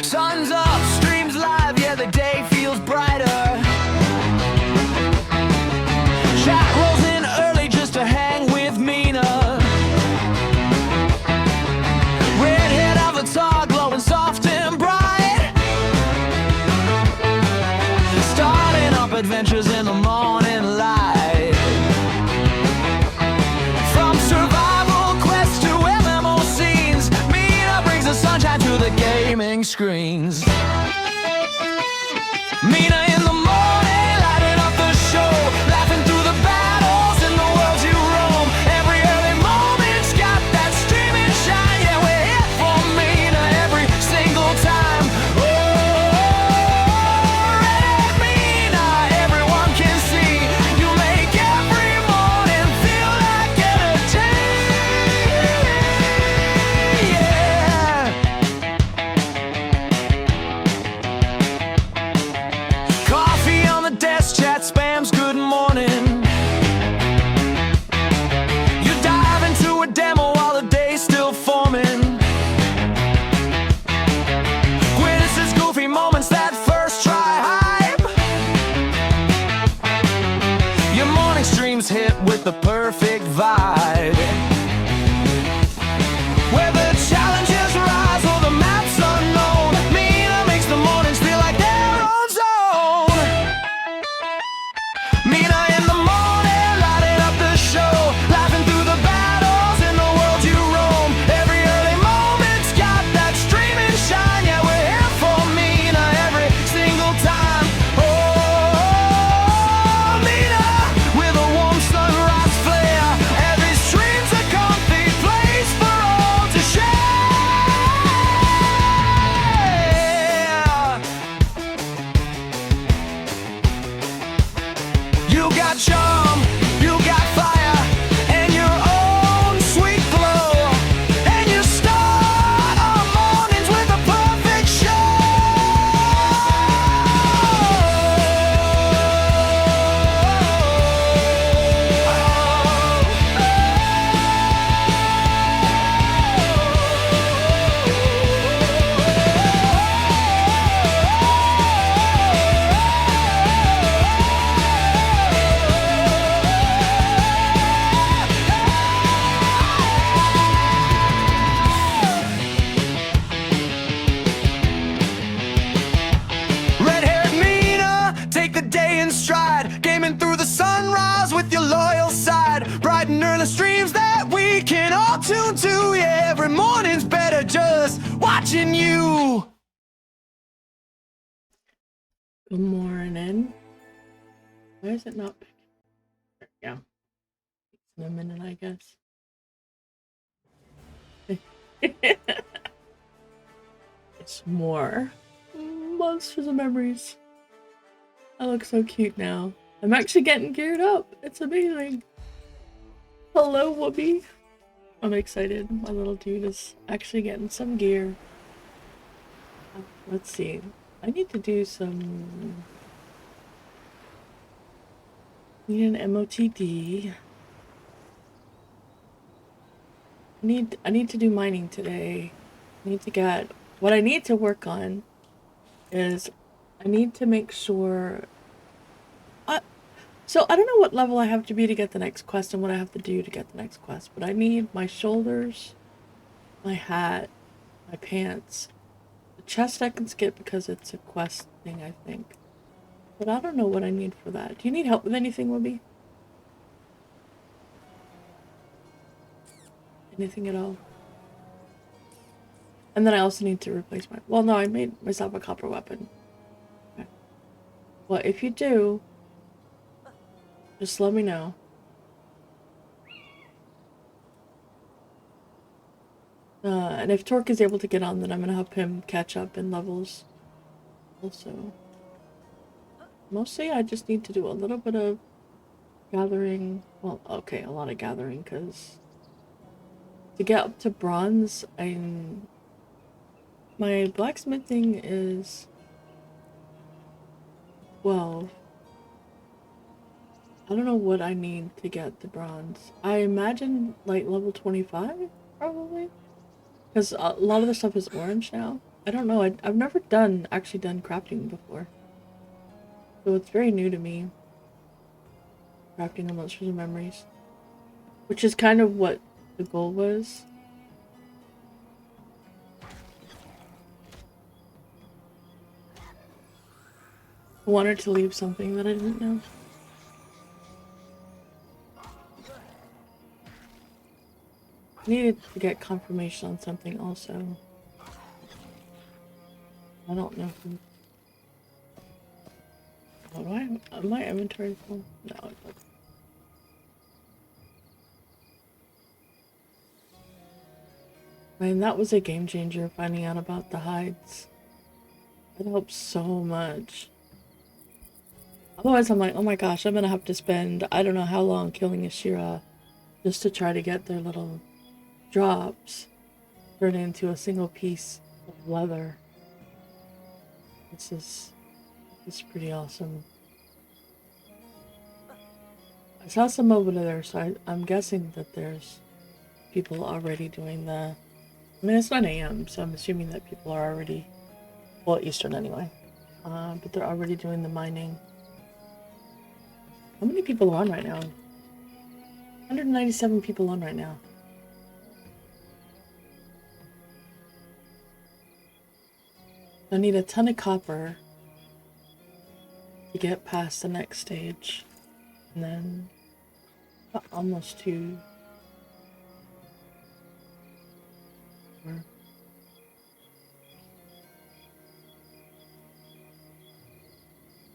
Sun's up, streams live, yeah, the day feels brighter. Chat rolls in early just to hang with Mina. Redhead avatar glowing soft and bright. Starting up adventures in the morning light. From survival quests to MMO scenes, Mina brings the sunshine to the gaming screens. Mina in the morning, lighting up the show, laughing through the battles in the world you roam. Every early moment's got that streaming shine. Yeah, we're here for Mina every single time. Oh, Red Mina, everyone can see. You make every morning feel like entertainment. Yeah. Coffee on the desk, chat spams, good morning. You dive into a demo while the day's still forming. Witnesses goofy moments, that first try hype. Your morning streams hit with the perfect vibe. Where the challenges rise or the map's unknown, Mina makes the mornings feel like their own zone. Mina in the morning, lighting up the show, laughing through the battles in the world you roam. Every early moment's got that streaming shine. Yeah, we're here for Mina every single time. Oh, Mina, with a warm sunrise flare. Every stream's a comfy place for all to share. You got charm, you got fire, and your own sweet glow. And you start our mornings with a perfect show. Red-haired Mina, take the day in stride, gaming through the sunrise with your loyal side. Bright and early streams that we can all tune to. Yeah, every morning's better just watching you. Good morning. Why is it not picking? There we go. In a minute, I guess. It's more monsters of memories. I look so cute now. I'm actually getting geared up. It's amazing. Hello, Whoopi. I'm excited. My little dude is actually getting some gear. Let's see. I need to do some. Need an MOTD. I need to do mining today. I need to get. What I need to work on is I need to make sure. So I don't know what level I have to be to get the next quest and what I have to do to get the next quest, but I need my shoulders, my hat, my pants. The chest I can skip because it's a quest thing, I think. But I don't know what I need for that. Do you need help with anything, Wibby? Anything at all? And then I also need to replace my... Well, no, I made myself a copper weapon. Okay. Well, if you do, just let me know. And if Torque is able to get on, then I'm gonna help him catch up in levels. Also, mostly I just need to do a little bit of gathering. Well, okay, a lot of gathering, because to get up to bronze, my blacksmithing is 12. I don't know what I need to get to bronze. I imagine like level 25, probably. Because a lot of the stuff is orange now. I don't know. I've never actually done crafting before. So it's very new to me. Crafting on Monsters and Memories. Which is kind of what the goal was. I wanted to leave something that I didn't know. I needed to get confirmation on something also. I don't know who. Oh, do I have my inventory full? No, it doesn't. I mean, that was a game changer, finding out about the hides. It helps so much. Otherwise, I'm like, oh my gosh, I'm gonna have to spend I don't know how long killing a Shira just to try to get their little drops turned into a single piece of leather. This is pretty awesome. I saw some over there, so I'm guessing that there's people already doing the. I mean, it's 9 a.m., so I'm assuming that people are already, well, Eastern anyway. But they're already doing the mining. How many people are on right now? 197 people on right now. I need a ton of copper to get past the next stage. And then almost to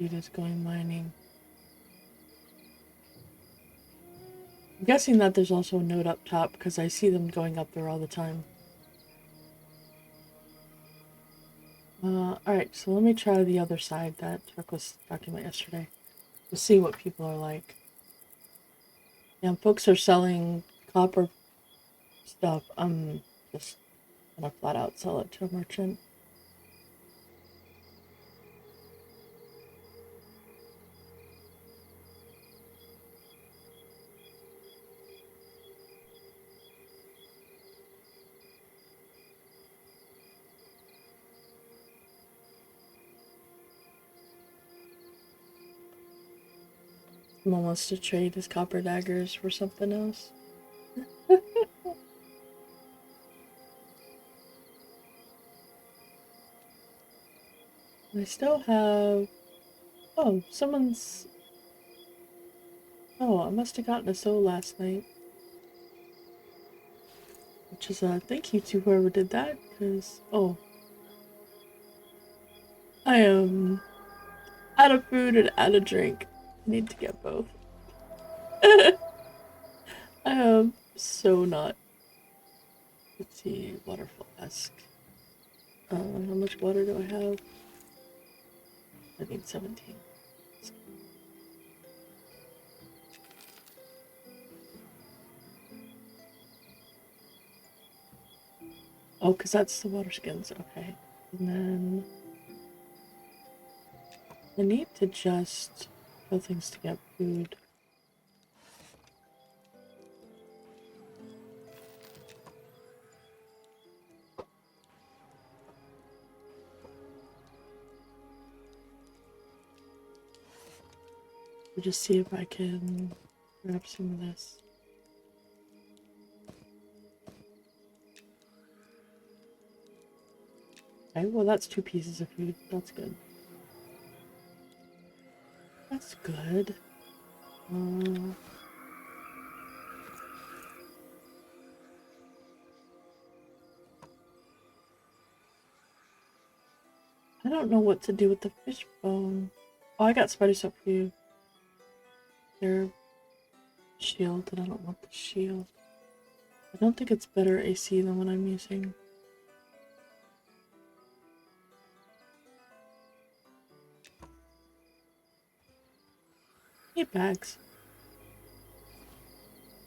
Rita's going mining. I'm guessing that there's also a note up top because I see them going up there all the time. Alright, so let me try the other side that Turk was talking about yesterday. We'll see what people are like. Yeah, folks are selling copper stuff. I'm just gonna flat out sell it to a merchant. Someone wants to trade his copper daggers for something else. I still have. Oh, someone's. Oh, I must have gotten a soul last night. Which is thank you to whoever did that, because oh, I am out of food and out of drink. I need to get both. I am so not. Let's see, water flask. How much water do I have? I need 17. Oh, because that's the water skins. Okay. And then I need to just kill things to get food. We'll just see if I can grab some of this. Okay, well that's 2 pieces of food. That's good. That's good. I don't know what to do with the fish bone. Oh, I got spider soap for you. Their shield, and I don't want the shield. I don't think it's better AC than what I'm using. I need bags.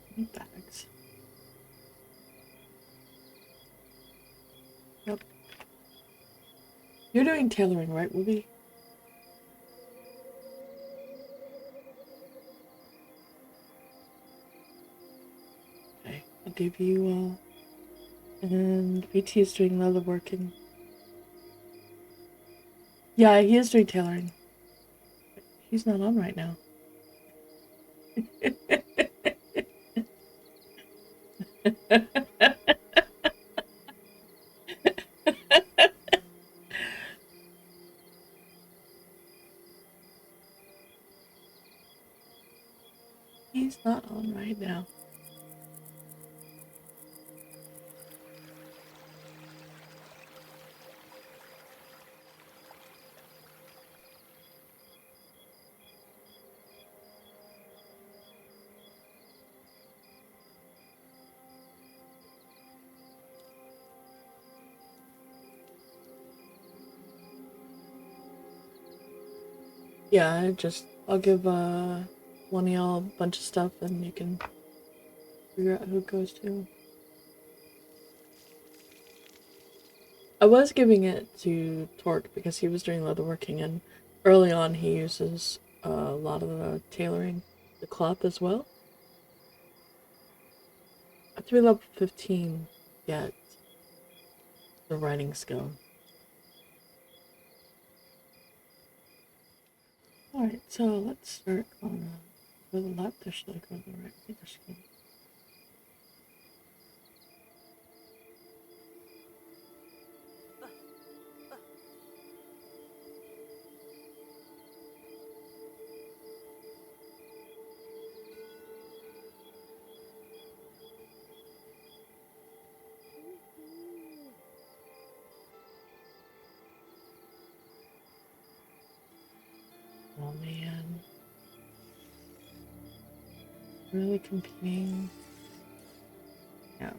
I need bags. Yep. You're doing tailoring, right, Ruby? Okay, I'll give you And BT is doing leatherworking. Yeah, he is doing tailoring. He's not on right now. He's not on right now. Yeah, I'll give one of y'all a bunch of stuff and you can figure out who it goes to. I was giving it to Torque because he was doing leatherworking, and early on he uses a lot of the tailoring, the cloth as well. I have to be level 15 yet the writing skill. Alright, so let's start on go to the left, or should I go to the right? I think I should go. Oh man. Really competing. Yeah.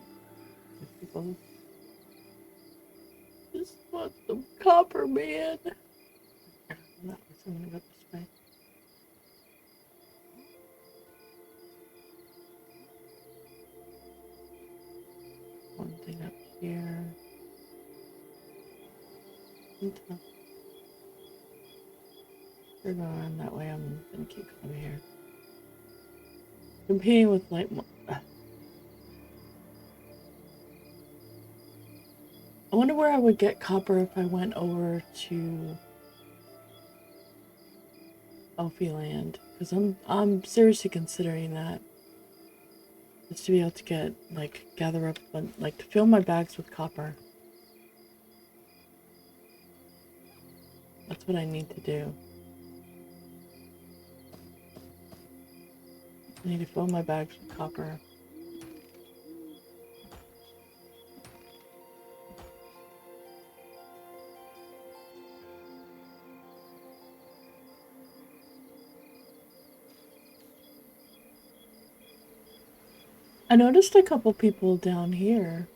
People just want some copper, man. Yeah, that was, I'm gonna go this way. One thing up here. We're going that way. I'm gonna keep going here. Competing with light. I wonder where I would get copper if I went over to Elfie Land, because I'm seriously considering that. Just to be able to get gather up like to fill my bags with copper. That's what I need to do. I need to fill my bags with copper. I noticed a couple people down here.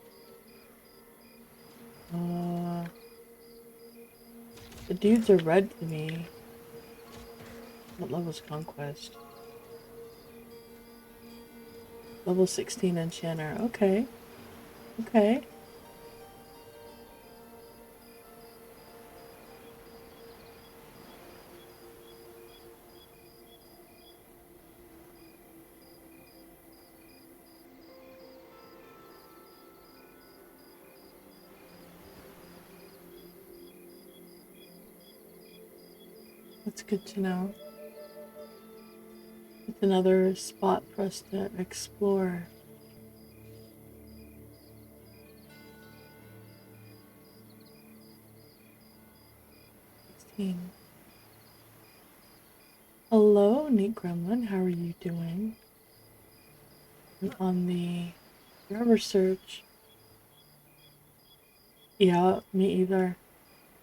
The dudes are red to me. What level's Conquest? Level 16 Enchanter. Okay. Okay. That's good to know. It's another spot for us to explore. Hello, Neat Gremlin. How are you doing? I'm on the forever search. Yeah, me either.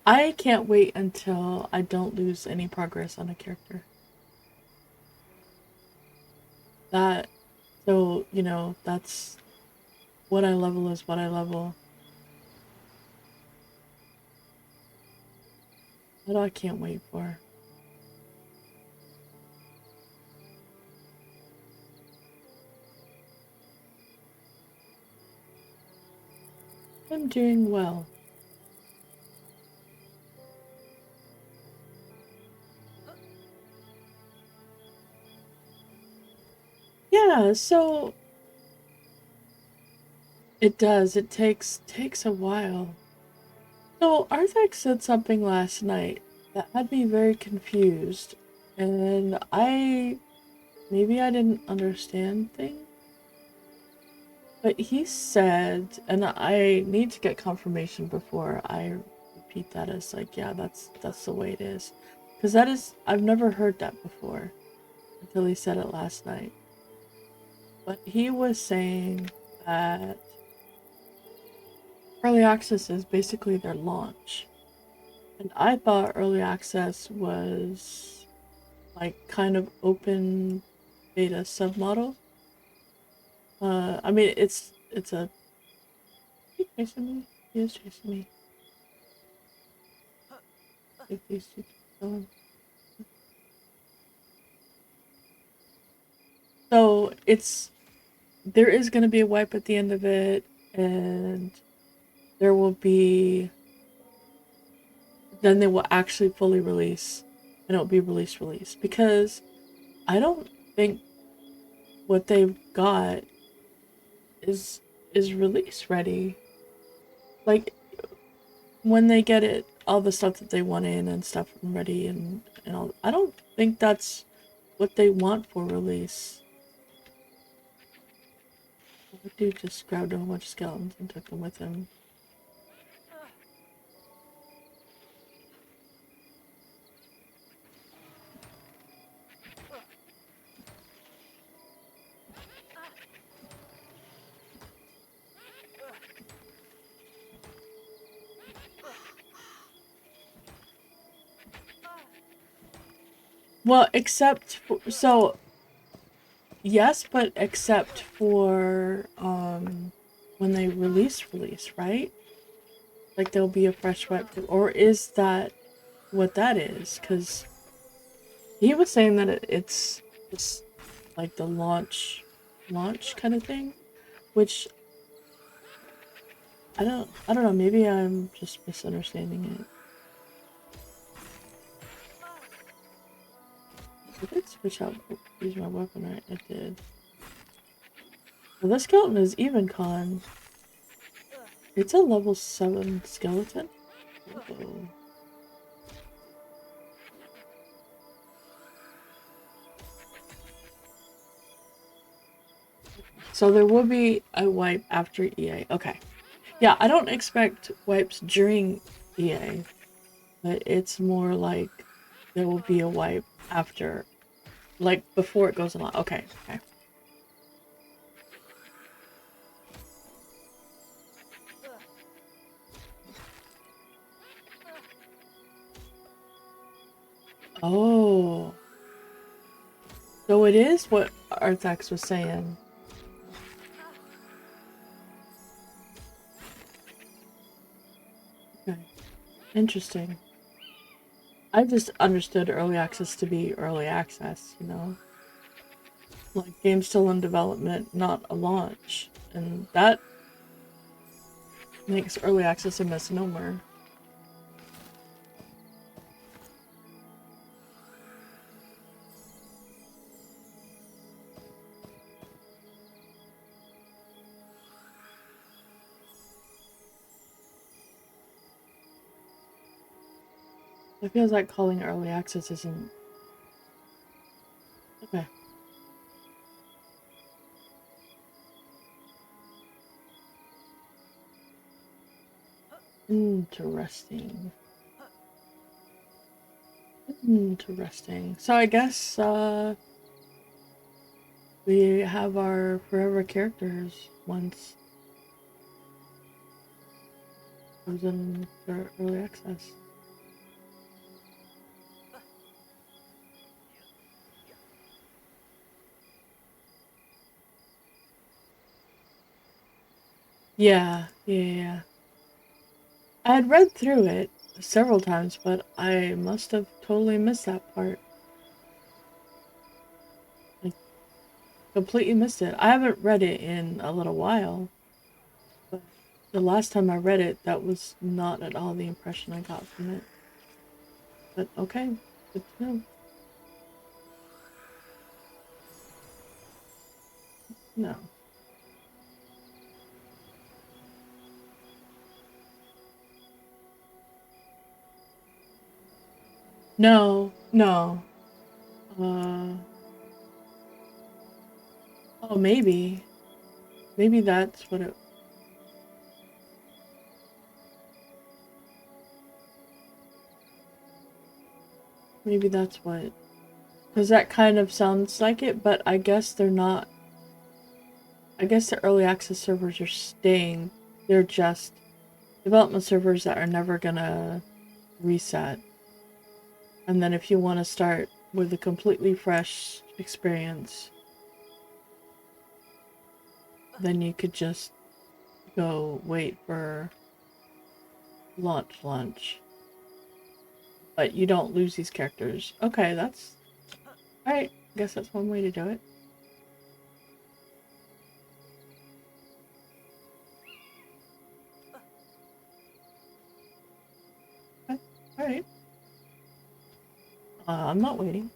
I can't wait until I don't lose any progress on a character. That, so, that's what I level is what I level. That I can't wait for. I'm doing well. Yeah, so It does. It takes a while. So Arthak said something last night that had me very confused, and maybe I didn't understand things, but he said, and I need to get confirmation before I repeat that as like, yeah, that's the way it is, because that is I've never heard that before until he said it last night. But he was saying that early access is basically their launch. And I thought early access was like kind of open beta submodel. I mean it's a he chasing me. He is chasing me. If these two keep going. So there is gonna be a wipe at the end of it, and there will be then they will actually fully release, and it'll be release because I don't think what they've got is release ready. Like when they get it, all the stuff that they want in and stuff ready and all. I don't think that's what they want for release. The dude just grabbed a whole bunch of skeletons and took them with him. Well, except for, so yes, but except for when they release, right? Like there'll be a fresh wipe, or is that what that is? Because he was saying that it's just like the launch kind of thing, which I don't know, maybe I'm just misunderstanding it. I did switch out use my weapon, right? I did. Well, this skeleton is even con. It's a level 7 skeleton. Whoa. So there will be a wipe after EA. Okay. Yeah, I don't expect wipes during EA, but it's more like there will be a wipe after, like before it goes on. Okay, okay. Oh. So it is what Arthax was saying. Okay. Interesting. I just understood early access to be early access, you know? Like games still in development, not a launch. And that makes early access a misnomer. It feels like calling early access isn't okay. Interesting. Interesting. So I guess we have our forever characters once chosen for early access. Yeah, yeah, yeah. I had read through it several times, but I must have totally missed that part. Like, completely missed it. I haven't read it in a little while, but the last time I read it, that was not at all the impression I got from it. But okay, good to know. No. No, no. Uh, oh, maybe. Maybe that's what it... Maybe that's what... Because that kind of sounds like it, but I guess they're not... I guess the early access servers are staying. They're just development servers that are never gonna reset. And then if you want to start with a completely fresh experience, then you could just go wait for launch. But you don't lose these characters. Okay, that's... Alright, I guess that's one way to do it. Okay, alright. I'm not waiting.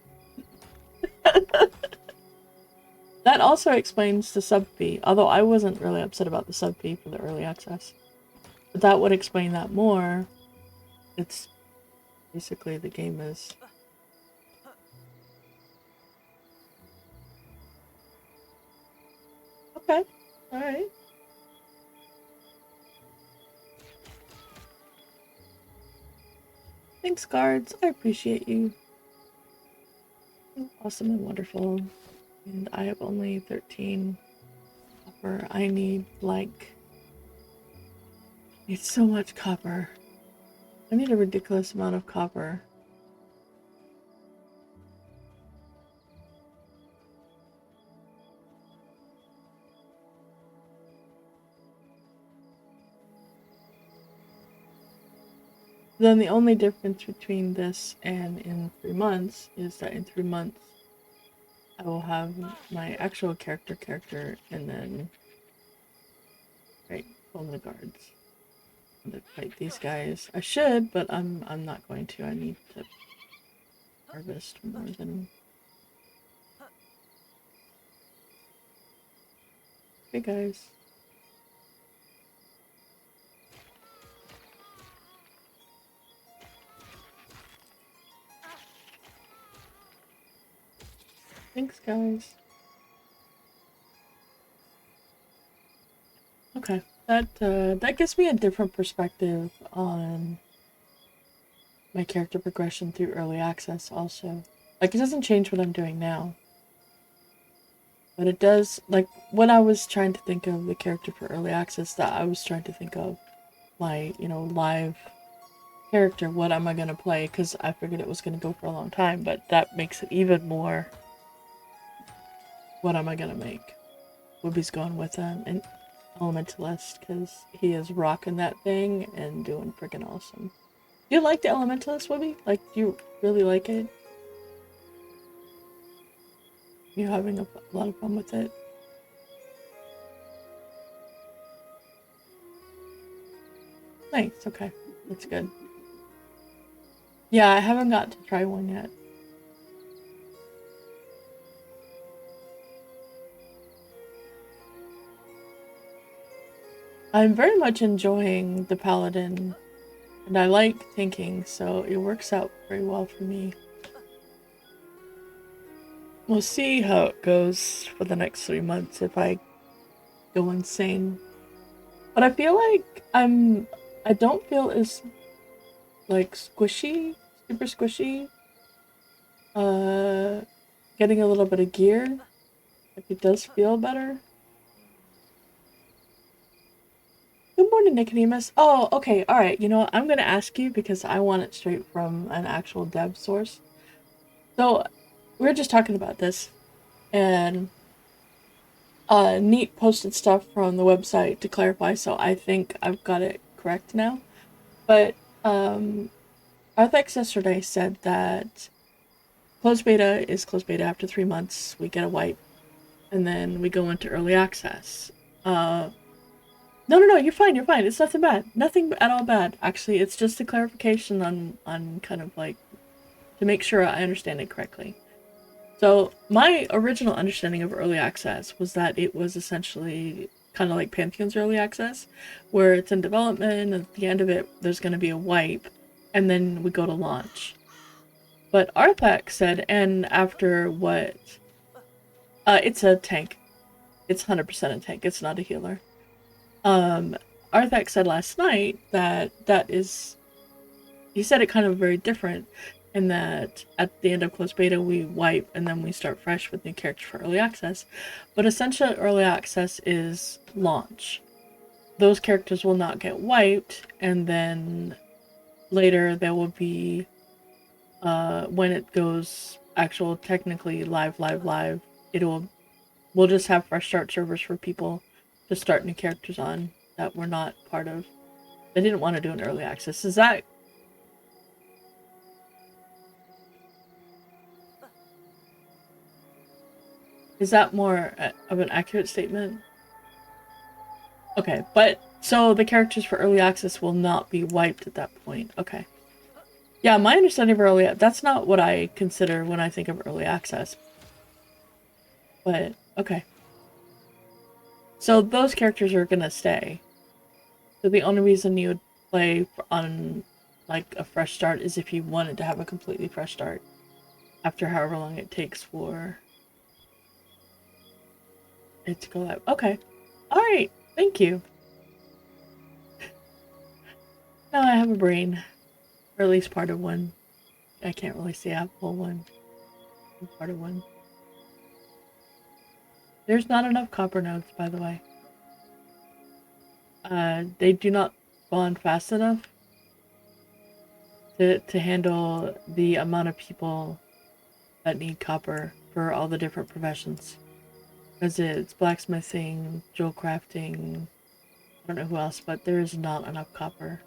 That also explains the sub fee, although I wasn't really upset about the sub fee for the early access. But that would explain that more. It's basically the game is... Okay, alright. Thanks, guards. I appreciate you. You're awesome and wonderful. And I have only 13 copper. I need, like... Need so much copper. I need a ridiculous amount of copper. Then the only difference between this and in 3 months is that in 3 months I will have my actual character and then phone the guards to fight these guys. I should, but I'm not going to. I need to harvest more than... Hey guys. Thanks, guys. Okay, that gives me a different perspective on my character progression through early access also. Like, it doesn't change what I'm doing now. But it does, like, when I was trying to think of the character for early access, that I was trying to think of my, you know, live character. What am I gonna play? Because I figured it was gonna go for a long time, but that makes it even more... What am I gonna make? Whoopi's going with an Elementalist, because he is rocking that thing and doing freaking awesome. Do you like the Elementalist, Whoopi? Like, do you really like it? You're having a lot of fun with it? Nice, okay. That's good. Yeah, I haven't got to try one yet. I'm very much enjoying the Paladin, and I like tanking, so it works out very well for me. We'll see how it goes for the next 3 months if I go insane. But I feel like I don't feel as, like, squishy, super squishy. Getting a little bit of gear, like, it does feel better. Good morning, Nicodemus. Oh, okay, alright. You know what? I'm gonna ask you because I want it straight from an actual dev source. So, we were just talking about this, and Neat posted stuff from the website to clarify, so I think I've got it correct now. But, Arthex yesterday said that closed beta is closed beta. After 3 months, we get a wipe, and then we go into early access. No, you're fine, It's nothing bad. Nothing at all bad, actually. It's just a clarification on kind of like, to make sure I understand it correctly. So, my original understanding of early access was that it was essentially kind of like Pantheon's early access, where it's in development, and at the end of it, there's going to be a wipe, and then we go to launch. But Arthak said, and after what... it's a tank. It's 100% a tank. It's not a healer. Arthak said last night that is... He said it kind of very different in that at the end of closed beta we wipe and then we start fresh with new characters for early access. But essentially early access is launch. Those characters will not get wiped, and then later there will be when it goes actual technically live, we'll just have fresh start servers for people to start new characters on that were not part of. They didn't want to do an early access. Is that more of an accurate statement? Okay, but so the characters for early access will not be wiped at that point. Okay. Yeah, my understanding of early... That's not what I consider when I think of early access. But, okay. So those characters are gonna stay. So the only reason you would play on, like, a fresh start is if you wanted to have a completely fresh start. After however long it takes for it to go live. Okay. Alright, thank you. Now I have a brain. Or at least part of one. I can't really say I have a full one. Part of one. There's not enough copper nodes, by the way. They do not spawn fast enough to handle the amount of people that need copper for all the different professions. Because it's blacksmithing, jewel crafting, I don't know who else, but there is not enough copper.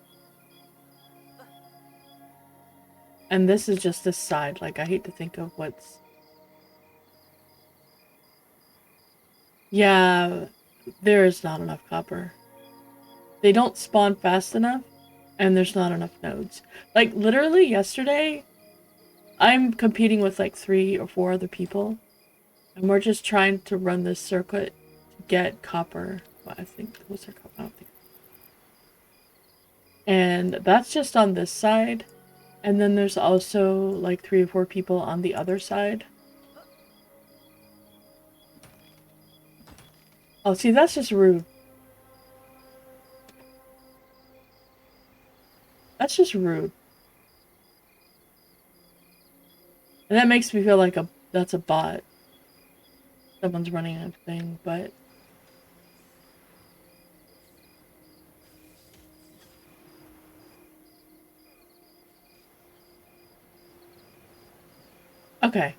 And this is just this side. Like, I hate to think of what's... Yeah, there is not enough copper. They don't spawn fast enough, and there's not enough nodes. Like, literally yesterday, I'm competing with like 3 or 4 other people, and we're just trying to run this circuit to get copper. Well, I think, what's our copper? I don't think. And that's just on this side. And then there's also like 3 or 4 people on the other side. Oh, see, that's just rude. That's just rude. And that makes me feel like that's a bot. Someone's running a thing, but... Okay.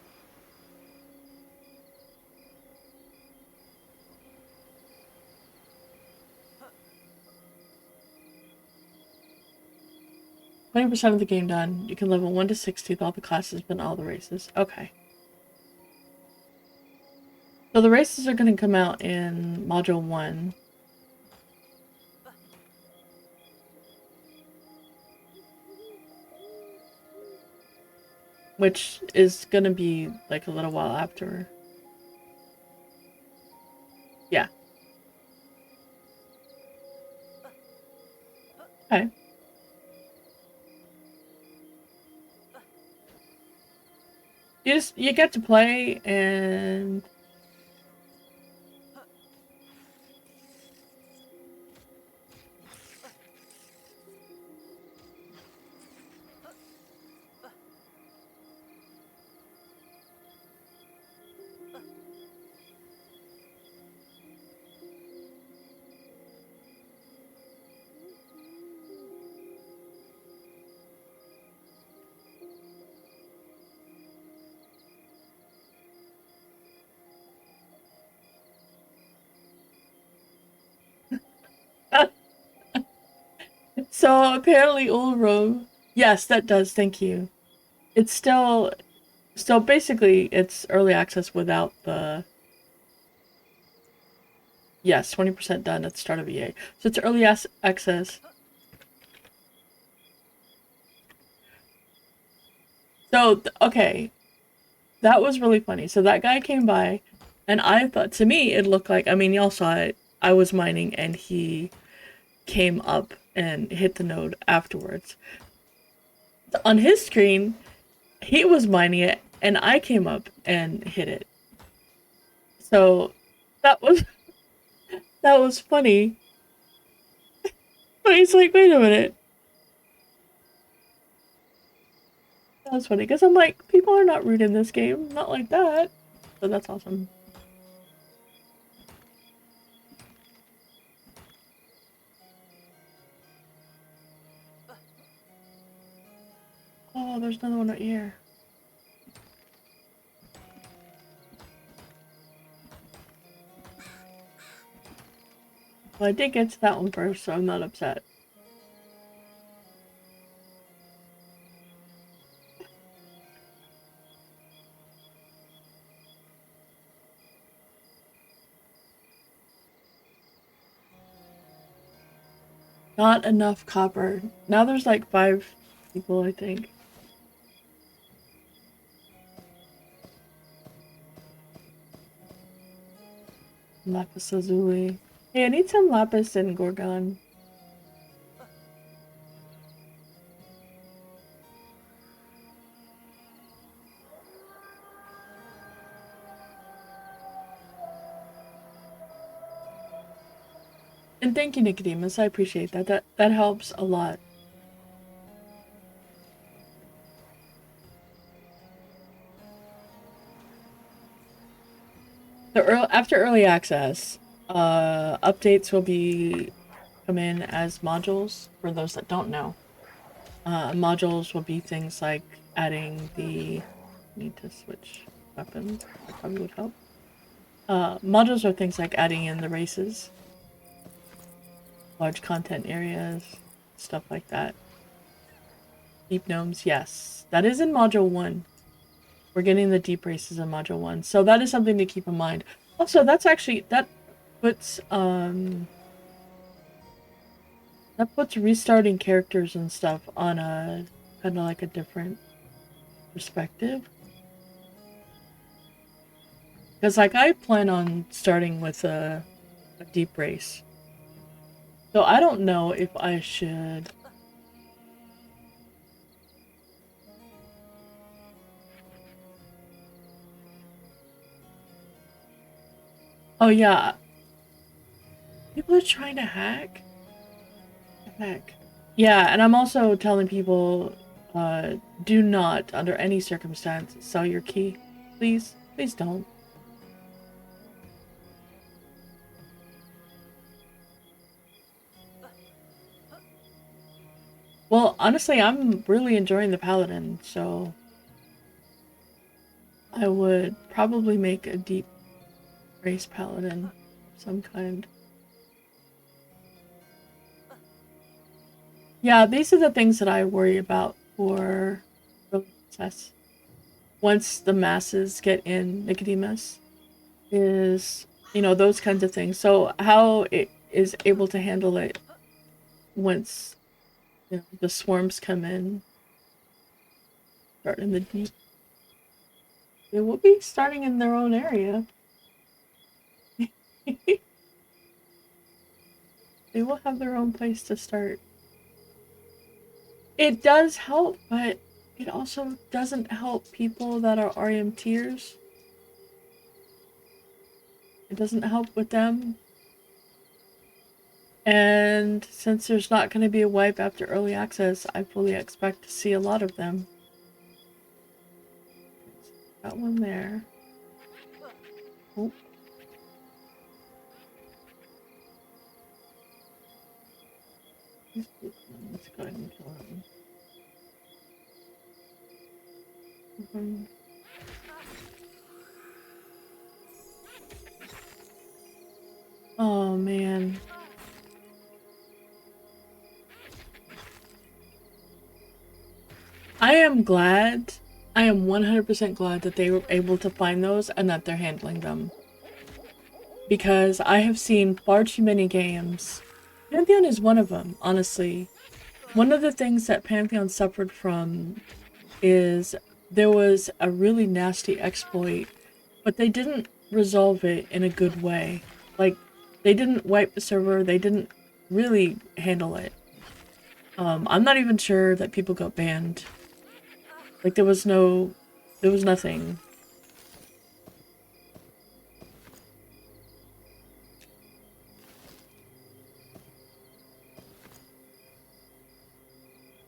%of the game done. You can level 1 to 60 with all the classes and all the races. Okay. So the races are going to come out in Module 1. Which is going to be like a little while after. Yeah. Okay. You get to play and... So apparently Ulro, yes, that does, thank you. It's still basically it's early access without the... Yes, 20% done at the start of EA. So it's early access. So, okay. That was really funny. So that guy came by, and I thought, to me, it looked like, I mean, y'all saw it. I was mining, and he came up and hit the node afterwards. On his screen, he was mining it, and I came up and hit it. So that was that was funny. But he's like, wait a minute. That was funny because I'm like, people are not rude in this game, not like that. So that's awesome. Oh, there's another one right here. Well, I did get to that one first, so I'm not upset. Not enough copper. Now there's like 5 people, I think. Lapis lazuli. Hey, I need some lapis and gorgon. And thank you, Nicodemus. I appreciate that. That helps a lot. After early access, updates will come in as modules. For those that don't know, modules will be things like adding the. Need to switch weapons. That probably would help. Modules are things like adding in the races, large content areas, stuff like that. Deep gnomes, yes, that is in module 1. We're getting the deep races in module 1, so that is something to keep in mind. Also, that puts restarting characters and stuff on a kind of like a different perspective. Because like I plan on starting with a deep race, so I don't know if I should. Oh yeah, people are trying to hack. Heck. Yeah, and I'm also telling people, do not, under any circumstance, sell your key. Please, please don't. Well, honestly, I'm really enjoying the Paladin, so I would probably make a deep race Paladin of some kind. Yeah, these are the things that I worry about for early access. Once the masses get in Nicodemus, is, those kinds of things. So how it is able to handle it once the swarms come in, start in the deep. They will be starting in their own area. They will have their own place to start. It does help, but it also doesn't help people that are RM tiers. It doesn't help with them. And since there's not going to be a wipe after early access, I fully expect to see a lot of them. Got one there. Oh. Let's go ahead and kill him. Oh man. I am 100% glad that they were able to find those and that they're handling them. Because I have seen far too many games. Pantheon is one of them, honestly. One of the things that Pantheon suffered from is there was a really nasty exploit, but they didn't resolve it in a good way. Like, they didn't wipe the server, they didn't really handle it. I'm not even sure that people got banned Like there was nothing.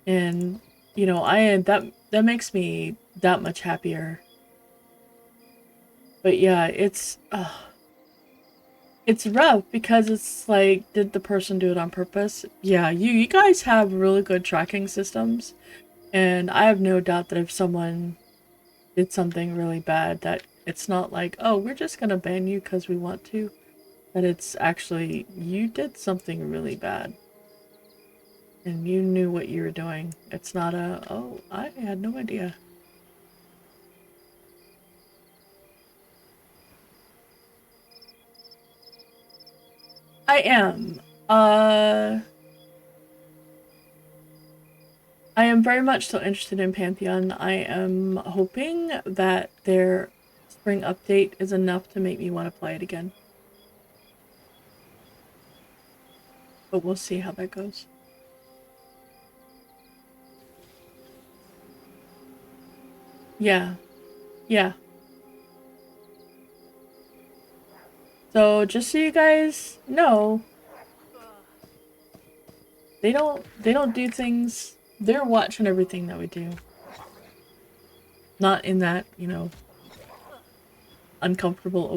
And you know, that makes me that much happier. But yeah, it's rough because it's like, did the person do it on purpose? Yeah, you guys have really good tracking systems, and I have no doubt that if someone did something really bad, that it's not like, oh, we're just gonna ban you because we want to. That it's actually, you did something really bad. And you knew what you were doing. It's not a, oh, I had no idea. I am. Uh, I am very much still interested in Pantheon. I am hoping that their spring update is enough to make me want to play it again. But we'll see how that goes. Yeah. Yeah. So just so you guys know, they don't do things, they're watching everything that we do. Not in that, you know, uncomfortable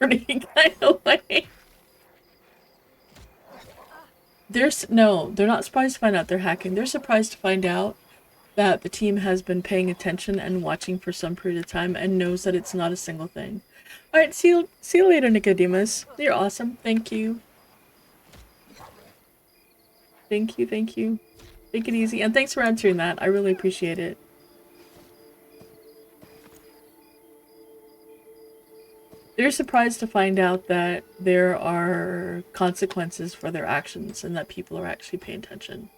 overlearning kind of way. No, they're not surprised to find out they're hacking. They're surprised to find out that the team has been paying attention and watching for some period of time and knows that it's not a single thing. Alright, see you later, Nicodemus. You're awesome. Thank you. Thank you, thank you. Take it easy. And thanks for answering that. I really appreciate it. They're surprised to find out that there are consequences for their actions and that people are actually paying attention.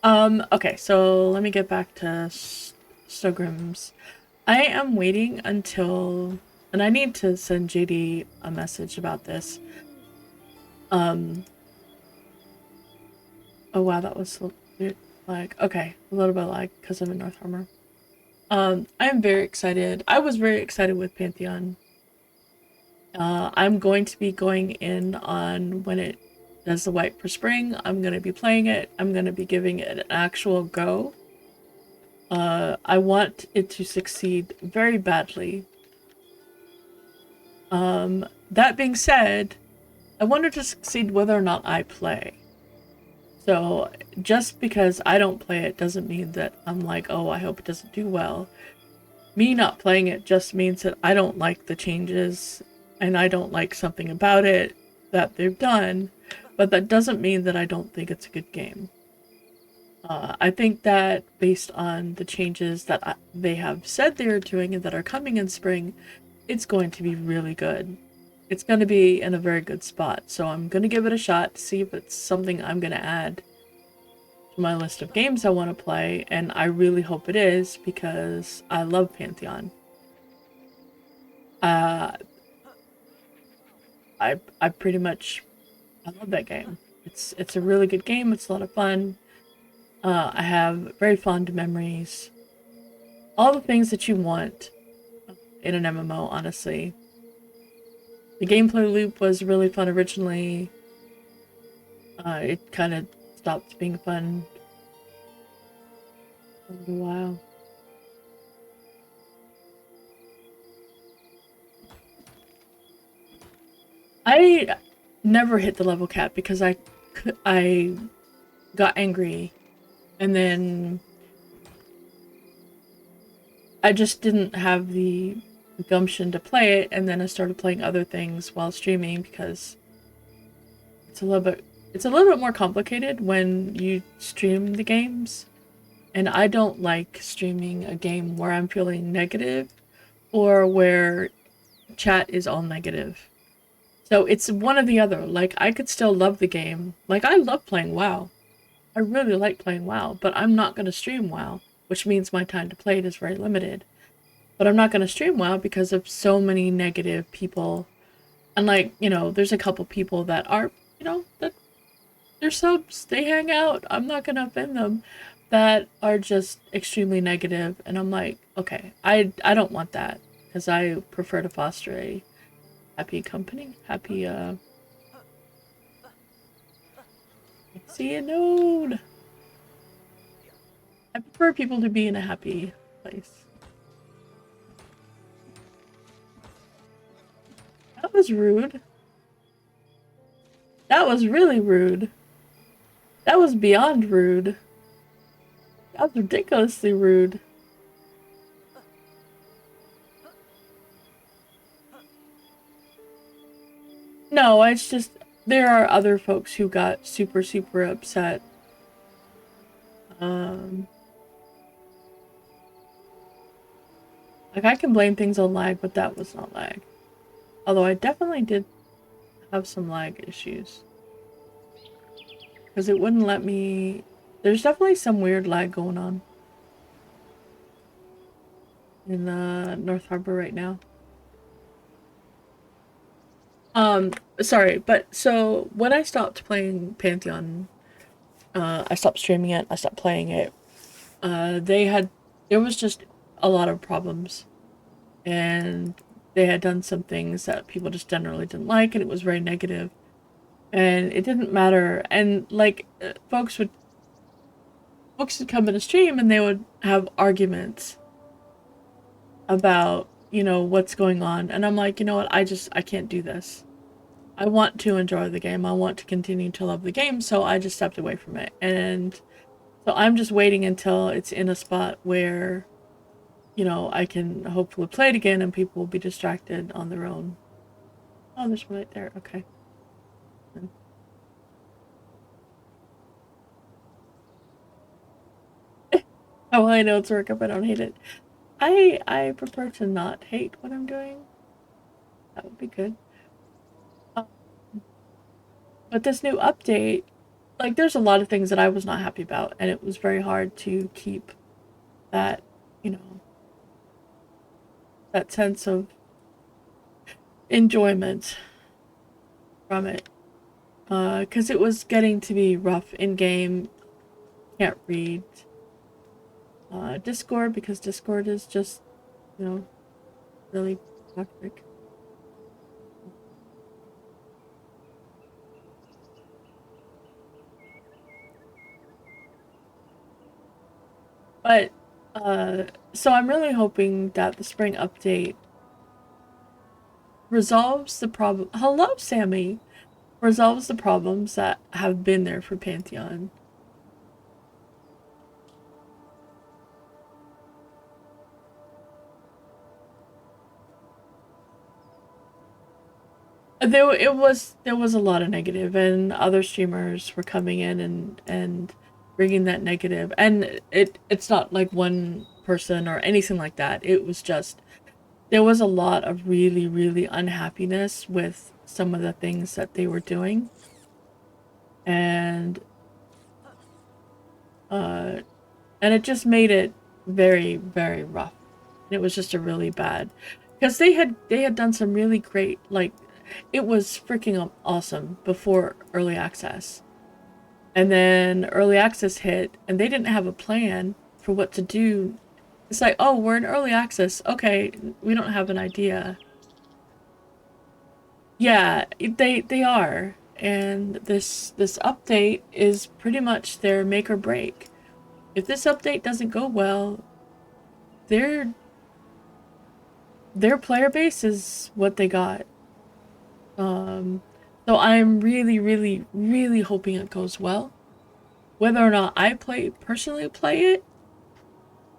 Okay, so let me get back to Stogrim's. I am waiting until, and I need to send JD a message about this. Oh wow, that was like, okay, a little bit lag because I'm in North Harmor. I'm very excited. I was very excited with Pantheon. I'm going to be going in on when it does the wipe for spring. I'm going to be playing it. I'm going to be giving it an actual go. I want it to succeed very badly. That being said, I want it to succeed whether or not I play. So just because I don't play it doesn't mean that I'm like, oh, I hope it doesn't do well. Me not playing it just means that I don't like the changes and I don't like something about it that they've done, but that doesn't mean that I don't think it's a good game. I think that based on the changes that they have said they're doing and that are coming in spring, it's going to be really good. It's going to be in a very good spot, so I'm going to give it a shot to see if it's something I'm going to add to my list of games I want to play, and I really hope it is because I love Pantheon. I pretty much, I love that game. It's a really good game. It's a lot of fun. I have very fond memories. All the things that you want in an MMO, honestly. The gameplay loop was really fun originally. It kind of stopped being fun for a while. I never hit the level cap because I got angry, and then I just didn't have the gumption to play it, and then I started playing other things while streaming because it's a little bit more complicated when you stream the games, and I don't like streaming a game where I'm feeling negative or where chat is all negative. So it's one or the other. Like, I could still love the game. Like, I love playing WoW. I really like playing WoW, but I'm not going to stream WoW, which means my time to play it is very limited. But I'm not going to stream WoW because of so many negative people. And, like, you know, there's a couple people that are, you know, that they're subs, they hang out. I'm not going to offend them. that are just extremely negative, and I'm like, okay, I don't want that, because I prefer to foster a happy company, happy see a node. I prefer people to be in a happy place. That was rude. That was really rude. That was beyond rude. That was ridiculously rude. No, it's just there are other folks who got super, super upset. Um, like I can blame things on lag, but that was not lag. Although I definitely did have some lag issues. Because it wouldn't let me... There's definitely some weird lag going on in North Harbor right now. Sorry, but so when I stopped playing Pantheon, I stopped streaming it, I stopped playing it, there was just a lot of problems. And they had done some things that people just generally didn't like, and it was very negative. And it didn't matter. And like, folks would come in a stream and they would have arguments about, you know, what's going on. And I'm like, you know what, I can't do this. I want to enjoy the game. I want to continue to love the game, so I just stepped away from it. And so I'm just waiting until it's in a spot where, you know, I can hopefully play it again and people will be distracted on their own. Oh, there's one right there. Okay. Oh, well, I know it's work up. I don't hate it. I prefer to not hate what I'm doing. That would be good. Um, but this new update, like, there's a lot of things that I was not happy about, and it was very hard to keep that, you know, that sense of enjoyment from it. Because it was getting to be rough in game. Can't read Discord because Discord is just, you know, really toxic. But, so I'm really hoping that the spring update resolves the problem. Hello, Sammy! Resolves the problems that have been there for Pantheon. There was a lot of negative, and other streamers were coming in and bringing that negative, and it's not like one person or anything like that. It was just there was a lot of really, really unhappiness with some of the things that they were doing, and uh, and it just made it very, very rough. It was just a really bad, because they had done some really great, like, it was freaking awesome before early access. And then early access hit, and they didn't have a plan for what to do. It's like, oh, we're in early access. Okay, we don't have an idea. Yeah, they are. And this update is pretty much their make or break. If this update doesn't go well, their player base is what they got. So I'm really, really, really hoping it goes well. Whether or not I personally play it,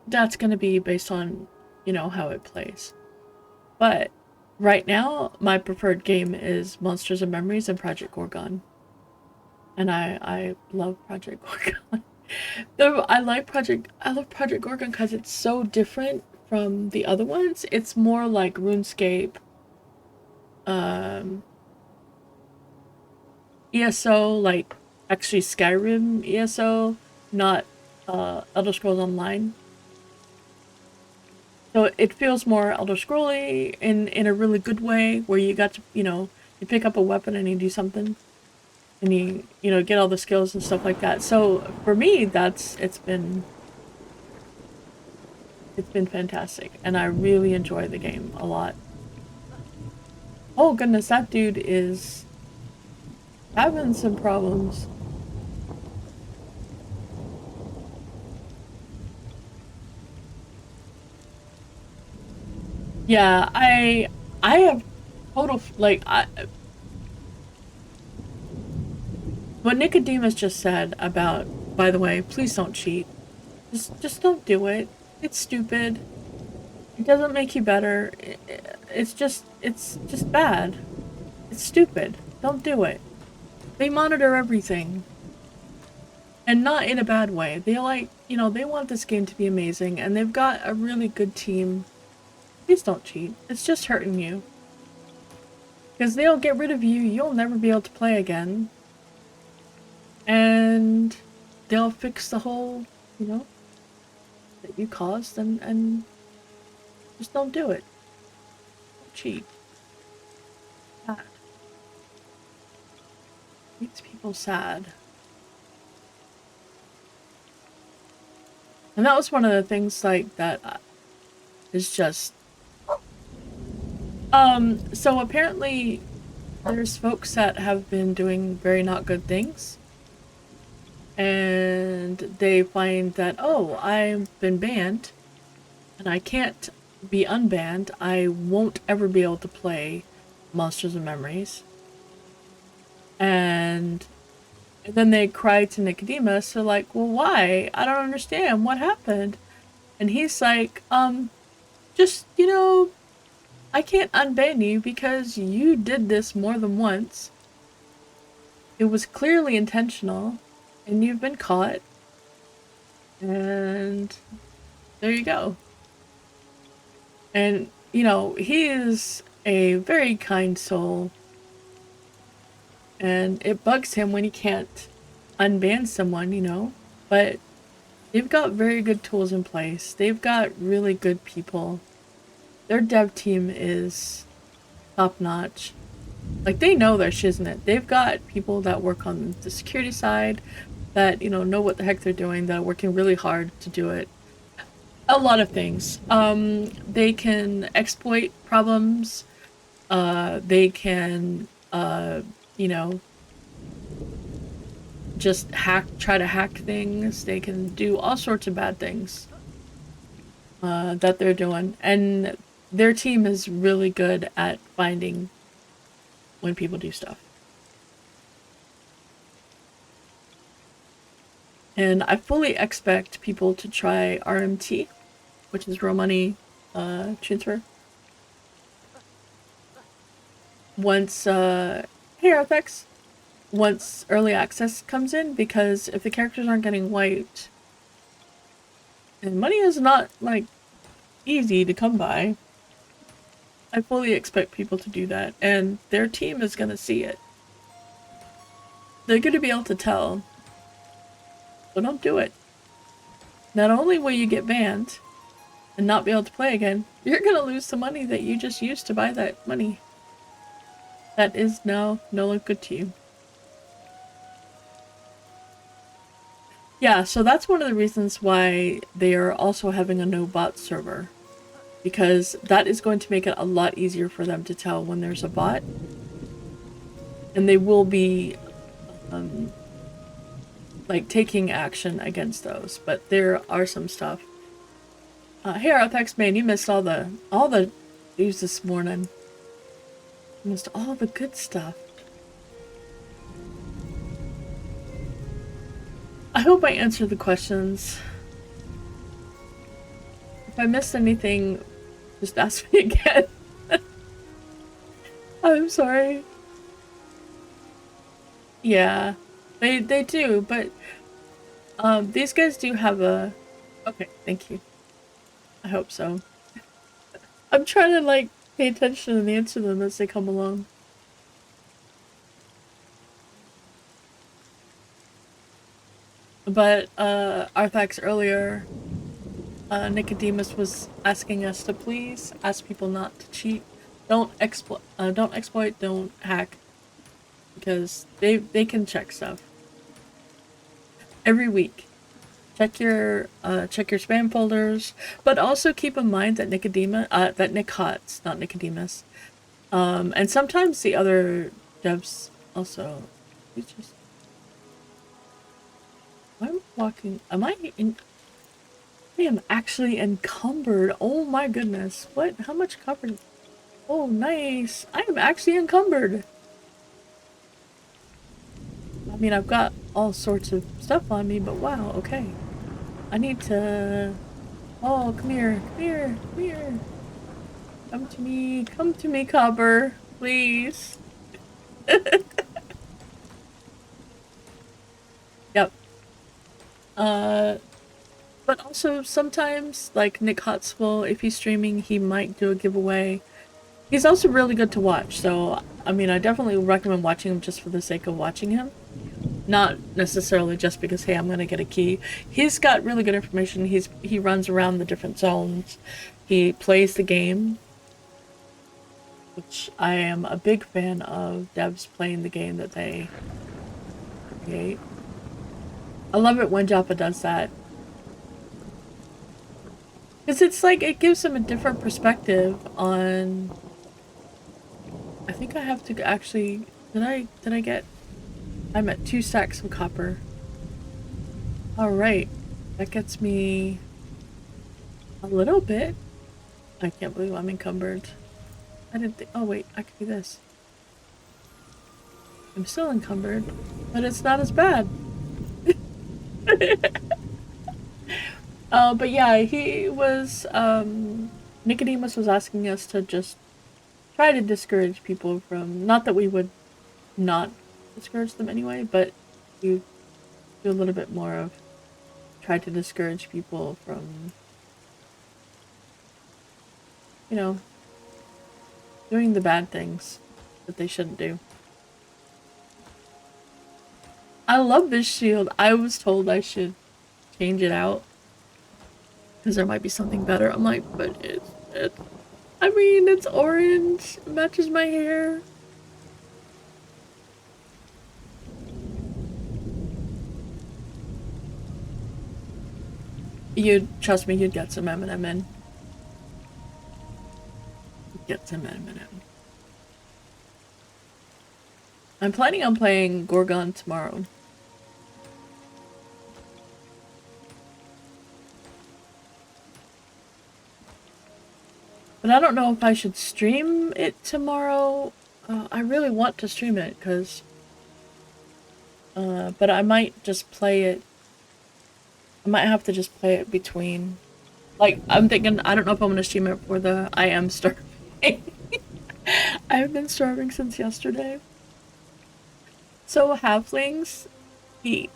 that's gonna be based on, you know, how it plays. But right now, my preferred game is Monsters and Memories and Project Gorgon. And I love Project Gorgon. I love Project Gorgon because it's so different from the other ones. It's more like RuneScape, um, ESO, like actually Skyrim ESO, not Elder Scrolls Online. So it feels more Elder Scrolly in a really good way, where you got to, you know, you pick up a weapon and you do something. and you know, get all the skills and stuff like that. So for me, it's been fantastic, and I really enjoy the game a lot. Oh goodness, that dude is having some problems. Yeah, I have total like what Nicodemus just said about, by the way, please don't cheat. Just don't do it. It's stupid. It doesn't make you better. It's just bad. It's stupid. Don't do it. They monitor everything. And not in a bad way. They like, you know, they want this game to be amazing and they've got a really good team. Please don't cheat. It's just hurting you. Because they'll get rid of you, you'll never be able to play again. And they'll fix the whole, you know, that you caused and just don't do it. Don't cheat. Sad. Makes people sad. And that was one of the things like that is just so apparently there's folks that have been doing very not good things. And they find that, oh, I've been banned and I can't be unbanned. I won't ever be able to play Monsters and Memories. And then they cry to Nicodemus. They're like, well, why? I don't understand. What happened? And he's like, just, you know, I can't unban you because you did this more than once. It was clearly intentional, and you've been caught. And there you go. And, you know, he is a very kind soul. And it bugs him when he can't unban someone, you know. But they've got very good tools in place. They've got really good people. Their dev team is top notch. Like, they know their shiznit. They've got people that work on the security side that, you know what the heck they're doing, that are working really hard to do it. A lot of things. They can exploit problems. They can, you know, just try to hack things. They can do all sorts of bad things that they're doing. And their team is really good at finding when people do stuff. And I fully expect people to try RMT, which is real money transfer. Once, hey Arthex, once early access comes in, because if the characters aren't getting wiped, and money is not, like, easy to come by, I fully expect people to do that, and their team is gonna see it. They're gonna be able to tell. So don't do it. Not only will you get banned and not be able to play again, you're gonna lose the money that you just used to buy that money. That is now no longer good to you. Yeah, so that's one of the reasons why they are also having a no bot server. Because that is going to make it a lot easier for them to tell when there's a bot. And they will be like taking action against those, but there are some stuff. Hey Arthex, man, you missed all the news this morning. You missed all the good stuff. I hope I answered the questions. If I missed anything, just ask me again. I'm sorry. Yeah, they do, but these guys do have a. Okay, thank you. I hope so. I'm trying to like pay attention and answer them as they come along. But Arthax earlier, Nicodemus was asking us to please ask people not to cheat. Don't exploit, don't hack. because they can check stuff every week. Check your spam folders, but also keep in mind that Nick Hots, not Nicodemus, and sometimes the other devs also. He's just. I'm walking. Am I in? I am actually encumbered. Oh my goodness! What? How much covered? Oh, nice. I am actually encumbered. I mean, I've got all sorts of stuff on me, but wow. Okay. I need to. Oh, come here, come here, come here. Come to me, Copper, please. Yep. Uh, but also sometimes, like Nick Hotz will, if he's streaming, he might do a giveaway. He's also really good to watch, so I mean, I definitely recommend watching him just for the sake of watching him. Not necessarily just because, hey, I'm gonna get a key. He's got really good information. He runs around the different zones. He plays the game, which I am a big fan of devs playing the game that they create. I love it when Joppa does that. Because it's like, it gives them a different perspective on... I think I have to actually... Did I get... I'm at 2 stacks of copper. Alright. That gets me... a little bit. I can't believe I'm encumbered. I didn't think... Oh wait, I could do this. I'm still encumbered, but it's not as bad. But yeah, he was, Nicodemus was asking us to just try to discourage people from, not that we would not discourage them anyway, but you do a little bit more of try to discourage people from, you know, doing the bad things that they shouldn't do. I love this shield. I was told I should change it out because there might be something better. I'm like, but I mean, it's orange. It matches my hair. You'd trust me, you'd get some M&M in. Get some M&M. I'm planning on playing Gorgon tomorrow. But I don't know if I should stream it tomorrow. I really want to stream it, because... but I might just play it... I might have to just play it between... Like, I'm thinking, I don't know if I'm going to stream it for the I am starving. I've been starving since yesterday. So halflings eat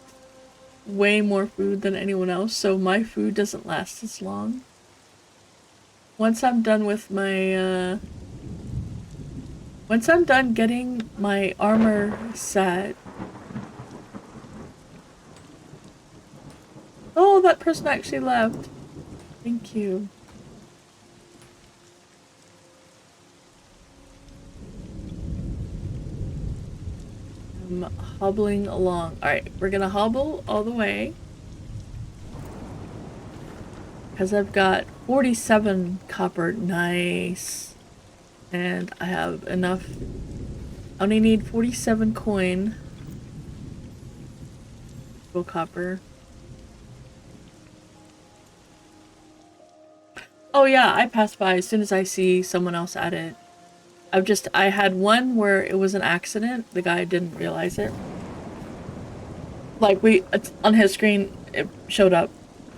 way more food than anyone else, so my food doesn't last as long. Once I'm done with my, once I'm done getting my armor set... Oh, that person actually left. Thank you. I'm hobbling along. Alright, we're gonna hobble all the way. Because I've got 47 copper. Nice. And I have enough. I only need 47 coin. Full copper. Oh yeah, I pass by as soon as I see someone else at it. I had one where it was an accident. The guy didn't realize it. Like, on his screen, it showed up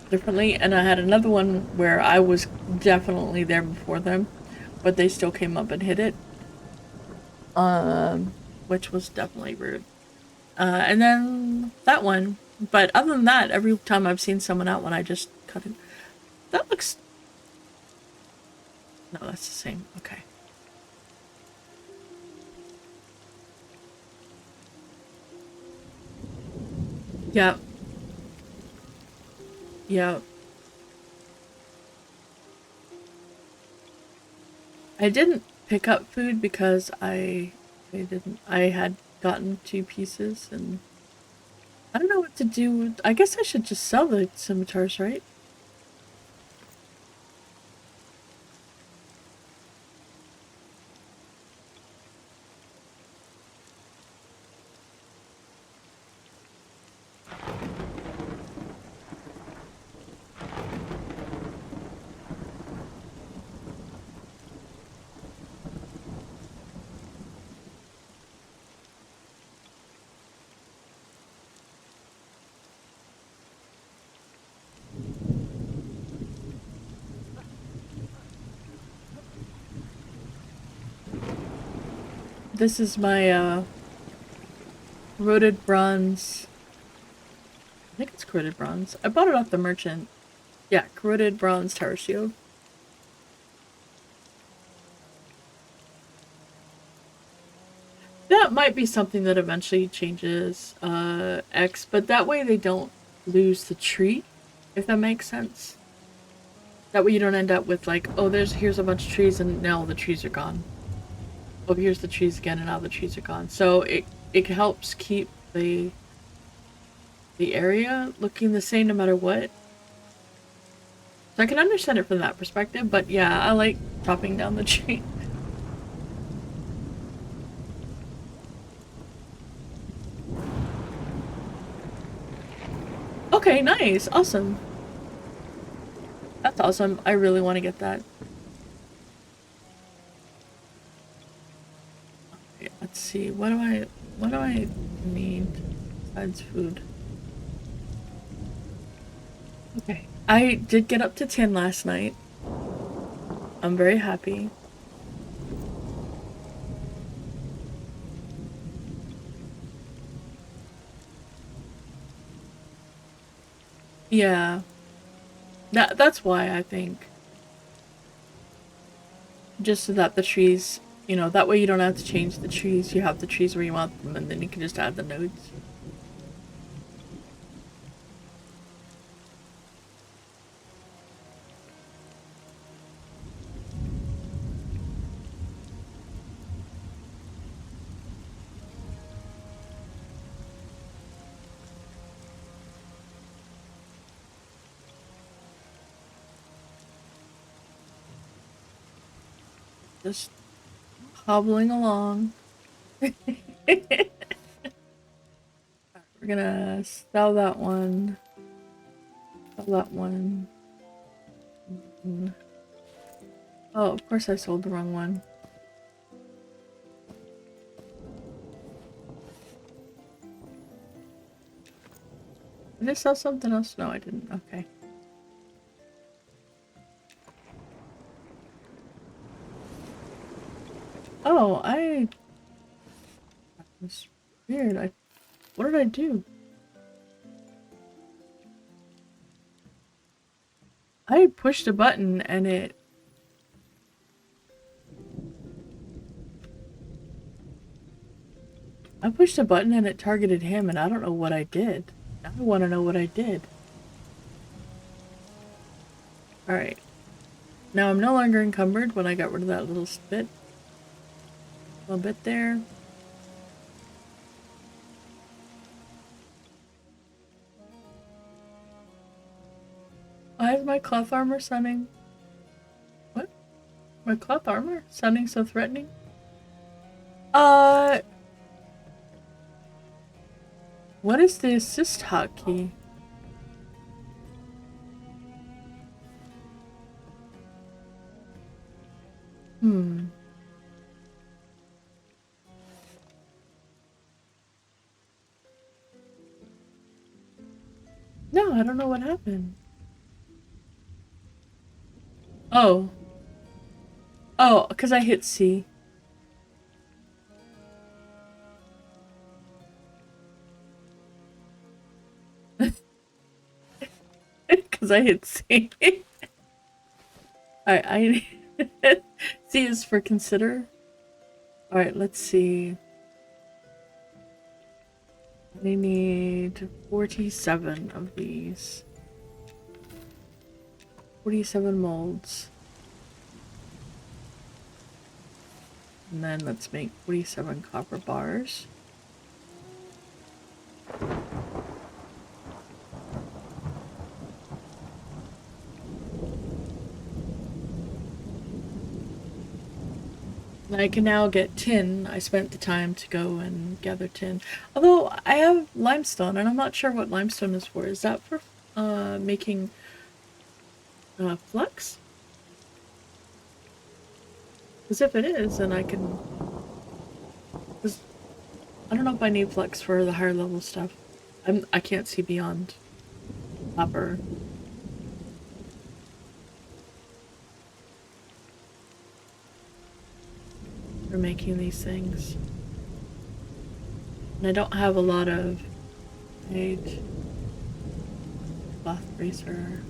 differently, and I had another one where I was definitely there before them, but they still came up and hit it. Which was definitely rude. And then that one. But other than that, every time I've seen someone out when I just cut it. That looks... No, that's the same. Okay. Yeah. Yeah. I didn't pick up food because I had gotten 2 pieces, and I don't know what to do. I guess I should just sell the scimitars, right? This is my corroded bronze. I think it's corroded bronze. I bought it off the merchant. Yeah, corroded bronze tower shield. That might be something that eventually changes X, but that way they don't lose the tree, if that makes sense. That way you don't end up with like, oh, here's a bunch of trees and now all the trees are gone. Oh, here's the trees again and now the trees are gone. So it helps keep the area looking the same no matter what. So I can understand it from that perspective, but yeah, I like chopping down the tree. Okay, nice. Awesome. That's awesome. I really want to get that. Okay, let's see. What do I need besides food? Okay. I did get up to 10 last night. I'm very happy. Yeah. That's why I think. Just so that the trees, that way you don't have to change the trees. You have the trees where you want them, and then you can just add the nodes. Just hobbling along. We're gonna sell that one. Sell that one. Oh, of course I sold the wrong one. Did I sell something else? No, I didn't. Okay. Oh, That's weird. What did I do? I pushed a button and it targeted him, and I don't know what I did. Now I want to know what I did. Alright. Now I'm no longer encumbered when I got rid of that little bit there. Why is my cloth armor sounding... What? My cloth armor? Sounding so threatening? What is the assist hotkey? No, I don't know what happened. Oh. Oh, because I hit C. Because I hit C. Alright, C is for consider. Alright, let's see. I need 47 of these. 47 molds. And then let's make 47 copper bars. And I can now get tin. I spent the time to go and gather tin. Although I have limestone, and I'm not sure what limestone is for. Is that for making flux? Because if it is, then I can... Cause I don't know if I need flux for the higher level stuff. I can't see beyond copper. For making these things. And I don't have a lot of age. Cloth bracer.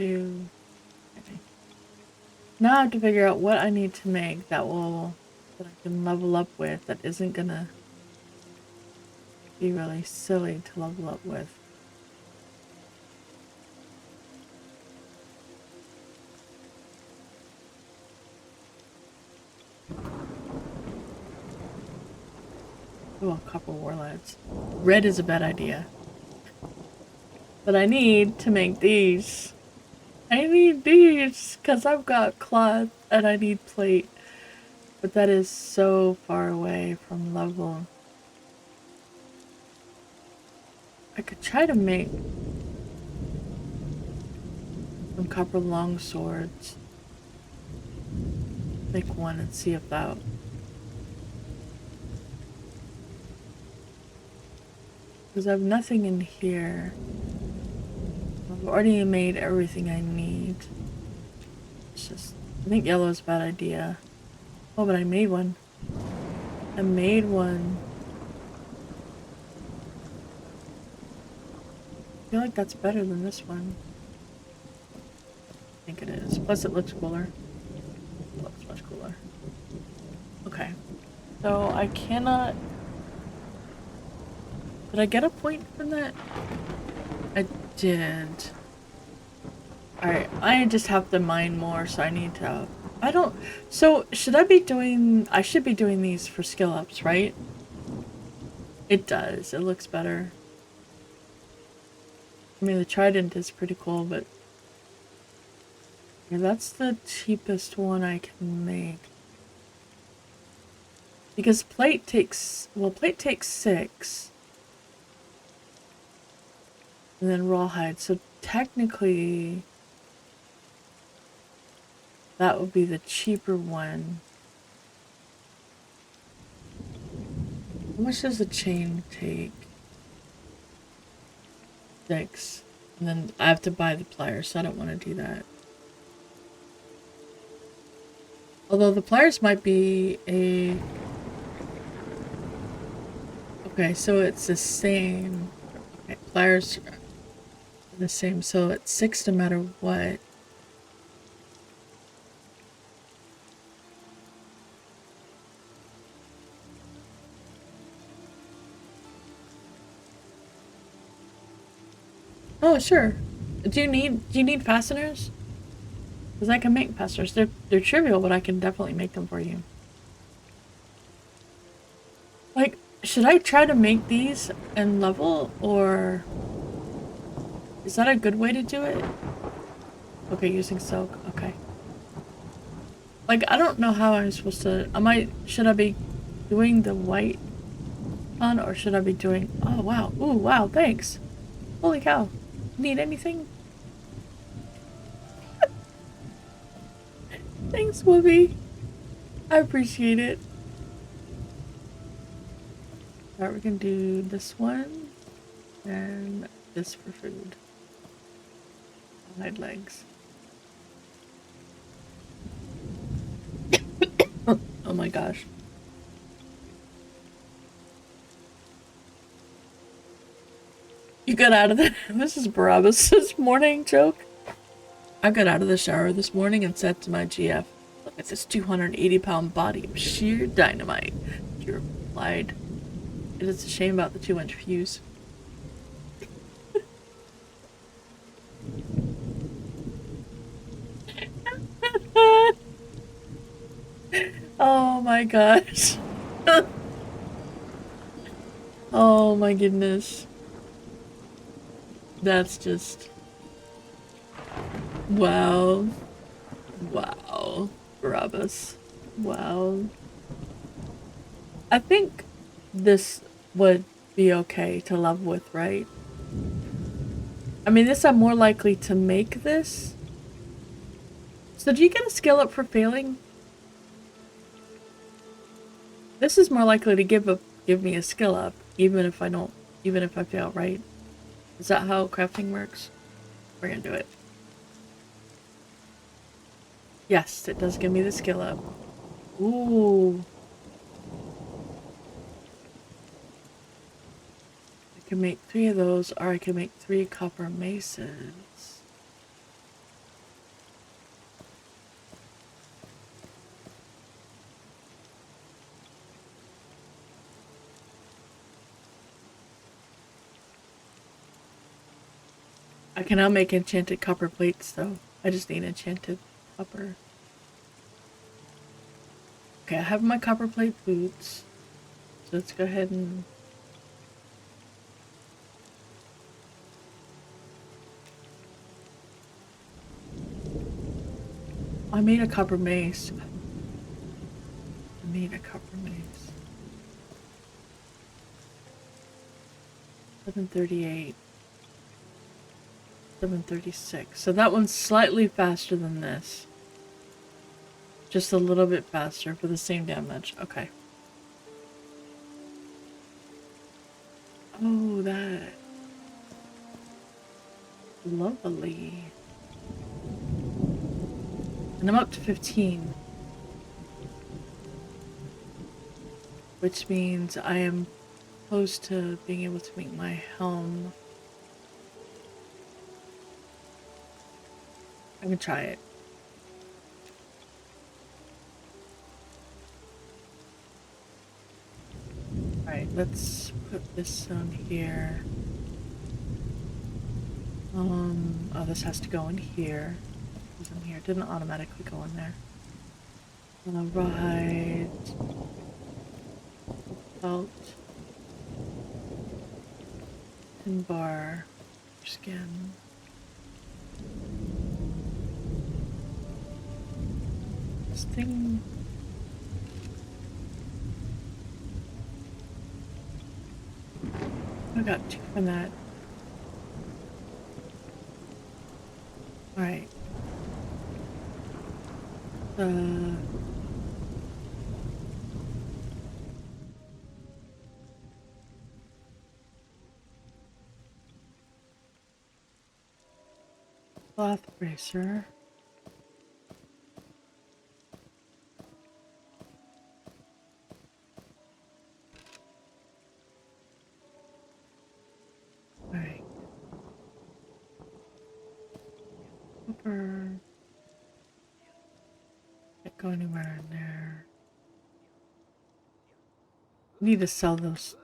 Okay. Now I have to figure out what I need to make that I can level up with that isn't gonna be really silly to level up with. Oh, copper warlights. Red is a bad idea. But I need to make these. I need these because I've got cloth and I need plate. But that is so far away from level. I could try to make some copper long swords. Make one and see if that... Because I have nothing in here. I've already made everything I need. It's just... I think yellow is a bad idea. Oh, but I made one. I made one. I feel like that's better than this one. I think it is. Plus it looks cooler. It looks much cooler. Okay. So I cannot... Did I get a point from that? I did. Alright, I just have to mine more, so I need to... I don't... So, should I be doing... I should be doing these for skill ups, right? It does. It looks better. I mean, the trident is pretty cool, but... Yeah, that's the cheapest one I can make. Because plate takes... Well, plate takes 6. And then rawhide, so technically that would be the cheaper one. How much does the chain take? 6. And then I have to buy the pliers, so I don't want to do that. Although the pliers might be a... Okay, so it's the same. Okay, pliers are the same, so it's 6 no matter what. Oh, sure. Do you need fasteners? Because I can make fasteners. They're trivial, but I can definitely make them for you. Like, should I try to make these and level, or is that a good way to do it? Okay, using silk. Okay. Like, I don't know how I'm supposed to... Should I be doing the white on, or should I be doing... Oh, wow. Ooh, wow, thanks. Holy cow. Need anything? Thanks, Whoopi. I appreciate it. Alright, we're gonna do this one, and this for food. Hide legs. Oh my gosh. You got out of there. This is Barabbas' morning joke. I got out of the shower this morning and said to my GF, "Look at this 280-pound body of sheer dynamite." He replied, "It is a shame about the 2-inch fuse." Oh my gosh. Oh my goodness. That's just... wow. Wow. Barabbas. Wow. I think this would be okay to level with, right? I mean, this I'm more likely to make this. So do you get a skill up for failing? This is more likely to give me a skill up, even if I fail, right? Is that how crafting works? We're gonna do it. Yes, it does give me the skill up. Ooh. I can make 3 of those, or I can make 3 copper maces. I can now make enchanted copper plates, though. I just need enchanted copper. Okay, I have my copper plate boots. So let's go ahead and... I made a copper mace. I made a copper mace. 738. 736. So that one's slightly faster than this. Just a little bit faster for the same damage. Okay. Oh, that. Lovely. And I'm up to 15. Which means I am close to being able to make my helm. I can try it. Alright, let's put this on here. Oh, this has to go in here. It was in here. It didn't automatically go in there. Right. Belt. And bar. Skin. This thing... I got 2 from that. Alright. Cloth bracer. Alright. Copper. Can't go anywhere in there. Need to sell those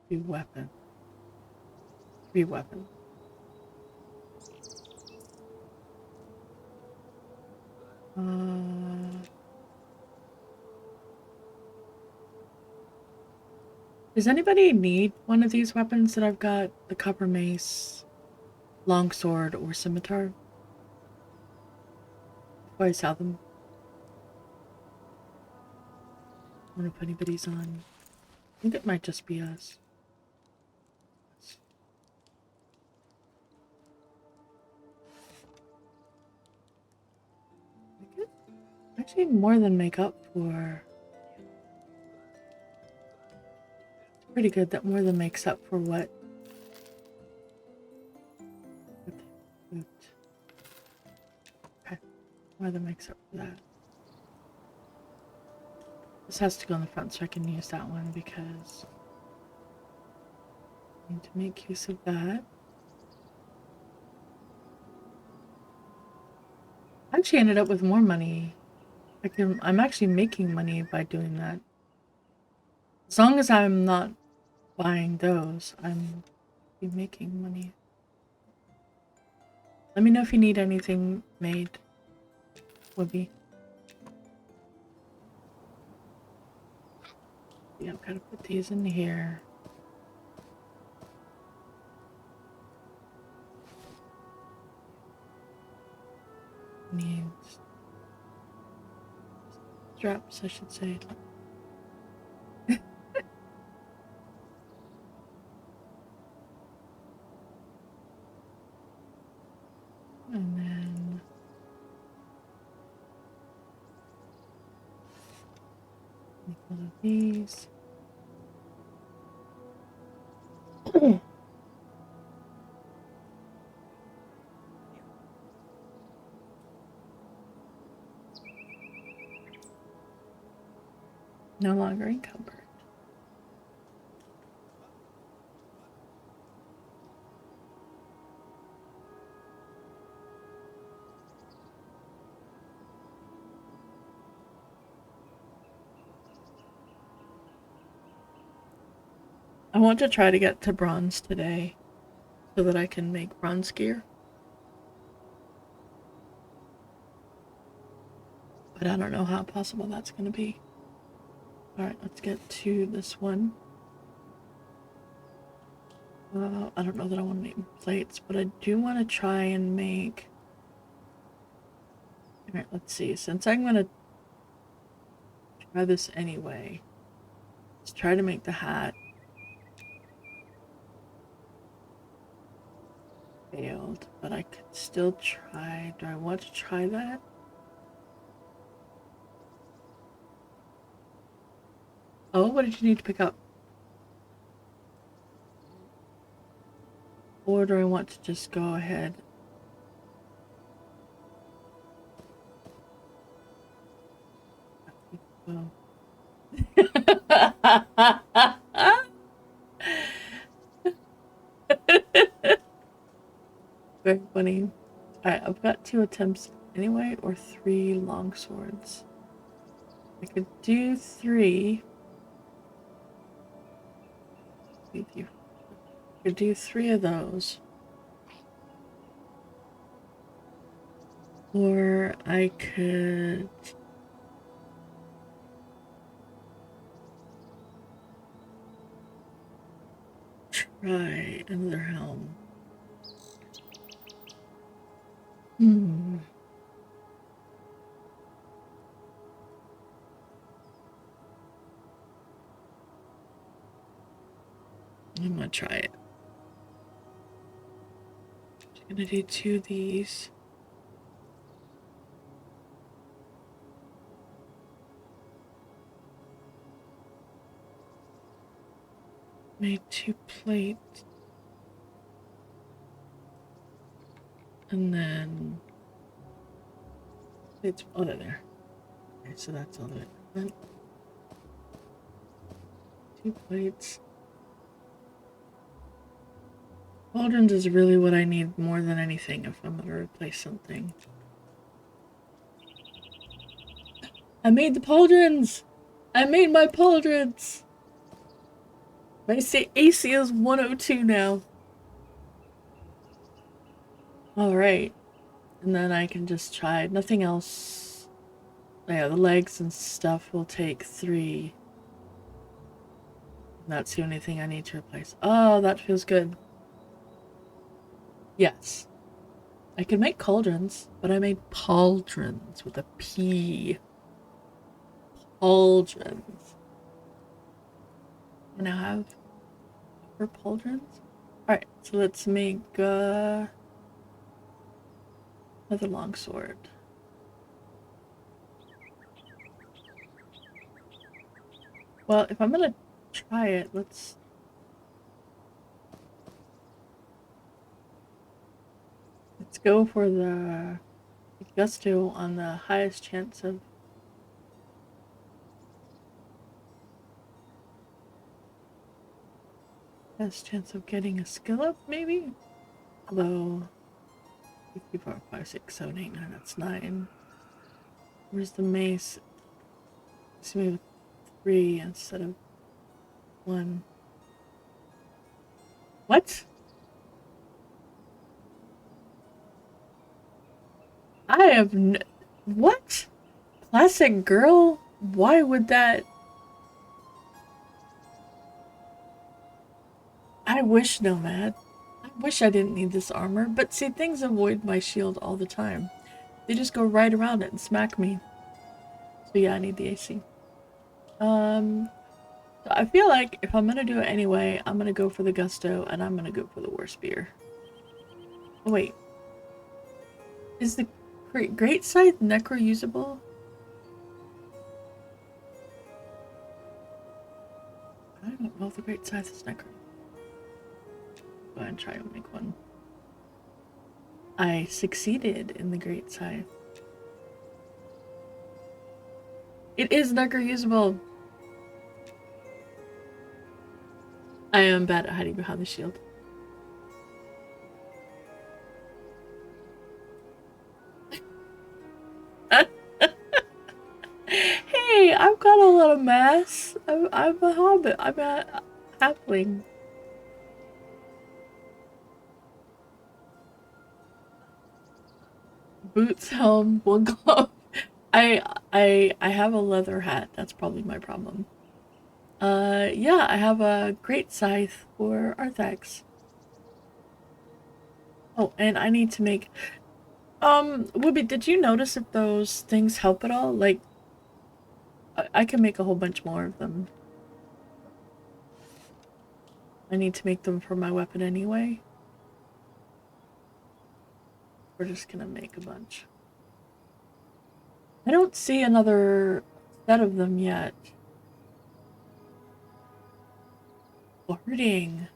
3 weapons. 3 weapons. Does anybody need one of these weapons that I've got? The copper mace, longsword, or scimitar? Before I sell them. I wonder if anybody's on. I think it might just be us. I could actually more than make up for. It's pretty good. That more than makes up for what. Okay, more than makes up for that. This has to go in the front so I can use that one because I need to make use of that. I actually ended up with more money. I'm actually making money by doing that. As long as I'm not buying those, I'm be making money. Let me know if you need anything made, Wibby. Yeah, I've got to put these in here. Needs straps, I should say. And then make one of these. No longer encumbered. I want to try to get to bronze today so that I can make bronze gear. But I don't know how possible that's going to be. Alright, let's get to this one. I don't know that I want to make plates, but I do want to try and make... Alright, let's see. Since I'm going to try this anyway, let's try to make the hat. Failed, but I could still try. Do I want to try that? Oh, what did you need to pick up? Or do I want to just go ahead? Well. Very funny. Alright, I've got 2 attempts anyway, or 3 long swords. I could do 3. I could do 3 of those. Or I could... try another helm. I'm gonna try it. I'm gonna do 2 of these. Made 2 plates. And then it's oh there. Okay, so that's all that. 2 plates. Pauldrons is really what I need more than anything if I'm gonna replace something. I made the pauldrons! I made my pauldrons! My AC is 102 now. Alright. And then I can just try nothing else. Yeah, the legs and stuff will take 3. That's the only thing I need to replace. Oh, that feels good. Yes. I could make cauldrons, but I made pauldrons with a P. Pauldrons. I now have 4 pauldrons. Alright, so let's make another longsword. Well, if I'm gonna try it, let's go for the gusto on the highest chance of getting a skill up, maybe? Although 3, 4, 5, 6, 7, 8, 9. That's 9. Where's the mace? See me with 3 instead of 1. What? I have what? Classic girl? Why would that? I wish, Nomad. I wish I didn't need this armor, but see, things avoid my shield all the time. They just go right around it and smack me. So yeah, I need the AC. So I feel like if I'm gonna do it anyway, I'm gonna go for the Gusto and I'm gonna go for the War Spear. Oh wait. Is the Great Scythe necro usable? I don't know if the Great Scythe is necro. Go ahead and try and make one. I succeeded in the Great Scythe. It is necro usable! I am bad at hiding behind the shield. Hey, I've got a lot of mass. I'm a hobbit. I'm a halfling. Boots, helm, one glove. I have a leather hat. That's probably my problem. Yeah, I have a great scythe for Arthax. Oh, and I need to make. Whoopi, did you notice if those things help at all? Like, I can make a whole bunch more of them. I need to make them for my weapon anyway. We're just gonna make a bunch. I don't see another set of them yet. Boarding.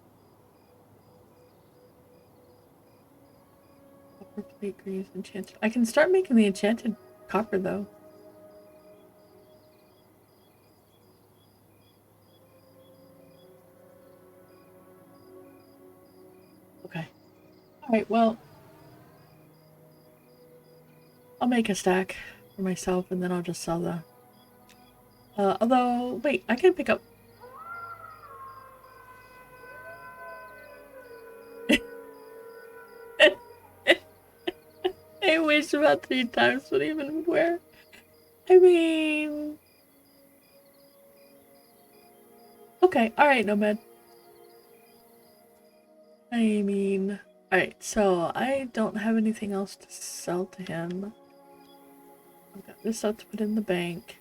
Copper plate greaves enchanted. I can start making the enchanted copper though. Okay. Alright, well. I'll make a stack for myself and then I'll just sell the. Although, wait, I can pick up. I wish about 3 times, but even where? I mean. Okay, alright, Nomad. I mean. Alright, so I don't have anything else to sell to him. I've got this stuff to put in the bank.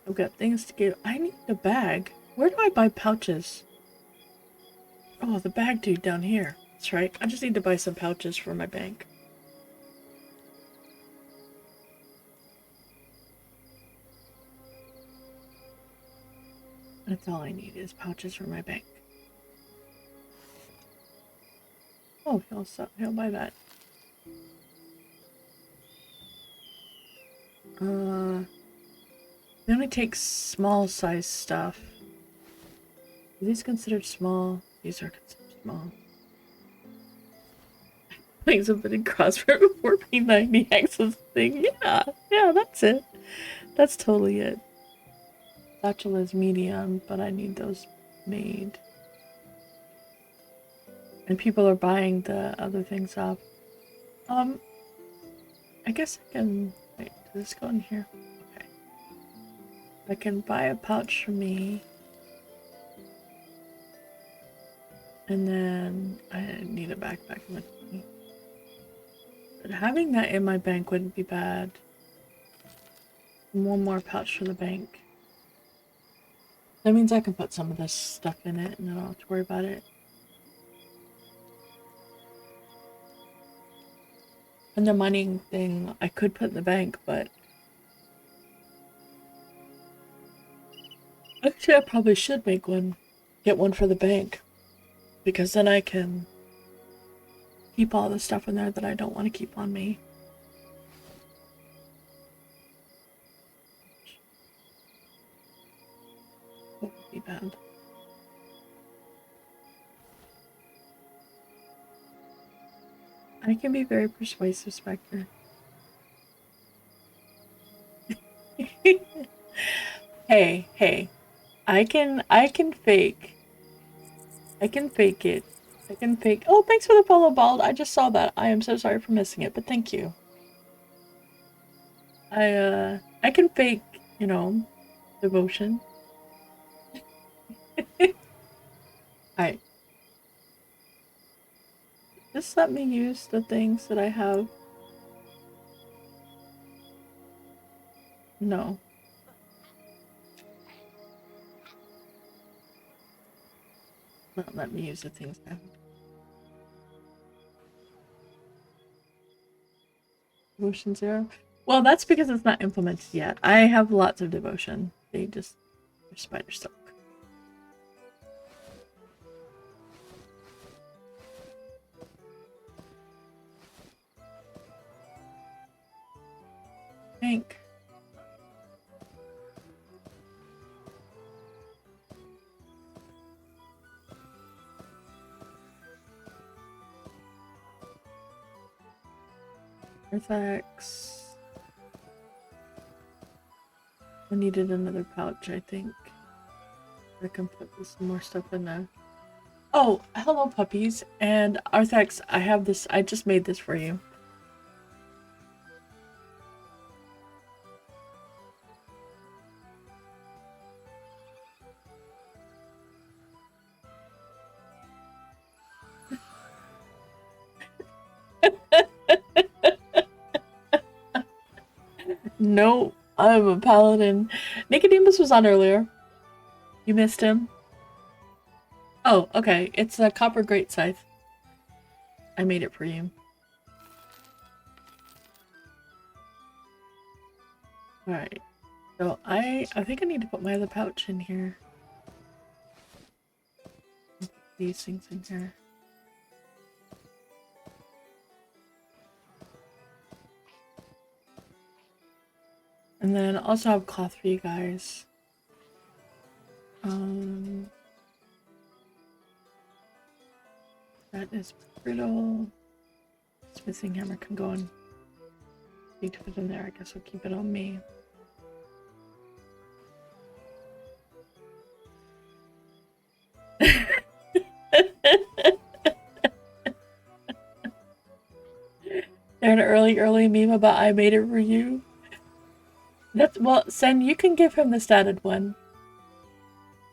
I've got things to give. I need a bag. Where do I buy pouches? Oh, the bag dude down here. That's right. I just need to buy some pouches for my bank. That's all I need is pouches for my bank. Oh, he'll buy that. They only take small size stuff. Are these considered small? These are considered small. Things have been in crossfire before P90 access thing. Yeah, that's it. That's totally it. Satchel is medium, but I need those made. And people are buying the other things up. I guess I can. Wait, does this go in here? Okay. I can buy a pouch for me. And then I need a backpack with me. But having that in my bank wouldn't be bad. And one more pouch for the bank. That means I can put some of this stuff in it and I don't have to worry about it. And the mining thing I could put in the bank, but actually I probably should make one. Get one for the bank. Because then I can keep all the stuff in there that I don't want to keep on me. That would be bad. I can be very persuasive, Spectre. Hey. I can fake. I can fake it. I can fake. Oh, thanks for the follow, Bald. I just saw that. I am so sorry for missing it, but thank you. I can fake, devotion. Alright. Just let me use the things that I have. No. Not let me use the things I have. Devotion 0? Well, that's because it's not implemented yet. I have lots of devotion. They're spider silk. Think. Arthax. I needed another pouch, I think. I can put some more stuff in there. Oh, hello puppies. And Arthax, I have this, I just made this for you. No, I'm a paladin. Nicodemus was on earlier. You missed him? Oh, okay. It's a copper great scythe. I made it for you. Alright. So I think I need to put my other pouch in here. Put these things in here. And then also have cloth for you guys. That is brittle. Smithing hammer can go on. Need to put in there. I guess I'll keep it on me. There's an early meme about I made it for you. That's well, Sen, you can give him the statted one.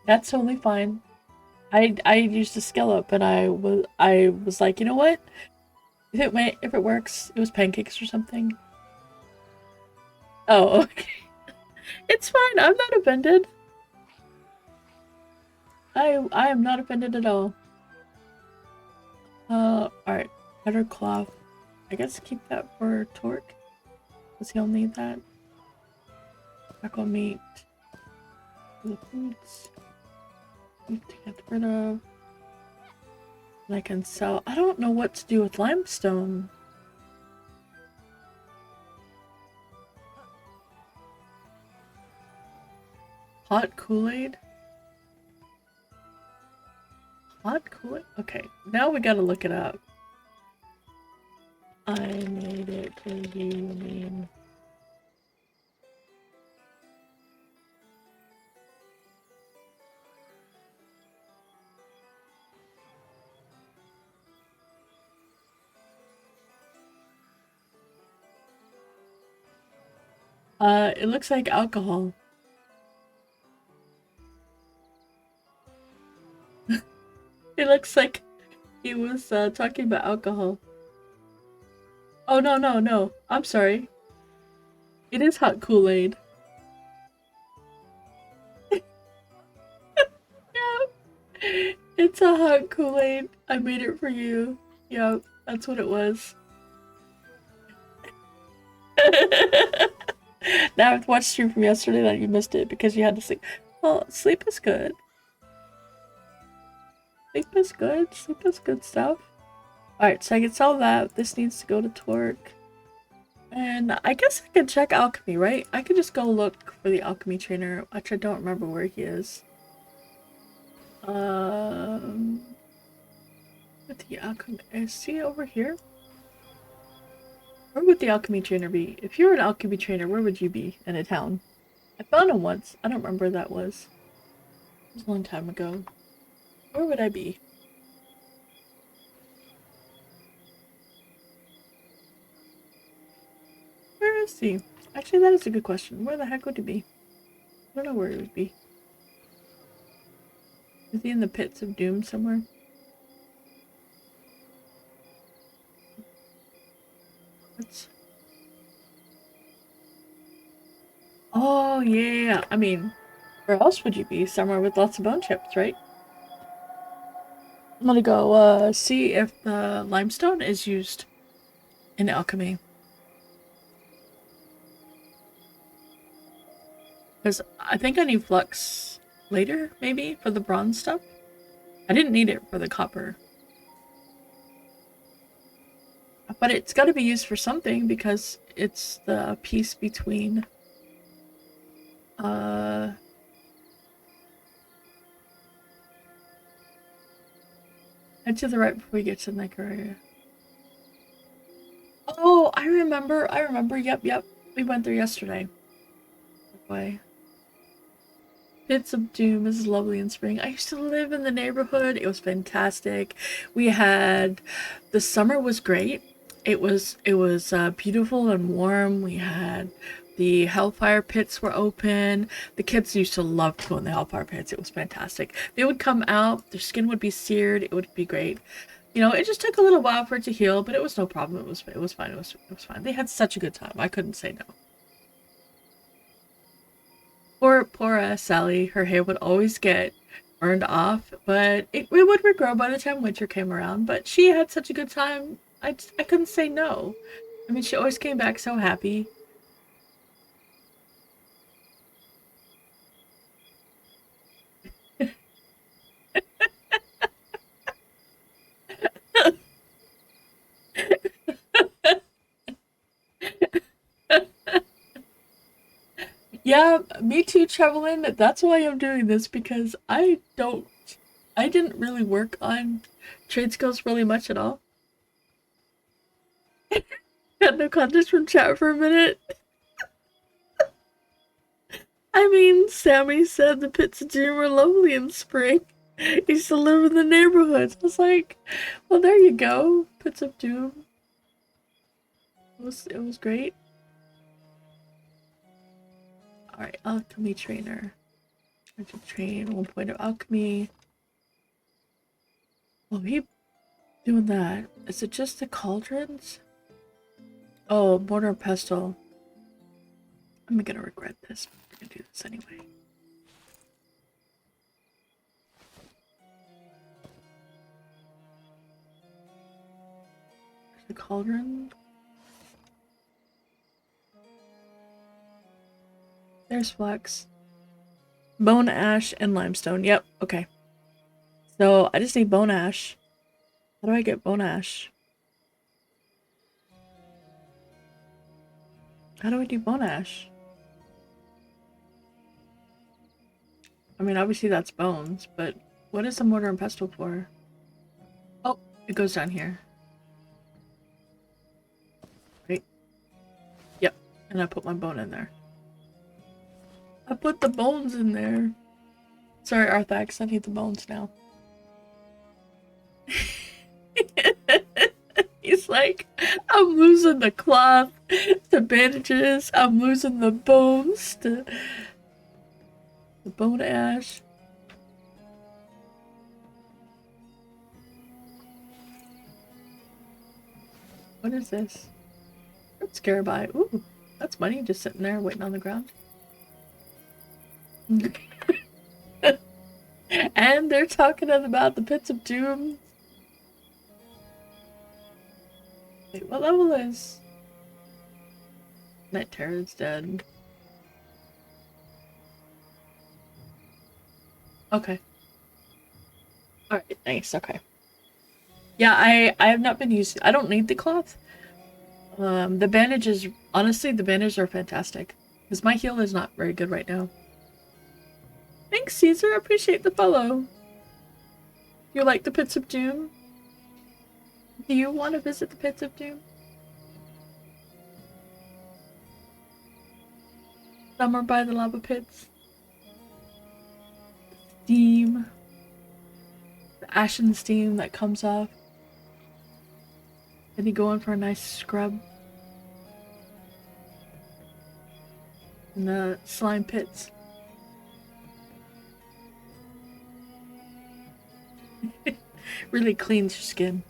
That's totally fine. I used a skill up and I was like, you know what? If it works, it was pancakes or something. Oh, okay. It's fine. I'm not offended. I am not offended at all. Alright. Better cloth. I guess keep that for Torque. Because he'll need that. Tackle meat. The foods. Food to get rid of. And I can sell. I don't know what to do with limestone. Hot Kool-Aid? Hot Kool-Aid? Okay, now we gotta look it up. I made it for you, mean. It looks like alcohol. It looks like he was talking about alcohol. Oh, no. I'm sorry. It is hot Kool-Aid. Yep. It's a hot Kool-Aid. I made it for you. Yep, that's what it was. Now I've watched stream from yesterday that you missed it because you had to sleep. Well, sleep is good. Sleep is good. Sleep is good stuff. Alright, so I can sell that. This needs to go to Torque. And I guess I can check alchemy, right? I could just go look for the alchemy trainer, which I don't remember where he is. The alchemy, is he over here? Where would the alchemy trainer be? If you were an alchemy trainer, where would you be in a town? I found him once. I don't remember where that was. It was a long time ago. Where would I be? Where is he? Actually, that is a good question. Where the heck would he be? I don't know where he would be. Is he in the pits of doom somewhere? Let's... Oh, yeah. I mean, where else would you be? Somewhere with lots of bone chips, right? I'm gonna go see if the limestone is used in alchemy. Because I think I need flux later, maybe, for the bronze stuff. I didn't need it for the copper. But it's got to be used for something because it's the piece between head to the right before you get to the neck area. Oh, I remember. Yep. We went there yesterday. Boy. Pits of Doom is lovely in spring. I used to live in the neighborhood. It was fantastic. We had the summer was great. It was beautiful and warm. We had the Hellfire pits were open. The kids used to love to go in the Hellfire pits. It was fantastic. They would come out. Their skin would be seared. It would be great. You know, it just took a little while for it to heal, but it was no problem. It was fine. It was fine. They had such a good time. I couldn't say no. Poor Sally, her hair would always get burned off, but it would regrow by the time winter came around. But she had such a good time, I couldn't say no. I mean, she always came back so happy. Yeah, me too, Trevelyan. That's why I'm doing this, because I didn't really work on trade skills really much at all. Got no context from chat for a minute. I mean, Sammy said the pits of doom were lovely in spring. He used to live in the neighborhood. I was like, well, there you go. Pits of doom. It was great. Alright, alchemy trainer. I to train 1 point of alchemy. Oh, he doing that. Is it just the cauldrons? Oh, mortar and pestle. I'm gonna regret this. I'm gonna do this anyway. There's the cauldron. There's flax. Bone ash and limestone. Yep, okay. So I just need bone ash. How do I get bone ash? How do I do bone ash? I mean, obviously that's bones, but what is the mortar and pestle for? Oh, it goes down here. Right? Yep, and I put my bone in there. I put the bones in there. Sorry, Arthax, I need the bones now. He's like, I'm losing the cloth to bandages. I'm losing the bones to the bone ash. What is this? That's Scarabai. Ooh, that's money just sitting there waiting on the ground. And they're talking about the pits of doom. Wait, what level is Night Terror's dead? Okay. Alright, nice, okay. Yeah, I have not been using, I don't need the cloth. The bandages, honestly, the bandages are fantastic. Because my heal is not very good right now. Thanks, Caesar. I appreciate the follow. You like the Pits of Doom? Do you want to visit the Pits of Doom? Summer by the lava pits. Steam. The ash and steam that comes off. Then you go in for a nice scrub. In the slime pits. Really cleans your skin.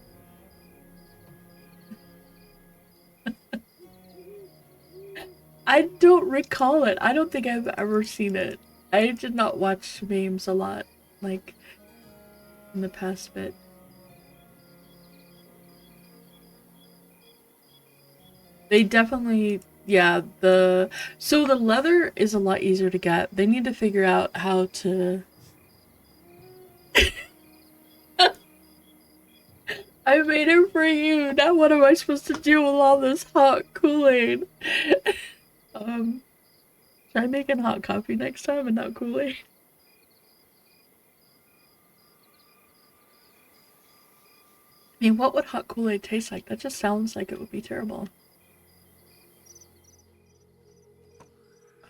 I don't recall it. I don't think I've ever seen it. I did not watch memes a lot, like, in the past bit. They definitely, yeah, so the leather is a lot easier to get. They need to figure out how to... I made it for you! Now what am I supposed to do with all this hot Kool-Aid? Try making hot coffee next time and not Kool-Aid. I mean, what would hot Kool-Aid taste like? That just sounds like it would be terrible.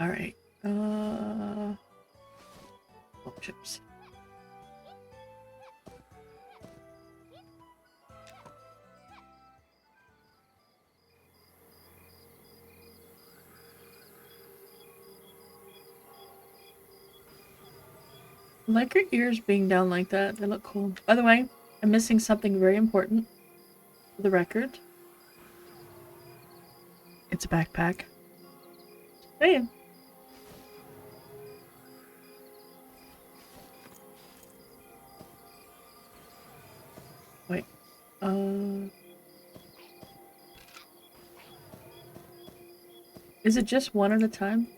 Alright. Oh, chips. I like your ears being down like that. They look cool. By the way, I'm missing something very important for the record. It's a backpack. Hey. Wait. Is it just one at a time?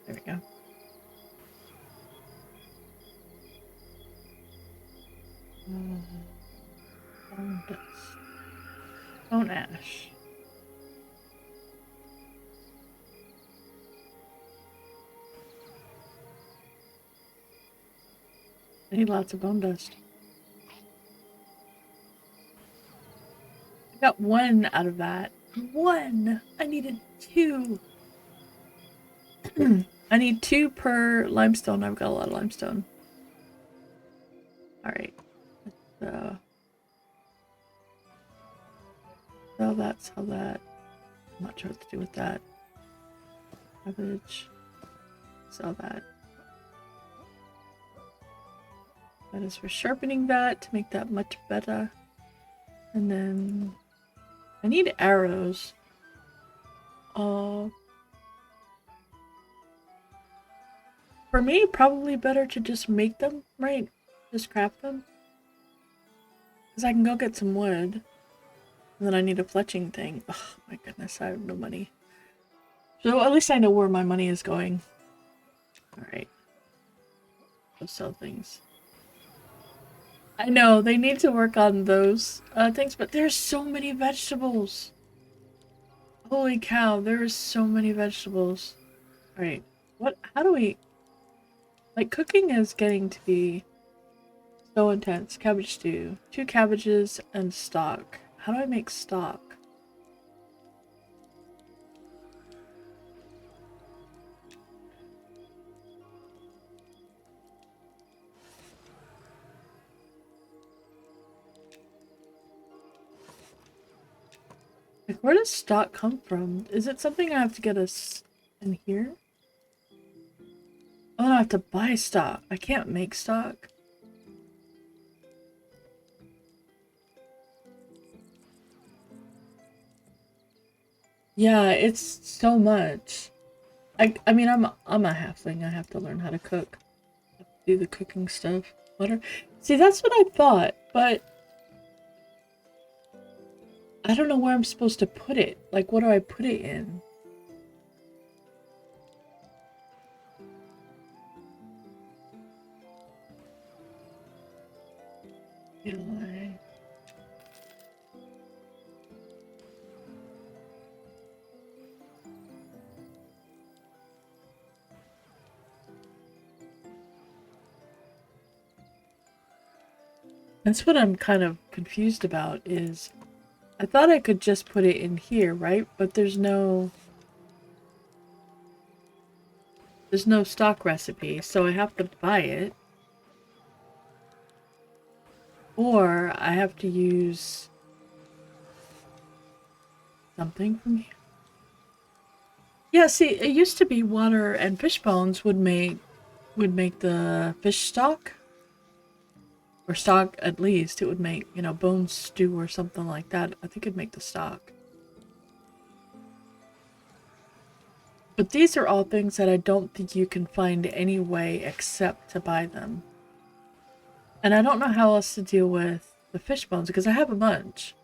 There we go. Bone dust. Bone ash. I need lots of bone dust. I got one out of that. One! I needed two. I need 2 per limestone. I've got a lot of limestone. Alright. So sell that, sell that. I'm not sure what to do with that. Cabbage. Sell that. That is for sharpening that to make that much better. And then I need arrows. For me, probably better to just make them, right? Just craft them. Because I can go get some wood. And then I need a fletching thing. Oh my goodness, I have no money. So at least I know where my money is going. Alright. Go sell things. I know, they need to work on those things, but there's so many vegetables. Holy cow, there are so many vegetables. Alright, how do we... Like, cooking is getting to be so intense. Cabbage stew. 2 cabbages and stock. How do I make stock? Like, where does stock come from? Is it something I have to get in here? Oh, I have to buy stock. I can't make stock. Yeah, it's so much. I mean, I'm a halfling. I have to learn how to cook. Do the cooking stuff. See, that's what I thought, but I don't know where I'm supposed to put it. Like, what do I put it in? That's what I'm kind of confused about is I thought I could just put it in here, right? But there's no stock recipe, so I have to buy it. Or I have to use something from here. Yeah, see, it used to be water and fish bones would make the fish stock. Or stock at least. It would make, you know, bone stew or something like that. I think it'd make the stock. But these are all things that I don't think you can find any way except to buy them. And I don't know how else to deal with the fish bones because I have a bunch.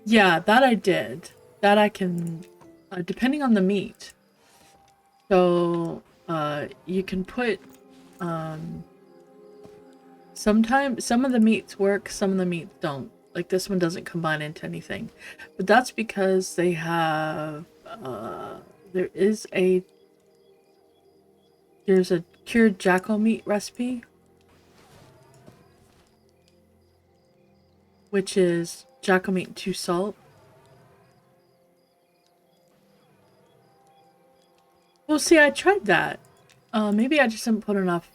Yeah, that I did. That I can, depending on the meat. So, you can put, sometimes, some of the meats work, some of the meats don't. Like this one doesn't combine into anything. But that's because they have, there is there's a cured jackal meat recipe. Which is jackal meat and 2 salt. Well, see, I tried that. Maybe I just didn't put enough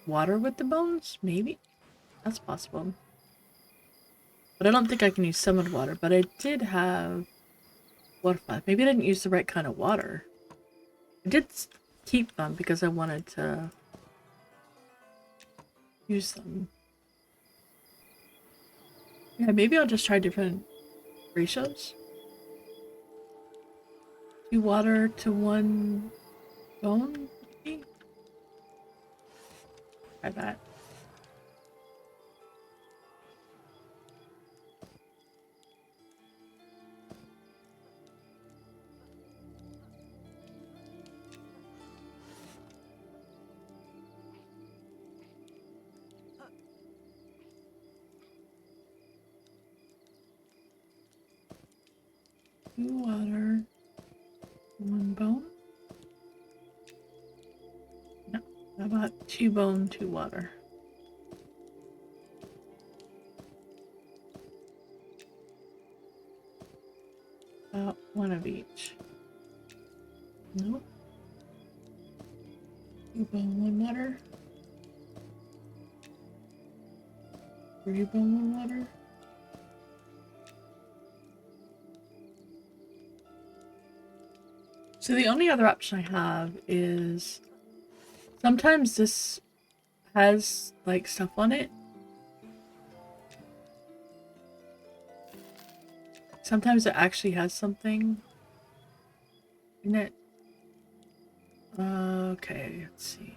water with the bones? Maybe? That's possible. But I don't think I can use summoned water, but I did have water flask. Maybe I didn't use the right kind of water. I did keep them because I wanted to use them. Yeah, maybe I'll just try different ratios. 2 water to 1 bone, maybe? Try that. Two water, 1 bone. No, how about 2 bone, 2 water? About 1 of each. Nope. 2 bone, 1 water. 3 bone, 1 water. So the only other option I have is sometimes this has like stuff on it. Sometimes it actually has something in it. Okay, let's see.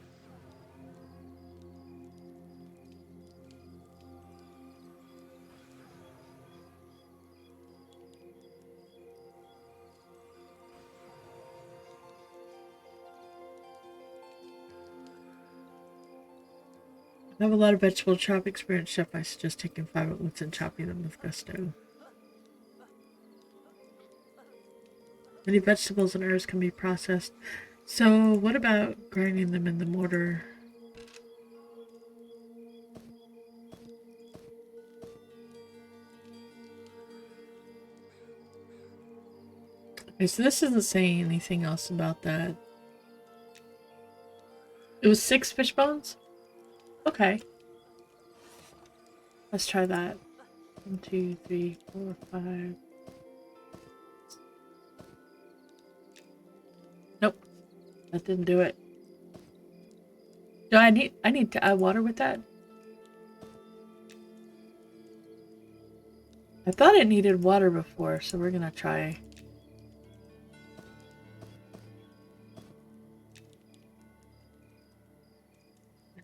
I have a lot of vegetable chop experience, chef. I suggest taking 5 at once and chopping them with gusto. Many vegetables and herbs can be processed. So what about grinding them in the mortar? Okay, so this isn't saying anything else about that. It was 6 fish bones? Okay. Let's try that. 1, 2, 3, 4, 5. Nope. That didn't do it. Do I need to add water with that? I thought it needed water before, so we're gonna try.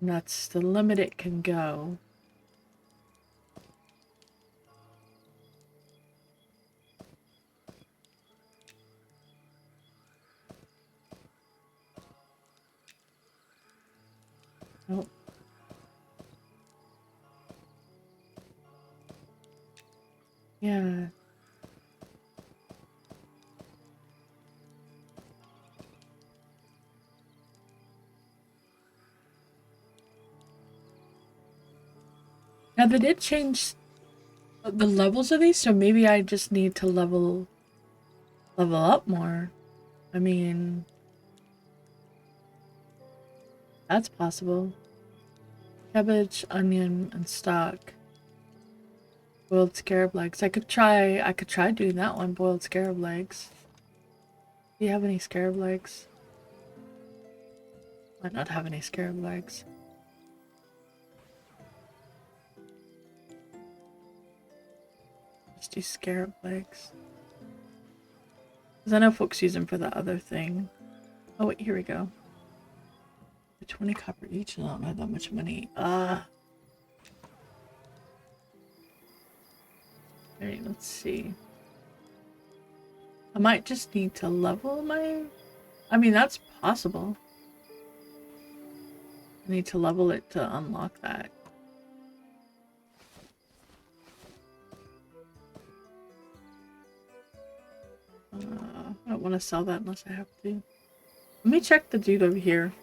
And that's the limit it can go. Nope. Yeah. Now they did change the levels of these, so maybe I just need to level up more. I mean, that's possible. Cabbage, onion, and stock. Boiled scarab legs. I could try doing that one, boiled scarab legs. Do you have any scarab legs? Might not have any scarab legs. Just do scarab legs. Because I know folks use them for that other thing. Oh wait, here we go. 20 copper each, and I don't have that much money. Alright, let's see. I might just need to level my... I mean, that's possible. I need to level it to unlock that. I don't want to sell that unless I have to. Let me check the dude over here.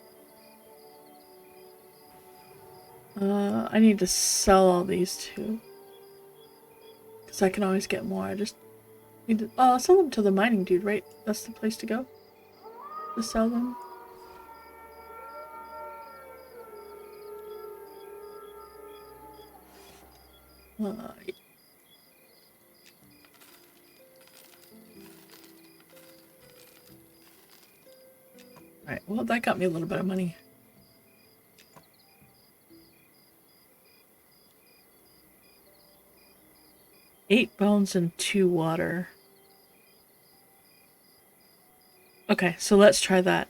I need to sell all these too. Because I can always get more. I just need to... I'll sell them to the mining dude, right? That's the place to go? To sell them? Alright, well that got me a little bit of money. Eight bones and 2 water. Okay, so let's try that.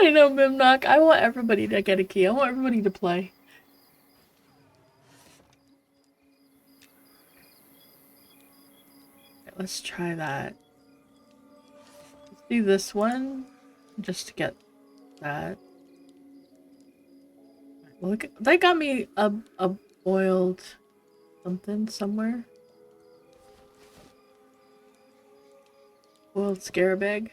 I know, Mimnock. I want everybody to get a key. I want everybody to play. Okay, let's try that. Let's do this one just to get that. Well, look, they got me a boiled something somewhere. Boiled scarab egg.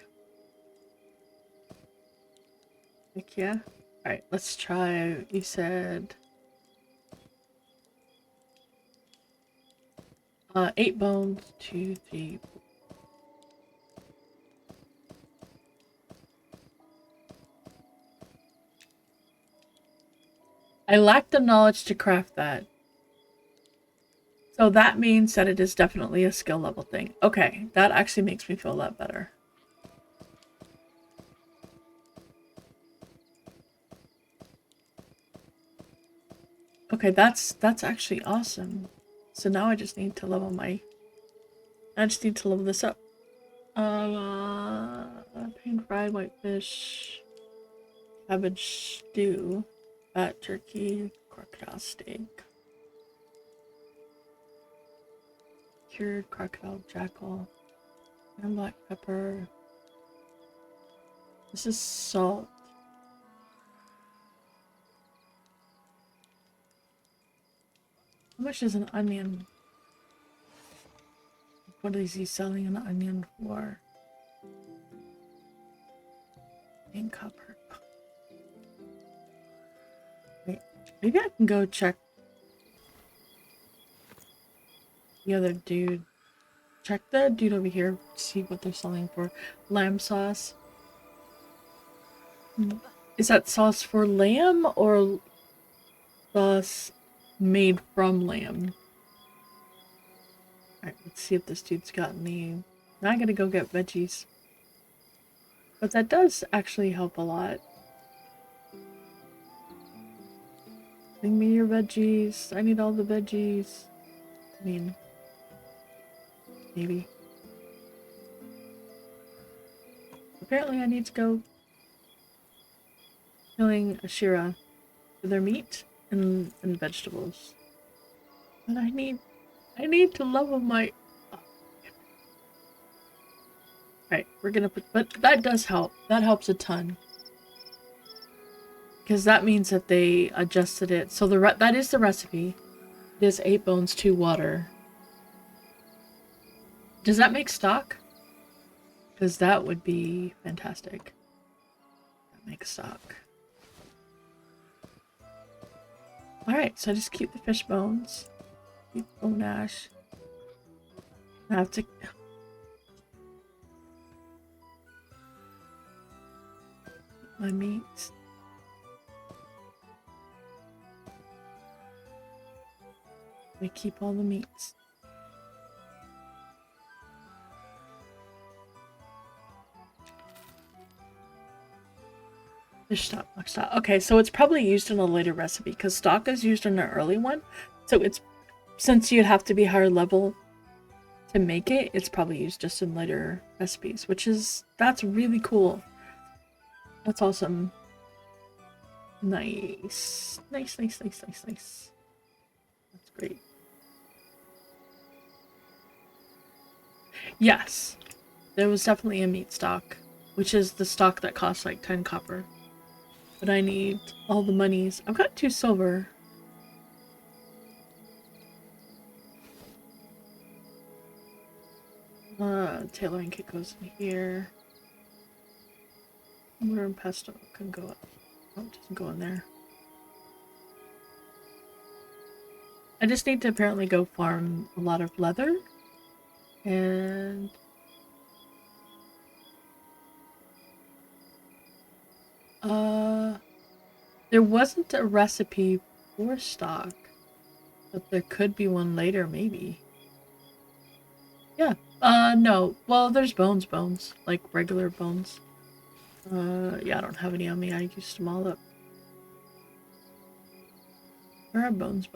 Heck yeah. Alright, let's try. You said 8 bones, 2, 3. I lack the knowledge to craft that. So that means that it is definitely a skill level thing. Okay, that actually makes me feel a lot better. Okay, that's actually awesome. So now I just need to level this up. Pan fried whitefish, cabbage stew, fat turkey, crocodile steak, cured crocodile jackal, and black pepper. This is salt. How much is an onion? What is he selling an onion for? 9 copper. Wait, maybe I can go check the other dude. Check the dude over here, see what they're selling for. Lamb sauce. Is that sauce for lamb or sauce made from lamb? Alright, let's see if this dude's got any. Now I gotta go get veggies. But that does actually help a lot. Bring me your veggies. I need all the veggies. I mean, maybe. Apparently I need to go killing Ashira for their meat and vegetables. But I need to level my... Oh. Alright, we're gonna put... But that does help. That helps a ton. Because that means that they adjusted it. So that is the recipe. It is 8 bones, 2 water. Does that make stock? Because that would be fantastic. That makes stock. Alright, so I just keep the fish bones. Keep bone ash. I have to... my meats. I keep all the meats. Fish stock, muck stock. Okay, so it's probably used in a later recipe because stock is used in an early one. So it's, since you'd have to be higher level to make it, it's probably used just in later recipes, which is, that's really cool. That's awesome. Nice. Nice, nice, nice, nice, nice. That's great. Yes, there was definitely a meat stock, which is the stock that costs like 10 copper. But I need all the monies. I've got 2 silver. Tailoring kit goes in here. Mortar and pestle can go up. Oh, it doesn't go in there. I just need to apparently go farm a lot of leather. And... there wasn't a recipe for stock. But there could be one later, maybe. Yeah. No. Well, there's bones. Like regular bones. Yeah, I don't have any on me. I used them all up. Where are bones?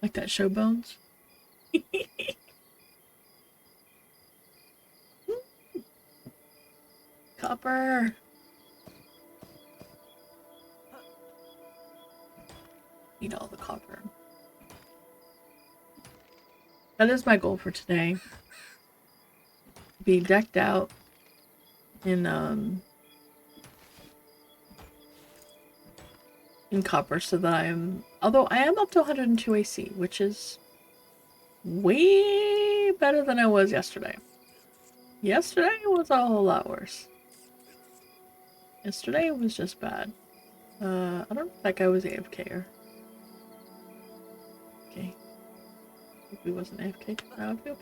Like that show Bones? Copper! Need all the copper. That is my goal for today. Be decked out in copper so that I'm... Although I am up to 102 AC, which is way better than I was yesterday. Yesterday was a whole lot worse. Yesterday was just bad. I don't know if that guy was AFK or... Okay. Hope he wasn't AFK. That would be okay.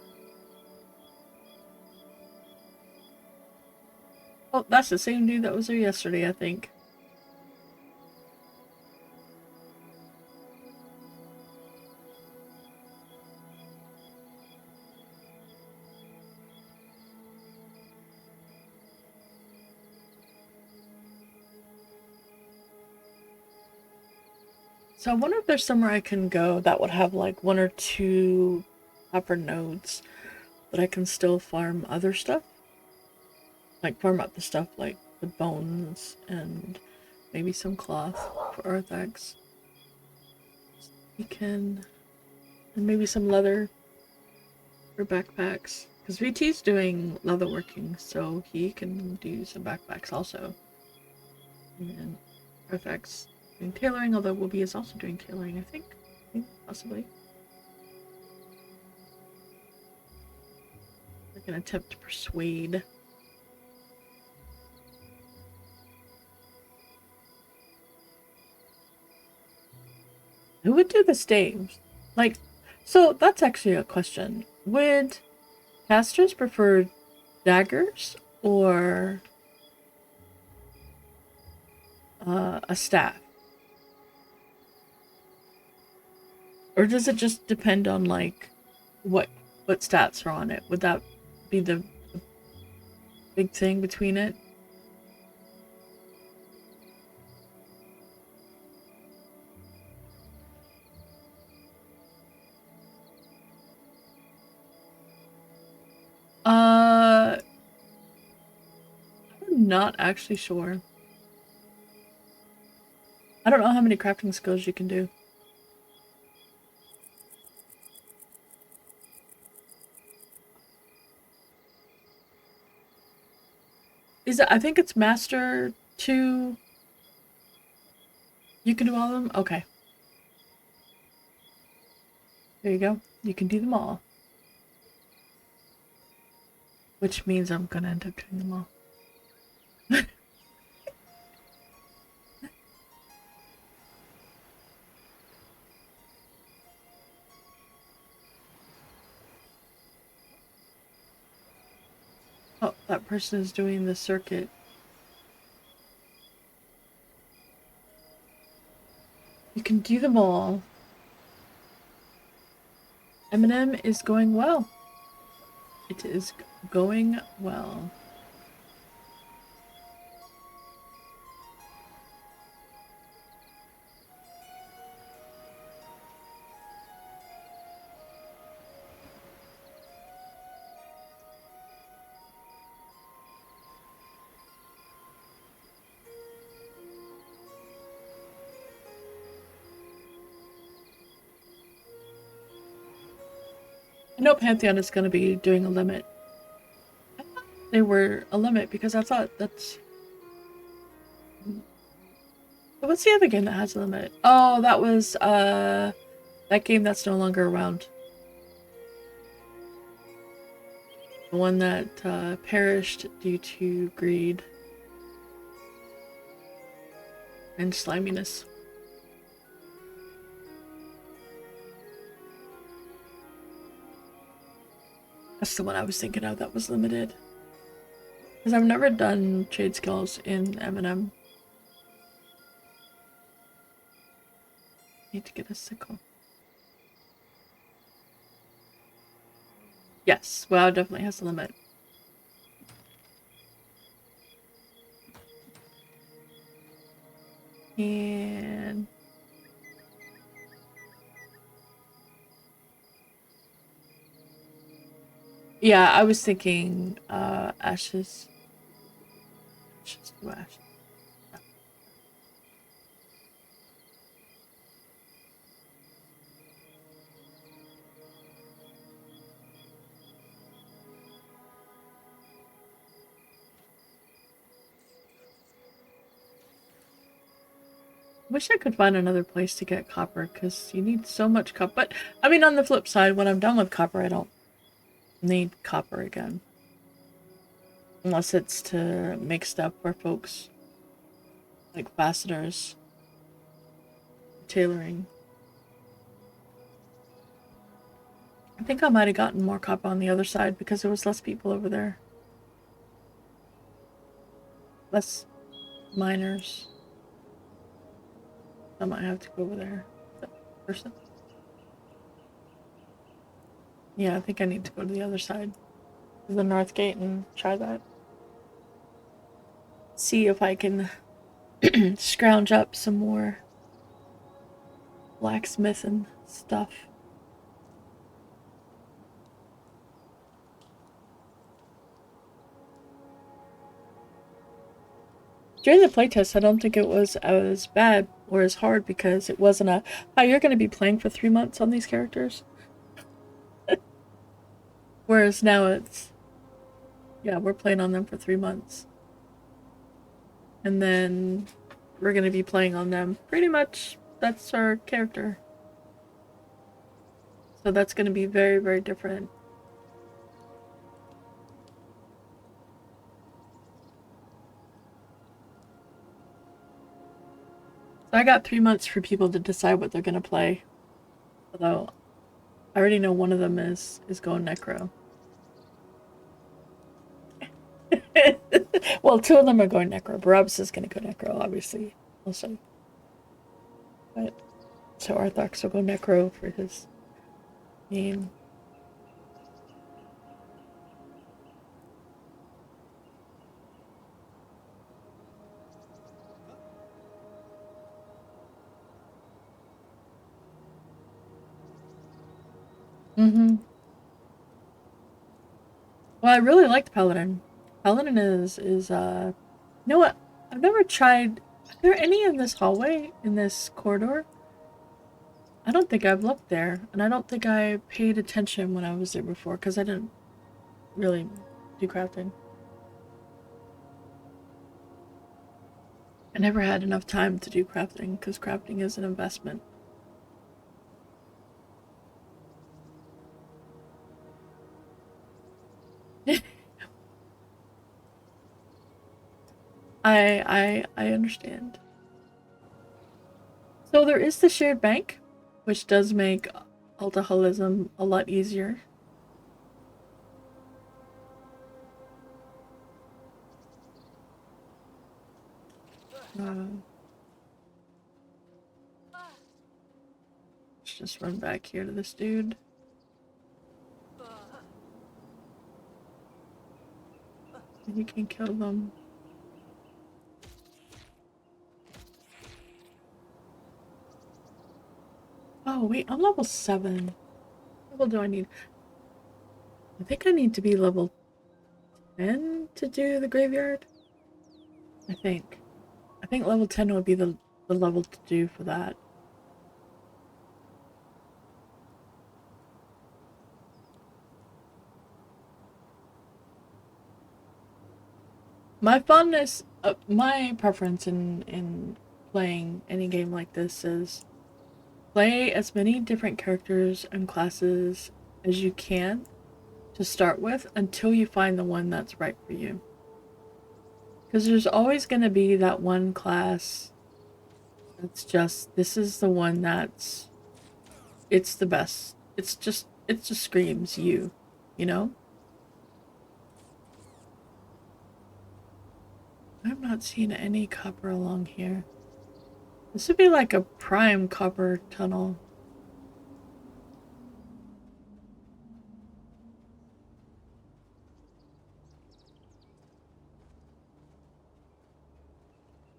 Oh, that's the same dude that was there yesterday, I think. So I wonder if there's somewhere I can go that would have like 1 or 2 copper nodes, but I can still farm other stuff. Like farm up the stuff like the bones and maybe some cloth for Arthax. We can... and maybe some leather for backpacks. Because VT's doing leather working, so he can do some backpacks also. And Arthax doing tailoring, although Whoopi is also doing tailoring, I think. Possibly. I can attempt to persuade. Who would do the staves? Like, so that's actually a question. Would casters prefer daggers or a staff? Or does it just depend on like what stats are on it? Would that be the big thing between it? I'm not actually sure. I don't know how many crafting skills you can do. Is it, I think it's master 2. You can do all of them? Okay. There you go. You can do them all. Which means I'm gonna end up doing them all. Oh, that person is doing the circuit. You can do them all. Eminem is going well. It is going well. I know Pantheon is going to be doing a limit. I thought they were a limit because I thought that's... What's the other game that has a limit? Oh, that was, that game that's no longer around. The one that, perished due to greed. And sliminess. That's the one I was thinking of that was limited. Because I've never done trade skills in Eminem. Need to get a sickle. Yes, WoW definitely has a limit. And... yeah, I was thinking, Ashes. Ashes to Ashes. Wish I could find another place to get copper, because you need so much copper. But, I mean, on the flip side, when I'm done with copper, I don't need copper again. Unless it's to make stuff for folks. Like fasteners. Tailoring. I think I might have gotten more copper on the other side, because there was less people over there. Less miners. I might have to go over there. That person. Yeah, I think I need to go to the other side of the north gate and try that. See if I can scrounge up some more blacksmith and stuff. During the playtest, I don't think it was as bad or as hard because it wasn't a, oh, you're going to be playing for 3 months on these characters. Whereas now it's, yeah, we're playing on them for 3 months. And then we're going to be playing on them. Pretty much, that's our character. So that's going to be very, very different. So I got 3 months for people to decide what they're going to play. Although, I already know one of them is going Necro. Well, 2 of them are going Necro. Barabbas is going to go Necro, obviously. Also. But, so Arthox will go Necro for his main. Mm-hmm. Well, I really liked Paladin. Paladin is, you know what? I've never tried, are there any in this hallway, in this corridor? I don't think I've looked there, and I don't think I paid attention when I was there before, because I didn't really do crafting. never had enough time to do crafting because crafting is an investment. I understand. So there is the shared bank, which does make alcoholism a lot easier. Let's just run back here to this dude. And you can kill them. Oh wait, I'm level 7. What level do I need? I think I need to be level 10 to do the graveyard. I think. I think level 10 would be the level to do for that. My fondness, my preference in playing any game like this is play as many different characters and classes as you can to start with until you find the one that's right for you. Because there's always going to be that one class that's just, this is the one that's, it's the best. It just screams you, you know? I'm not seeing any copper along here. This would be like a prime copper tunnel.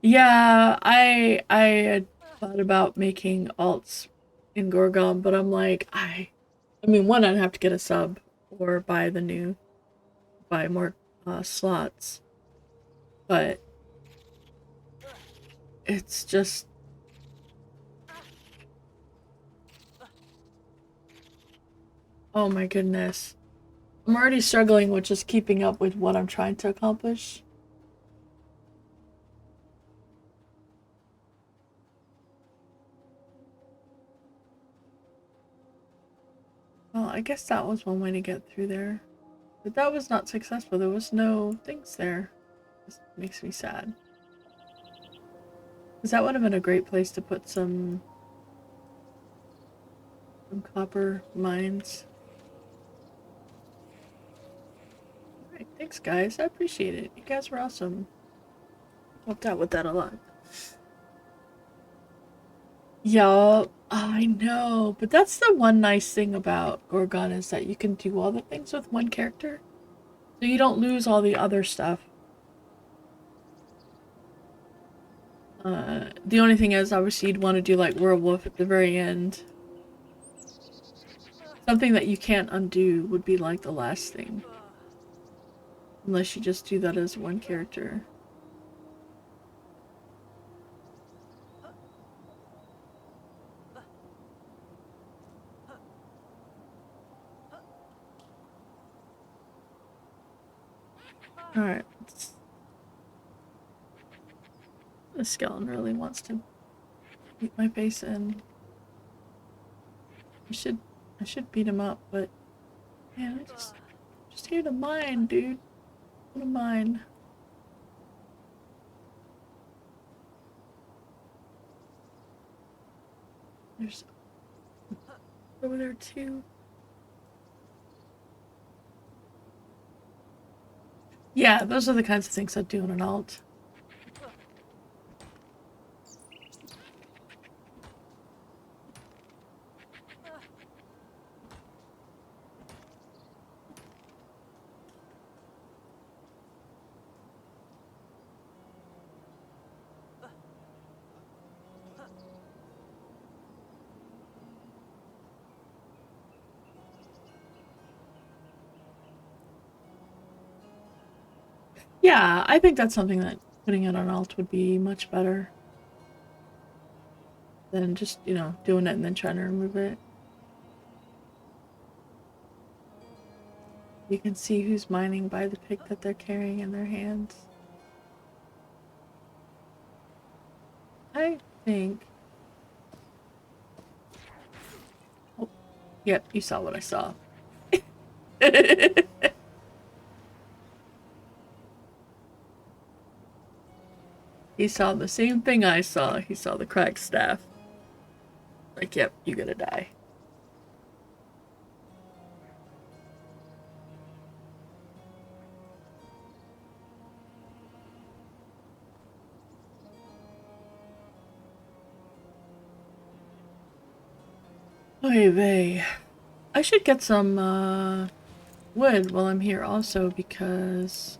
Yeah, I had thought about making alts in Gorgon, but I'm like, I mean, one, I'd have to get a sub or buy more slots, but it's just, oh my goodness. I'm already struggling with just keeping up with what I'm trying to accomplish. Well, I guess that was one way to get through there. But that was not successful. There was no things there. This makes me sad. Because that would have been a great place to put some copper mines. Alright, thanks guys. I appreciate it. You guys were awesome. Helped out with that a lot. Yeah, I know. But that's the one nice thing about Gorgon is that you can do all the things with one character. So you don't lose all the other stuff. The only thing is, obviously, you'd want to do like Werewolf at the very end. Something that you can't undo would be like the last thing. Unless you just do that as one character. Alright. The skeleton really wants to beat my face in. I should beat him up, but man, just here to mine, dude. What a mine. There's over there too. Yeah, those are the kinds of things I'd do in an alt. Yeah, I think that's something that putting it on alt would be much better than just, you know, doing it and then trying to remove it. You can see who's mining by the pick that they're carrying in their hands. I think... Oh, yep, you saw what I saw. He saw the same thing I saw. He saw the cracked staff. Like, yep, you gotta die. Oy vey. I should get some, wood while I'm here also because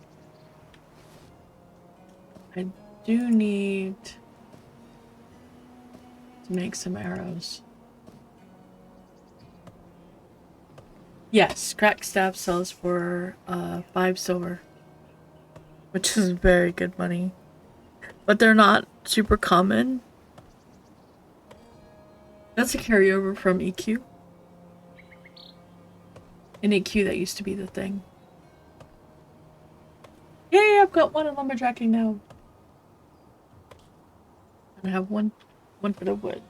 I do need to make some arrows. Yes, cracked staff sells for 5 silver, which is very good money. But they're not super common. That's a carryover from EQ. In EQ, that used to be the thing. Yay, I've got one in lumberjacking now. And I have one bit of wood.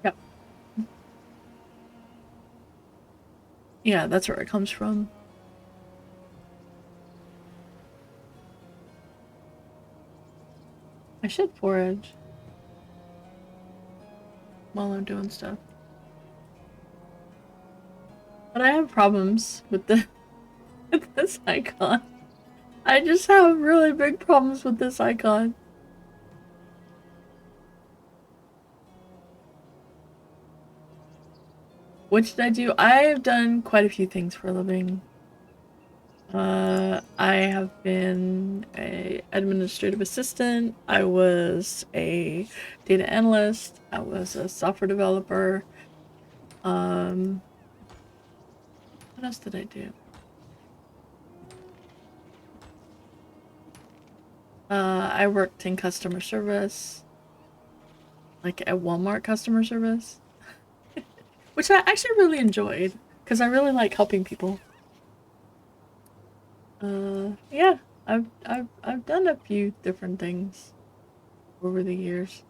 Yep. Yeah, that's where it comes from. I should forage while I'm doing stuff. But I have problems with the with this icon. I just have really big problems with this icon. What did I do? I've done quite a few things for a living. I have been a administrative assistant. I was a data analyst. I was a software developer. What else did I do? I worked in customer service, like at Walmart customer service, which I actually really enjoyed because I really like helping people. Yeah, I've done a few different things over the years.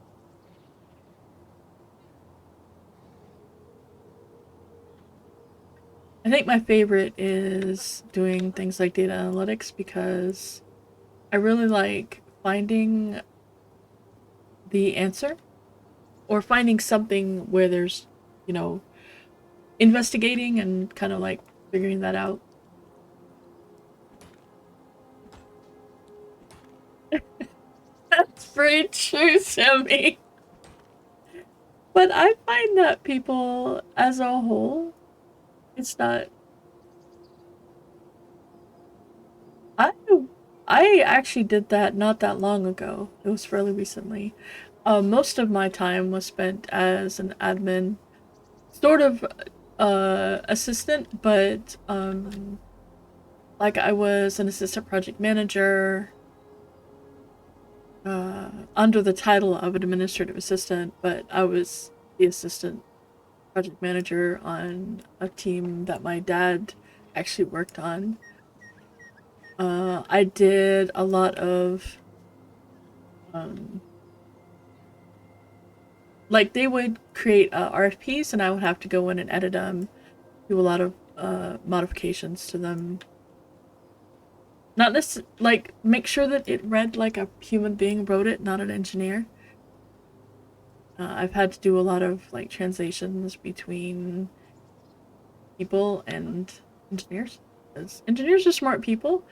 I think my favorite is doing things like data analytics because I really like finding the answer or finding something where there's, you know, investigating and kind of like figuring that out. That's very true, Sammy. But I find that people as a whole, it's not. I I actually did that not that long ago. It was fairly recently. Most of my time was spent as an admin, sort of assistant, but like I was an assistant project manager under the title of an administrative assistant, but I was the assistant project manager on a team that my dad actually worked on. I did a lot of um, like they would create RFPs and I would have to go in and edit them, do a lot of modifications to them. Not this like make sure that it read like a human being wrote it, not an engineer. I've had to do a lot of like translations between people and engineers. Because engineers are smart people,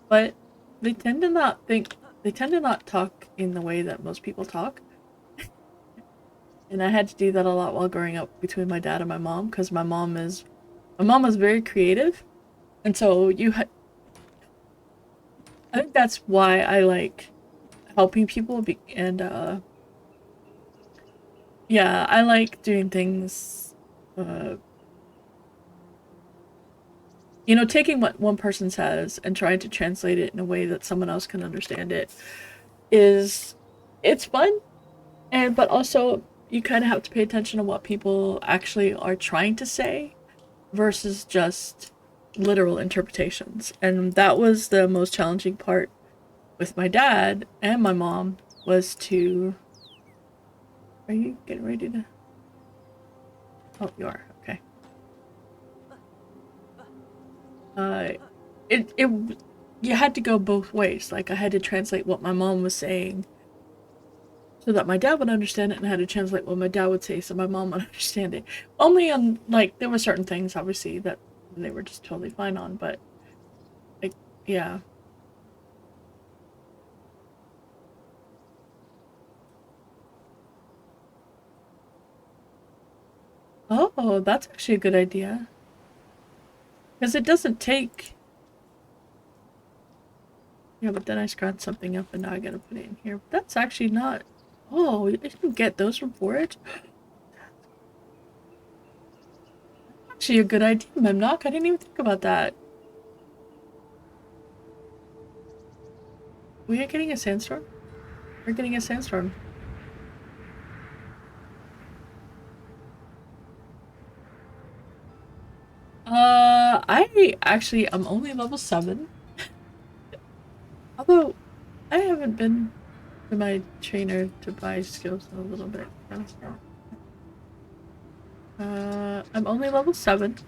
but they tend to not think they tend to not talk in the way that most people talk. And I had to do that a lot while growing up between my dad and my mom because my mom was very creative, and so I think that's why I like helping people and yeah, I like doing things uh You know, taking what one person says and trying to translate it in a way that someone else can understand it is it's fun, and but also you kind of have to pay attention to what people actually are trying to say versus just literal interpretations. And that was the most challenging part with my dad and my mom was to are you getting ready to oh you are okay uh it you had to go both ways. Like I had to translate what my mom was saying so that my dad would understand it, and I had to translate what my dad would say so my mom would understand it. Only on like there were certain things obviously that they were just totally fine on, but like yeah. Oh, that's actually a good idea. Because it doesn't take yeah, but then I scratched something up and now I gotta put it in here. But that's actually not oh, you can get those from forage? Actually a good idea, Memnock. I didn't even think about that. We are getting a sandstorm? We're getting a sandstorm. I actually I'm only level 7. Although I haven't been to my trainer to buy skills in a little bit. I'm only level 7, so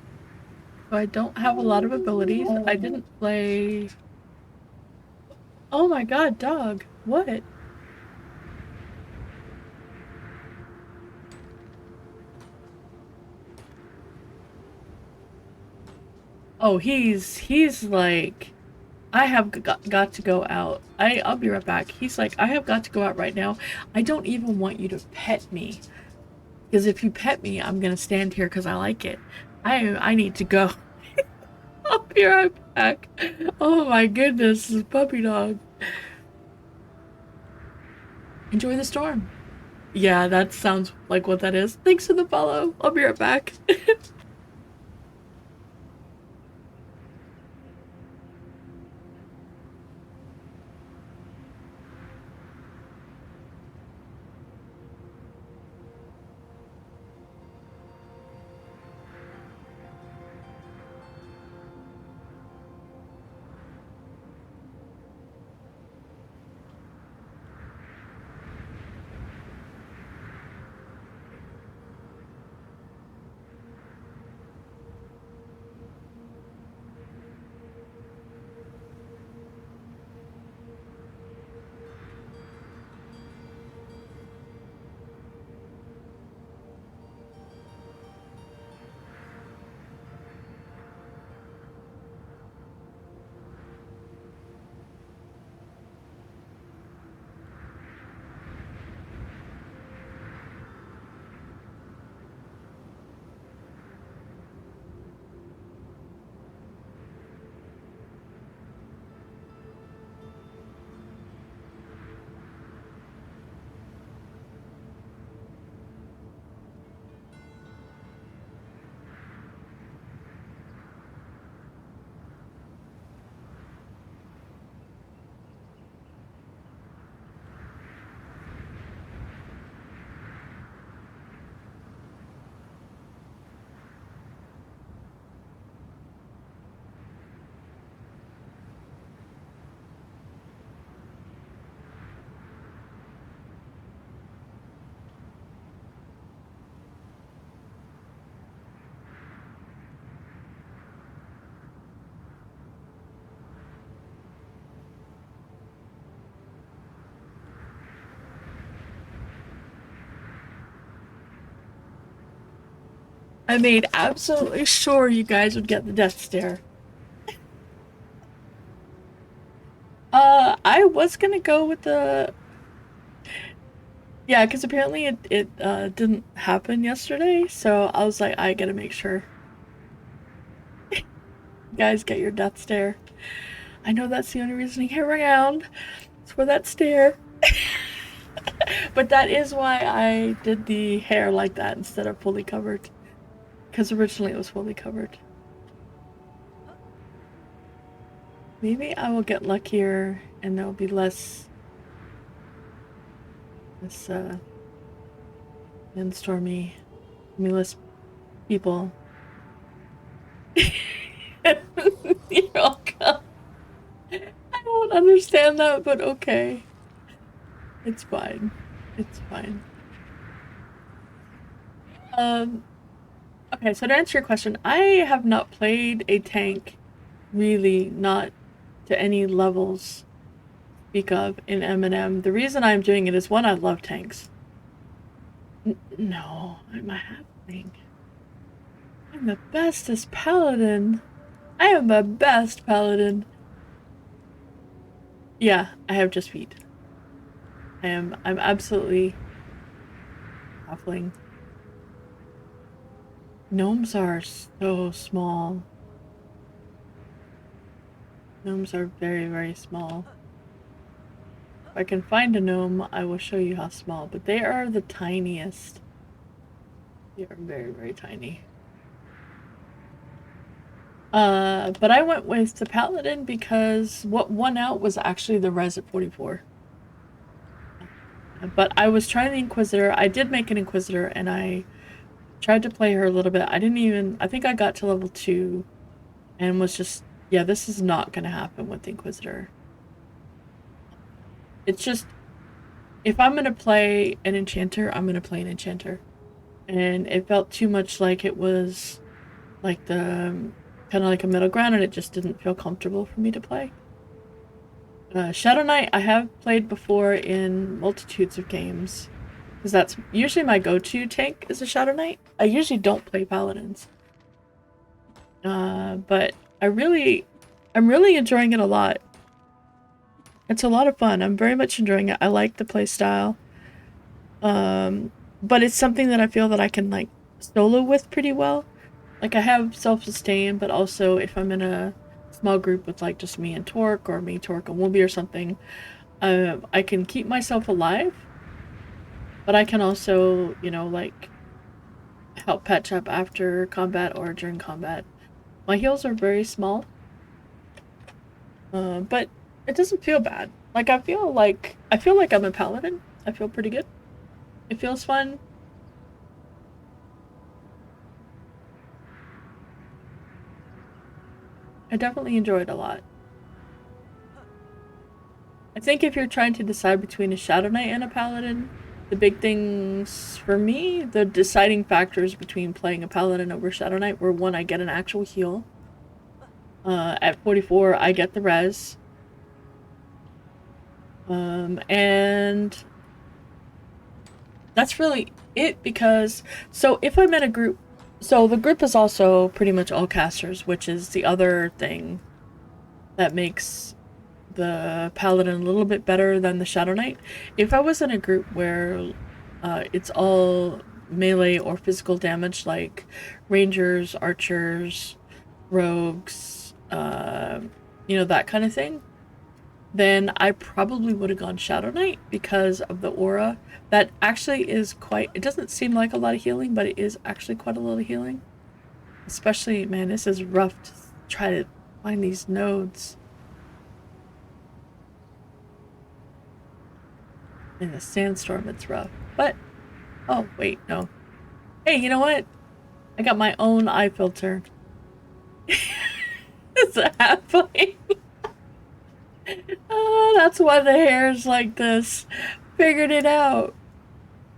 I don't have a lot of abilities. I didn't play. Oh my god, dog. What? Oh, he's like I have got to go out. I'll be right back. He's like I have got to go out right now. I don't even want you to pet me. Because if you pet me, I'm gonna stand here because I like it. I need to go. I'll be right back. Oh my goodness, this puppy dog. Enjoy the storm. Yeah, that sounds like what that is. Thanks for the follow. I'll be right back. I made absolutely sure you guys would get the death stare. I was gonna go with the yeah, because apparently it didn't happen yesterday, so I was like, I gotta make sure you guys get your death stare. I know that's the only reason you get around. It's for that stare. But that is why I did the hair like that instead of fully covered. Because originally it was fully covered. Maybe I will get luckier and there'll be less windstormy, less people. You're welcome. I don't understand that, but okay. It's fine. It's fine. Okay, so to answer your question, I have not played a tank really, not to any levels speak of in M&M. The reason I'm doing it is one, I love tanks. No, I'm a halfling. I'm the bestest paladin. I am the best paladin. Yeah, I have just feet. I'm absolutely halfling. Gnomes are so small. Gnomes are very, very small. If I can find a gnome, I will show you how small, but they are the tiniest. They are very, very tiny. But I went with the Paladin because what won out was actually the res at 44. But I was trying the Inquisitor. I did make an Inquisitor, and I tried to play her a little bit. I think I got to level 2 and was just, yeah, this is not going to happen with the Inquisitor. It's just, if I'm going to play an Enchanter, I'm going to play an Enchanter. And it felt too much like it was like the kind of like a middle ground, and it just didn't feel comfortable for me to play. Shadow Knight I have played before in multitudes of games, because that's usually my go-to tank is a Shadow Knight. I usually don't play Paladins. But I'm really enjoying it a lot. It's a lot of fun. I'm very much enjoying it. I like the play style. But it's something that I feel that I can like solo with pretty well. Like I have self-sustain, but also if I'm in a small group with like just me and Torque, or me, Torque, and Wolby or something, I can keep myself alive, but I can also, you know, like help patch up after combat or during combat. My heals are very small, but it doesn't feel bad. Like I feel like I'm a paladin. I feel pretty good. It feels fun. I definitely enjoy it a lot. I think if you're trying to decide between a Shadow Knight and a Paladin, the big things for me, the deciding factors between playing a Paladin over Shadow Knight were, one, I get an actual heal. At 44, I get the res. And that's really it, because, so if I'm in a group, so the group is also pretty much all casters, which is the other thing that makes the Paladin a little bit better than the Shadow Knight. If I was in a group where it's all melee or physical damage, like Rangers, Archers, Rogues, you know, that kind of thing, then I probably would have gone Shadow Knight because of the aura. That actually is quite, it doesn't seem like a lot of healing, but it is actually quite a lot of healing. Especially, man, this is rough to try to find these nodes. In the sandstorm, it's rough. But, oh, wait, no. Hey, you know what? I got my own eye filter. It's a halfling. Oh, that's why the hair's like this. Figured it out.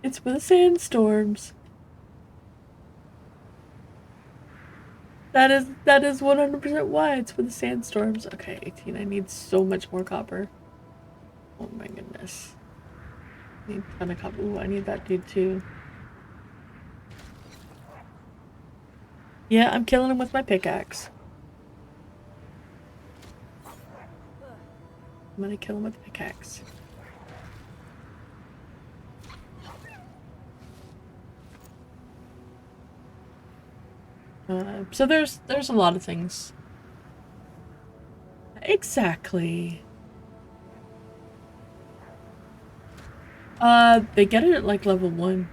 It's for the sandstorms. That is 100% why it's for the sandstorms. Okay, 18. I need so much more copper. Oh my goodness. I need a ton of copper. Ooh, I need that dude too. Yeah, I'm killing him with my pickaxe. I'm gonna kill him with a pickaxe. So there's a lot of things. Exactly. They get it at like level 1.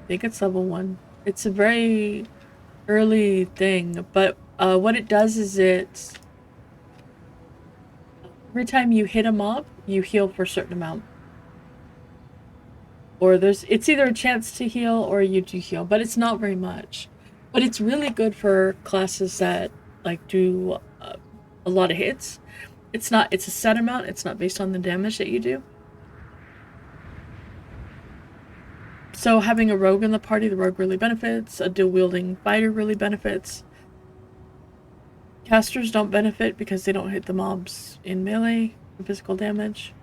I think it's level 1. It's a very early thing, but what it does is Every time you hit a mob, you heal for a certain amount. Or it's either a chance to heal or you do heal, but it's not very much. But it's really good for classes that like do a lot of hits. It's a set amount. It's not based on the damage that you do. So having a rogue in the party, the rogue really benefits. A dual wielding fighter really benefits. Casters don't benefit because they don't hit the mobs in melee for physical damage.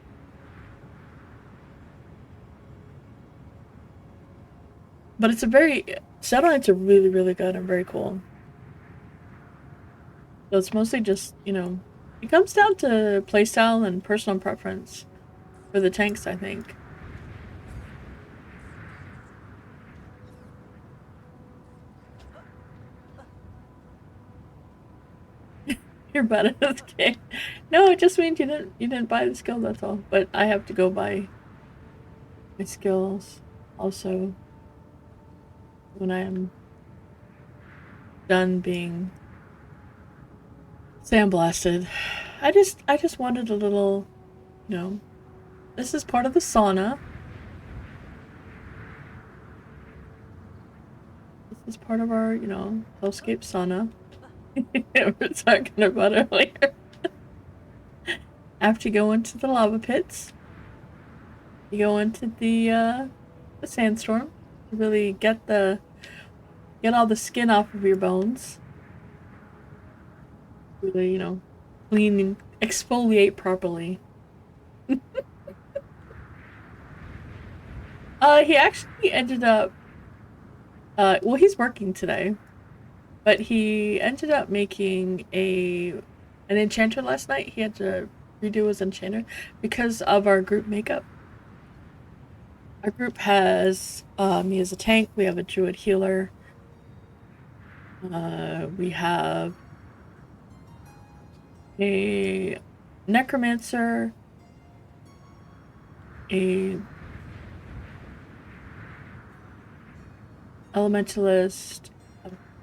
But it's a very... Shadow Knights are really, really good and very cool. So it's mostly just, you know... It comes down to playstyle and personal preference for the tanks, I think. You're bad at this game. No, it just means you didn't buy the skill, that's all. But I have to go buy my skills also when I am done being sandblasted. I just wanted a little, you know, this is part of the sauna. This is part of our, you know, hellscape sauna. We're talking about earlier. After you go into the lava pits, you go into the sandstorm to really get all the skin off of your bones. Really, you know, clean and exfoliate properly. He actually ended up well, he's working today. But he ended up making an enchanter last night. He had to redo his enchanter because of our group makeup. Our group has me as a tank. We have a druid healer. We have a necromancer, a elementalist,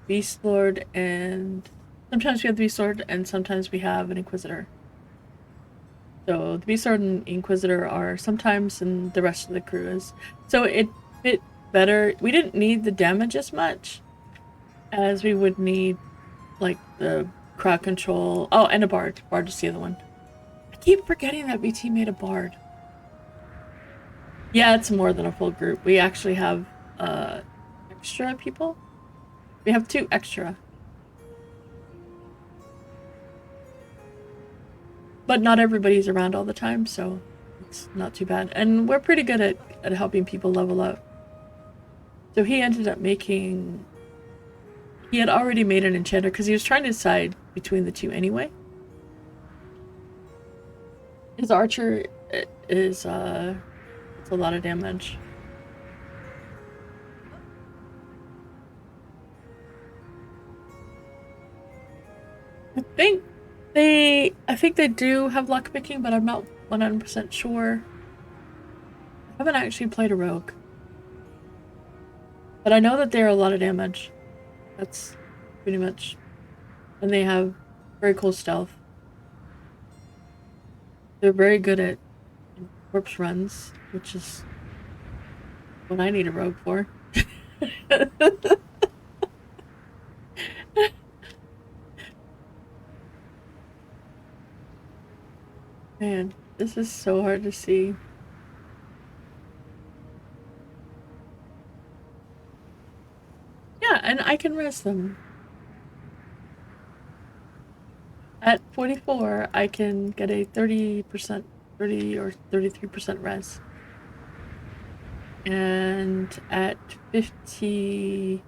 Beast Lord, and sometimes we have the Beast Lord, and sometimes we have an Inquisitor. So the Beast Lord and Inquisitor are sometimes, and the rest of the crew is. So it fit better. We didn't need the damage as much as we would need, like, the crowd control. Oh, and a Bard. Bard is the other one. I keep forgetting that BT made a Bard. Yeah, it's more than a full group. We actually have extra people. We have 2 extra. But not everybody's around all the time, so it's not too bad. And we're pretty good at helping people level up. So he ended up making... He had already made an enchanter because he was trying to decide between the 2 anyway. His archer is, it's a lot of damage. I think they do have lockpicking, but I'm not 100% sure. I haven't actually played a rogue. But I know that they're a lot of damage. That's pretty much. And they have very cool stealth. They're very good at corpse runs, which is what I need a rogue for. Man, this is so hard to see. Yeah, and I can res them. At 44, I can get a 30%, 30 or 33% res. And at 50...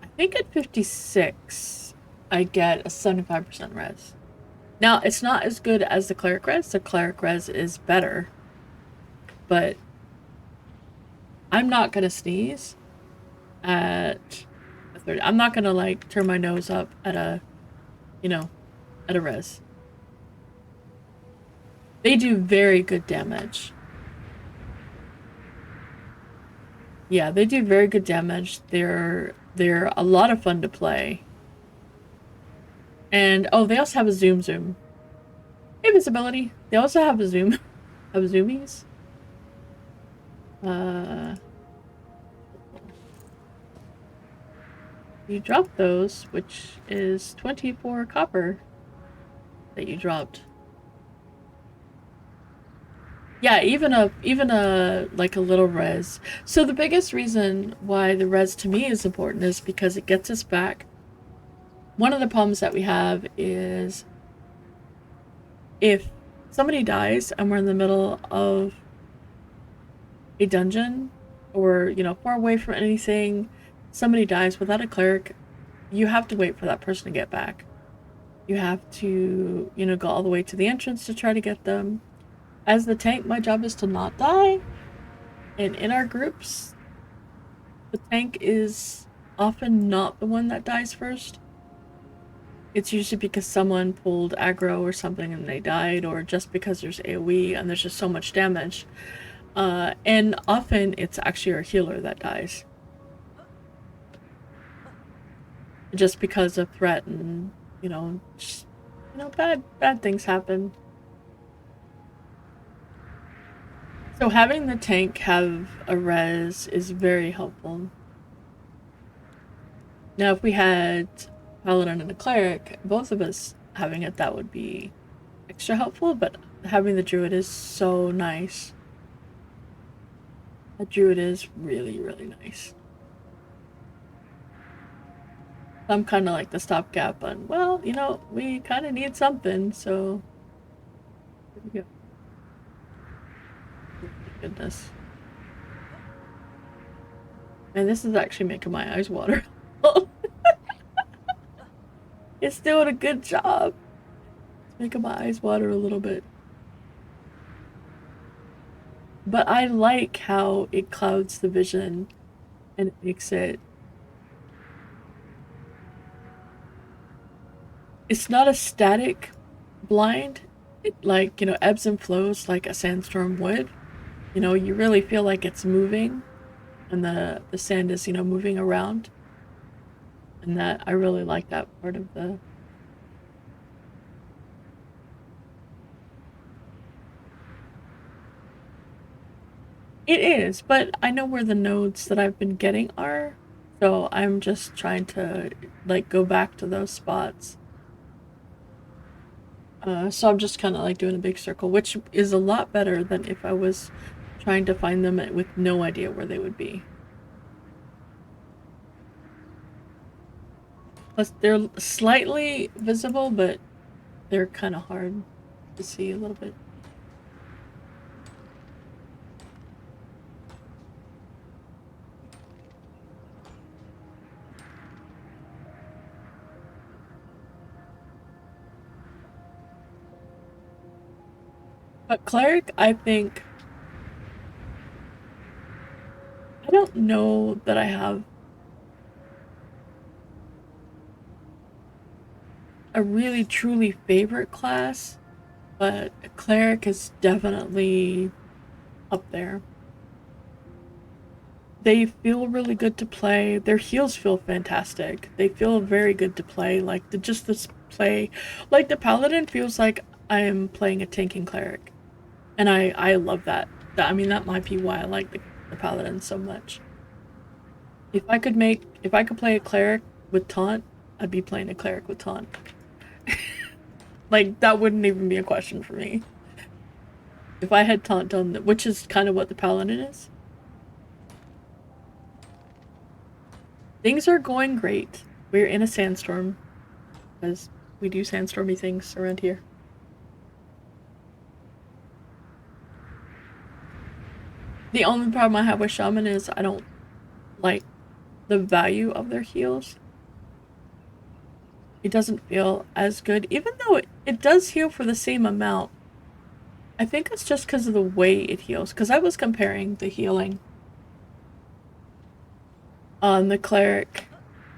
I think at 56, I get a 75% res. Now, it's not as good as the cleric res. The cleric res is better. But I'm not gonna sneeze at a 30. I'm not gonna, like, turn my nose up at a, you know, at a res. They do very good damage. Yeah, they do very good damage. They're a lot of fun to play. And, oh, they also have a zoom. Invisibility. They also have a zoom. Have zoomies. Uh, you dropped those, which is 24 copper that you dropped. Yeah, even a like a little res. So the biggest reason why the res to me is important is because it gets us back. One of the problems that we have is if somebody dies and we're in the middle of a dungeon or, you know, far away from anything, somebody dies without a cleric, you have to wait for that person to get back. You have to, you know, go all the way to the entrance to try to get them. As the tank, my job is to not die. And in our groups, the tank is often not the one that dies first. It's usually because someone pulled aggro or something and they died, or just because there's AoE and there's just so much damage. And often it's actually our healer that dies. Just because of threat and, you know, just, you know, bad things happen. So having the tank have a res is very helpful. Now, if we had Paladin and a cleric, both of us having it, that would be extra helpful, but having the druid is so nice. The druid is really, really nice. I'm kind of like the stopgap on, well, you know, we kind of need something, so here we go. Oh my goodness. And this is actually making my eyes water. It's doing a good job. It's making my eyes water a little bit. But I like how it clouds the vision and it makes it. It's not a static blind. It, like, you know, ebbs and flows like a sandstorm would. You know, you really feel like it's moving and the sand is, you know, moving around. And that I really like that part of the. It is, but I know where the nodes that I've been getting are, so I'm just trying to like go back to those spots. So I'm just kind of like doing a big circle, which is a lot better than if I was trying to find them with no idea where they would be. Plus, they're slightly visible, but they're kind of hard to see a little bit. But cleric, I think I don't know that I have a really truly favorite class, but cleric is definitely up there. They feel really good to play. Their heals feel fantastic. They feel very good to play. Like the just this play, like the paladin feels like I am playing a tanking cleric, and I love that. I mean that might be why I like the paladin so much. If I could play a cleric with taunt, I'd be playing a cleric with taunt. Like that wouldn't even be a question for me. If I had taunt done, which is kind of what the paladin is. Things are going great. We're in a sandstorm, because we do sandstormy things around here. The only problem I have with shaman is I don't like the value of their heals. It doesn't feel as good, even though it does heal for the same amount. I think it's just because of the way it heals, because I was comparing the healing on the cleric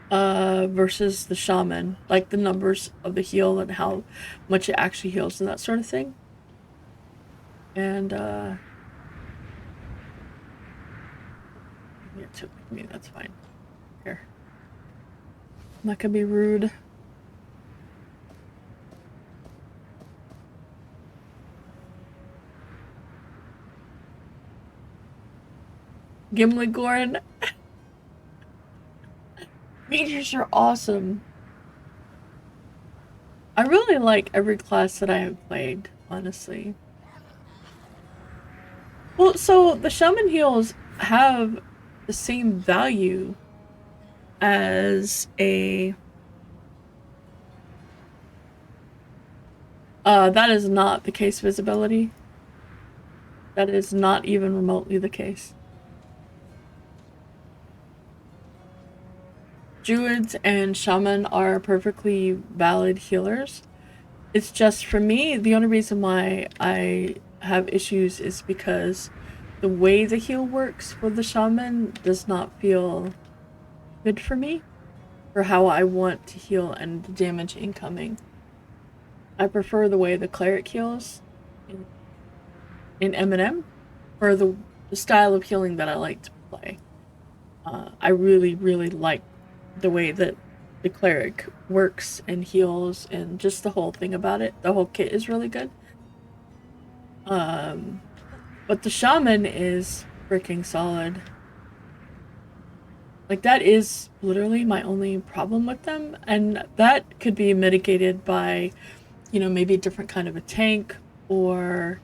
versus the shaman, like the numbers of the heal and how much it actually heals and that sort of thing. And it took me, that's fine. Here. I'm not gonna be rude. Gimli Gorin. Mages are awesome. I really like every class that I have played, honestly. Well, so the shaman heals have the same value as a that is not the case visibility. That is not even remotely the case. Druids and shaman are perfectly valid healers. It's just for me, the only reason why I have issues is because the way the heal works for the shaman does not feel good for me, for how I want to heal and the damage incoming. I prefer the way the cleric heals in M&M, or the style of healing that I like to play. I really, really like the way that the cleric works and heals, and just the whole thing about it. The whole kit is really good. But the shaman is freaking solid. Like, that is literally my only problem with them, and that could be mitigated by, you know, maybe a different kind of a tank, or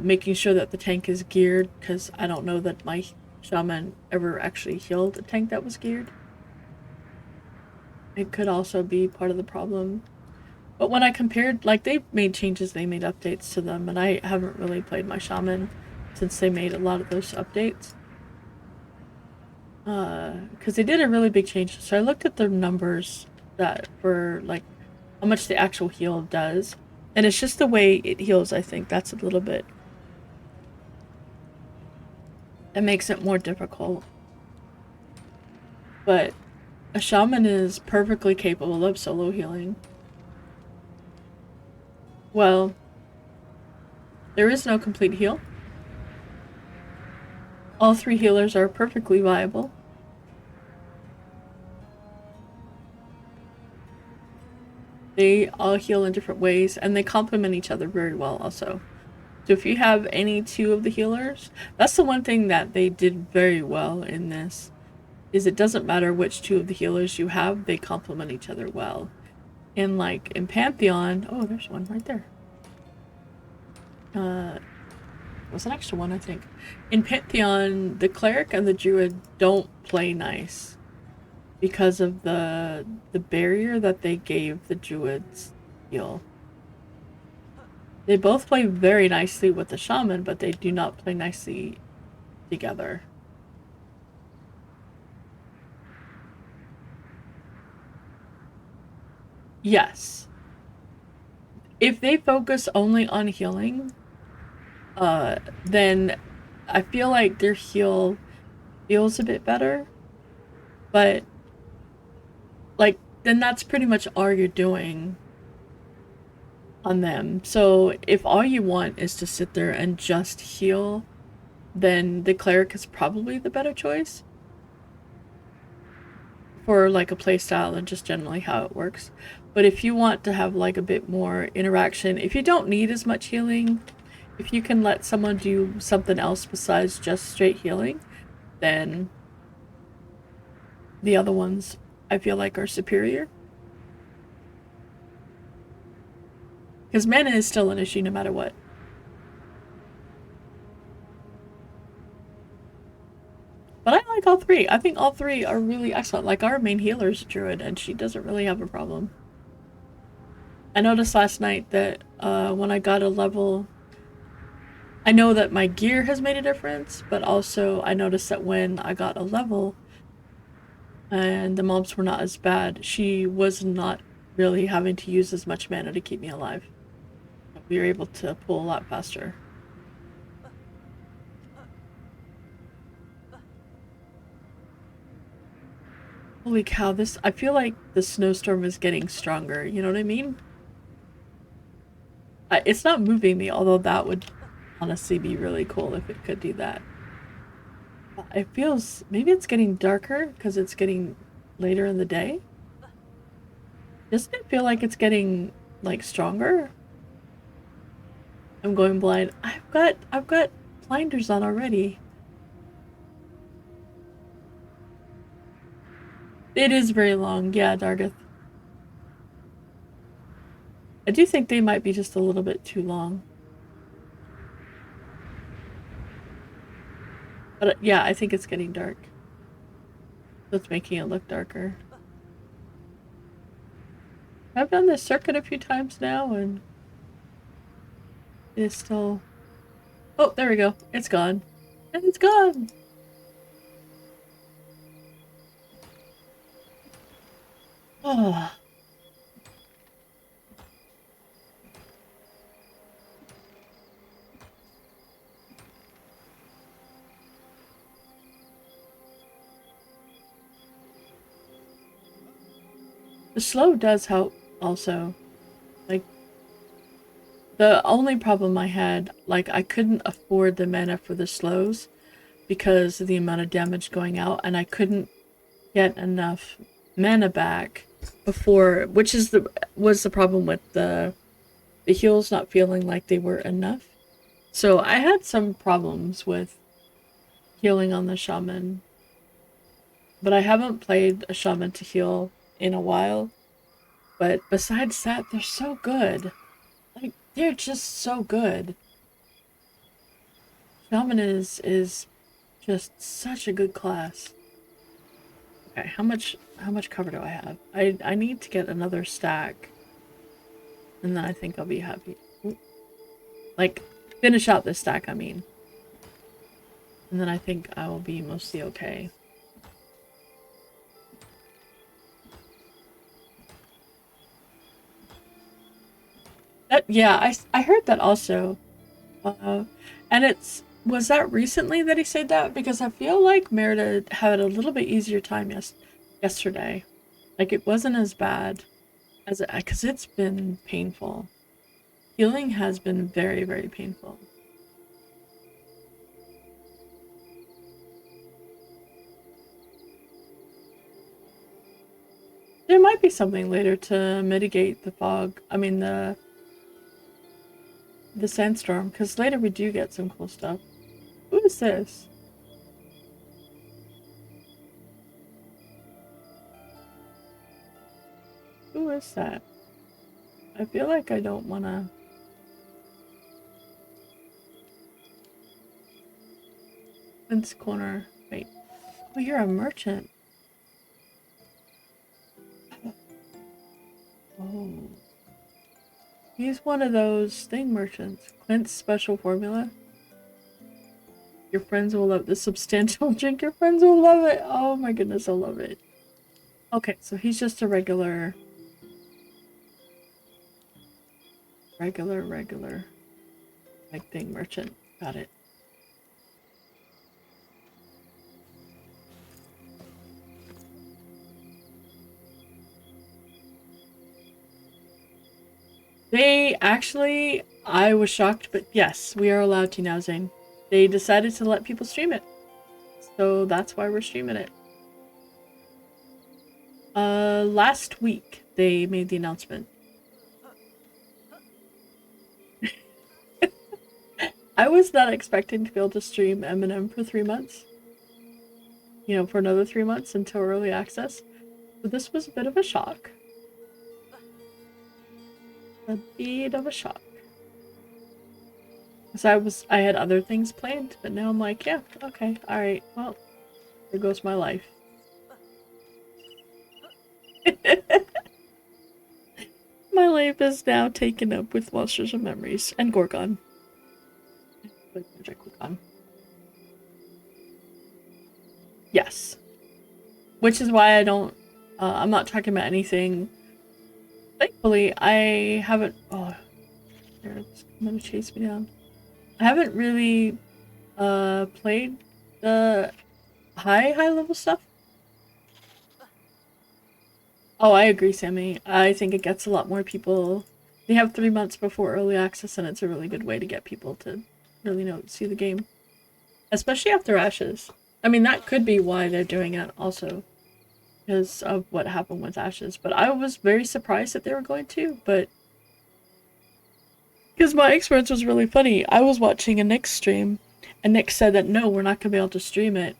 making sure that the tank is geared, because I don't know that my shaman ever actually healed a tank that was geared. It could also be part of the problem. But when I compared, like, they made changes, they made updates to them, and I haven't really played my shaman since they made a lot of those updates. Because they did a really big change. So I looked at the numbers that for, like, how much the actual heal does. And it's just the way it heals, I think. That's a little bit... It makes it more difficult. But a shaman is perfectly capable of solo healing. Well, there is no complete heal. All three healers are perfectly viable. They all heal in different ways, and they complement each other very well also. So if you have any two of the healers, that's the one thing that they did very well in this, is it doesn't matter which two of the healers you have, they complement each other well. And like in Pantheon, oh, there's one right there. Was an extra one, I think. In Pantheon, the cleric and the druid don't play nice because of the barrier that they gave the druid's heal. They both play very nicely with the shaman, but they do not play nicely together. Yes. If they focus only on healing, then I feel like their heal feels a bit better. But, like, then that's pretty much all you're doing on them. So if all you want is to sit there and just heal, then the cleric is probably the better choice for like a playstyle and just generally how it works. But if you want to have like a bit more interaction, if you don't need as much healing, if you can let someone do something else besides just straight healing, then the other ones I feel like are superior. Because mana is still an issue no matter what. But I like all three. I think all three are really excellent. Like, our main healer is a druid, and she doesn't really have a problem. I noticed last night that when I got a level... I know that my gear has made a difference, but also I noticed that when I got a level and the mobs were not as bad, she was not really having to use as much mana to keep me alive. We were able to pull a lot faster. Holy cow, this... I feel like the snowstorm is getting stronger, you know what I mean? It's not moving me, although that would honestly be really cool if it could do that. It feels... maybe it's getting darker because it's getting later in the day? Doesn't it feel like it's getting, like, stronger? I'm going blind. I've got blinders on already. It is very long, yeah, Dargeth. I do think they might be just a little bit too long. But yeah, I think it's getting dark. So it's making it look darker. I've done this circuit a few times now, and it's still... Oh, there we go. It's gone. And it's gone! Oh. The slow does help, also. Like, the only problem I had, like, I couldn't afford the mana for the slows because of the amount of damage going out, and I couldn't get enough mana back before, which was the problem with the heals not feeling like they were enough. So I had some problems with healing on the shaman, but I haven't played a shaman to heal in a while. But besides that, they're so good. Like, they're just so good. Shaman is just such a good class. Okay, how much cover do I have? I need to get another stack. And then I think I'll be happy. Like, finish out this stack, I mean. And then I think I will be mostly okay. Yeah, I heard that also. And was that recently that he said that? Because I feel like Merida had a little bit easier time yesterday. Like, it wasn't as bad as it, because it's been painful. Healing has been very, very painful. There might be something later to mitigate the fog. I mean, the sandstorm, because later we do get some cool stuff. Who is this? Who is that? I feel like I don't want to... Fence corner. Wait. Oh, you're a merchant. Oh. He's one of those thing merchants. Clint's special formula. Your friends will love this substantial drink. Your friends will love it. Oh my goodness, I love it. Okay, so he's just a regular like thing merchant. Got it. They actually, I was shocked, but yes, we are allowed to now, Zane. They decided to let people stream it. So that's why we're streaming it. Last week they made the announcement. I was not expecting to be able to stream Eminem for 3 months. You know, for another 3 months until early access. So this was a bit of a shock. A bit of a shock. Because I had other things planned, but now I'm like, yeah, okay, alright, well, there goes my life. My life is now taken up with Monsters and Memories and Gorgon. Yes. Which is why I don't, I'm not talking about anything. Thankfully, I haven't, oh, it's gonna chase me down. I haven't really, played the high level stuff. Oh, I agree, Sammy. I think it gets a lot more people. They have 3 months before early access, and it's a really good way to get people to really see the game. Especially after Ashes. I mean, that could be why they're doing it also. Because of what happened with Ashes. But I was very surprised that they were going to, but... Because my experience was really funny. I was watching a Nick stream, and Nick said that, no, we're not going to be able to stream it.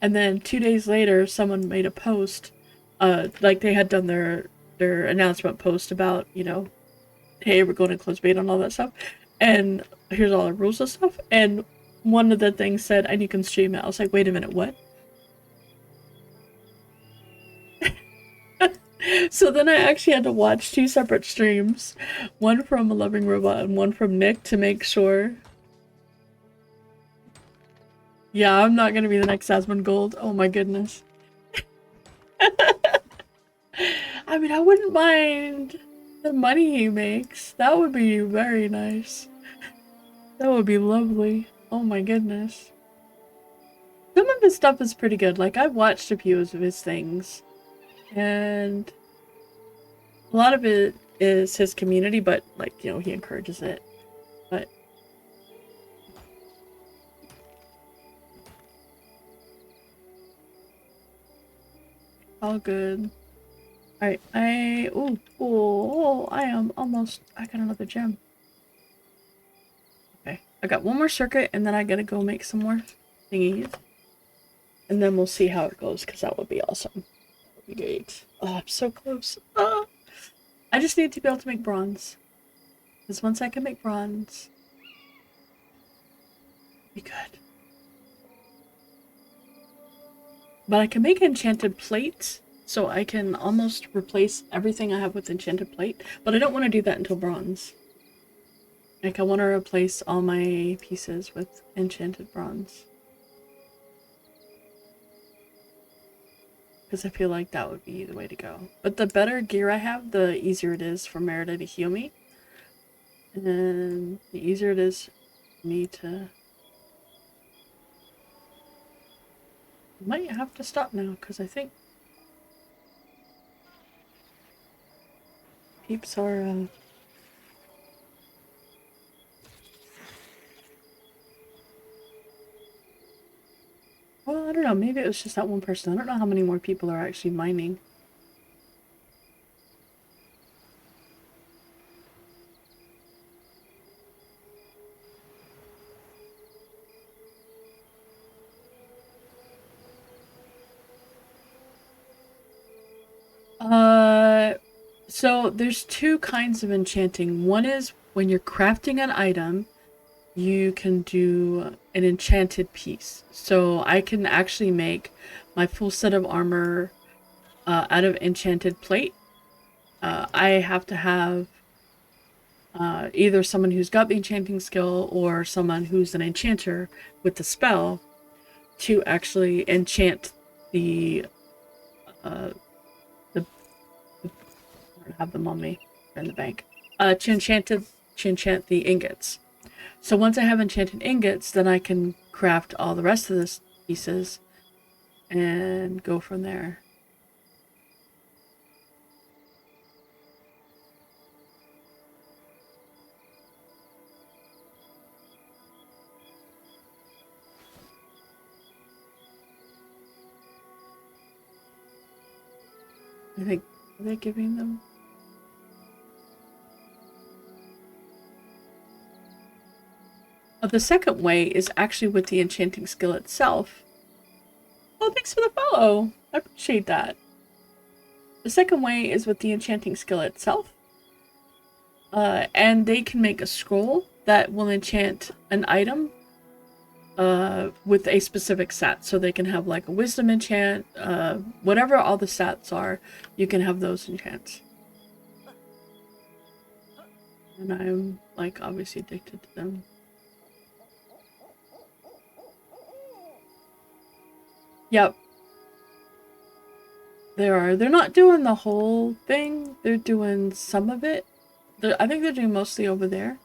And then 2 days later, someone made a post like they had done their announcement post about, you know, hey, we're going to close beta and all that stuff, and here's all the rules and stuff. And one of the things said, and you can stream it. I was like, wait a minute, what? So then I actually had to watch two separate streams, one from a loving robot and one from Nick, to make sure. Yeah, I'm not gonna be the next Asmongold. Oh my goodness. I mean, I wouldn't mind the money he makes. That would be very nice. That would be lovely. Oh my goodness. Some of his stuff is pretty good. Like, I've watched a few of his things, and a lot of it is his community, but, like, you know, he encourages it. But all good. Alright, I am almost, I got another gem. Okay, I got one more circuit, and then I gotta go make some more thingies. And then we'll see how it goes, because that would be awesome. That would be great. Oh, I'm so close. Ah! I just need to be able to make bronze. Because once I can make bronze, be good. But I can make enchanted plate, so I can almost replace everything I have with enchanted plate. But I don't want to do that until bronze. Like, I want to replace all my pieces with enchanted bronze. Because I feel like that would be the way to go. But the better gear I have, the easier it is for Merida to heal me. And the easier it is for me to... I might have to stop now, because I think peeps are... Well, I don't know, maybe it was just that one person. I don't know how many more people are actually mining. So there's two kinds of enchanting. One is when you're crafting an item, you can do an enchanted piece. So I can actually make my full set of armor out of enchanted plate. I have to have either someone who's got the enchanting skill or someone who's an enchanter with the spell to actually enchant the I don't have them on me. They're in the bank. To enchant the ingots. So once I have enchanted ingots, then I can craft all the rest of the pieces and go from there. I think, are they giving them? The second way is actually with the enchanting skill itself. Oh, thanks for the follow. I appreciate that. The second way is with the enchanting skill itself. And they can make a scroll that will enchant an item with a specific stat. So they can have like a wisdom enchant, whatever all the stats are, you can have those enchants. And I'm like obviously addicted to them. Yep. They're not doing the whole thing. They're doing some of it. I think they're doing mostly over there.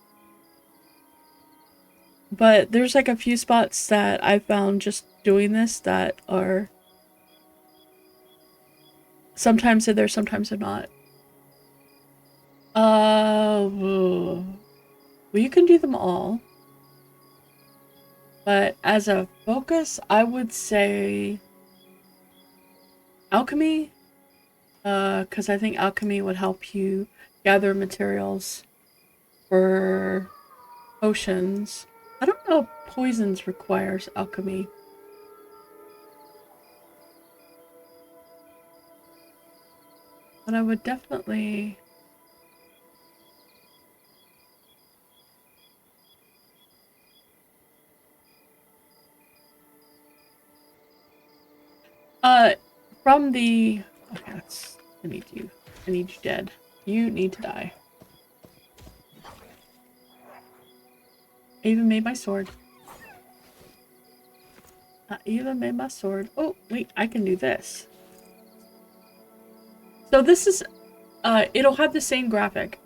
But there's like a few spots that I found just doing this that are... Sometimes they're there, sometimes they're not. Well, you can do them all. But as a focus, I would say alchemy. Because I think alchemy would help you gather materials for potions. I don't know if poisons requires alchemy. But I would definitely... From the... Okay, that's... I need you. I need you dead. You need to die. I even made my sword. I even made my sword. Oh, wait, I can do this. So this is... it'll have the same graphic.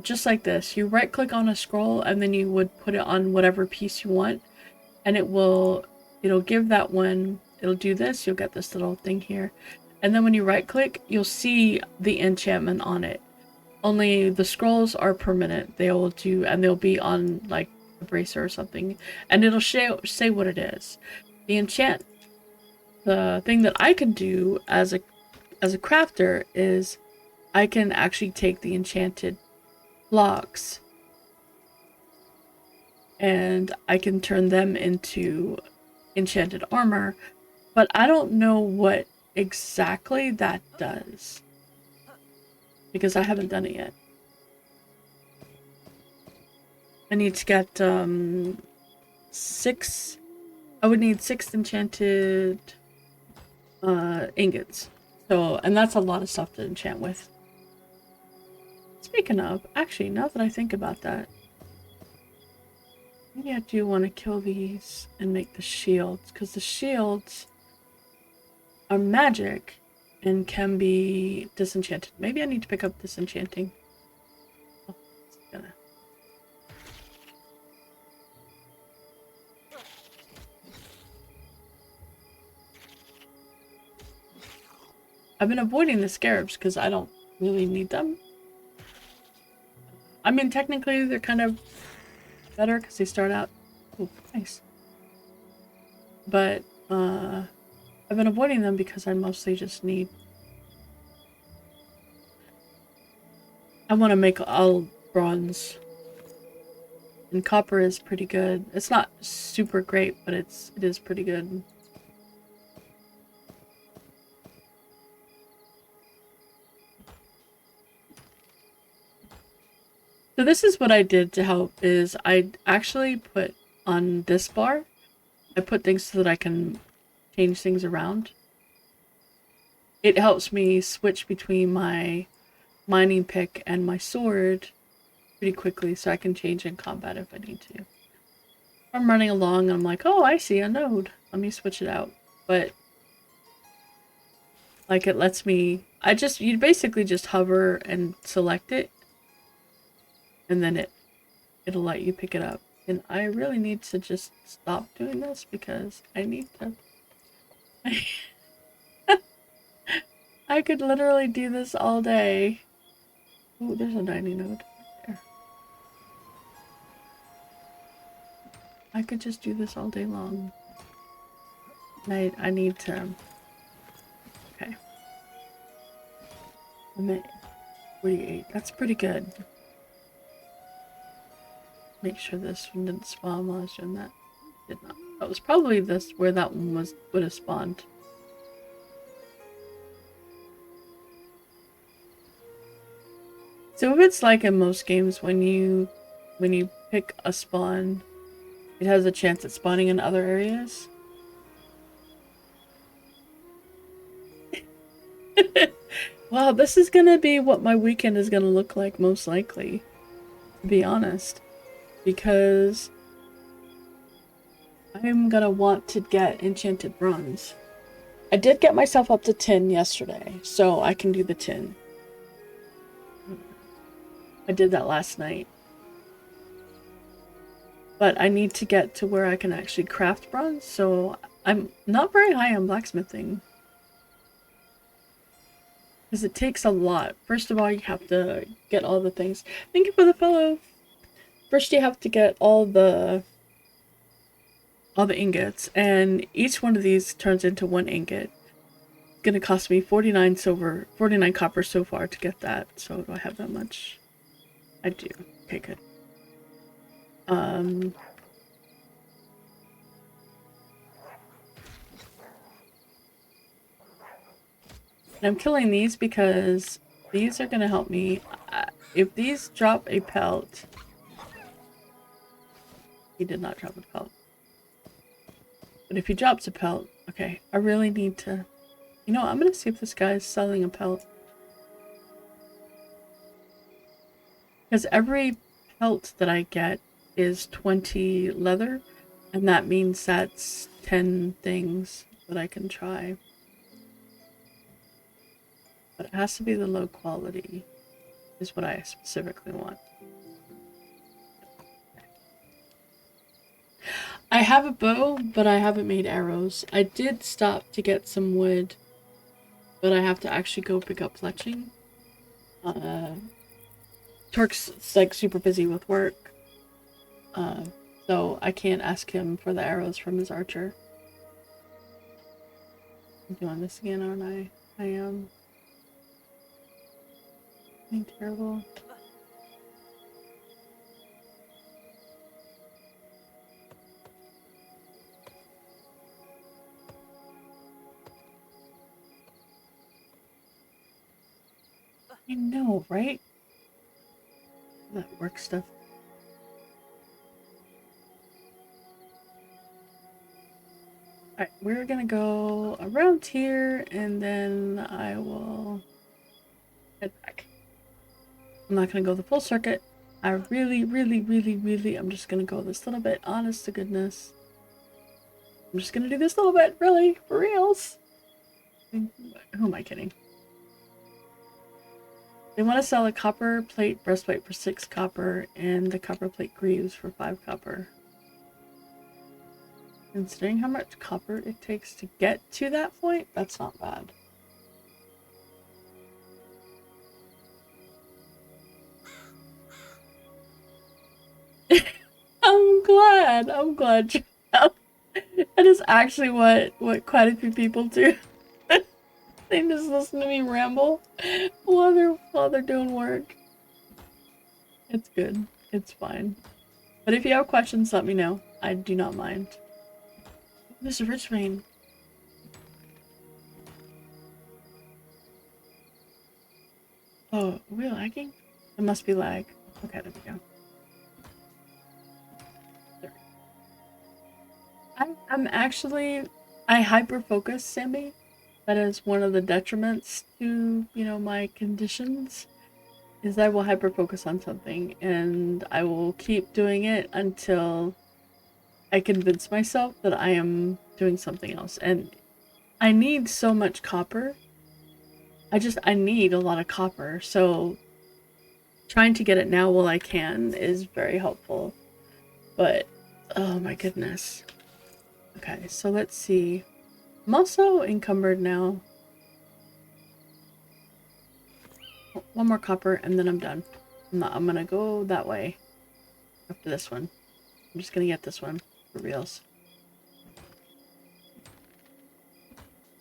Just like this. You right click on a scroll and then you would put it on whatever piece you want. And it'll give that one... It'll do this. You'll get this little thing here. And then when you right click, you'll see the enchantment on it. Only the scrolls are permanent. They'll be on like a bracer or something. And it'll say what it is. The thing that I can do as a crafter is I can actually take the enchanted blocks and I can turn them into enchanted armor. But I don't know what exactly that does because I haven't done it yet. I need to get 6. I would need 6 enchanted ingots. So, and that's a lot of stuff to enchant with. Speaking of, actually, now that I think about that, maybe I do want to kill these and make the shields, because the shields are magic and can be disenchanted. Maybe I need to pick up disenchanting. Oh, gonna... I've been avoiding the scarabs because I don't really need them. I mean, technically they're kind of better because they start out... Oh, nice. But, I've been avoiding them because I mostly just need... I want to make all bronze. And copper is pretty good. It's not super great, but it is pretty good. So this is what I did to help, is I actually put on this bar, I put things so that I can change things around. It helps me switch between my mining pick and my sword pretty quickly so I can change in combat if I need to. I'm running along and I'm like, oh, I see a node. Let me switch it out. But like it lets me, you basically just hover and select it. And then it'll let you pick it up. And I really need to just stop doing this because I need to... I could literally do this all day. Oh, there's a 90 node there. I could just do this all day long. I need to... Okay. I'm at 48. That's pretty good. Make sure this one didn't spawn while I was doing that. Did not. That was probably where that one would have spawned. So if it's like in most games when you pick a spawn, it has a chance at spawning in other areas. Wow, this is gonna be what my weekend is gonna look like most likely, to be honest. Because I'm gonna want to get enchanted bronze. I did get myself up to 10 yesterday, so I can do the 10. I did that last night. But I need to get to where I can actually craft bronze, so I'm not very high on blacksmithing. Because it takes a lot. First of all, you have to get all the things. Thank you for the follow. First you have to get all the ingots, and each one of these turns into 1 ingot. It's gonna cost me 49 silver, 49 copper so far to get that. So do I have that much? I do. Okay, good. And I'm killing these because these are gonna help me. If these drop a pelt, he did not drop a pelt. But if he drops a pelt, okay, I really need to. You know, I'm gonna see if this guy is selling a pelt. Because every pelt that I get is 20 leather, and that means that's 10 things that I can try. But it has to be the low quality, is what I specifically want. I have a bow, but I haven't made arrows. I did stop to get some wood, but I have to actually go pick up fletching. Torque's like super busy with work, so I can't ask him for the arrows from his archer. I'm doing this again, aren't I? I am. Being terrible. I know, right? That work stuff. Alright, we're gonna go around here and then I will head back. I'm not gonna go the full circuit. I really, I'm just gonna go this little bit, honest to goodness. I'm just gonna do this little bit, really, for reals. Who am I kidding? They want to sell a copper plate breastplate for 6 copper and the copper plate greaves for 5 copper. Considering how much copper it takes to get to that point, that's not bad. I'm glad. That is actually what quite a few people do. They just listen to me ramble while they're doing work. It's good. It's fine. But if you have questions, let me know. I do not mind. There's a rich vein. Oh, are we lagging? It must be lag. Okay, there we go. I'm actually, I hyper focus, Sammy. That is one of the detriments to, you know, my conditions, is I will hyper focus on something and I will keep doing it until I convince myself that I am doing something else. And I need so much copper. I need a lot of copper. So trying to get it now while I can is very helpful. But, oh my goodness. Okay, so let's see. I'm also encumbered now. One more copper and then I'm done. I'm gonna go that way after this one. I'm just gonna get this one for reals.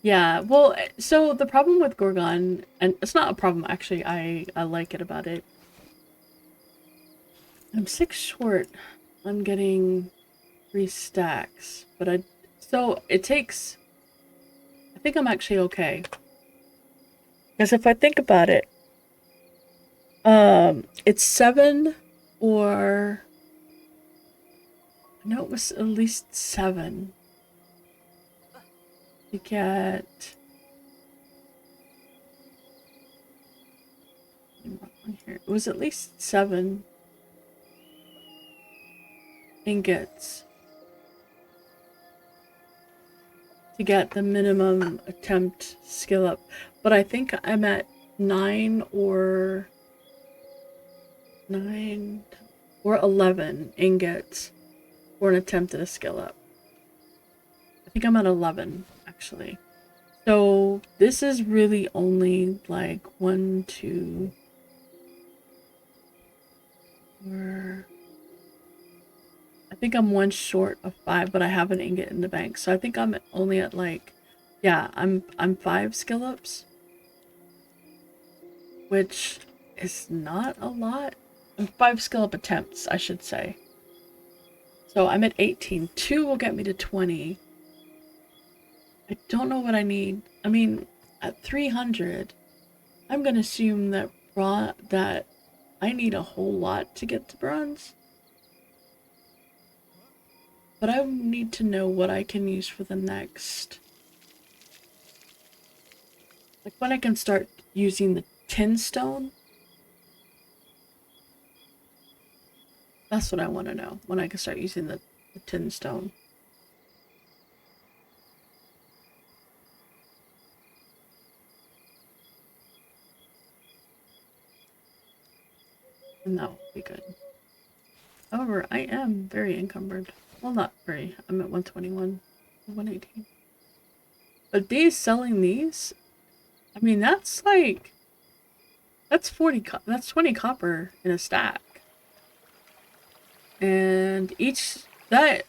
Yeah, well, so the problem with Gorgon, and it's not a problem actually, I like it about it. I'm 6 short on getting 3 stacks, but so it takes, I think I'm actually okay. Because if I think about it, it's 7 or, I know it was at least 7 to get, here. It was at least 7 ingots to get the minimum attempt skill up, but I think I'm at 9 or 11 ingots for an attempt at a skill up. I think I'm at 11 actually. So this is really only like 1, 2, 4. I think I'm 1 short of 5, but I have an ingot in the bank. So I think I'm only at like, yeah, I'm 5 skill ups, which is not a lot. 5 skill up attempts, I should say. So I'm at 18. 2 will get me to 20. I don't know what I need. I mean, at 300, I'm gonna assume that that I need a whole lot to get to bronze. But I need to know what I can use for the next. Like when I can start using the tin stone. That's what I want to know. When I can start using the tin stone. And that will be good. However, I am very encumbered. Well, not very. I'm at 121, 118. But these selling these, I mean, that's like, that's 40, that's 20 copper in a stack. And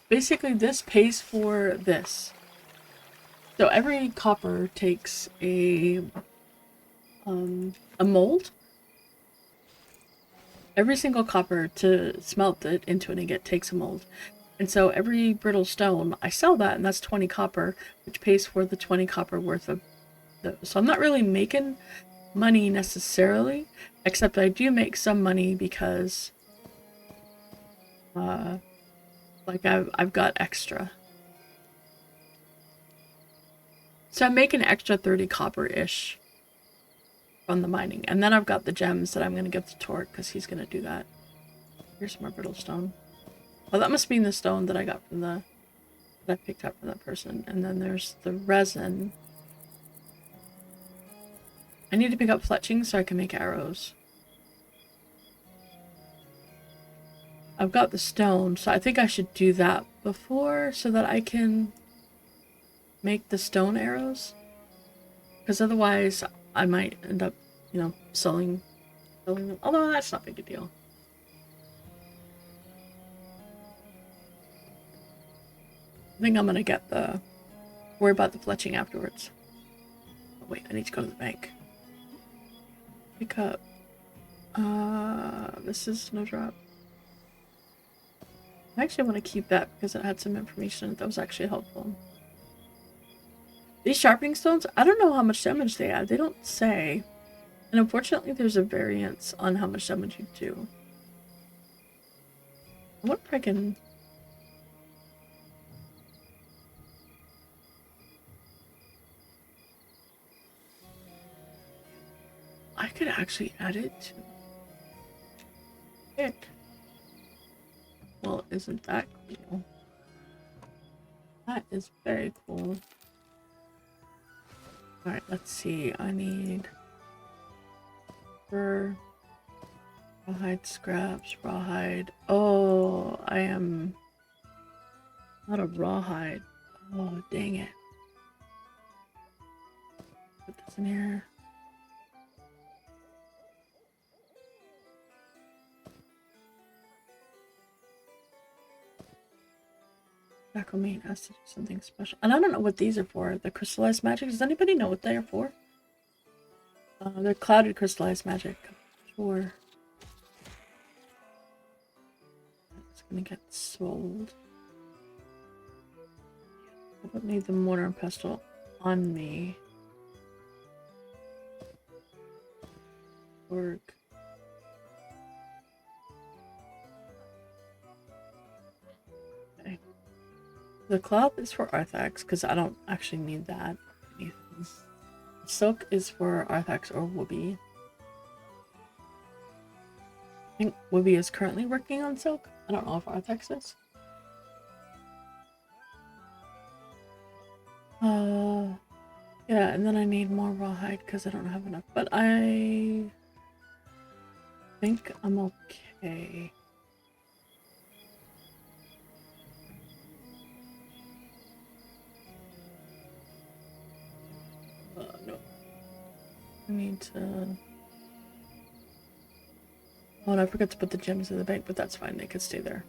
basically this pays for this. So every copper takes a mold. Every single copper to smelt it into an ingot takes a mold. And so every brittle stone, I sell that, and that's 20 copper, which pays for the 20 copper worth of those. So I'm not really making money necessarily, except I do make some money because like I've got extra. So I'm making extra 30 copper-ish from the mining. And then I've got the gems that I'm going to give to Torque because he's going to do that. Here's more brittle stone. Oh, that must be the stone that I got from that I picked up from that person. And then there's the resin. I need to pick up fletching so I can make arrows. I've got the stone, so I think I should do that before so that I can make the stone arrows. Because otherwise I might end up, you know, selling them. Although that's not a big deal. I think I'm gonna worry about the fletching afterwards. Oh wait, I need to go to the bank. Pick up. This is no drop. I actually want to keep that because it had some information that was actually helpful. These sharpening stones, I don't know how much damage they add. They don't say. And unfortunately, there's a variance on how much damage you do. I wonder if I can... I could actually add it to it. Well, isn't that cool? That is very cool. Alright, let's see. I need fur, rawhide scraps, rawhide. Oh, I am not a rawhide. Oh, dang it. Put this in here. Acclimate has to do something special. And I don't know what these are for. The crystallized magic. Does anybody know what they are for? They're clouded crystallized magic. Sure. It's gonna get sold. I don't need the mortar and pestle on me. Work. The cloth is for Arthax because I don't actually need that. Silk is for Arthax or Wooby. I think Wooby is currently working on silk. I don't know if Arthax is. Yeah, and then I need more rawhide because I don't have enough. But I think I'm okay. No. I need to... Oh, and I forgot to put the gems in the bank, but that's fine. They could stay there.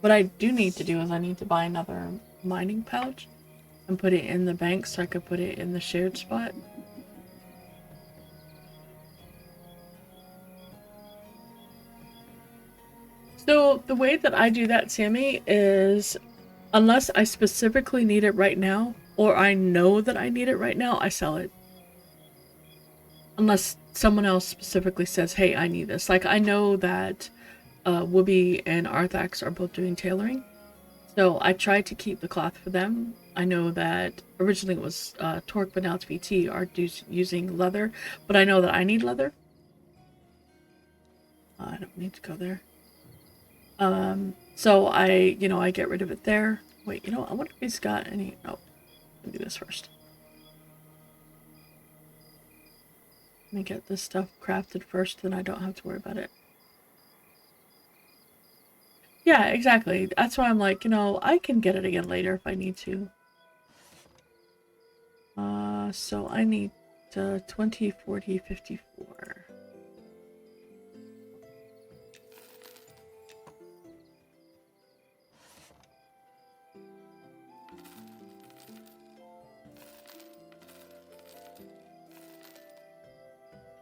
What I do need to do is I need to buy another mining pouch and put it in the bank so I could put it in the shared spot. So the way that I do that, Sammy, is unless I specifically need it right now, or I know that I need it right now, I sell it. unless someone else specifically says, hey, I need this. Like, I know that Whoopi and Arthax are both doing tailoring, so I tried to keep the cloth for them. I know that originally it was Torque, but now it's VT are using leather, but I know that I need leather. I don't need to go there. So I get rid of it there. Wait, I wonder if he's got any. Oh, let me do this first. Let me get this stuff crafted first, then I don't have to worry about it. Yeah, exactly. That's why I'm like, I can get it again later if I need to. So I need 20, 40, 54.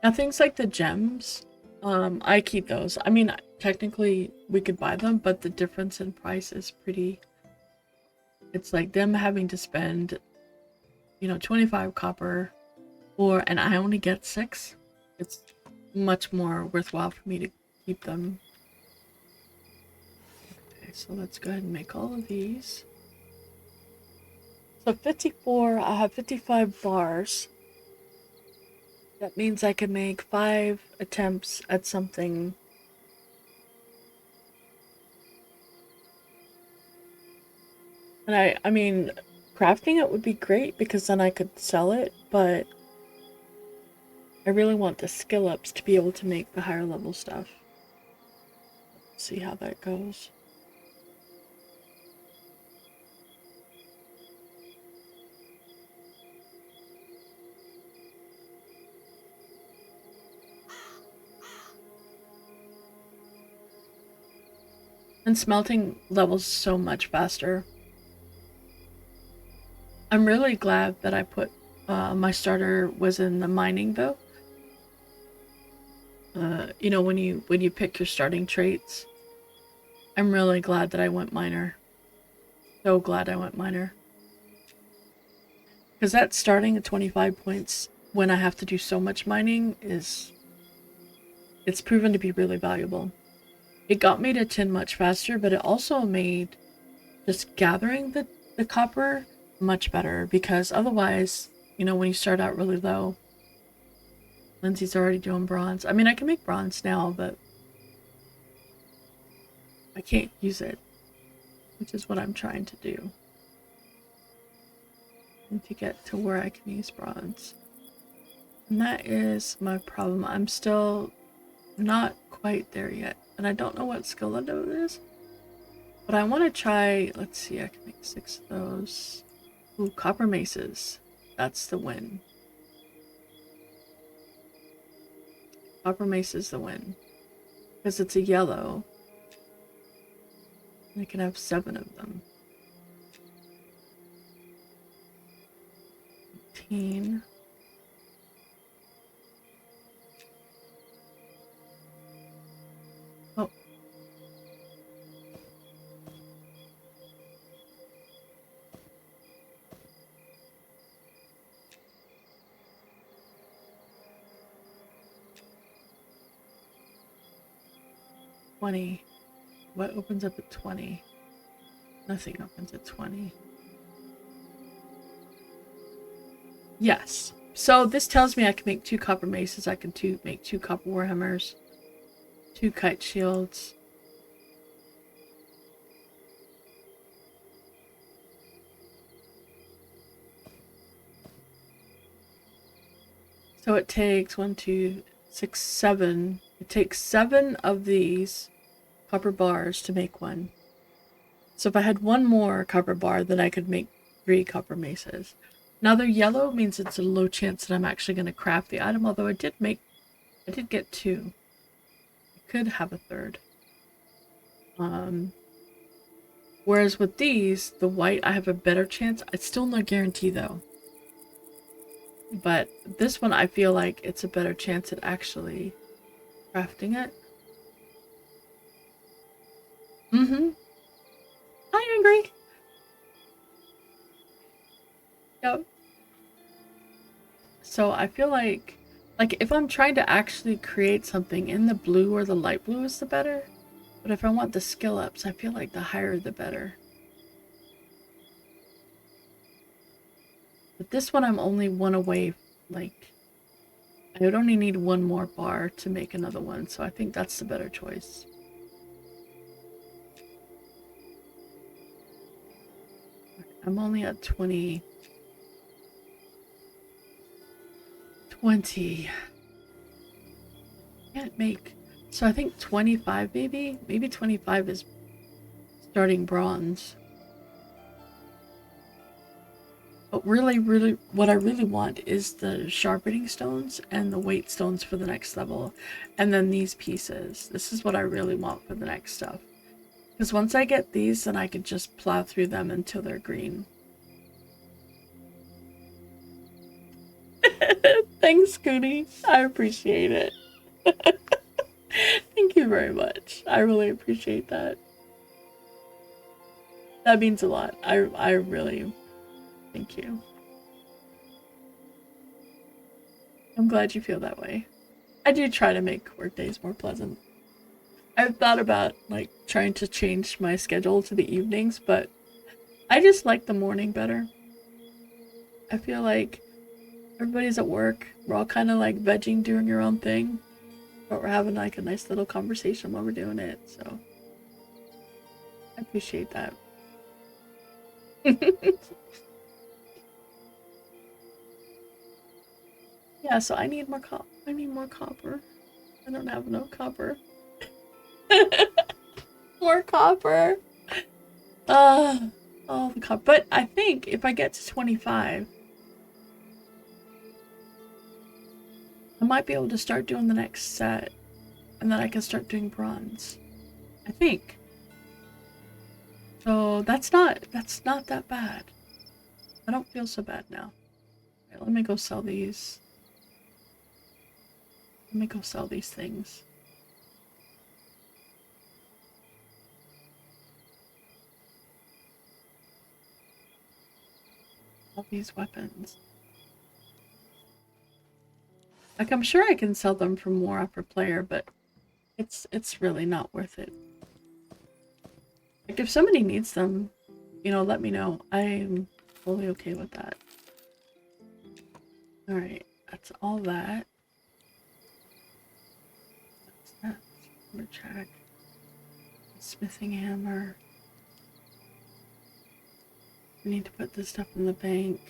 Now things like the gems, I keep those. I mean, technically we could buy them, but the difference in price is pretty. It's like them having to spend, 25 copper, and I only get 6. It's much more worthwhile for me to keep them. Okay, so let's go ahead and make all of these. So 54, I have 55 bars. That means I can make 5 attempts at something. And I mean, crafting it would be great because then I could sell it, but I really want the skill ups to be able to make the higher level stuff. Let's see how that goes. And smelting levels so much faster. I'm really glad that I put my starter was in the mining though. When you pick your starting traits, I'm really glad that I went miner. So glad I went miner. Because that starting at 25 points when I have to do so much mining it's proven to be really valuable. It got me to 10 much faster, but it also made just gathering the copper much better because otherwise, when you start out really low, Lindsay's already doing bronze. I mean, I can make bronze now, but I can't use it, which is what I'm trying to do. And to get to where I can use bronze. And that is my problem. I'm still not quite there yet. And I don't know what skill level it is. But I want to try, let's see, I can make 6 of those. Ooh, copper maces. That's the win. Copper mace is the win. Because it's a yellow. And I can have 7 of them. 18. Oh. What opens up at 20? Nothing opens at 20. Yes. So this tells me I can make 2 copper maces. I can make 2 copper warhammers, 2 kite shields. So it takes 1, 2, 6, 7. It takes 7 of these copper bars to make one. So if I had 1 more copper bar, then I could make 3 copper maces. Now they're yellow means it's a low chance that I'm actually going to craft the item, although I did get 2. I could have a 3rd. Whereas with these, the white, I have a better chance. It's still no guarantee though. But this one, I feel like it's a better chance at actually crafting it. I agree. Yep. So I feel like Like, if I'm trying to actually create something in the blue or the light blue is the better. But if I want the skill ups, I feel like the higher the better. But this one I'm only one away, like, I would only need one more bar to make another one, so I think that's the better choice. I'm only at 20. Can't make. So I think 25 maybe? Maybe 25 is starting bronze. But really, what I really want is the sharpening stones and the weight stones for the next level. And then these pieces. This is what I really want for the next stuff. Because once I get these, then I can just plow through them until they're green. Thanks, Scooty. I appreciate it. Thank you very much. I really appreciate that. That means a lot. I really thank you. I'm glad you feel that way. I do try to make work days more pleasant. I've thought about like trying to change my schedule to the evenings, but I just like the morning better. I feel like everybody's at work. We're all kind of like vegging, doing your own thing, but we're having like a nice little conversation while we're doing it. So I appreciate that. Yeah, so I need more I need more copper. I don't have no copper. More copper. All the copper. But I think if I get to 25, I might be able to start doing the next set, and then I can start doing bronze. I think. So that's not that bad. I don't feel so bad now. Right, let me go sell these. Let me go sell these things. All these weapons. Like, I'm sure I can sell them for more upper player, but it's really not worth it. Like, if somebody needs them, you know, let me know. I'm fully okay with that. Alright, that's all that. What's that? Hammer check. Smithing hammer. We need to put this stuff in the bank.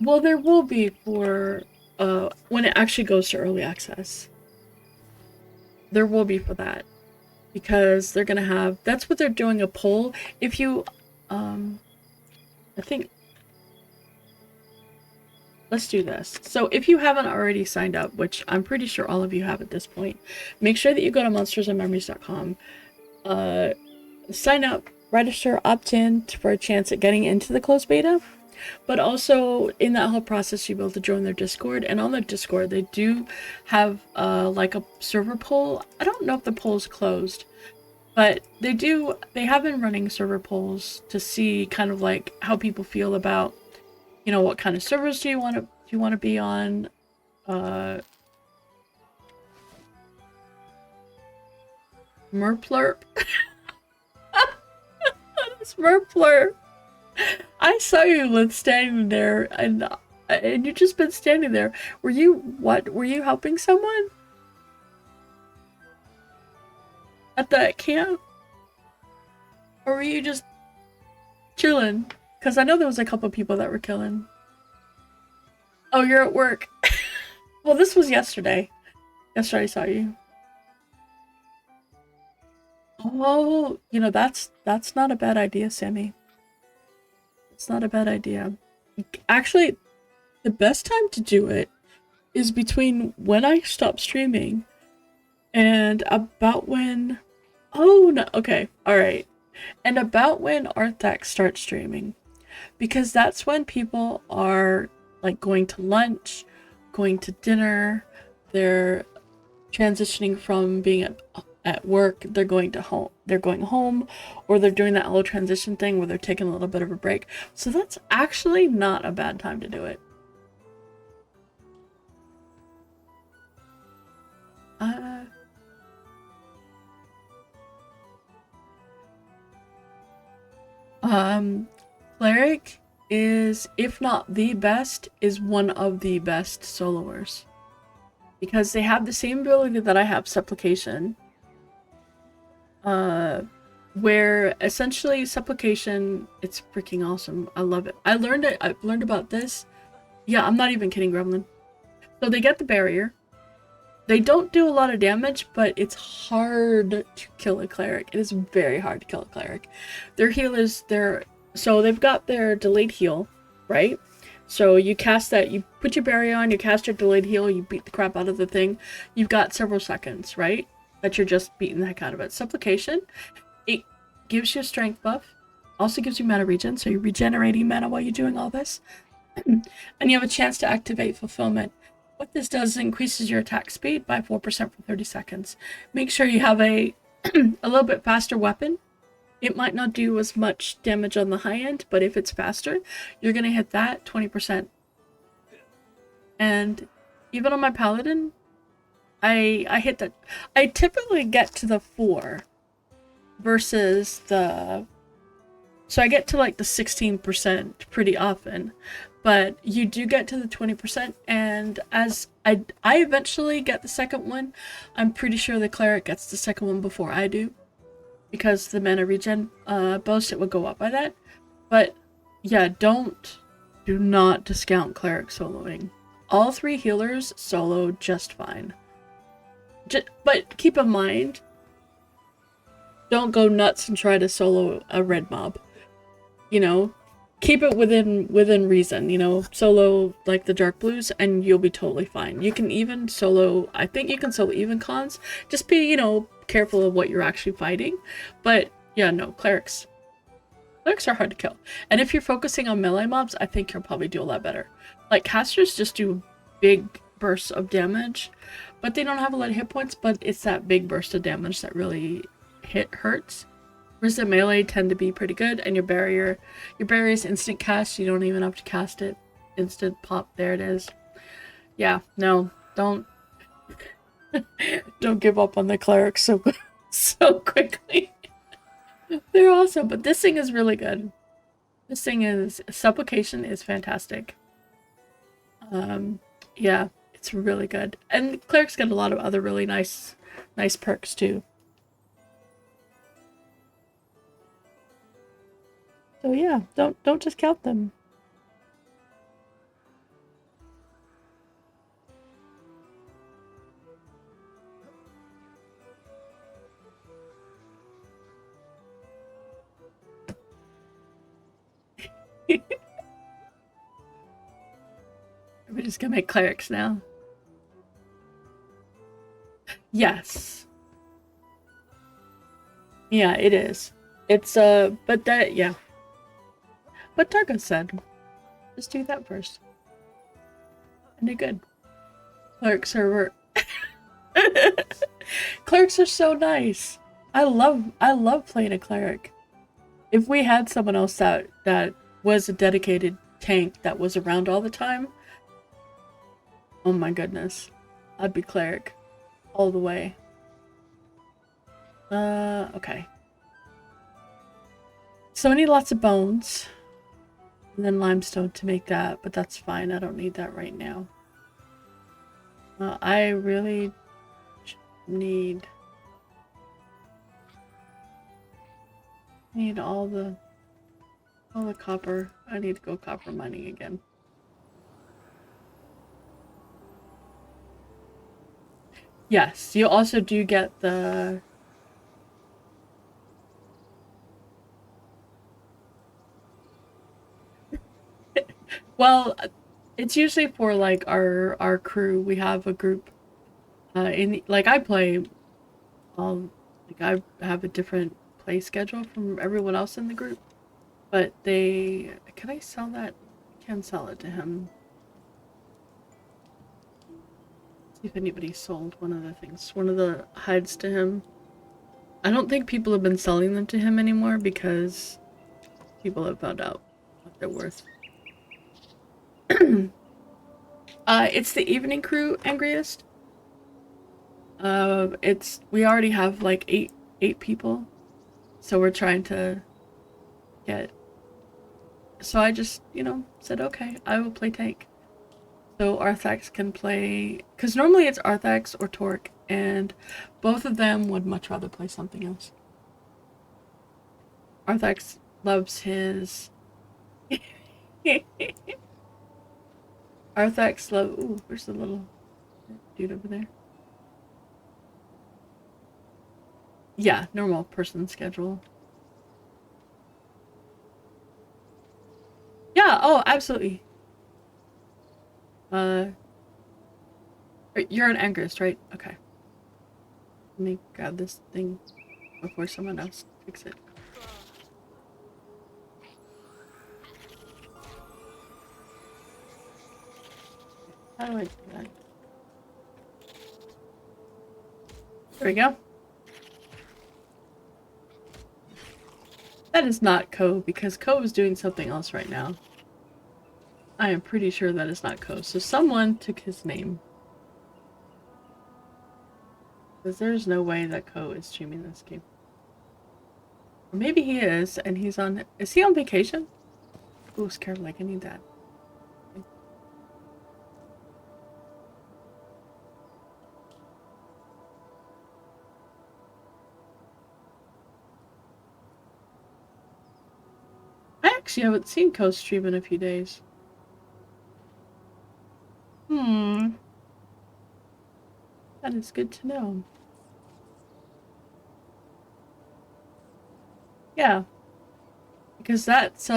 Well, there will be for, when it actually goes to early access. There will be for that. Because they're gonna have, that's what they're doing, a poll. If you, I think, let's do this. So if you haven't already signed up, which I'm pretty sure all of you have at this point, make sure that you go to monstersandmemories.com, sign up, register, opt in for a chance at getting into the closed beta. But also in that whole process, you'll be able to join their Discord, and on their Discord they do have like a server poll. I don't know if the poll is closed, but they have been running server polls to see kind of like how people feel about, you know, what kind of servers do you want to be on. Merplurp. Merplurp. I saw you standing there, and you just been standing there. Were you helping someone at that camp, or were you just chilling? Because I know there was a couple people that were killing. Oh, you're at work. Well, this was yesterday. Yesterday I saw you. Oh, you know, that's not a bad idea, Sammy. It's not a bad idea. Actually, the best time to do it is between when I stop streaming and about when... Oh, no. Okay. Alright. And about when Arthax starts streaming. Because that's when people are, like, going to lunch, going to dinner. They're transitioning from being at at work, they're going home, or they're doing that little transition thing where they're taking a little bit of a break. So that's actually not a bad time to do it. Cleric is, if not the best, is one of the best soloers. Because they have the same ability that I have, Supplication. Where essentially Supplication, it's freaking awesome. I love it. I learned about this. Yeah, I'm not even kidding, Gremlin. So they get the barrier. They don't do a lot of damage, but it's hard to kill a cleric. It is very hard to kill a cleric. Their heal is so they've got their delayed heal, right? So you cast that, you put your barrier on, you cast your delayed heal, you beat the crap out of the thing. You've got several seconds, right? That you're just beating the heck out of it. Supplication, it gives you a strength buff. Also gives you mana regen, so you're regenerating mana while you're doing all this. And you have a chance to activate Fulfillment. What this does is increases your attack speed by 4% for 30 seconds. Make sure you have a little bit faster weapon. It might not do as much damage on the high end, but if it's faster, you're going to hit that 20%. And even on my Paladin, I hit that. I typically get to the 4 versus the... So I get to like the 16% pretty often. But you do get to the 20%, and as I eventually get the second one, I'm pretty sure the cleric gets the second one before I do. Because the mana regen boost, it would go up by that. But yeah, do not discount cleric soloing. All 3 healers solo just fine. But keep in mind, don't go nuts and try to solo a red mob. You know, keep it within reason, you know, solo like the dark blues and you'll be totally fine. You can even solo, I think you can solo even cons. Just be, you know, careful of what you're actually fighting. But yeah, no, clerics are hard to kill. And if you're focusing on melee mobs, I think you'll probably do a lot better. Like casters just do big bursts of damage, but they don't have a lot of hit points, but it's that big burst of damage that really hurts. Whereas the melee tend to be pretty good, and your barrier is instant cast. You don't even have to cast it. Instant pop, there it is. Yeah, no, don't give up on the clerics so quickly. They're awesome, but this thing is really good. Supplication is fantastic. Yeah, it's really good. And clerics get a lot of other really nice perks too. So yeah, don't just count them. We're just gonna make clerics now. Yes. Yeah, it is. It's but that, yeah. But Targa said, just do that first. And do good. Clerics are Clerics are so nice. I love playing a cleric. If we had someone else that was a dedicated tank that was around all the time, oh my goodness, I'd be cleric all the way. Okay. So I need lots of bones. And then limestone to make that, but that's fine. I don't need that right now. I really need all the copper. I need to go copper mining again. Yes, you also do get the well, it's usually for like our crew. We have a group like I play like I have a different play schedule from everyone else in the group. But can I sell that? I can sell it to him. See if anybody sold one of the hides to him. I don't think people have been selling them to him anymore because people have found out what they're worth. It's the evening crew, angriest. We already have like eight people, so we're trying to get. So I just, said okay, I will play tank. So Arthax can play, because normally it's Arthax or Torque, and both of them would much rather play something else. Arthax loves his. Arthax love. Ooh, where's the little dude over there? Yeah, normal person schedule. Yeah, oh, absolutely. You're an Angrist, right? Okay. Let me grab this thing before someone else takes it. How do I do that? There we go. That is not Ko, because Ko is doing something else right now. I am pretty sure that is not Ko. So someone took his name. Because there's no way that Ko is streaming this game. Or maybe he is, and he's on... Is he on vacation? Ooh, scared like I need that. I actually haven't seen Ko stream in a few days. That is good to know. Yeah. Because that's,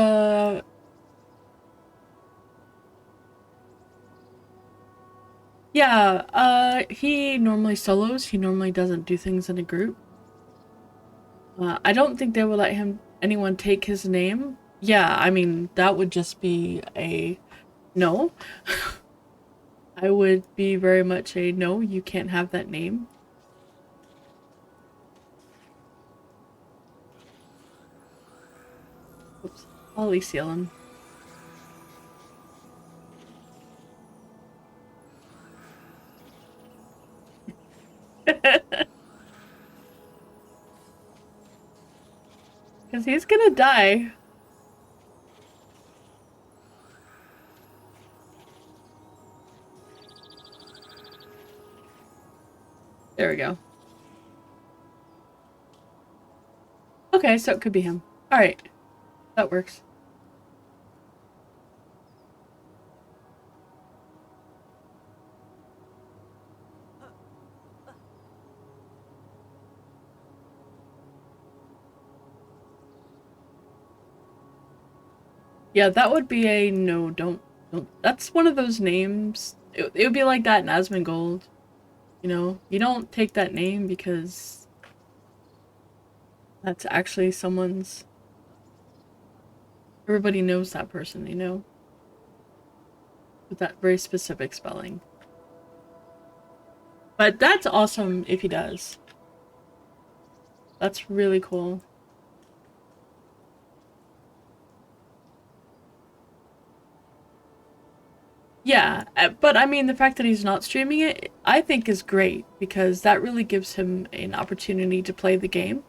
yeah, he normally solos. He normally doesn't do things in a group. I don't think they will let anyone take his name. Yeah, I mean, that would just be a no. I would be very much a no, you can't have that name. Oops, I'll at least seal him. Because he's gonna die. There we go. Okay, so it could be him. Alright. That works. Yeah, that would be a no, don't. That's one of those names. It would be like that in Asmongold. You don't take that name because that's actually someone's. Everybody knows that person, with that very specific spelling. But that's awesome if he does. That's really cool. Yeah, but I mean, the fact that he's not streaming it, I think is great, because that really gives him an opportunity to play the game.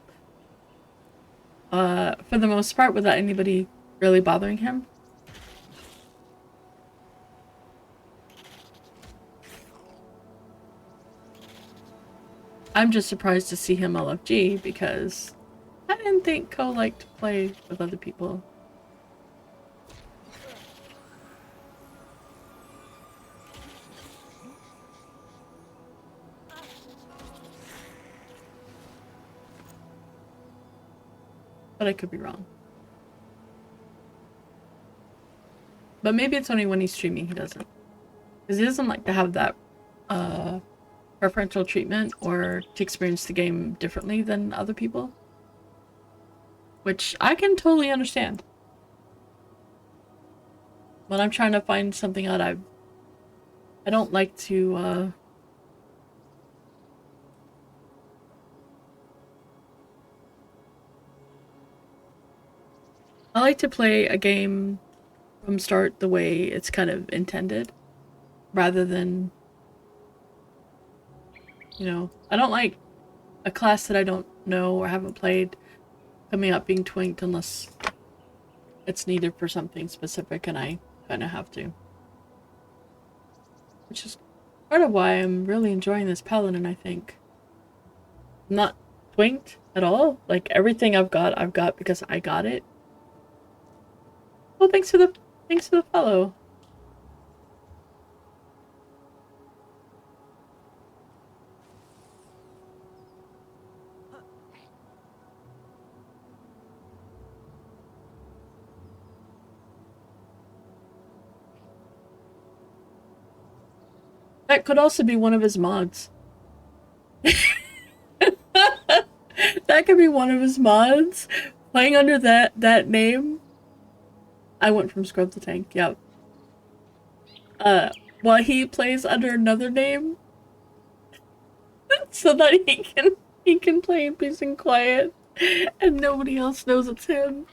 For the most part, without anybody really bothering him. I'm just surprised to see him LFG, because I didn't think Ko liked to play with other people. But I could be wrong. But maybe it's only when he's streaming he doesn't. Because he doesn't like to have that preferential treatment or to experience the game differently than other people. Which I can totally understand. When I'm trying to find something out, I don't like to like to play a game from start the way it's kind of intended, rather than, you know, I don't like a class that I don't know or haven't played coming up being twinked unless it's needed for something specific and I kind of have to. Which is part of why I'm really enjoying this Paladin, I think. I'm not twinked at all. Like, everything I've got because I got it. Well, thanks for the follow. That could also be one of his mods. That could be one of his mods. Playing under that name. I went from scrub to tank, yep. While he plays under another name. So that he can play in peace and quiet. And nobody else knows it's him.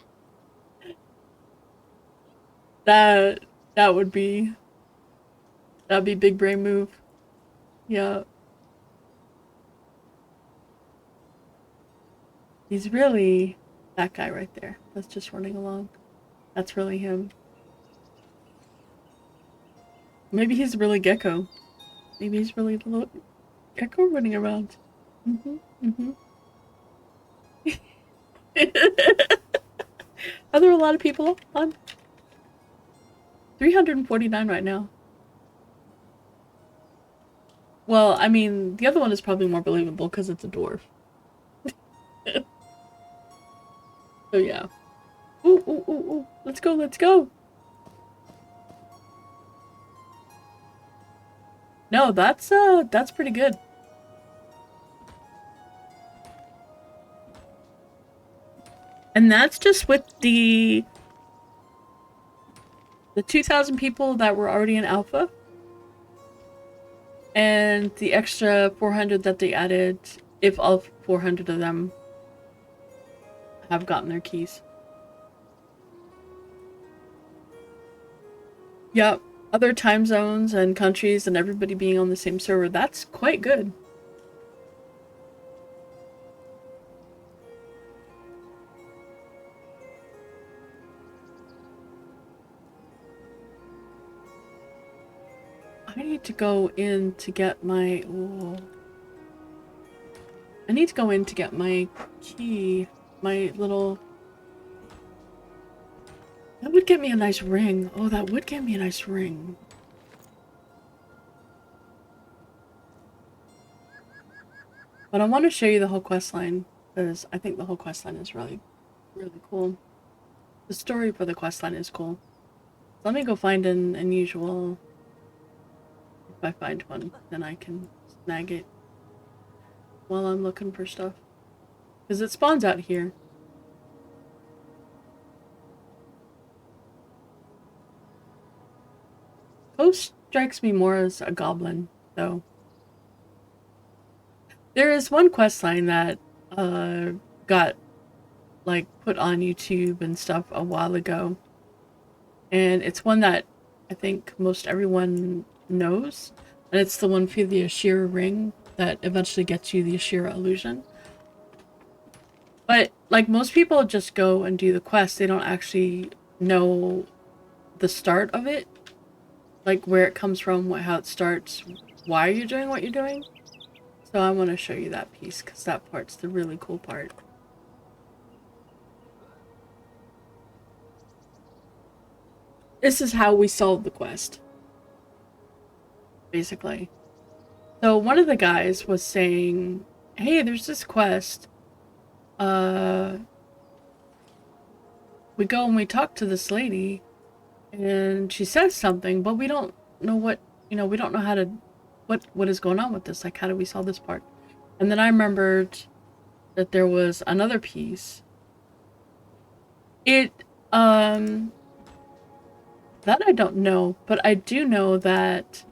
That'd be big brain move. Yeah. He's really that guy right there. That's just running along. That's really him. Maybe he's really Gecko. Maybe he's really the little Gecko running around. Are there a lot of people on? 349 right now. Well, I mean, the other one is probably more believable because it's a dwarf. So yeah. Ooh, ooh, ooh, ooh. Let's go, let's go. No, that's pretty good. And that's just with the 2,000 people that were already in alpha. And the extra 400 that they added, if all 400 of them have gotten their keys. Yep, other time zones and countries and everybody being on the same server, that's quite good. I need to go in to get my... Ooh. I need to go in to get my key. My little... That would get me a nice ring. Oh, that would get me a nice ring. But I want to show you the whole quest line, because I think the whole quest line is really, really cool. The story for the quest line is cool. Let me go find an unusual... If I find one, then I can snag it while I'm looking for stuff. Because it spawns out here. Ghost strikes me more as a goblin, though. There is one quest line that got like put on YouTube and stuff a while ago. And it's one that I think most everyone knows. And it's the one for the Ashira ring that eventually gets you the Ashira illusion. But like most people just go and do the quest, they don't actually know the start of it. Like where it comes from, how it starts, why you're doing what you're doing. So I want to show you that piece because that part's the really cool part. This is how we solved the quest. Basically. So one of the guys was saying, hey, there's this quest. We go and we talk to this lady and she says something, but we don't know what, we don't know how to, what is going on with this. Like, how do we solve this part? And then I remembered that there was another piece. That I don't know, but I do know that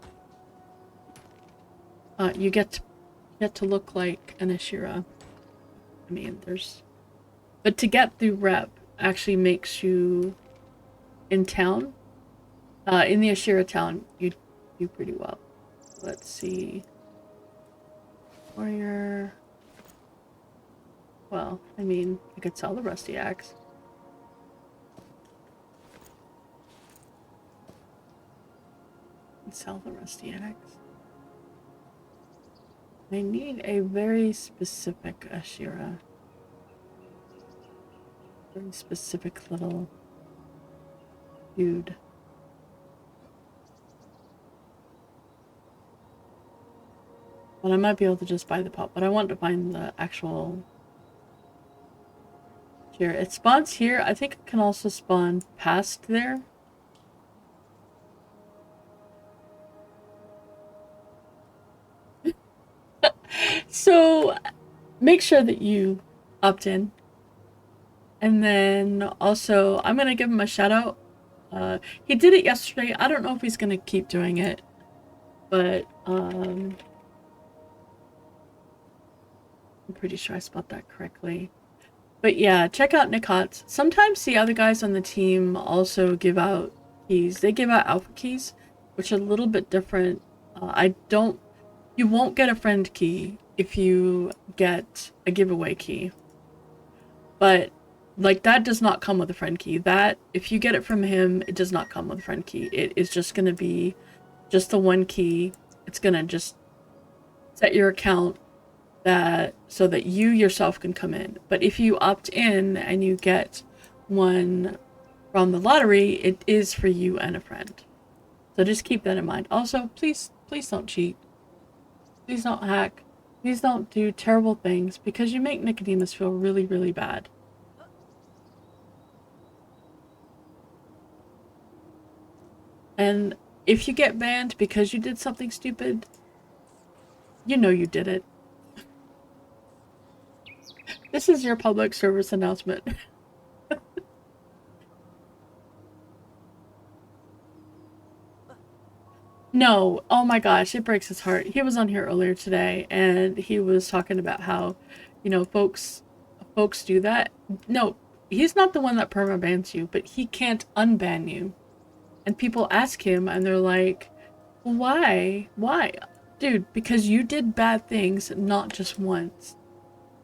you get to look like an Ashira. I mean, but to get through rep, actually makes you in town. In the Ashira town, you do pretty well. Let's see. Warrior. Well, I mean, I could sell the rusty axe. Sell the rusty axe. I need a very specific Ashira. Very specific little dude. But I might be able to just buy the pot, but I want to find the actual here. It spawns here. I think it can also spawn past there. So make sure that you opt in. And then also, I'm going to give him a shout out. He did it yesterday. I don't know if he's going to keep doing it. But I'm pretty sure I spelled that correctly. But yeah, check out Nikot's. Sometimes the other guys on the team also give out keys. They give out alpha keys, which are a little bit different. You won't get a friend key if you get a giveaway key. But like that does not come with a friend key. That if you get it from him, it does not come with a friend key. It is just going to be just the one key. It's going to just set your account so that you yourself can come in. But if you opt in and you get one from the lottery, it is for you and a friend. So just keep that in mind. Also, please don't cheat. Please don't hack. Please don't do terrible things because you make Nicodemus feel really, really bad. And if you get banned because you did something stupid, you know you did it. This is your public service announcement. No, oh my gosh, it breaks his heart. He was on here earlier today and he was talking about how, you know, folks do that. No, he's not the one that permabans you, but he can't unban you. And people ask him and they're like, why? Why? Dude, because you did bad things, not just once.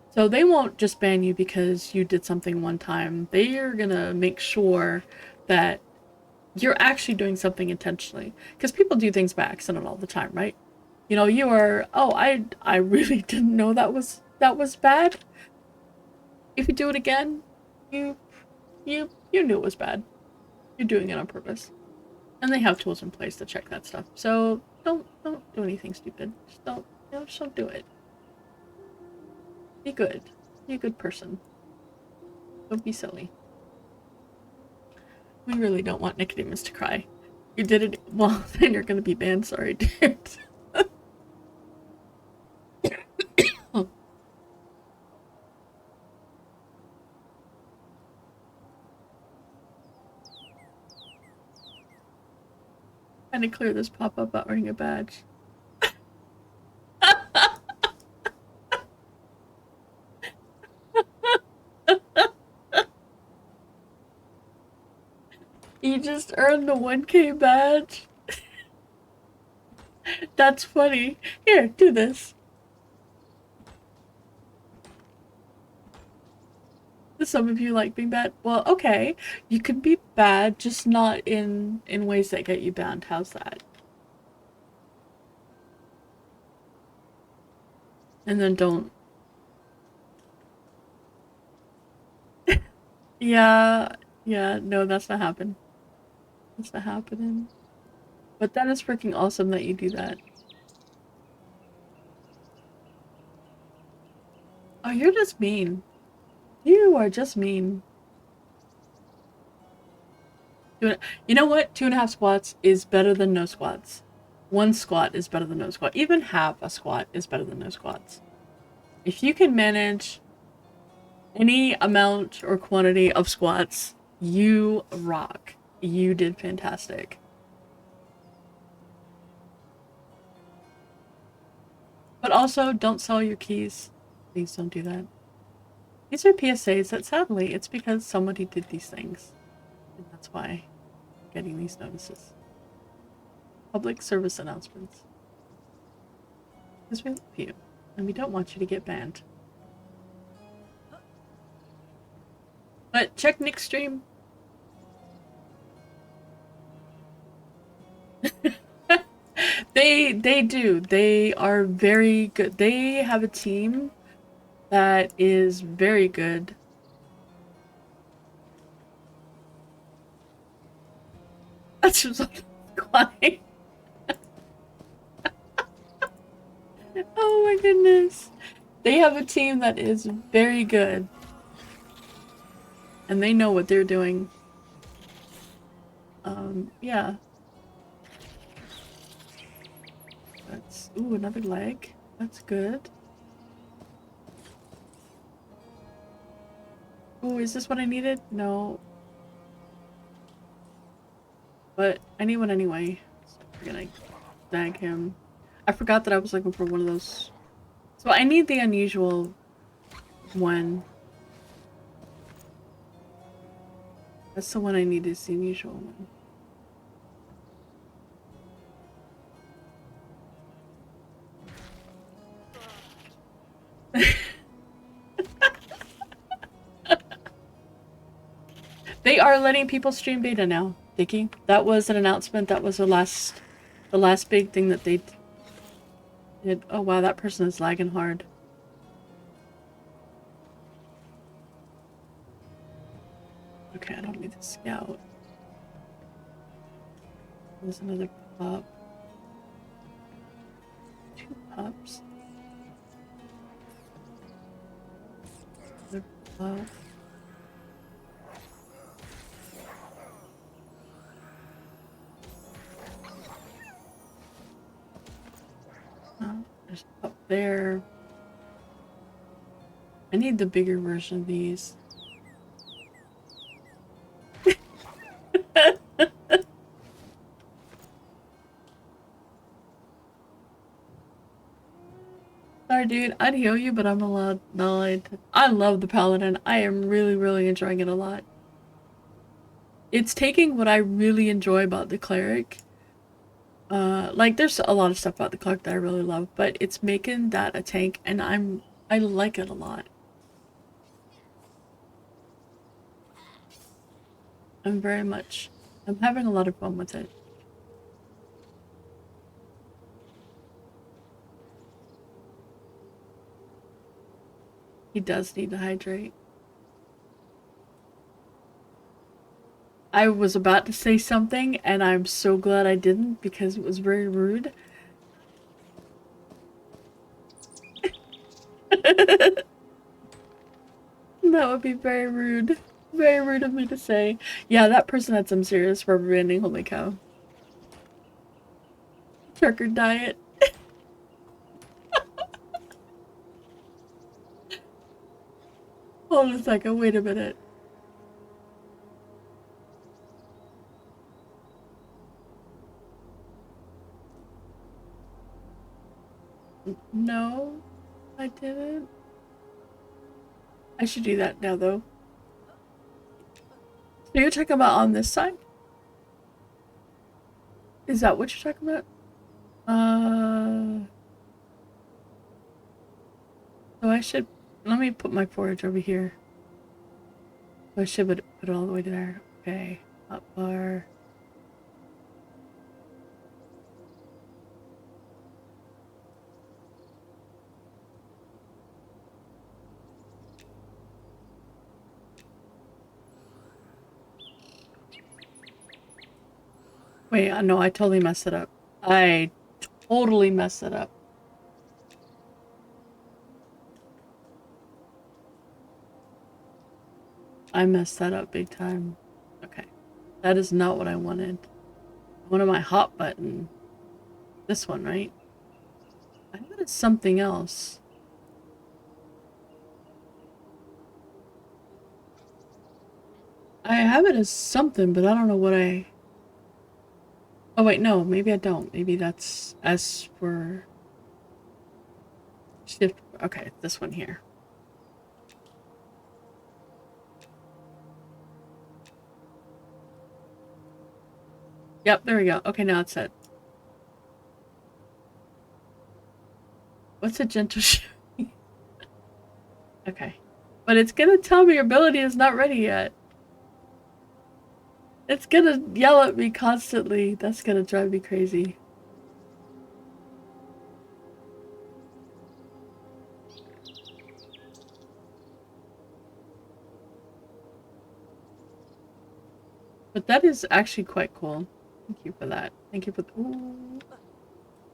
So they won't just ban you because you did something one time. They are gonna make sure that you're actually doing something intentionally. Because people do things by accident all the time, right? You know, you are, oh, I really didn't know that was bad. If you do it again, you knew it was bad. You're doing it on purpose. And they have tools in place to check that stuff. So don't do anything stupid. Just don't do it. Be good. Be a good person. Don't be silly. We really don't want Nicodemus to cry. You did it. Well, then you're gonna be banned. Sorry, dude. Trying to clear this pop-up about wearing a badge. You just earned the 1K badge. That's funny. Here, do this. Some of you like being bad. Well, okay. You can be bad, just not in ways that get you banned. How's that? And then don't. Yeah, no, that's not happening. That's not happening. But that is freaking awesome that you do that. Oh, you're just mean. You are just mean. You know what? 2.5 squats is better than no squats. 1 squat is better than no squat. Even half a squat is better than no squats. If you can manage any amount or quantity of squats, you rock. You did fantastic. But also, don't sell your keys. Please don't do that. These are PSAs that sadly it's because somebody did these things. And that's why I'm getting these notices. Public service announcements. Because we love you. And we don't want you to get banned. But check Nick's stream. They do. They are very good. They have a team that is very good. That's just like crying. Oh my goodness. They have a team that is very good. And they know what they're doing. Yeah. That's, ooh, another leg. That's good. Ooh, is this what I needed? No. But I need one anyway. So we're gonna snag him. I forgot that I was looking for one of those. So I need the unusual one. That's the one I need, is the unusual one. They are letting people stream beta now, Dickie. That was an announcement. That was the last big thing that they did. Oh wow, that person is lagging hard. Okay, I don't need the scout. There's another pup. 2 pups. Another pup. Oh, there's a pup there. I need the bigger version of these. Sorry, dude. I'd heal you, but I'm not allowed to. I love the Paladin. I am really, really enjoying it a lot. It's taking what I really enjoy about the Cleric. Like, there's a lot of stuff about the Cleric that I really love, but it's making that a tank, and I like it a lot. I'm having a lot of fun with it. He does need to hydrate. I was about to say something, and I'm so glad I didn't because it was very rude. That would be very rude. Very rude of me to say. Yeah, that person had some serious rubber banding, holy cow. Trucker diet. Hold on a second, wait a minute. No, I didn't. I should do that now, though. So you're talking about on this side? Is that what you're talking about? So I should... Let me put my forage over here. I should put it all the way there. Okay. Hot bar. Wait, no, I totally messed it up. I totally messed it up. I messed that up big time. Okay. That is not what I wanted. I wanted my hot button. This one, right? I thought it's something else. I have it as something, but I don't know what I... Oh wait, no, maybe I don't. Maybe that's S for... Shift... Okay, this one here. Yep, there we go. Okay, now it's set. What's a gentle showing? Okay. But it's gonna tell me your ability is not ready yet. It's gonna yell at me constantly. That's gonna drive me crazy. But that is actually quite cool. Thank you for that. Thank you for the— ooh.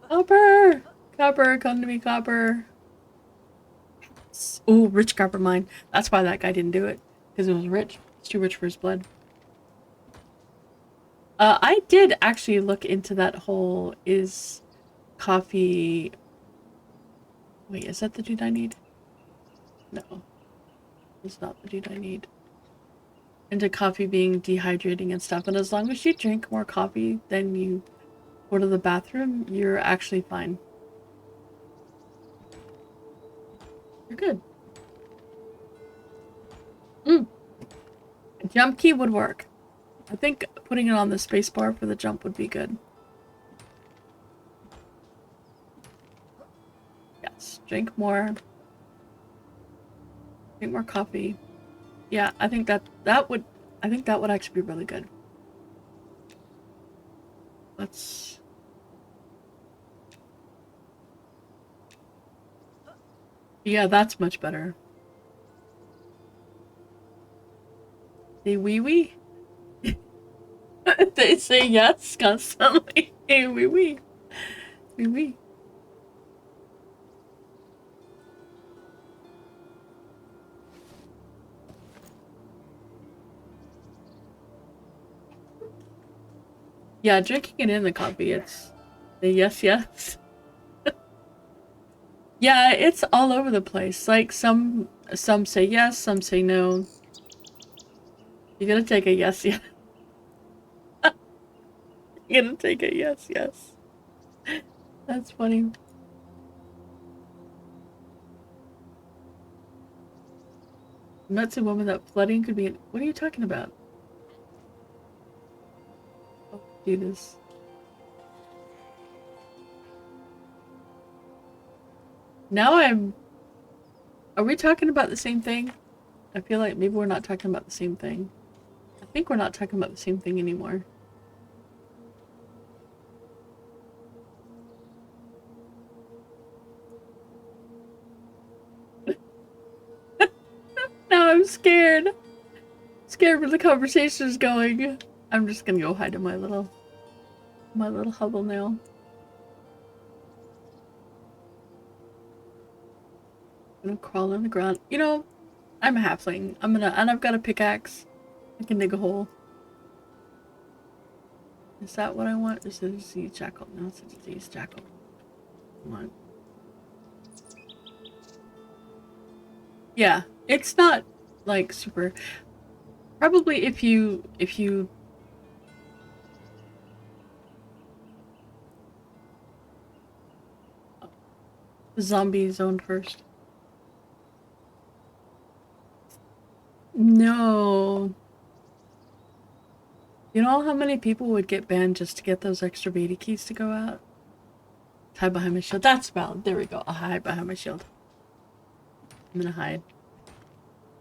Copper! Copper, come to me, Copper. Ooh, rich copper mine. That's why that guy didn't do it. Because it was rich. It's too rich for his blood. I did actually look into that whole is coffee... Wait, is that the dude I need? No. It's not the dude I need. Into coffee being dehydrating and stuff. And as long as you drink more coffee than you go to the bathroom, you're actually fine. You're good. A jump key would work. I think putting it on the spacebar for the jump would be good. Yes, drink more. Drink more coffee. Yeah, I think that would actually be really good. Let's... Yeah, that's much better. They wee wee? They say yes constantly. Hey, wee wee. Wee wee. Yeah, drinking it in the coffee, it's the yes, yes. Yeah, it's all over the place. Like some say yes, some say no. You're gonna take a yes, yes. You're gonna take a yes, yes. That's funny. I met some woman that flooding could be. What are you talking about? Oh, do this. Now I'm... Are we talking about the same thing? I feel like maybe we're not talking about the same thing. I think we're not talking about the same thing anymore. Now I'm scared. Scared where the conversation is going. I'm just gonna go hide in my little hovel now. I'm gonna crawl on the ground. You know, I'm a halfling. And I've got a pickaxe. I can dig a hole. Is that what I want? Is it a disease jackal? No, it's a disease jackal. Come on. Yeah, it's not like super. Probably if you zombie zone first. No. You know how many people would get banned just to get those extra beta keys to go out? Hide behind my shield. That's valid. There we go. I'll hide behind my shield. I'm gonna hide.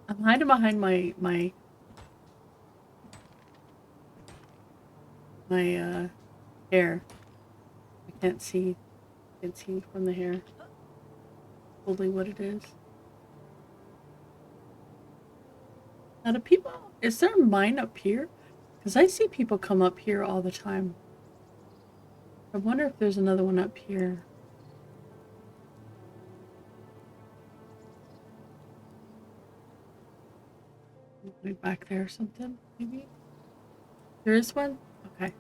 I'm hiding behind my hair. I can't see. I can't see from the hair. Probably what it is. Now do people... Is there a mine up here? Because I see people come up here all the time. I wonder if there's another one up here. Maybe back there or something, maybe? There is one? Okay.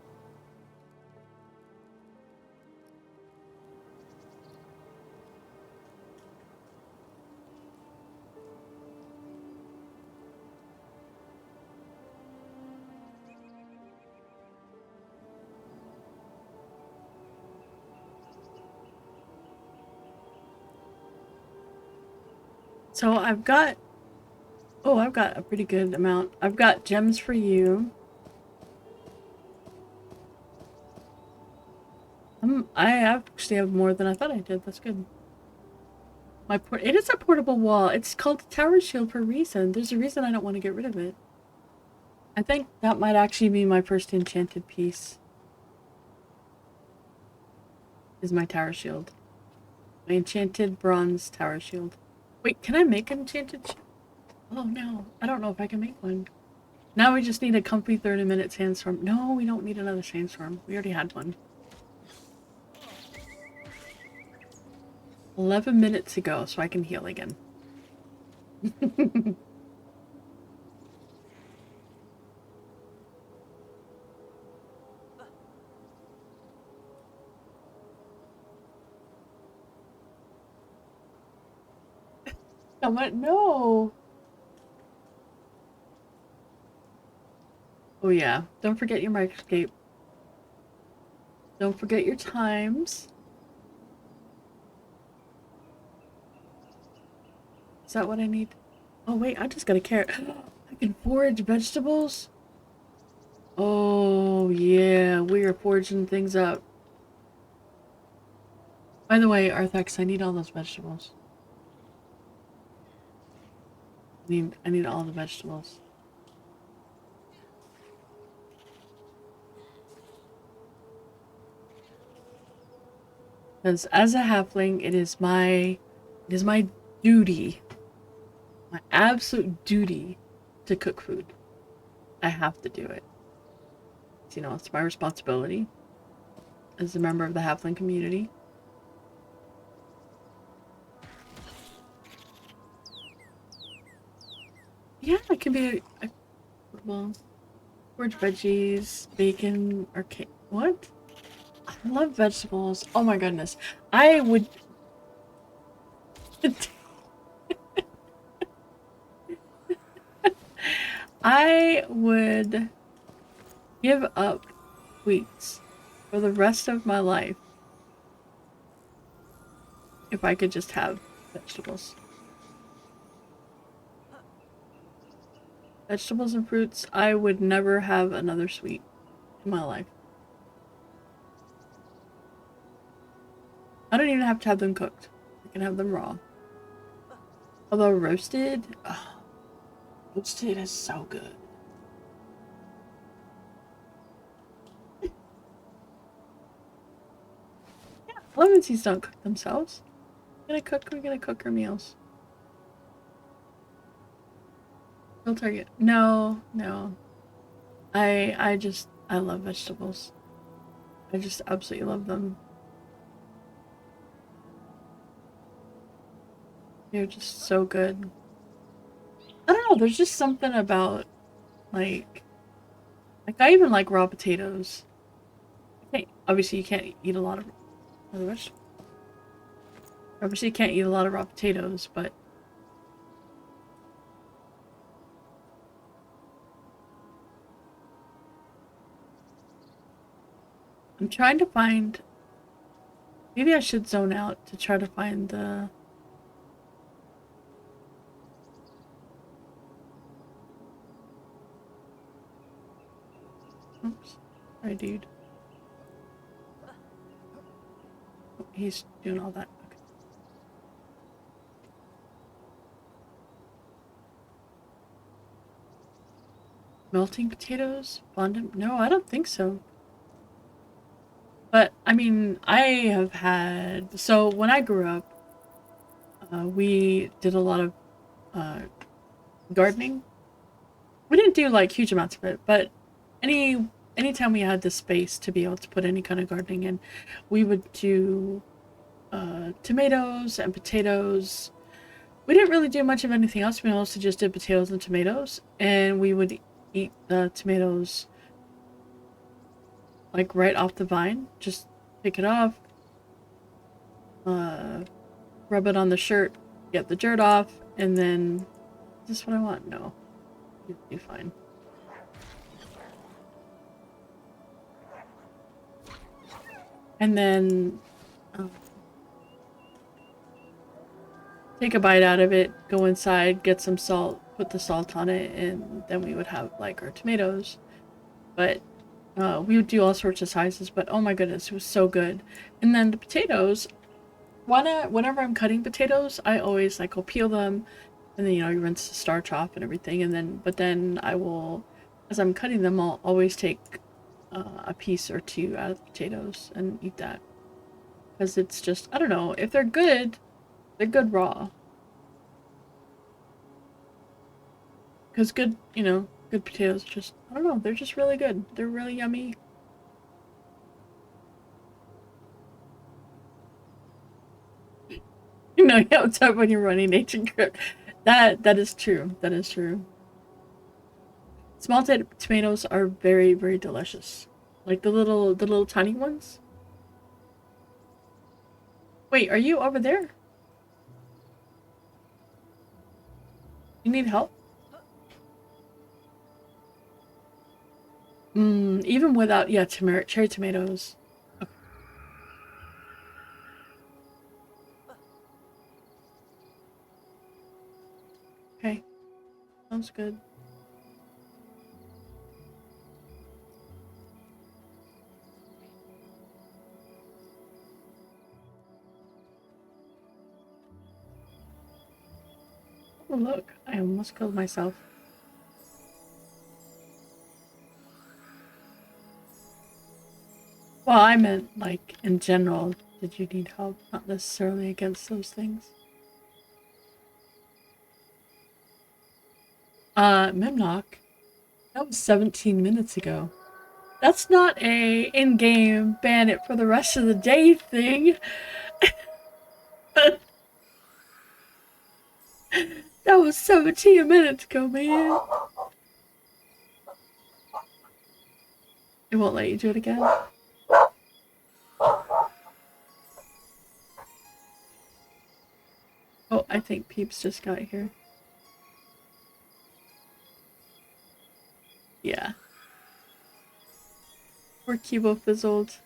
So I've got... Oh, I've got a pretty good amount. I've got gems for you. I actually have more than I thought I did. That's good. It is a portable wall. It's called a tower shield for a reason. There's a reason I don't want to get rid of it. I think that might actually be my first enchanted piece. Is my tower shield. My enchanted bronze tower shield. Wait, can I make an enchanted shield? Oh no, I don't know if I can make one. Now we just need a comfy 30-minute sandstorm. No, we don't need another sandstorm. We already had one. 11 minutes ago, so I can heal again. Come on, no! Oh yeah, don't forget your microscape. Don't forget your times. Is that what I need? Oh wait, I just got a carrot. I can forage vegetables? Oh yeah, we are foraging things up. By the way, Arthax, I need all those vegetables. I need all the vegetables. Because as a halfling, it is my duty, my absolute duty to cook food. I have to do it. You know, it's my responsibility as a member of the halfling community. Yeah, it can be well, forage veggies, bacon, or cake. What? I love vegetables. Oh my goodness. I would... I would give up wheats for the rest of my life if I could just have vegetables. Vegetables and fruits, I would never have another sweet in my life. I don't even have to have them cooked. I can have them raw. Although roasted, oh, roasted is so good. Yeah, lemon seeds don't cook themselves. We gotta cook our meals. Kill target. No, no. I love vegetables. I just absolutely love them. They're just so good. I don't know, there's just something about like I even like raw potatoes. Obviously you can't eat a lot of other vegetables. Obviously you can't eat a lot of raw potatoes, but I'm trying to find... Maybe I should zone out to try to find the... Oops. Sorry, dude. Oh, he's doing all that. Okay. Melting potatoes? Fondant? No, I don't think so. But, I mean, I have had... So, when I grew up, we did a lot of gardening. We didn't do, like, huge amounts of it, but anytime we had the space to be able to put any kind of gardening in, we would do tomatoes and potatoes. We didn't really do much of anything else. We mostly just did potatoes and tomatoes, and we would eat the tomatoes like right off the vine. Just pick it off, rub it on the shirt, get the dirt off, and then... Is this what I want? No. You'll be fine. And then take a bite out of it, go inside, get some salt, put the salt on it, and then we would have like our tomatoes. But We would do all sorts of sizes, but oh my goodness, it was so good. And then the potatoes, whenever I'm cutting potatoes, I always like will peel them, and then you rinse the starch off and everything, and then I will, as I'm cutting them, I'll always take a piece or two out of the potatoes and eat that, because it's just, I don't know, if they're good raw. Because good potatoes just, I don't know, they're just really good. They're really yummy. You have time when you're running ancient crypt. That is true. That is true. Small tomatoes are very, very delicious. Like the little tiny ones. Wait, are you over there? You need help? Even without, yeah, cherry tomatoes. Okay, sounds good. Oh, look, I almost killed myself. Well, I meant, like, in general, did you need help? Not necessarily against those things. Memnock, that was 17 minutes ago. That's not a in-game ban it for the rest of the day thing. That was 17 minutes ago, man. It won't let you do it again. Oh, I think Peeps just got here. Yeah. Poor Kibo fizzled.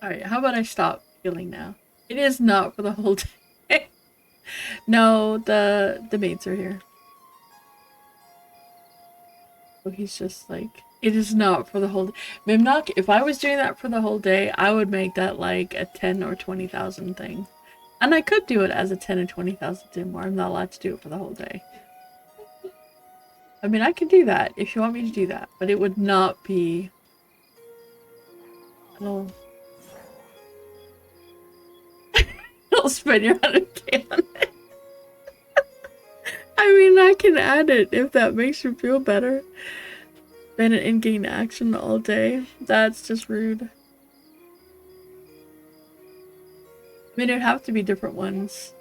Alright, how about I stop healing now? It is not for the whole day. No, the maids are here. So he's just like, it is not for the whole day. Mimnock, if I was doing that for the whole day, I would make that like a 10 or 20,000 thing. And I could do it as a 10 or 20,000 thing where I'm not allowed to do it for the whole day. I mean, I could do that if you want me to do that, but it would not be... It'll spend your 100k on it. I mean, I can add it if that makes you feel better. Spend it in game action all day. That's just rude. I mean, it'd have to be different ones.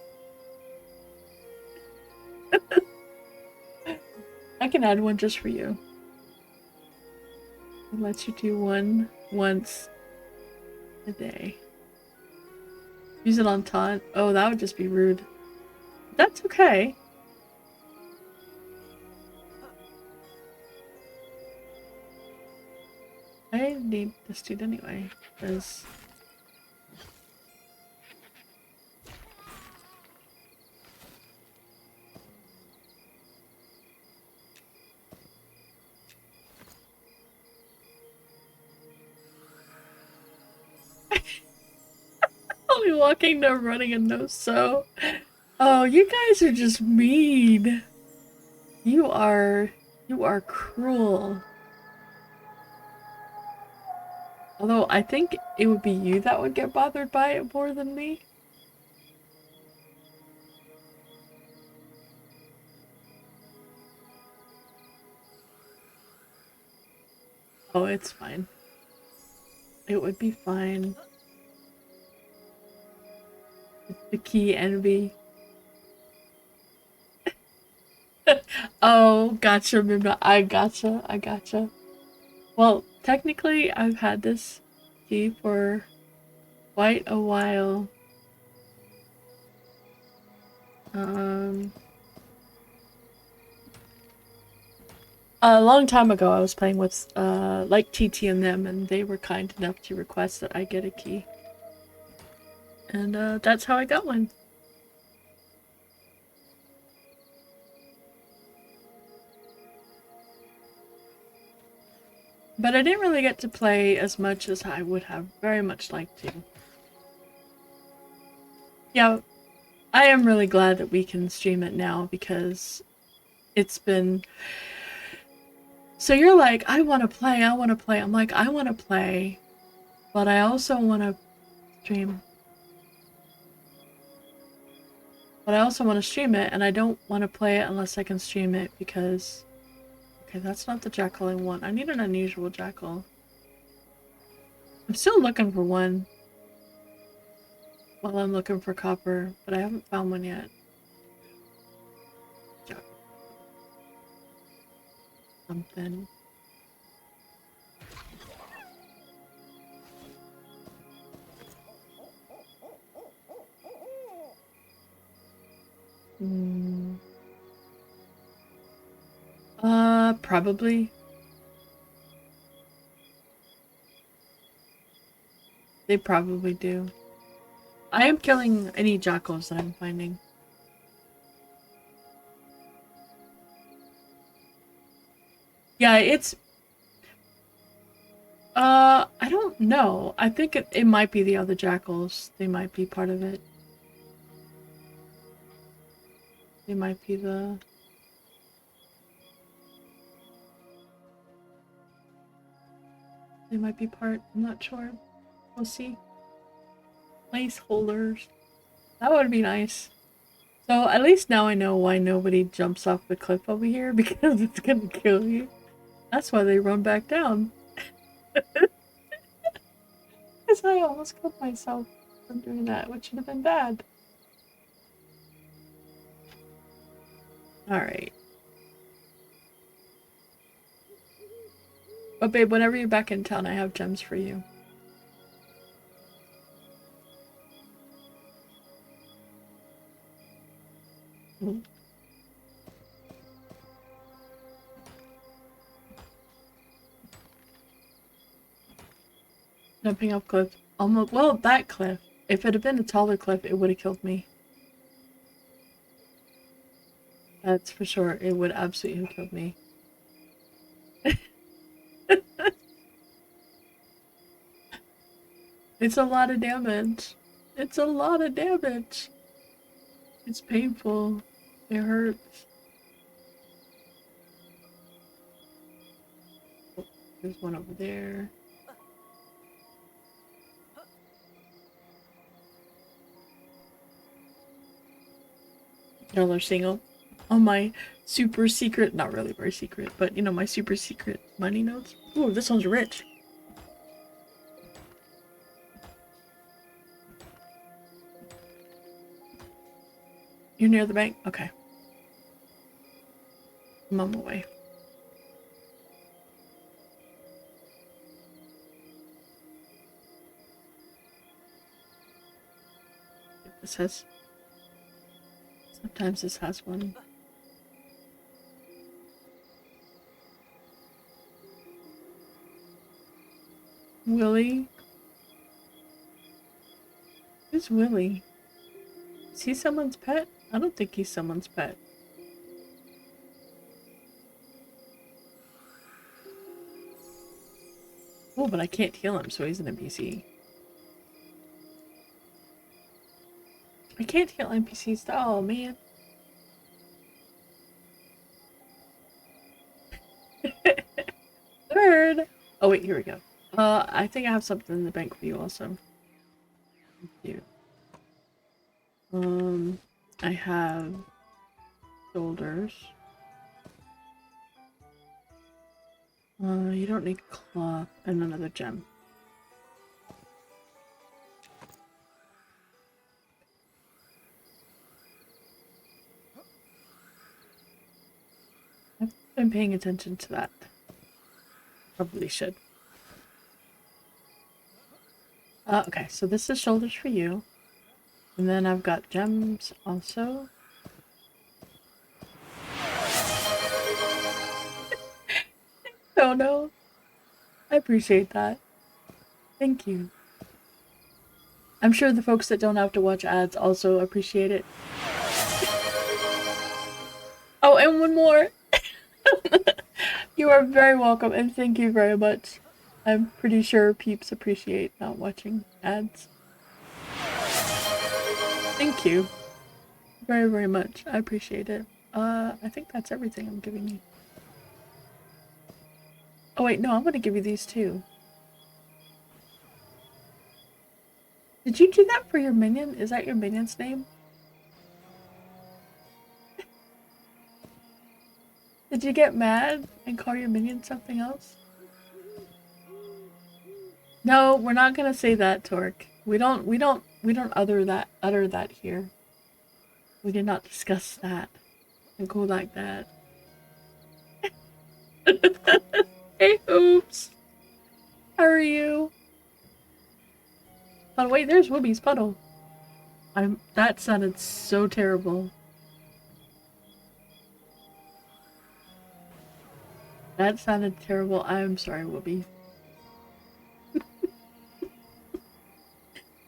I can add one just for you. It lets you do one once a day. Use it on taunt. Oh, that would just be rude. That's okay. I need this dude anyway, because... Only walking, no running, and no sew. Oh, you guys are just mean. You are cruel. Although I think it would be you that would get bothered by it more than me. Oh, it's fine. It would be fine. The key envy. Oh, gotcha, Mimna. I gotcha. Well, technically, I've had this key for quite a while. A long time ago, I was playing with, like TT and them, and they were kind enough to request that I get a key. And, that's how I got one. But I didn't really get to play as much as I would have very much liked to. Yeah, I am really glad that we can stream it now because it's been... So you're like, I want to play, I want to play. I'm like, I want to play, but I also want to stream. But I also want to stream it, and I don't want to play it unless I can stream it because... Okay, that's not the jackal I want. I need an unusual jackal. I'm still looking for one. While I'm looking for copper, but I haven't found one yet. Jackal. Something. Probably. They probably do. I am killing any jackals that I'm finding. Yeah, it's... I don't know. I think it might be the other jackals. They might be part of it. They might be the... They might be part. I'm not sure. We'll see. Placeholders. That would be nice. So at least now I know why nobody jumps off the cliff over here, because it's gonna kill you. That's why they run back down. Because I almost killed myself from doing that, which would have been bad. Alright. But babe, whenever you're back in town, I have gems for you. Jumping off cliff. Almost, well, that cliff. If it had been a taller cliff, it would have killed me. That's for sure. It would absolutely have killed me. It's a lot of damage. It's a lot of damage. It's painful. It hurts. Oh, there's one over there. Y'all are single on my super secret, not really very secret, but you know, my super secret money notes. Ooh, this one's rich. You're near the bank? Okay. I'm on my way. This has... Sometimes this has one. Willie? Who's Willie? Is he someone's pet? I don't think he's someone's pet. Oh, but I can't heal him, so he's an NPC. I can't heal NPCs. Oh, man. Third. Oh, wait, here we go. I think I have something in the bank for you also. Thank you. I have shoulders. You don't need cloth and another gem. I've been paying attention to that. Probably should. Okay, so this is shoulders for you. And then I've got gems also. Oh no. I appreciate that. Thank you. I'm sure the folks that don't have to watch ads also appreciate it. Oh, and one more. You are very welcome, and thank you very much. I'm pretty sure peeps appreciate not watching ads. Thank you very, very much. I appreciate it. I think that's everything I'm giving you. Oh wait, no, I'm gonna give you these too. Did you do that for your minion? Is that your minion's name? Did you get mad and call your minion something else? No, we're not gonna say that, Torque. We don't utter that here. We did not discuss that and go like that. Hey, oops. How are you? Oh wait, there's Whoopi's puddle. That sounded so terrible. That sounded terrible. I'm sorry, Whoopi.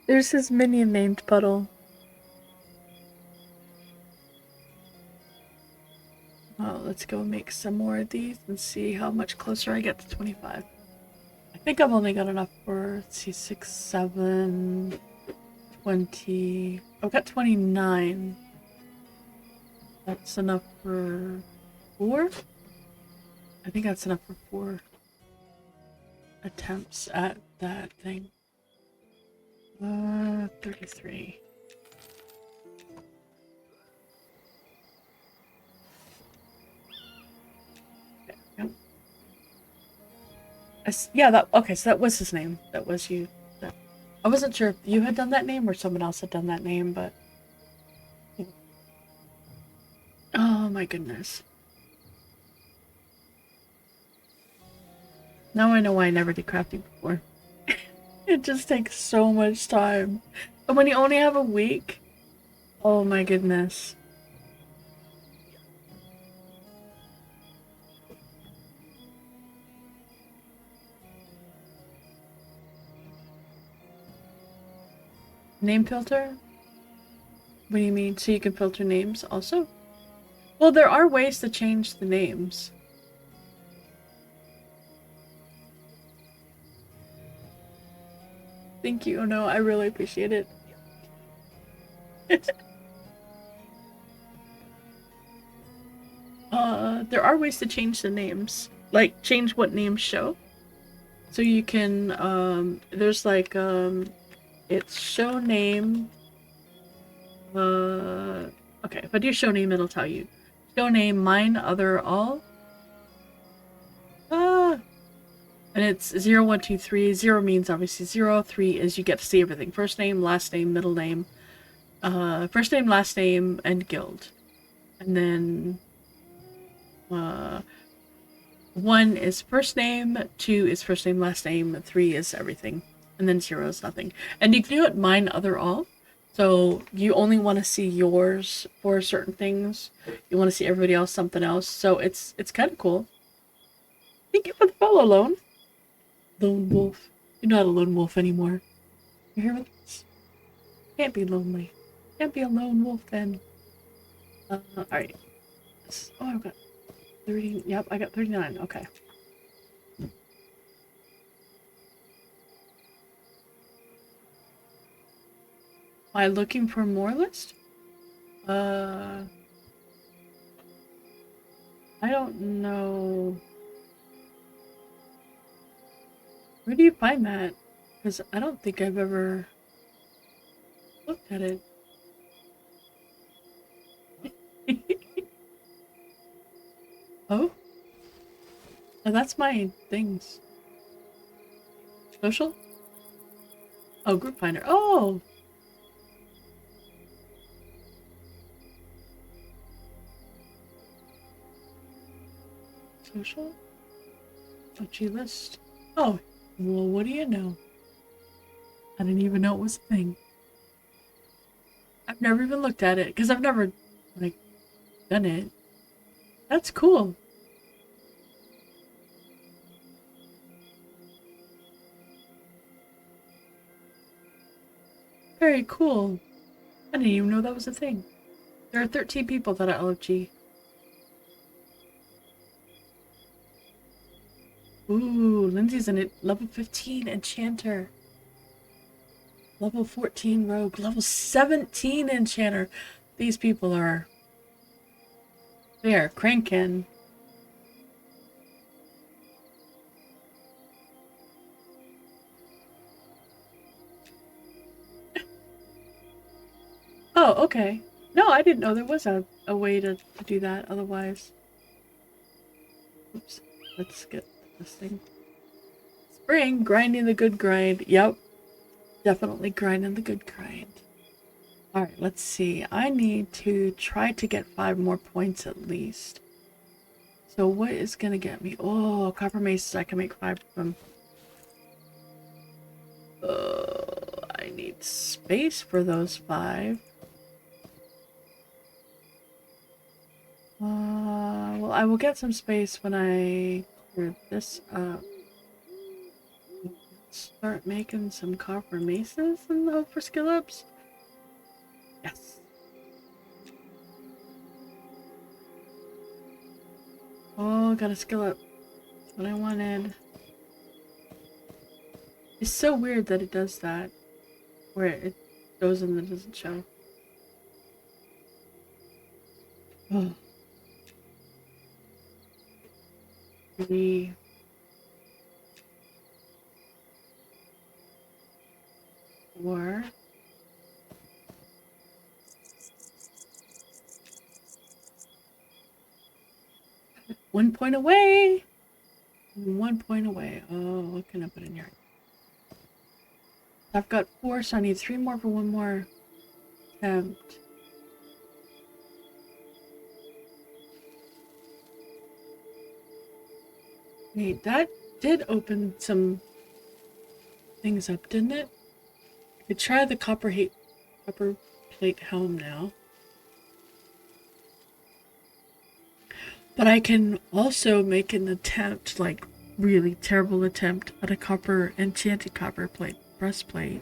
There's his minion named Puddle. Oh, let's go make some more of these and see how much closer I get to 25. I think I've only got enough for, let's see, 6, 7, 20. I've got 29. That's enough for 4? I think that's enough for 4 attempts at that thing. 33. Okay, yep. Yeah, okay, so that was his name. That was you. I wasn't sure if you had done that name or someone else had done that name, but... Oh my goodness. Now I know why I never did crafting before. It just takes so much time. And when you only have a week, oh my goodness. Name filter? What do you mean? So you can filter names also? Well, there are ways to change the names. Thank you. Oh no, I really appreciate it. There are ways to change the names. Like, change what names show. So you can, there's like, it's show name. Okay, if I do show name, it'll tell you. Show name, mine, other, all. And it's 0, 1, 2, 3. 0 means obviously 0. 3 is you get to see everything. First name, last name, middle name. First name, last name, and guild. And then 1 is first name, 2 is first name, last name, 3 is everything. And then 0 is nothing. And you can do it mine, other, all. So you only want to see yours for certain things. You want to see everybody else something else. So it's kind of cool. Thank you for the follow, Lone. Lone wolf. You're not a lone wolf anymore. You're here with us. Can't be lonely. Can't be a lone wolf then. Alright. Oh, I've got 30. Yep, I got 39. Okay. Am I looking for more list? I don't know. Where do you find that? Because I don't think I've ever looked at it. Oh? Oh, that's my things. Social? Oh, group finder. Oh! Social? OG list. Oh, well, what do you know? I didn't even know it was a thing. I've never even looked at it, because I've never, like, done it. That's cool. Very cool. I didn't even know that was a thing. There are 13 people that are LFG. Ooh, Lindsay's in it. Level 15 Enchanter. Level 14 Rogue. Level 17 Enchanter. These people are... They are cranking. Oh, okay. No, I didn't know there was a way to do that otherwise. Oops. Let's get this thing. Spring, grinding the good grind. Yep. Definitely grinding the good grind. Alright, let's see. I need to try to get 5 more points at least. So what is gonna get me? Oh, copper maces. I can make 5 of them. I need space for those 5. Well, I will get some space when I clear this up. Start making some copper maces and hope for skill ups. Yes. Oh, got a skill up. That's what I wanted. It's so weird that it does that. Where it goes and then doesn't show. Oh. 3. 4. 1 point away! 1 point away. Oh, what can I put in here? I've got 4, so I need 3 more for 1 more attempt. Wait, that did open some things up, didn't it? I could try the copper plate helm now. But I can also make an attempt, like really terrible attempt at a enchanted copper plate breastplate.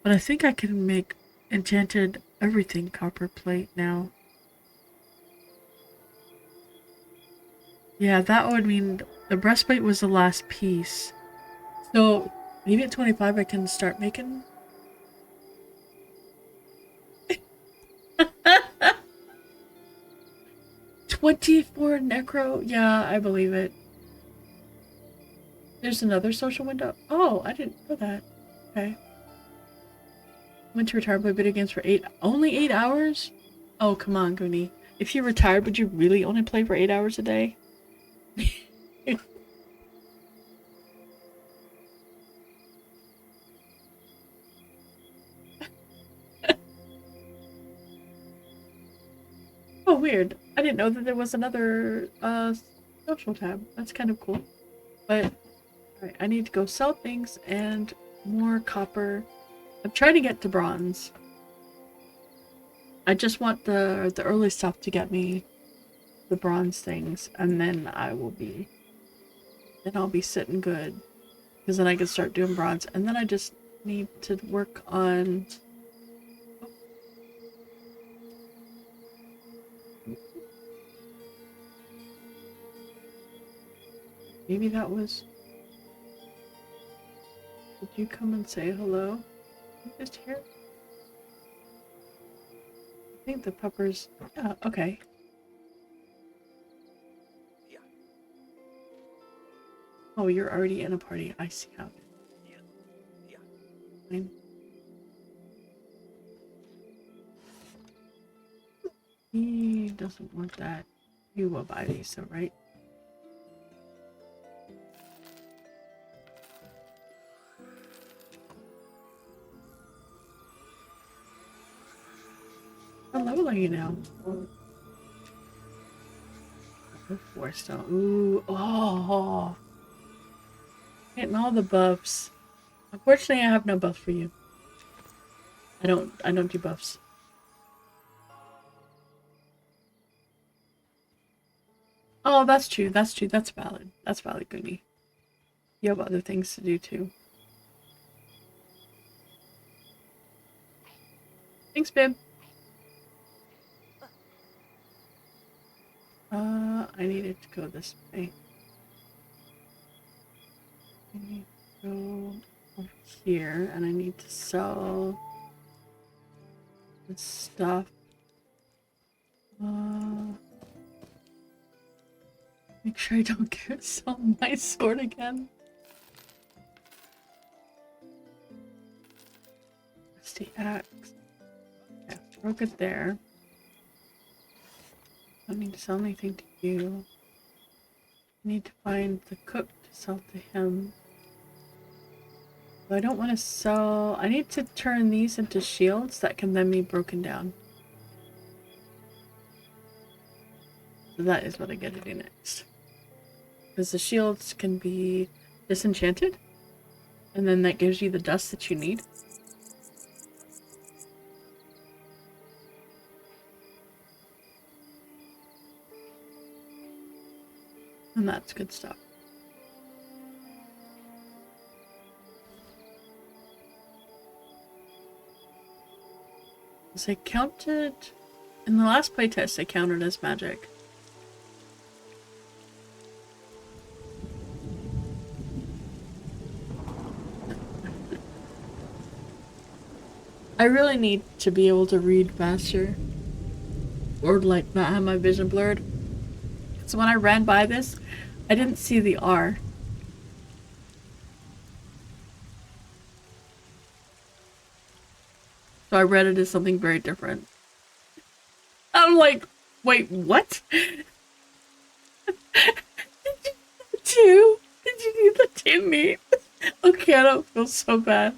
But I think I can make enchanted everything copper plate now. Yeah, that would mean the breastplate was the last piece. So maybe at 25 I can start making. 24 necro? Yeah, I believe it. There's another social window. Oh, I didn't know that. Okay. Went to retire by video games for only 8 hours? Oh, come on, Goonie. If you retired, would you really only play for 8 hours a day? Oh, weird. I didn't know that there was another social tab. That's kind of cool. But alright, I need to go sell things and more copper. I'm trying to get to bronze. I just want the early stuff to get me the bronze things, and then I'll be sitting good. Because then I can start doing bronze, and then I just need to work on... Maybe that was... Did you come and say hello? You just here? I think the puppers... Yeah, okay. Oh, you're already in a party. I see how. Fine. He doesn't want that. You will buy these, though, right? What level are you now? 4 still. Ooh, oh. Getting all the buffs. Unfortunately, I have no buff for you. I don't do buffs. Oh, that's true. That's true. That's valid. That's valid, Goonie. You have other things to do too. Thanks, babe. I needed to go this way. I need to go over here, and I need to sell this stuff. Make sure I don't sell my sword again. That's the axe. Yeah, broke it there. Don't need to sell anything to you. I need to find the cook to sell to him. But I don't want to sell... I need to turn these into shields that can then be broken down. So that is what I get to do next. Because the shields can be disenchanted. And then that gives you the dust that you need. And that's good stuff. As I counted... In the last playtest, I counted as magic. I really need to be able to read faster. Or like not have my vision blurred. So when I ran by this, I didn't see the R. So I read it as something very different. I'm like, wait, what? Did you need the two? Did you need the two meat? Okay, I don't feel so bad.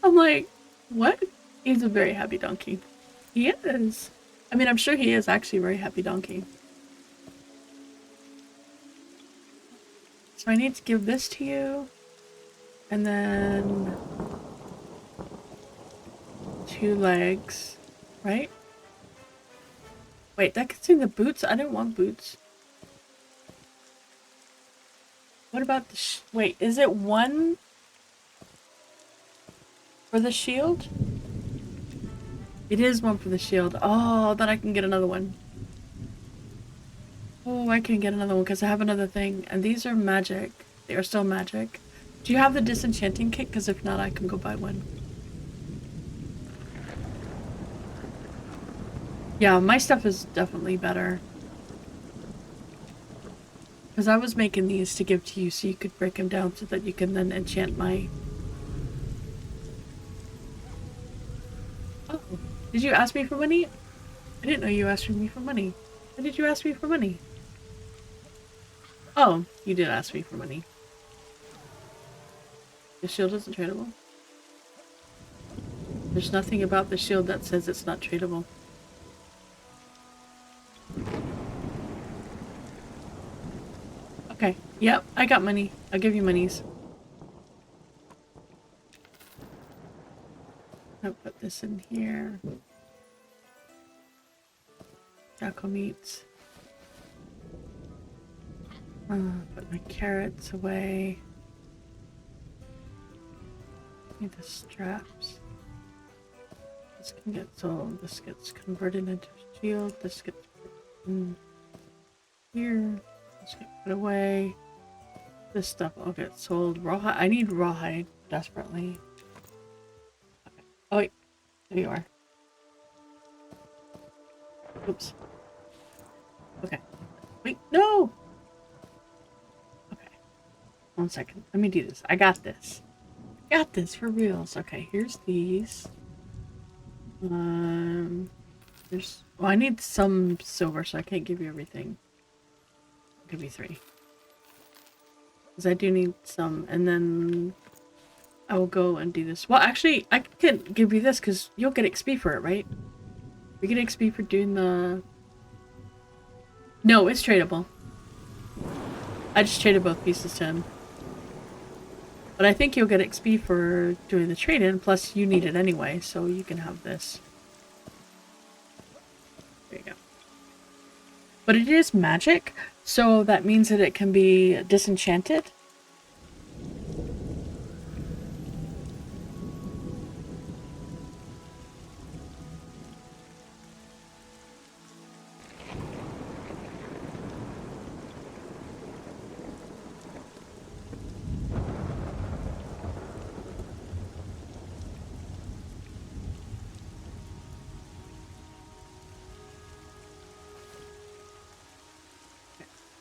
I'm like, what? He's a very happy donkey. He is. I mean, I'm sure he is actually a very happy donkey. So I need to give this to you. And then... 2 legs. Right? Wait, that contains the boots? I didn't want boots. What about the wait, is it 1 for the shield? It is 1 for the shield. Oh, then I can get another one. Oh, I can get another one because I have another thing. And these are magic. They are still magic. Do you have the disenchanting kit? Because if not, I can go buy one. Yeah, my stuff is definitely better. Because I was making these to give to you so you could break them down so that you can then enchant my... Oh, did you ask me for money? I didn't know you asked me for money. Why did you ask me for money? Oh, you did ask me for money. The shield isn't tradable? There's nothing about the shield that says it's not tradable. Okay, yep, I got money. I'll give you monies. I'll put this in here. Jackal meats. Put my carrots away. Need the straps. This can get sold. This gets converted into a shield. This gets put in here. This gets put away. This stuff will get sold. Rawhide. I need rawhide desperately. Okay. Oh wait, there you are. Oops. Okay. Wait, no! Okay. 1 second. Let me do this. I got this. I got this for reals. Okay, here's these. There's... Well, I need some silver, so I can't give you everything. I'll give you 3. Because I do need some, and then I will go and do this. Well, actually, I can give you this, because you'll get XP for it, right? You get XP for doing the... No, it's tradable. I just traded both pieces to him. But I think you'll get XP for doing the trade-in, plus you need it anyway, so you can have this. There you go. But it is magic, so that means that it can be disenchanted.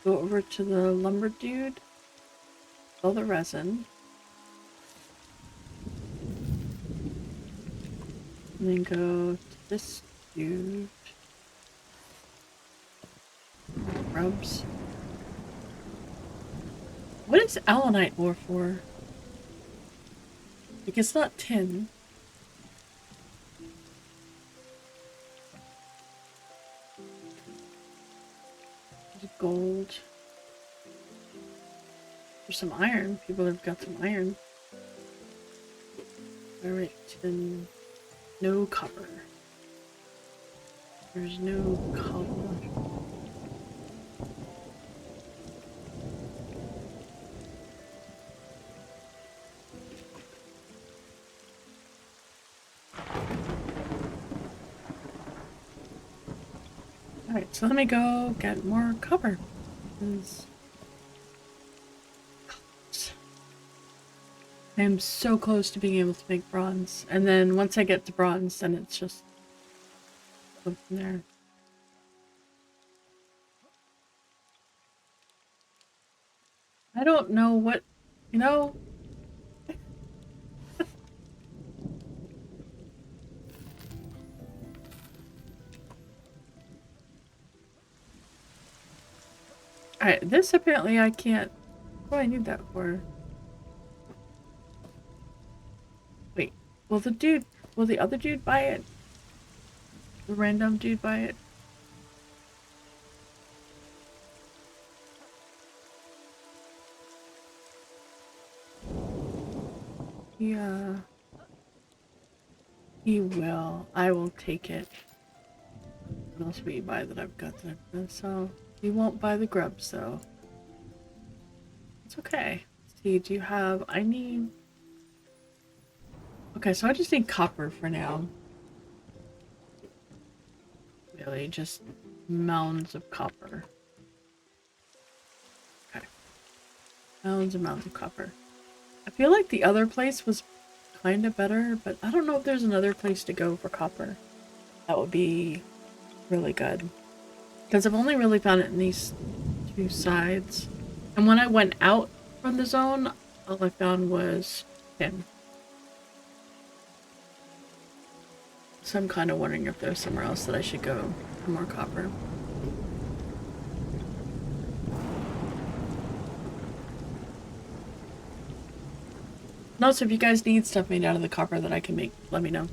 Go over to the lumber dude. Fill the resin. And then go to this dude. Grubs. What is allanite ore for? Like, it's not tin. There's gold. There's some iron. People have got some iron. Alright, then no copper. There's no copper. Alright, so let me go get more copper. I am so close to being able to make bronze. And then once I get to bronze, then it's just from there. I don't know what, you know. Alright, this apparently I can't. What do I need that for? Wait, will the other dude buy it? The random dude buy it? Yeah. He will. I will take it. What else will you buy that I've got that? So you won't buy the grubs though. It's okay. Let's see, do you have I need okay, so I just need copper for now. Really, just mounds of copper. Okay. Mounds and mounds of copper. I feel like the other place was kind of better, but I don't know if there's another place to go for copper. That would be really good. Because I've only really found it in these two sides. And when I went out from the zone, all I found was him. So I'm kind of wondering if there's somewhere else that I should go for more copper. Also, if you guys need stuff made out of the copper that I can make, let me know.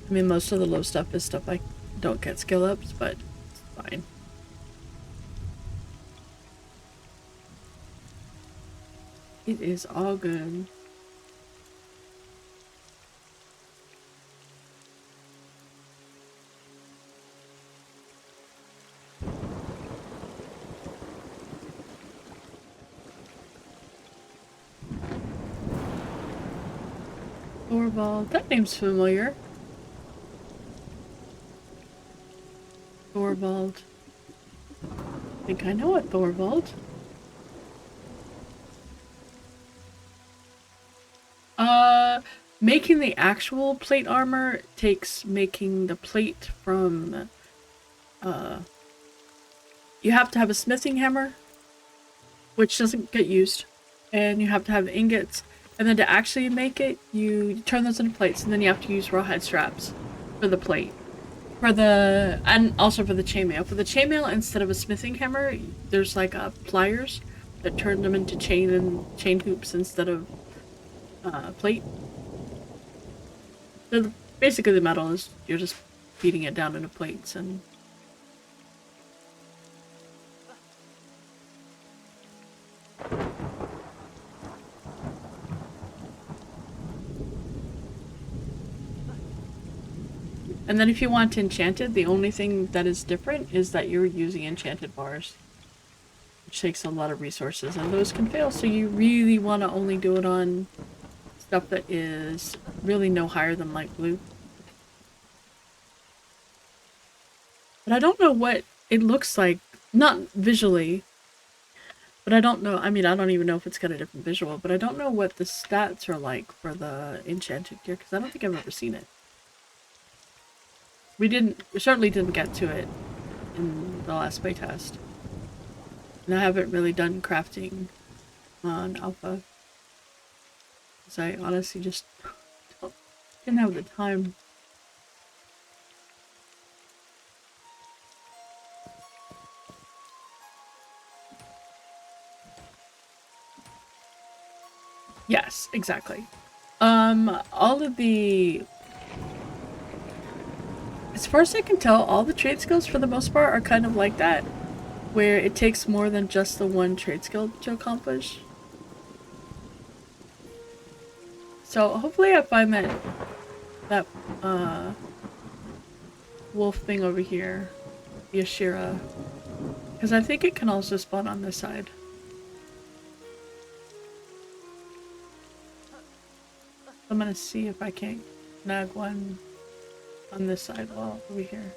I mean, most of the low stuff is stuff I don't get skill ups, but it's fine. It is all good. Thorvald, that name's familiar. Thorvald. I think I know a Thorvald. Making the actual plate armor takes making the plate from, you have to have a smithing hammer, which doesn't get used, and you have to have ingots, and then to actually make it, you turn those into plates, and then you have to use rawhide straps for the plate. And also for the chainmail. For the chainmail, instead of a smithing hammer, there's like pliers that turn them into chain hoops instead of plate. So basically the metal is, you're just feeding it down into plates and... And then if you want enchanted, the only thing that is different is that you're using enchanted bars, which takes a lot of resources, and those can fail, so you really want to only do it on stuff that is really no higher than light blue. But I don't know what it looks like, not visually, but I don't know, I mean, I don't even know if it's got a different visual, but I don't know what the stats are like for the enchanted gear, because I don't think I've ever seen it. We certainly didn't get to it in the last playtest. And I haven't really done crafting on alpha. Because I honestly just didn't have the time. Yes, exactly. All of the... As far as I can tell, all the trade skills for the most part are kind of like that. Where it takes more than just the one trade skill to accomplish. So hopefully I find that wolf thing over here, the Ashira, because I think it can also spawn on this side. I'm gonna see if I can't snag one on this side while over here.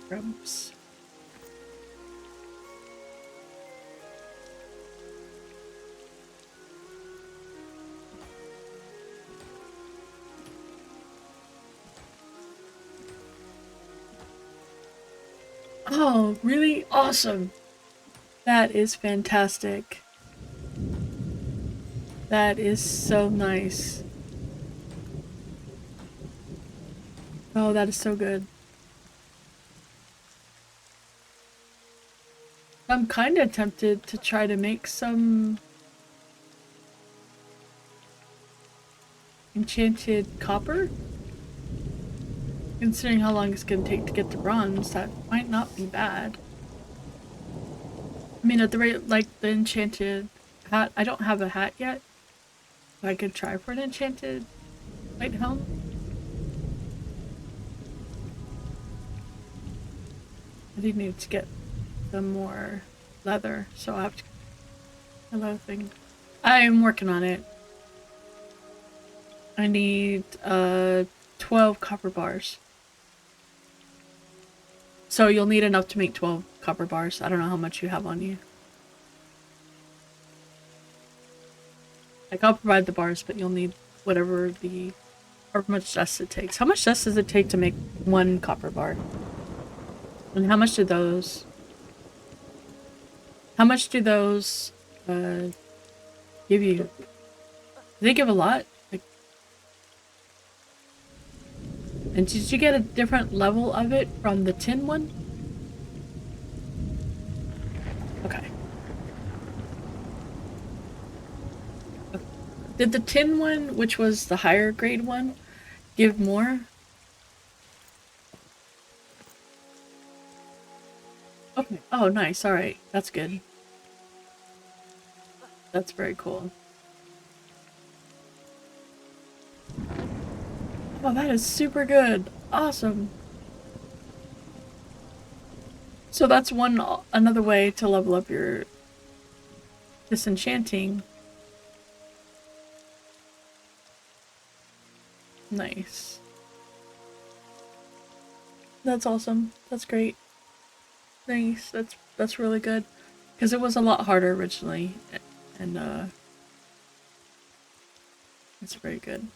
Grubs. Oh, really awesome. That is fantastic. That is so nice. Oh, that is so good. I'm kind of tempted to try to make some enchanted copper. Considering how long it's going to take to get to bronze, that might not be bad. I mean, at the rate, like, the enchanted hat, I don't have a hat yet. So I could try for an enchanted white helm. I do need to get some more leather, so I'll have to... Another thing. I'm working on it. I need 12 copper bars. So you'll need enough to make 12 copper bars. I don't know how much you have on you. Like, I'll provide the bars, but you'll need whatever the... However much dust it takes. How much dust does it take to make one copper bar? And how much do those... How much do those give you? Do they give a lot? Like... And did you get a different level of it from the tin one? Okay. Did the tin one, which was the higher grade one, give more? Okay. Oh, nice. Alright. That's good. That's very cool. Oh, that is super good. Awesome. So that's another way to level up your disenchanting. Nice. That's awesome. That's great. Nice. That's really good. Because it was a lot harder originally. And it's very good.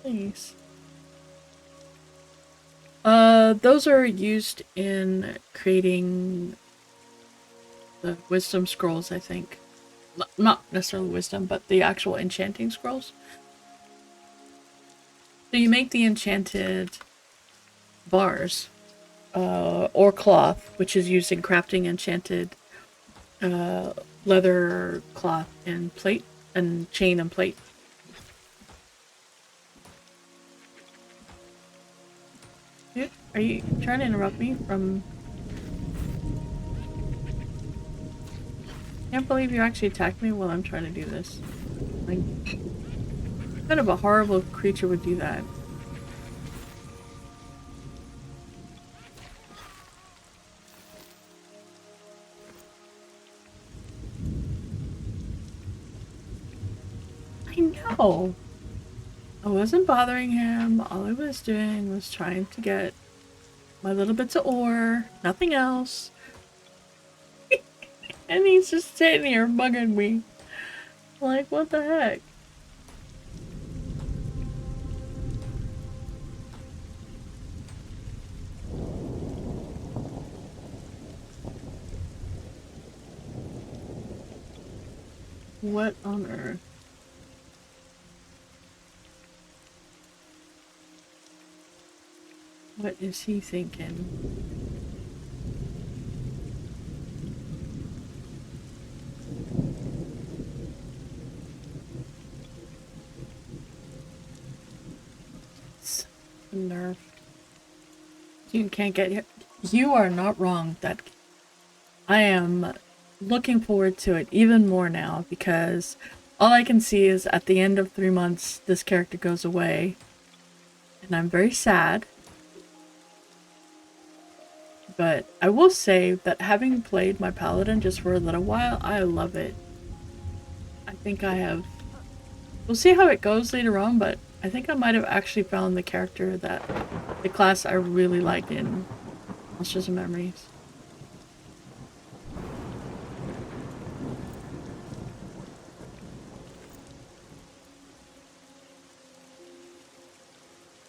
Nice. Those are used in creating the wisdom scrolls, I think. Not necessarily wisdom, but the actual enchanting scrolls. So you make the enchanted bars, or cloth, which is used in crafting enchanted leather, cloth, and plate, and chain and plate. Dude, are you trying to interrupt me from... Can't believe you actually attacked me while I'm trying to do this. Like, what kind of a horrible creature would do that? I know! I wasn't bothering him. All I was doing was trying to get my little bits of ore. Nothing else. And he's just sitting here bugging me. Like, what the heck? What on earth? What is he thinking? Nerf. You can't get here. You are not wrong. That I am looking forward to it even more now because all I can see is at the end of 3 months this character goes away. And I'm very sad. But I will say that having played my Paladin just for a little while, I love it. I think I have... We'll see how it goes later on, but I think I might have actually found the character that... the class I really like in Monsters and Memories.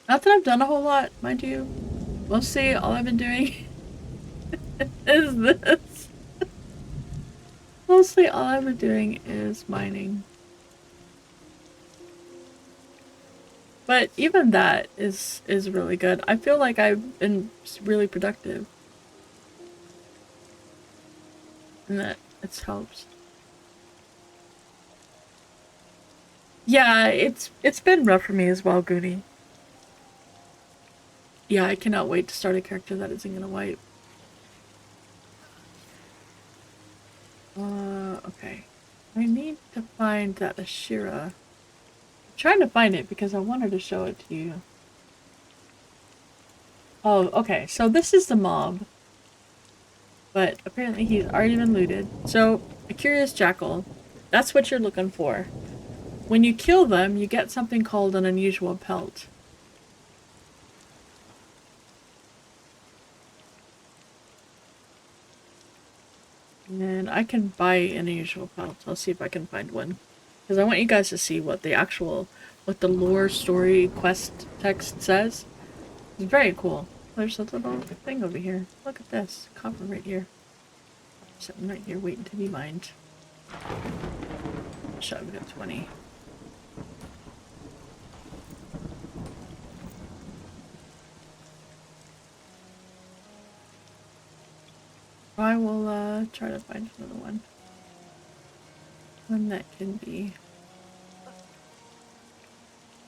Not that I've done a whole lot, mind you. Mostly all I've been doing is this. Mostly all I've been doing is mining. But even that is really good. I feel like I've been really productive. And that it's helped. Yeah, it's been rough for me as well, Goonie. Yeah, I cannot wait to start a character that isn't gonna wipe. Okay. I need to find that Ashira. I'm trying to find it because I wanted to show it to you. Oh, okay. So this is the mob. But apparently he's already been looted. So, a curious jackal. That's what you're looking for. When you kill them, you get something called an unusual pelt. And I can buy an unusual pelt. I'll see if I can find one. Because I want you guys to see what the actual, what the lore story quest text says. It's very cool. There's a little thing over here. Look at this. Copper right here. Something right here waiting to be mined. Shut up, we got 20. I will try to find another one. One that can be...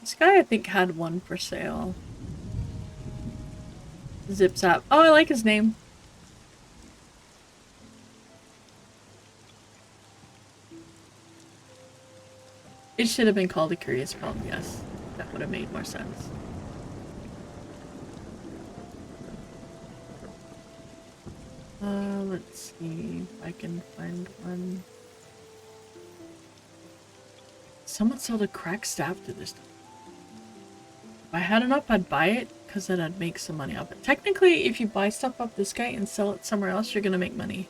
This guy I think had one for sale. Zip Zap. Oh, I like his name. It should have been called a Curious Pelt, yes. That would have made more sense. Let's see if I can find one. Someone sold a cracked staff to this. If I had enough, I'd buy it, because then I'd make some money off it. Technically, if you buy stuff off this guy and sell it somewhere else, you're gonna make money.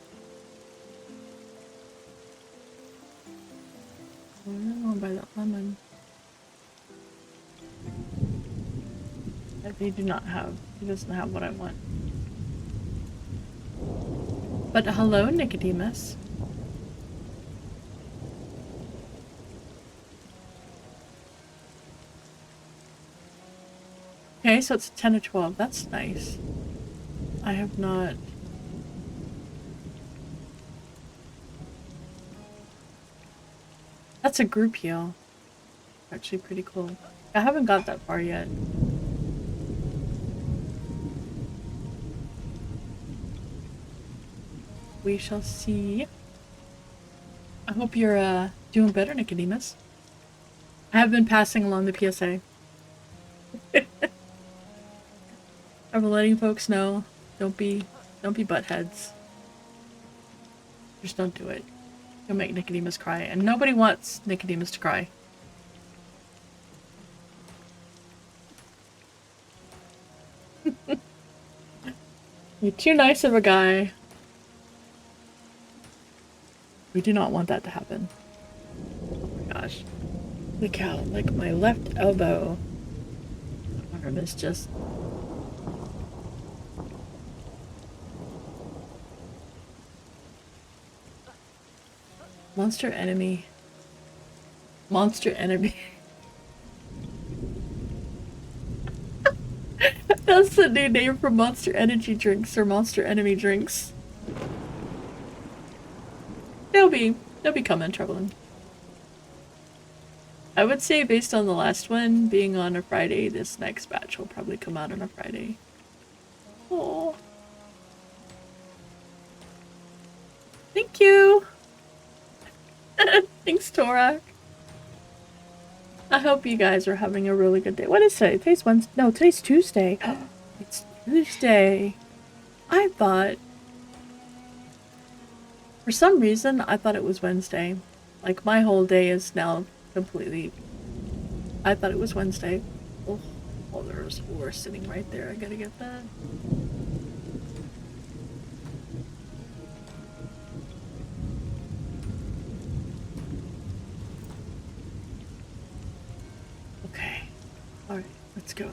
I really want to buy that lemon. That they do not have. He doesn't have what I want. But hello, Nicodemus. Okay, so it's 10 or 12. That's nice. I have not... That's a group heal. Actually pretty cool. I haven't got that far yet. We shall see. I hope you're doing better, Nicodemus. I have been passing along the PSA. I've been letting folks know. Don't be buttheads. Just don't do it. You'll make Nicodemus cry, and nobody wants Nicodemus to cry. You're too nice of a guy. We do not want that to happen. Oh my gosh. Look how, like, my left elbow arm is just... Monster enemy. Monster enemy. That's the new name for Monster Energy drinks or Monster Enemy drinks. They'll be coming, troubling. I would say based on the last one being on a Friday, this next batch will probably come out on a Friday. Oh. Thank you. Thanks, Torak. I hope you guys are having a really good day. What is today? Today's Wednesday. No, today's Tuesday. It's Tuesday. I thought... For some reason, I thought it was Wednesday. Like, my whole day is now completely... I thought it was Wednesday. Oh, there's a horse sitting right there. I gotta get that. Okay. Alright, let's go.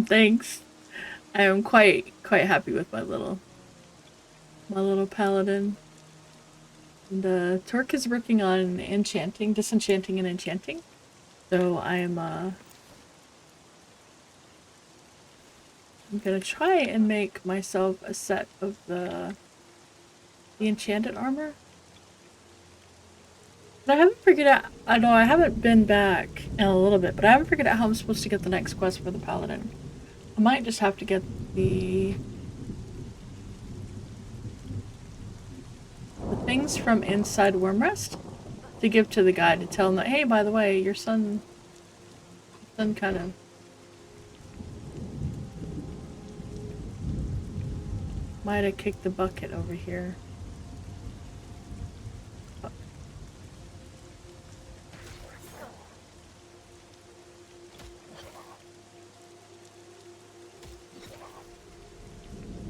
Thanks. I am quite happy with my little paladin. And Torque is working on enchanting, disenchanting and enchanting. So I'm gonna try and make myself a set of the enchanted armor. But I haven't figured out, I know I haven't been back in a little bit, but I haven't figured out how I'm supposed to get the next quest for the Paladin. I might just have to get the things from inside Wormrest to give to the guy to tell him that, hey, by the way, your son kind of might have kicked the bucket over here.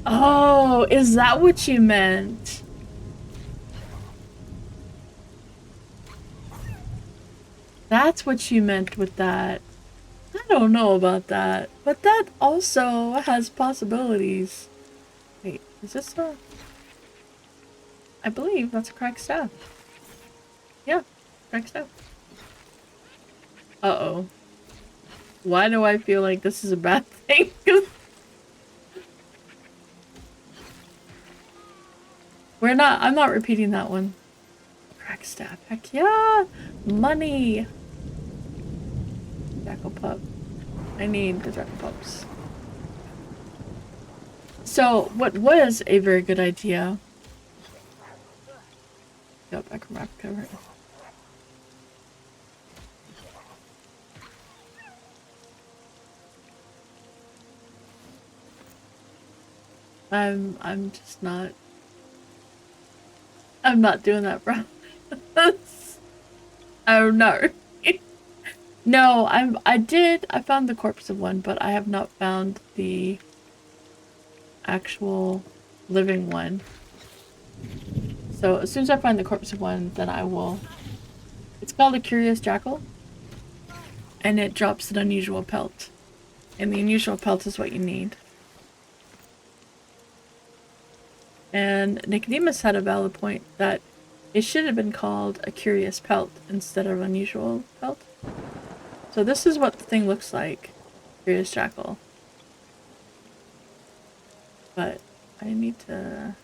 Oh, is that what you meant? That's what you meant with that. I don't know about that, but that also has possibilities. Wait, is this a... I believe that's a cracked staff. Yeah, cracked staff. Uh-oh. Why do I feel like this is a bad thing? I'm not repeating that one. Cracked staff. Heck yeah! Money! Jackal pup. I need the jackal pups. So, what was a very good idea? Go back from cover. I'm just not... I'm not doing that, bro. I'm not. No, I found the corpse of one, but I have not found the actual living one. So as soon as I find the corpse of one, then I will... It's called a Curious Jackal, and it drops an unusual pelt. And the unusual pelt is what you need. And Nicodemus had a valid point that it should have been called a Curious Pelt instead of Unusual Pelt. So this is what the thing looks like. Curious Jackal. But I need to...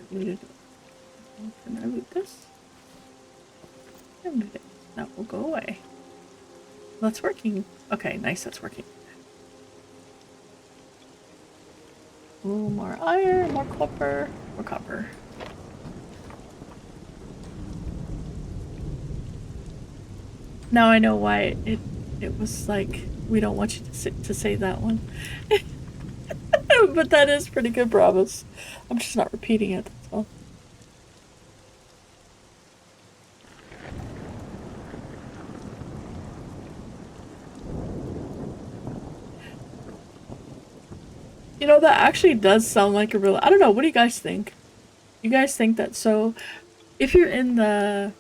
Can I loot this? I loot it. That will go away. That's working. Okay, nice, that's working. Ooh, more iron, more copper, more copper. Now I know why it was like, we don't want you to say that one. But that is pretty good, promise. I'm just not repeating it, that's all. You know, that actually does sound like a real... I don't know, what do you guys think? You guys think that, so, if you're on the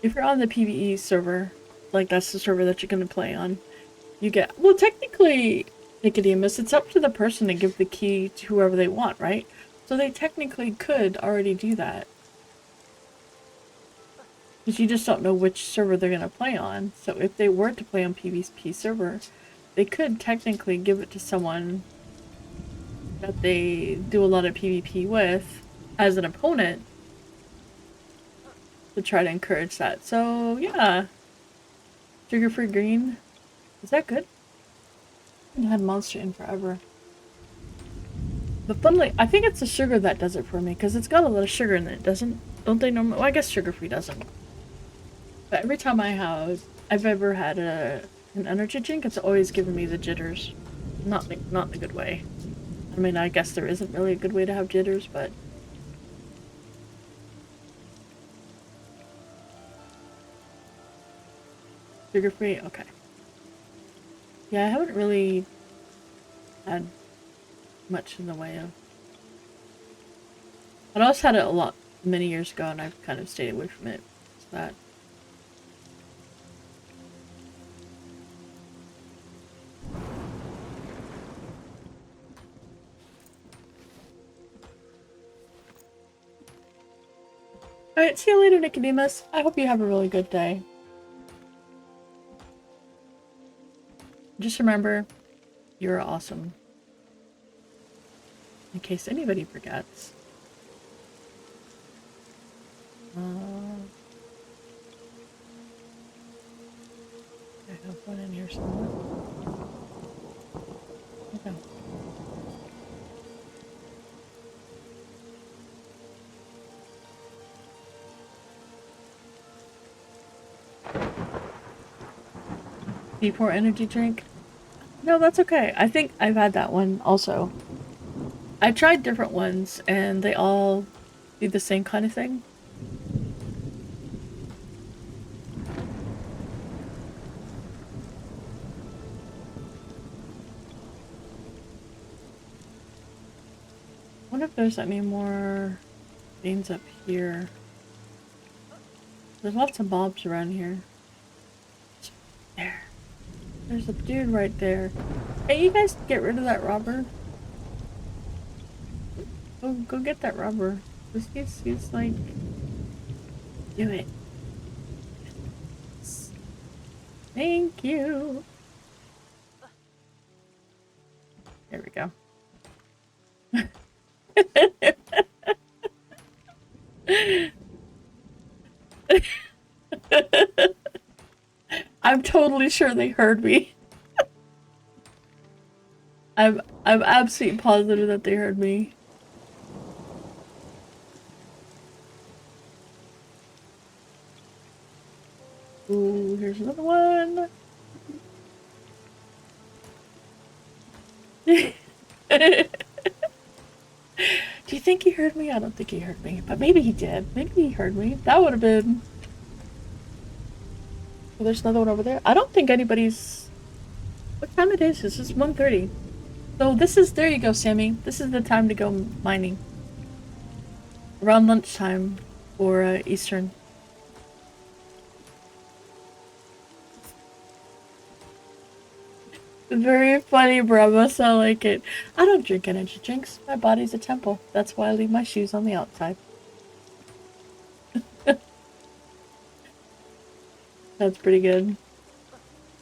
PvE server, like that's the server that you're gonna play on, you get... Well, technically, Nicodemus, it's up to the person to give the key to whoever they want, right? So they technically could already do that. Because you just don't know which server they're going to play on. So if they were to play on PvP server, they could technically give it to someone that they do a lot of PvP with as an opponent to try to encourage that. So yeah, sugar-free green. Is that good? I haven't had Monster in forever. But funnily, I think it's the sugar that does it for me, because it's got a lot of sugar in it, doesn't? Don't they normally? Well, I guess sugar-free doesn't. But every time I've ever had an energy drink, it's always given me the jitters. Not in a good way. I mean, I guess there isn't really a good way to have jitters, but... Sugar-free? Okay. Yeah, I haven't really had much in the way of... I also had it a lot many years ago, and I've kind of stayed away from it. So that... Alright, see you later, Nicodemus. I hope you have a really good day. Just remember, you're awesome. In case anybody forgets. I have one in here somewhere. Okay. D4 energy drink? No, that's okay. I think I've had that one also. I tried different ones and they all do the same kind of thing. I wonder if there's any more things up here. There's lots of mobs around here. There. There's a dude right there. Hey, you guys get rid of that robber. Go get that robber. He's like... Do it. Thank you. There we go. I'm totally sure they heard me. I'm absolutely positive that they heard me. Ooh, here's another one. Do you think he heard me? I don't think he heard me, but maybe he did. Maybe he heard me. That would have been... Oh, there's another one over there. I don't think anybody's... What time it is? This is 1:30. So this is... There you go, Sammy. This is the time to go mining. Around lunchtime or Eastern. Very funny, Brahmas. I like it. I don't drink energy drinks. My body's a temple. That's why I leave my shoes on the outside. That's pretty good.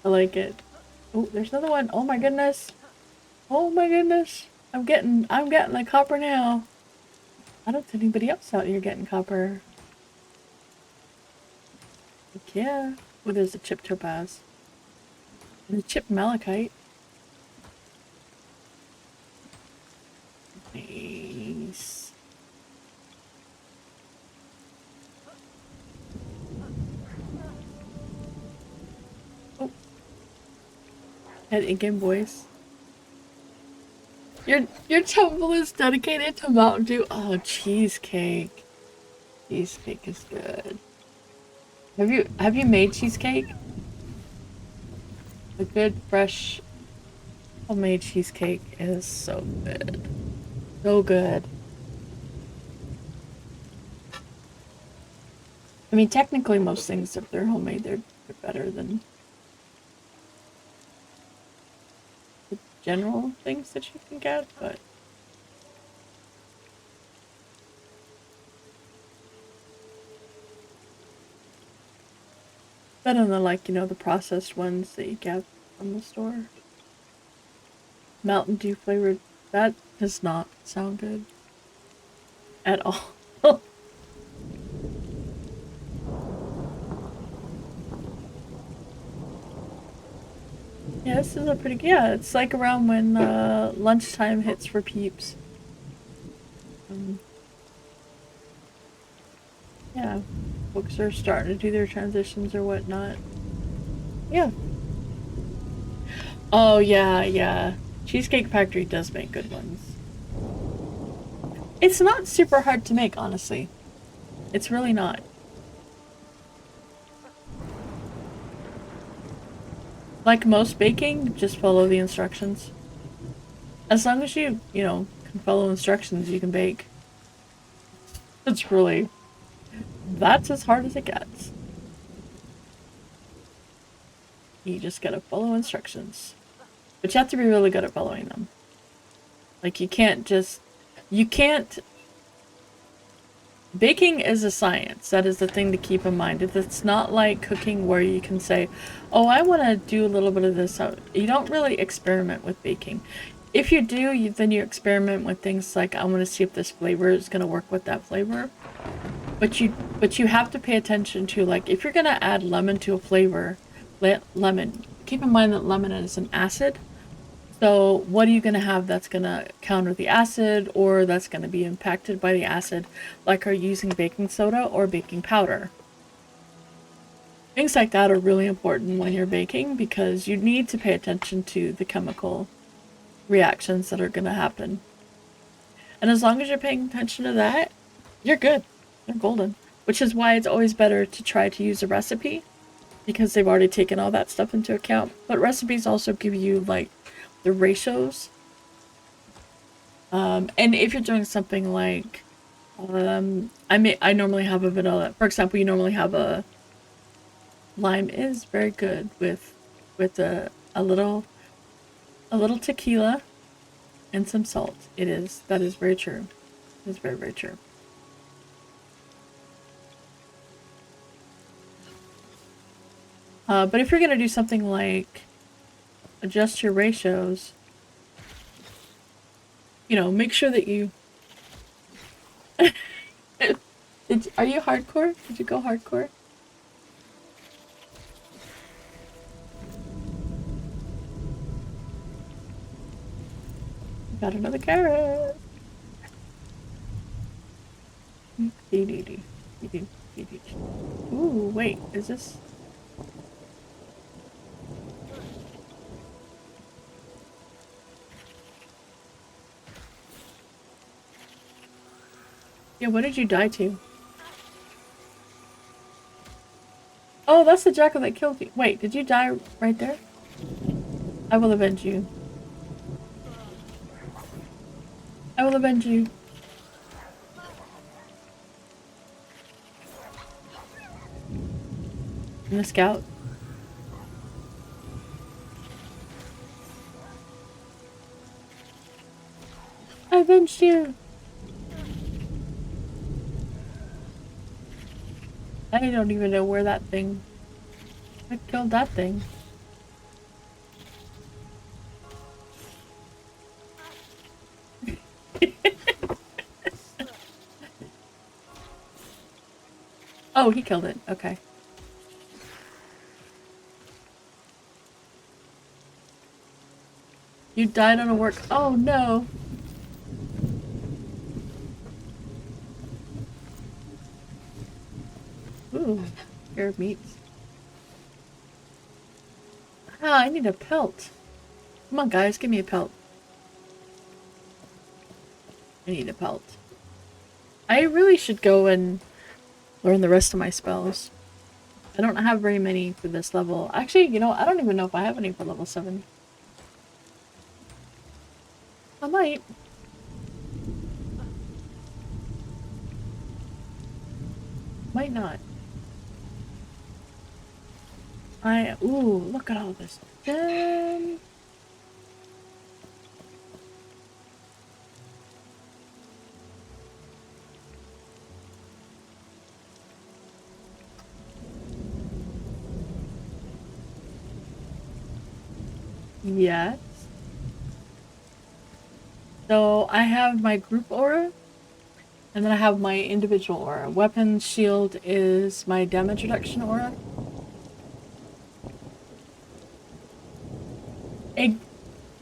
I like it. Oh, there's another one. Oh my goodness. Oh my goodness. I'm getting the copper now. I don't see anybody else out here getting copper. Heck yeah. Oh, there's a chip topaz. And a chip malachite. Nice. Oh. Head in-game voice. Your temple is dedicated to Mountain Dew. Oh, cheesecake. Cheesecake is good. Have you made cheesecake? A good fresh homemade cheesecake is so good. So good. I mean, technically most things, if they're homemade, they're better than... general things that you can get, but better than like, you know, the processed ones that you get from the store. Mountain Dew flavored, that does not sound good at all. Yeah, this is a pretty, yeah, it's like around when lunchtime hits for peeps. Yeah, folks are starting to do their transitions or whatnot. Yeah. Oh, yeah, yeah. Cheesecake Factory does make good ones. It's not super hard to make, honestly. It's really not. Like most baking, just follow the instructions. As long as you know, can follow instructions, you can bake. It's really, that's as hard as it gets. You just gotta follow instructions. But you have to be really good at following them. Like, you can't, baking is a science. That is the thing to keep in mind. It's not like cooking where you can say, oh, I want to do a little bit of this. You don't really experiment with baking. If you do, then you experiment with things like, I want to see if this flavor is going to work with that flavor. But you have to pay attention to, like, if you're going to add lemon to a flavor, lemon, keep in mind that lemon is an acid. So what are you going to have that's going to counter the acid or that's going to be impacted by the acid, like are you using baking soda or baking powder? Things like that are really important when you're baking because you need to pay attention to the chemical reactions that are going to happen. And as long as you're paying attention to that, you're good. You're golden. Which is why it's always better to try to use a recipe because they've already taken all that stuff into account. But recipes also give you like the ratios. And if you're doing something like, I normally have a vanilla. For example, you normally have a lime is very good with a little tequila and some salt. It is. That is very true. It is very, very true. But if you're gonna do something like adjust your ratios, you know, make sure that you. Are you hardcore? Did you go hardcore? Got another carrot. Ooh, wait, is this? Yeah, what did you die to? Oh, that's the jackal that killed you. Wait, did you die right there? I will avenge you. I will avenge you. I'm the scout. I avenged you. I don't even know where that thing. I killed that thing. Oh, he killed it. Okay. You died on a work. Oh no. Ooh, pair of meats. Ah, I need a pelt. Come on, guys, give me a pelt. I need a pelt. I really should go and learn the rest of my spells. I don't have very many for this level. Actually, you know, I don't even know if I have any for level 7. I might. Might not. Ooh, look at all this gem. Yes. So I have my group aura, and then I have my individual aura. Weapon shield is my damage reduction aura. Egg.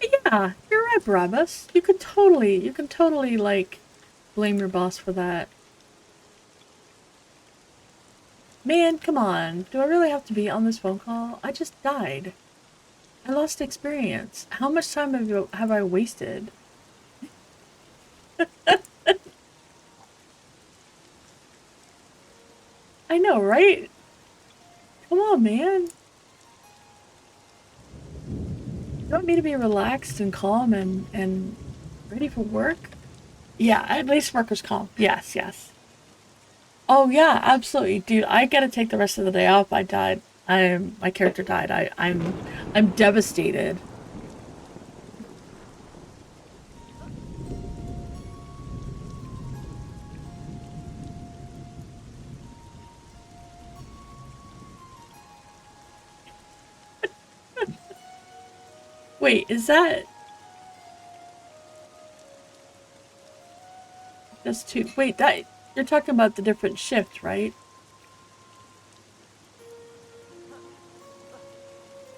Yeah, you're right, Barabbas. You can totally like blame your boss for that. Man, come on. Do I really have to be on this phone call? I just died. I lost experience. How much time have I wasted? I know, right? Come on, man. You want me to be relaxed and calm and ready for work? Yeah, at least workers' comp. Yes, yes. Oh yeah, absolutely, dude. I gotta take the rest of the day off. I died. My character died. I'm devastated. Wait, is that just two? Wait, that you're talking about the different shift, right?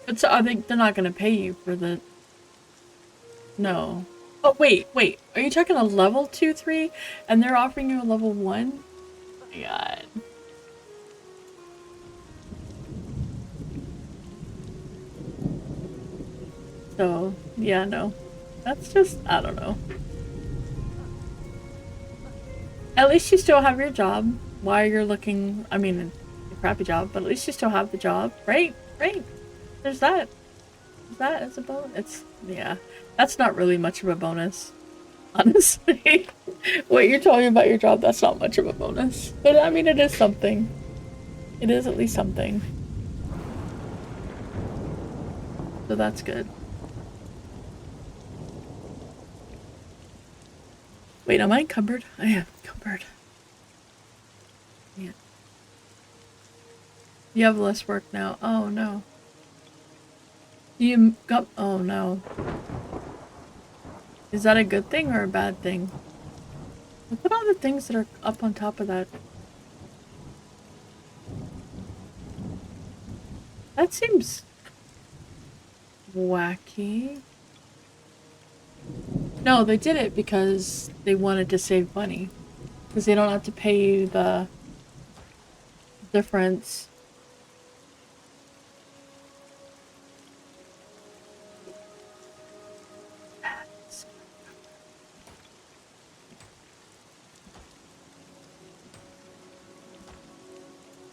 But so I think they're not gonna pay you for the no. Oh wait. Are you talking a level 2, 3, and they're offering you a level 1? Oh my God. So yeah, no. That's just I don't know. At least you still have your job while you're looking. I mean, a crappy job, but at least you still have the job, right? Right. There's that. That is a bonus. It's yeah. That's not really much of a bonus, honestly. What you're talking about your job, that's not much of a bonus. But I mean, it is something. It is at least something. So that's good. Wait, am I encumbered? I am encumbered. Yeah. You have less work now. Oh no. You got. Oh no. Is that a good thing or a bad thing? Look at all the things that are up on top of that. That seems wacky. No, they did it because they wanted to save money. Because they don't have to pay you the difference.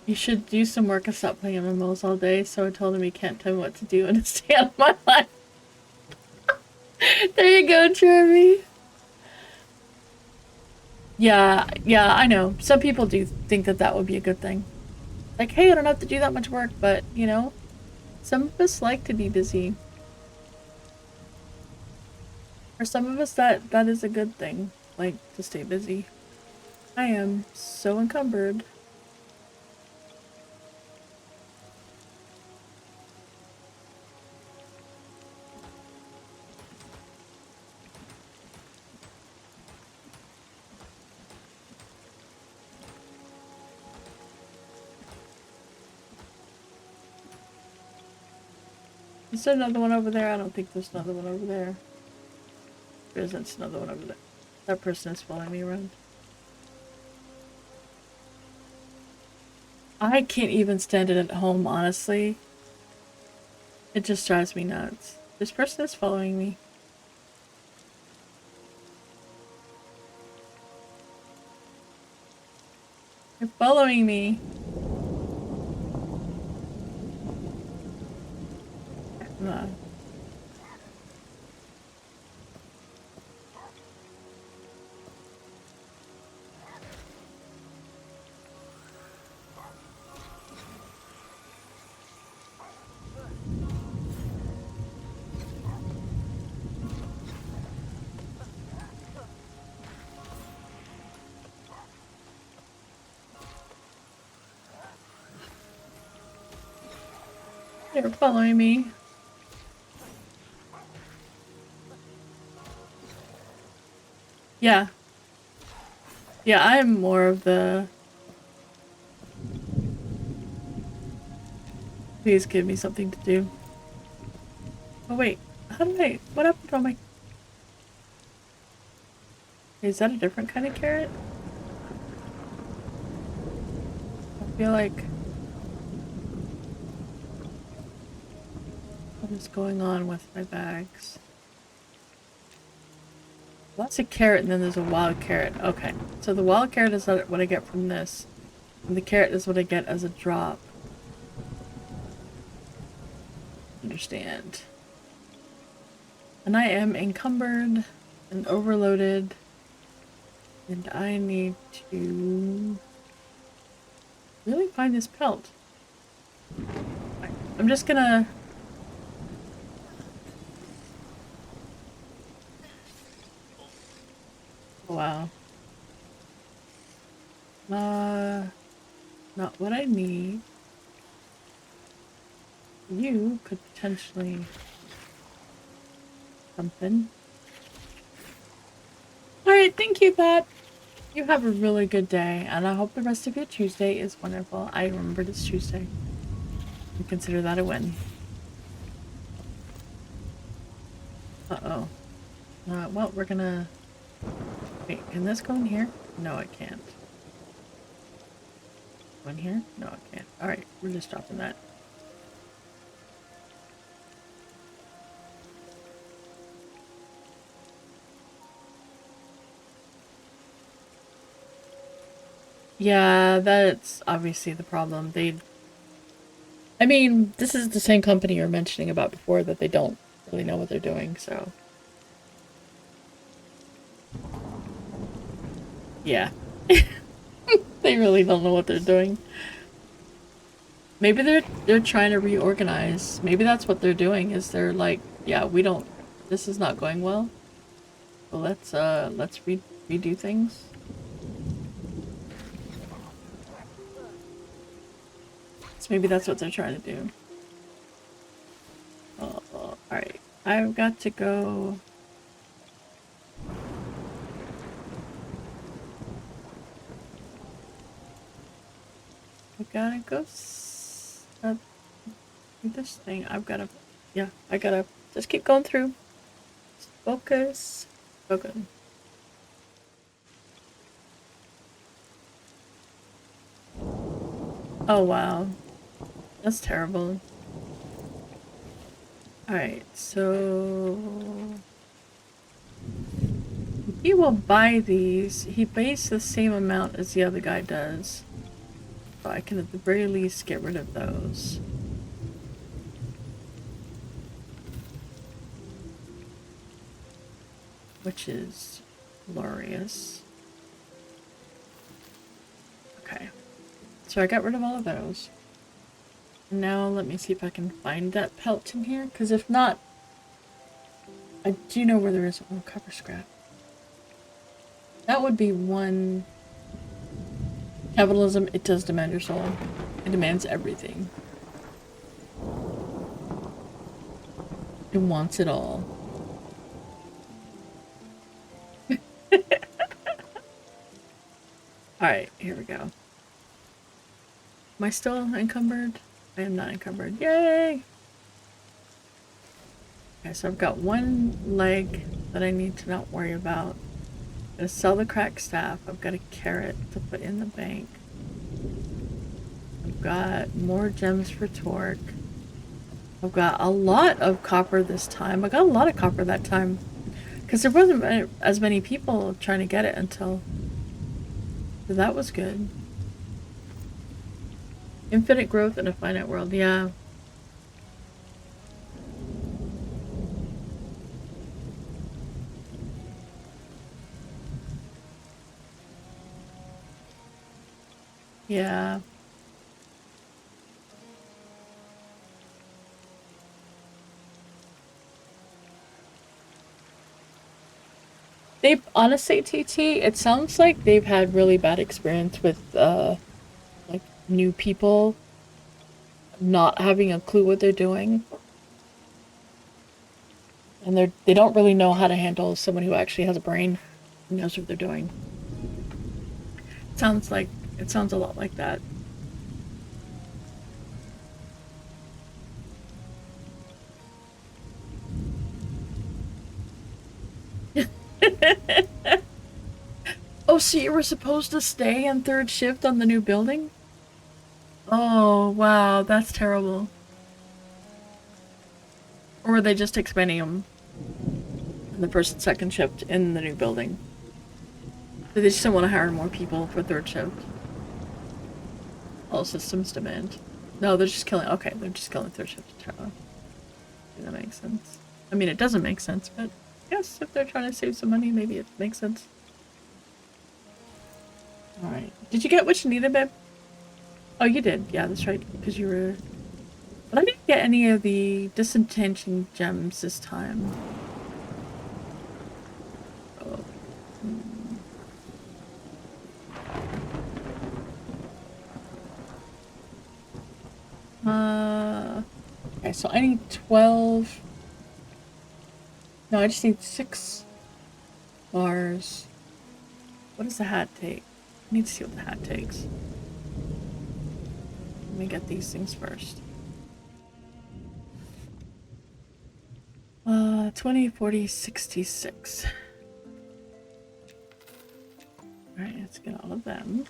You should do some work and stop playing MMOs all day. So I told him he can't tell me what to do and to stay out of my life. There you go, Jeremy. Yeah, I know. Some people do think that that would be a good thing. Like, hey, I don't have to do that much work, but, you know, some of us like to be busy. For some of us, that is a good thing, like, to stay busy. I am so encumbered. Is there another one over there? I don't think there's another one over there. There isn't another one over there. That person is following me around. I can't even stand it at home, honestly. It just drives me nuts. This person is following me. They're following me. Uh, They're following me. Yeah. Yeah, I'm more of the... Please give me something to do. Oh wait, how did I... What happened to my... Is that a different kind of carrot? I feel like... What is going on with my bags? Well, that's a carrot and then there's a wild carrot. Okay, so the wild carrot is what I get from this. And the carrot is what I get as a drop. Understand. And I am encumbered and overloaded. And I need to really find this pelt. I'm just gonna... Wow. Not what I need. You could potentially... something. Alright, thank you, Pat. You have a really good day, and I hope the rest of your Tuesday is wonderful. I remembered it's Tuesday. I consider that a win. Uh-oh. Well, we're gonna... Wait, can this go in here? No, it can't. Go in here? No, it can't. Alright, we're just dropping that. Yeah, that's obviously the problem. I mean, this is the same company you were mentioning about before that they don't really know what they're doing, so... Yeah. They really don't know what they're doing. Maybe they're trying to reorganize. Maybe that's what they're doing, is they're like, yeah, this is not going well. Well, let's redo things. So maybe that's what they're trying to do. Alright. I've got to go... I gotta go do this thing. I gotta just keep going through. Just focus. Okay. Oh wow. That's terrible. Alright, so... He will buy these. He pays the same amount as the other guy does. So I can at the very least get rid of those. Which is glorious. Okay. So I got rid of all of those. And now let me see if I can find that pelt in here. Because if not, I do know where there is one copper scrap. That would be one... Capitalism, it does demand your soul. It demands everything. It wants it all. Alright, here we go. Am I still encumbered? I am not encumbered. Yay! Okay, so I've got one leg that I need to not worry about. I'm gonna sell the cracked staff. I've got a carrot to put in the bank. I've got more gems for torque. I've got a lot of copper this time. I got a lot of copper that time. Because there wasn't as many people trying to get it until... So that was good. Infinite growth in a finite world, yeah. Yeah. They honestly, TT, it sounds like they've had really bad experience with like new people not having a clue what they're doing. And they don't really know how to handle someone who actually has a brain. He knows what they're doing. It sounds a lot like that. Oh, so you were supposed to stay in third shift on the new building? Oh, wow, that's terrible. Or were they just expanding them in the first and second shift in the new building? They just don't want to hire more people for third shift. All systems demand. No, they're just killing. Okay, they're just killing third shift. That makes sense. I mean, it doesn't make sense, but yes, if they're trying to save some money, maybe it makes sense. Alright. Did you get what you needed, babe? Oh, you did. Yeah, that's right. Because you were... But I didn't get any of the disenchanting gems this time. Oh. Okay, so I need 12... No, I just need 6 bars. What does the hat take? I need to see what the hat takes. Let me get these things first. 20, 40, 66. Alright, let's get all of them.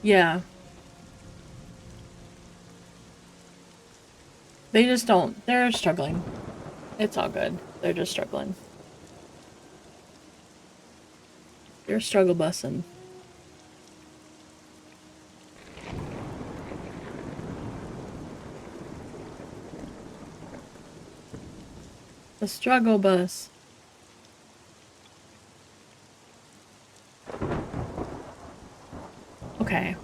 Yeah. They just don't. They're struggling. It's all good. They're just struggling. They're struggle bussing. The struggle bus. Okay.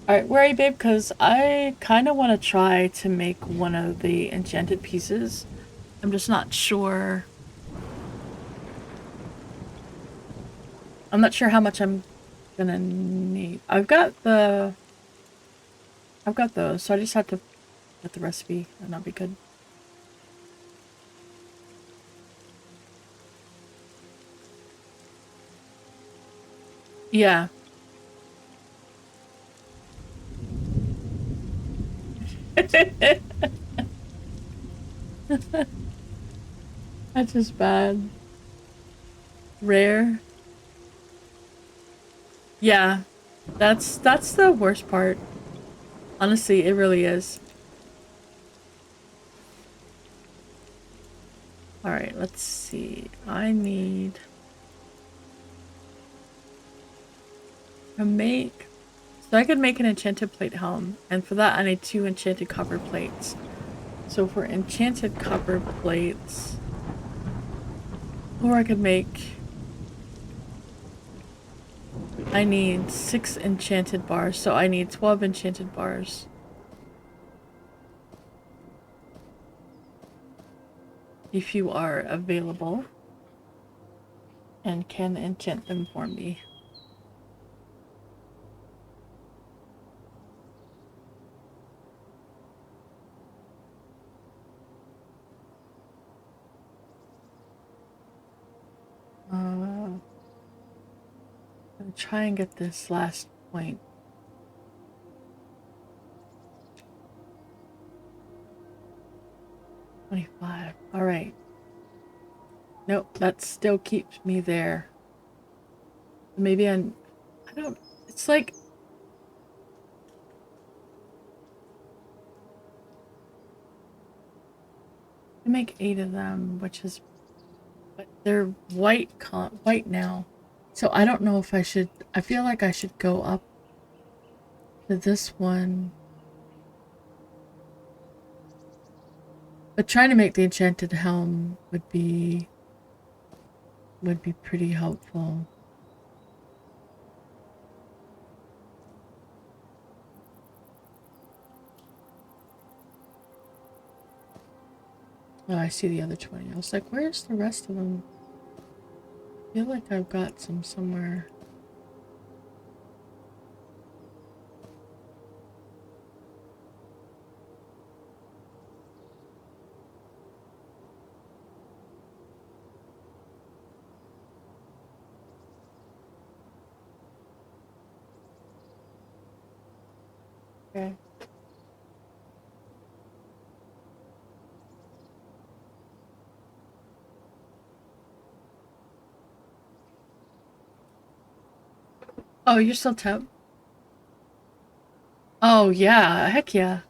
Alright, where are you, babe? Because I kind of want to try to make one of the enchanted pieces. I'm just not sure. I'm not sure how much I'm gonna need. I've got those, so I just have to get the recipe, and that'll be good. Yeah. That's just bad. Rare. Yeah. That's the worst part. Honestly, it really is. Alright, let's see. I need to make... So I could make an enchanted plate helm, and for that I need 2 enchanted copper plates. So for enchanted copper plates... Or I could make... I need 6 enchanted bars, so I need 12 enchanted bars. If you are available and can enchant them for me. I'm gonna try and get this last point. $25. Alright. Nope, that still keeps me there. Maybe I don't... It's like... I make 8 of them, which is... But they're white now. So I don't know if I should... I feel like I should go up to this one. But trying to make the enchanted helm would be pretty helpful. Oh, I see the other 20. I was like, where's the rest of them? I feel like I've got some somewhere. Okay. Oh, you're still temp? Oh, yeah. Heck yeah.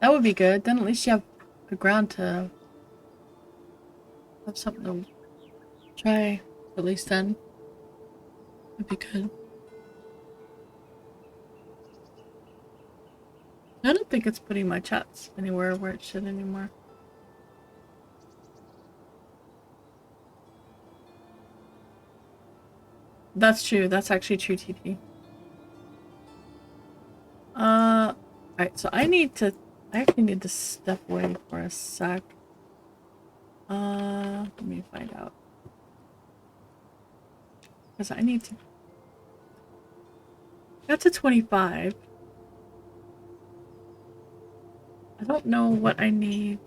That would be good. Then at least you have the ground to have something to try. At least then. That'd be good. I don't think it's putting my chats anywhere where it should anymore. That's true. That's actually true, TT. Alright, so I actually need to step away for a sec. Let me find out. Because I need to... Got to 25. I don't know what I need.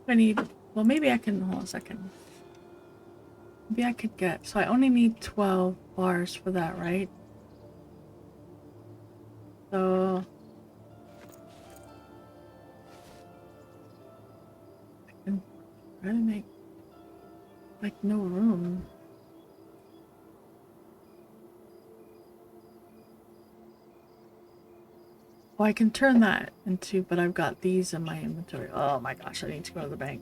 I need... Well, maybe I can... Hold on a second. Maybe I could get... So I only need 12 bars for that, right? So... I can try to make... like, no room. Well, I can turn that into... But I've got these in my inventory. Oh my gosh, I need to go to the bank.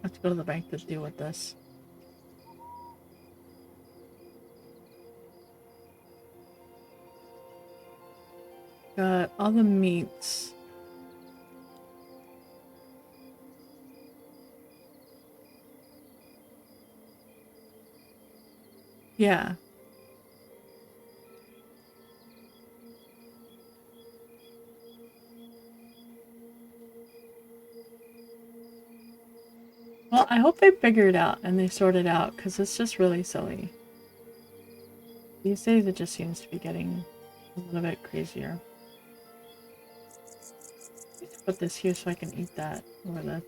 I have to go to the bank to deal with this. Got all the meats. Yeah. Well, I hope they figure it out and they sort it out, because it's just really silly. These days it just seems to be getting a little bit crazier. Let's put this here so I can eat that over the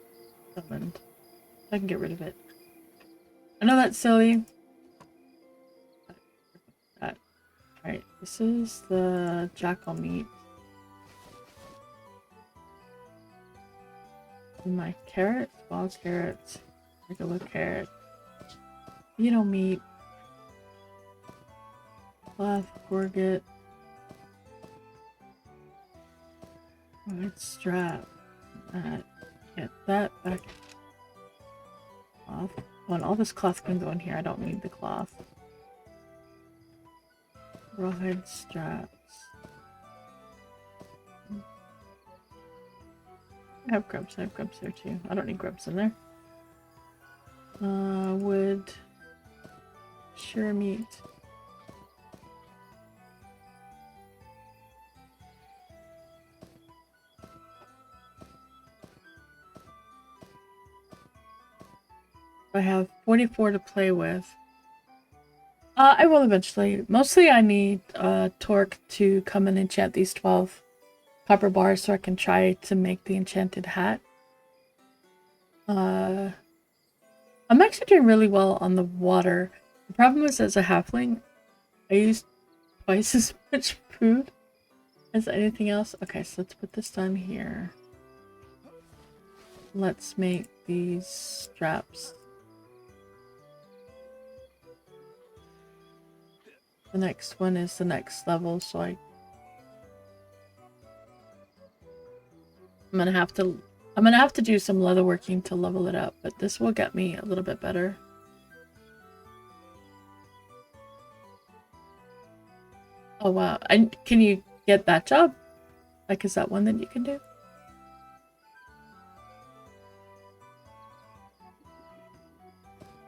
oven. So I can get rid of it. I know that's silly. Alright, this is the jackal meat. And my carrots, wild carrots, regular carrot, beetle meat, cloth, gorget, white strap, get that back. Cloth. Oh, and all this cloth can go in here. I don't need the cloth. Rawhide straps. I have grubs there too. I don't need grubs in there. Wood. Sure meat. I have 44 to play with. I will eventually. Mostly I need Torque to come and enchant these 12 copper bars so I can try to make the enchanted hat. I'm actually doing really well on the water. The problem is, as a halfling, I use twice as much food as anything else. Okay, so let's put this down here. Let's make these straps. The next one is the next level, so I'm gonna have to do some leatherworking to level it up, but this will get me a little bit better. Oh wow. And can you get that job? Like, is that one that you can do?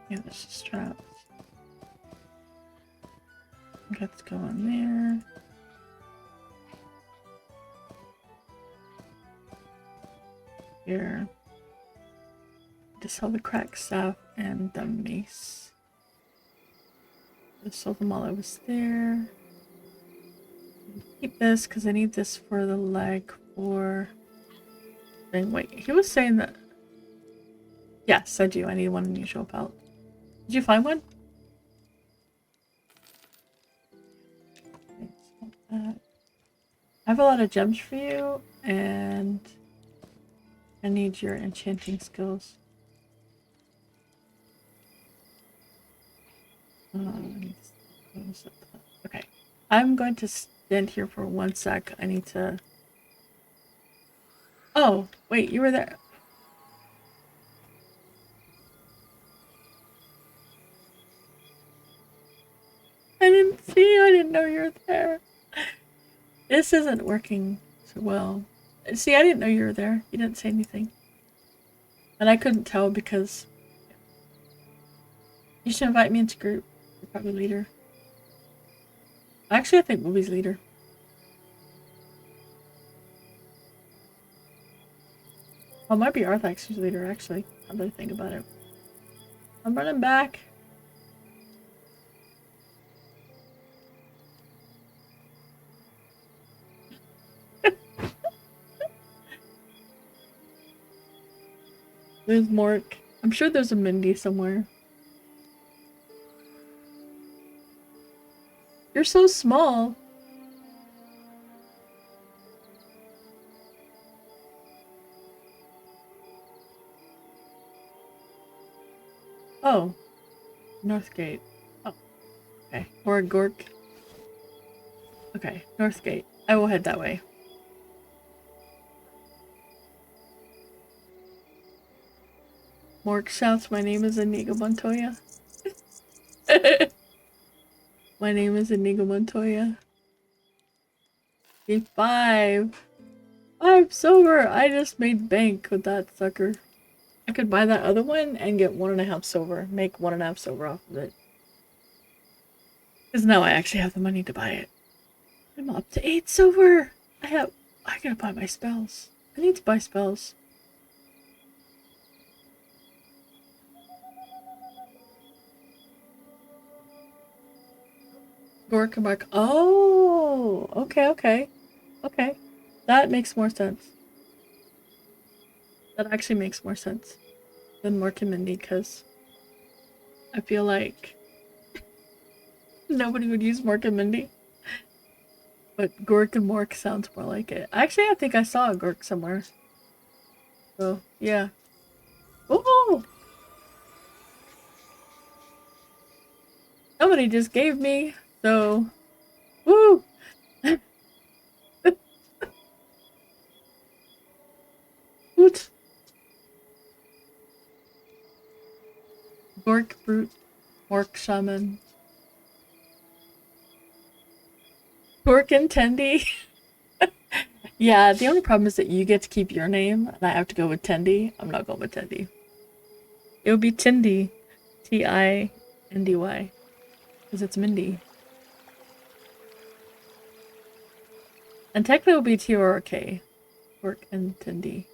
Yeah, this is traps. Let's go in there. Here. To sell the cracked staff and the mace. I sold them while I was there. Keep this because I need this for the leg for... Wait, he was saying that... Yes, I do. I need one unusual belt. Did you find one? I have a lot of gems for you, and I need your enchanting skills. Okay, I'm going to stand here for 1 sec. I need to... Oh, wait, you were there. I didn't see you. I didn't know you were there. This isn't working so well. See, I didn't know you were there. You didn't say anything. And I couldn't tell because... You should invite me into group. You're probably leader. Actually, I think Bobby's leader. Oh, it might be Arthax who's leader, actually. Now that I think about it. I'm running back. There's Mork. I'm sure there's a Mindy somewhere. You're so small. Oh. Northgate. Oh. Okay. Or a Gork. Okay. Northgate. I will head that way. Mork shouts, my name is Inigo Montoya. My name is Inigo Montoya. Be 5. 5 silver! I just made bank with that sucker. I could buy that other one and get 1.5 silver. Make 1.5 silver off of it. Because now I actually have the money to buy it. I'm up to 8 silver! I gotta buy my spells. I need to buy spells. Gorkamark. Oh! Okay, okay. Okay. That makes more sense. That actually makes more sense than Mork and Mindy, because I feel like nobody would use Mork and Mindy. But Gork and Mork sounds more like it. Actually, I think I saw a Gork somewhere. So, yeah. Oh! Somebody just gave me, so... Woo! Hoot! Gork Brute. Mork Shaman. Gork and Tendy. Yeah, the only problem is that you get to keep your name, and I have to go with Tendy. I'm not going with Tendy. It would be Tindy. Tindy. Because it's Mindy. And technically it will be TRK. Gork and Tindy.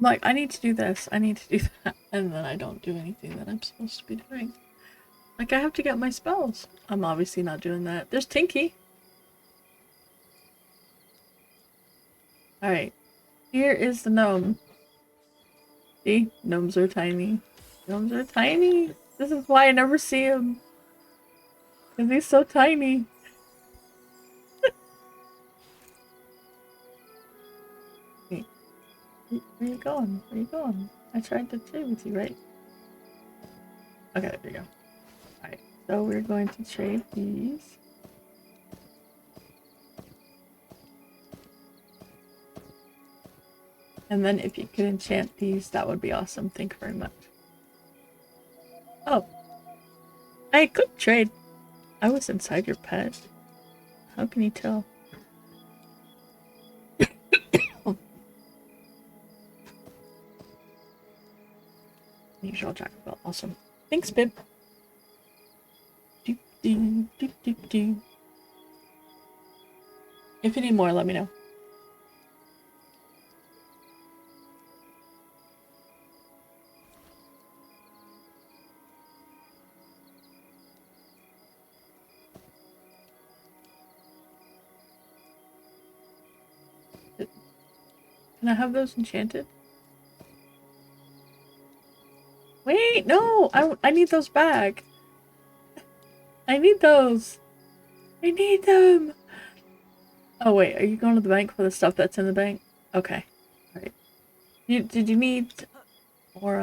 Like, I need to do this, I need to do that, and then I don't do anything that I'm supposed to be doing. Like, I have to get my spells. I'm obviously not doing that. There's Tinky. Alright. Here is the gnome. See? Gnomes are tiny. Gnomes are tiny. This is why I never see him. Because he's so tiny. Where you going? Where you going? I tried to trade with you, right? Okay, there you go. Alright, so we're going to trade these. And then if you could enchant these, that would be awesome. Thank you very much. Oh. I could trade. I was inside your pet. How can you tell? Usual jacket belt. Awesome. Thanks, Bib. Doop, doop, doop, doop, doop. If you need more, let me know. Can I have those enchanted? Wait, no! I need those back. I need those. I need them. Oh wait, are you going to the bank for the stuff that's in the bank? Okay. Alright. Did you need more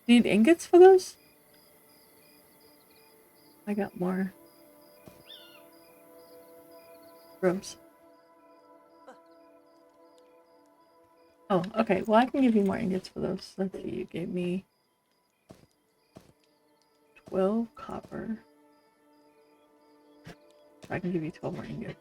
need ingots for those? I got more. Rooms. Oh, okay. Well, I can give you more ingots for those. Let's see. You gave me 12 copper. I can give you 12 more ingots.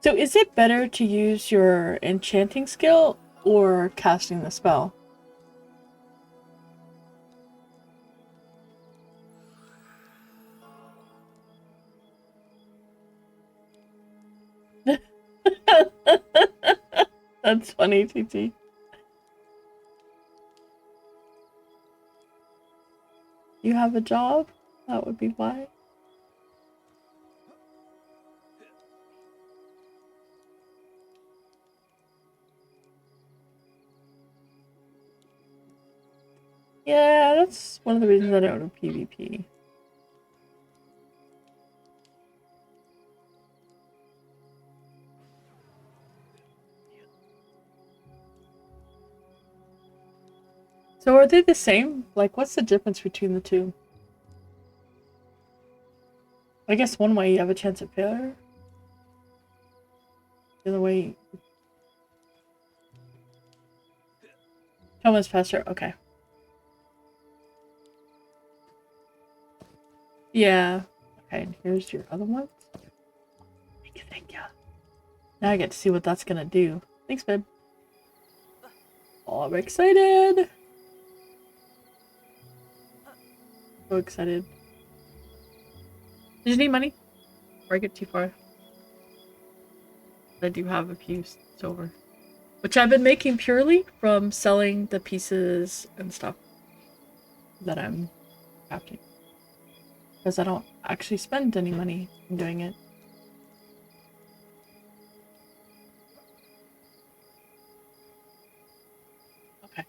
So is it better to use your enchanting skill or casting the spell? That's funny, TT. You have a job? That would be why. Yeah, that's one of the reasons I don't do PvP. So are they the same? Like, what's the difference between the two? I guess one way you have a chance of failure. The other way... Thomas faster. Okay. Yeah. Okay, and here's your other one. Thank you. Now I get to see what that's gonna do. Thanks, babe. Oh, I'm excited! So excited. Did you need money? Before I get too far. I do have a few silver. Which I've been making purely from selling the pieces and stuff that I'm crafting. Because I don't actually spend any money in doing it. Okay.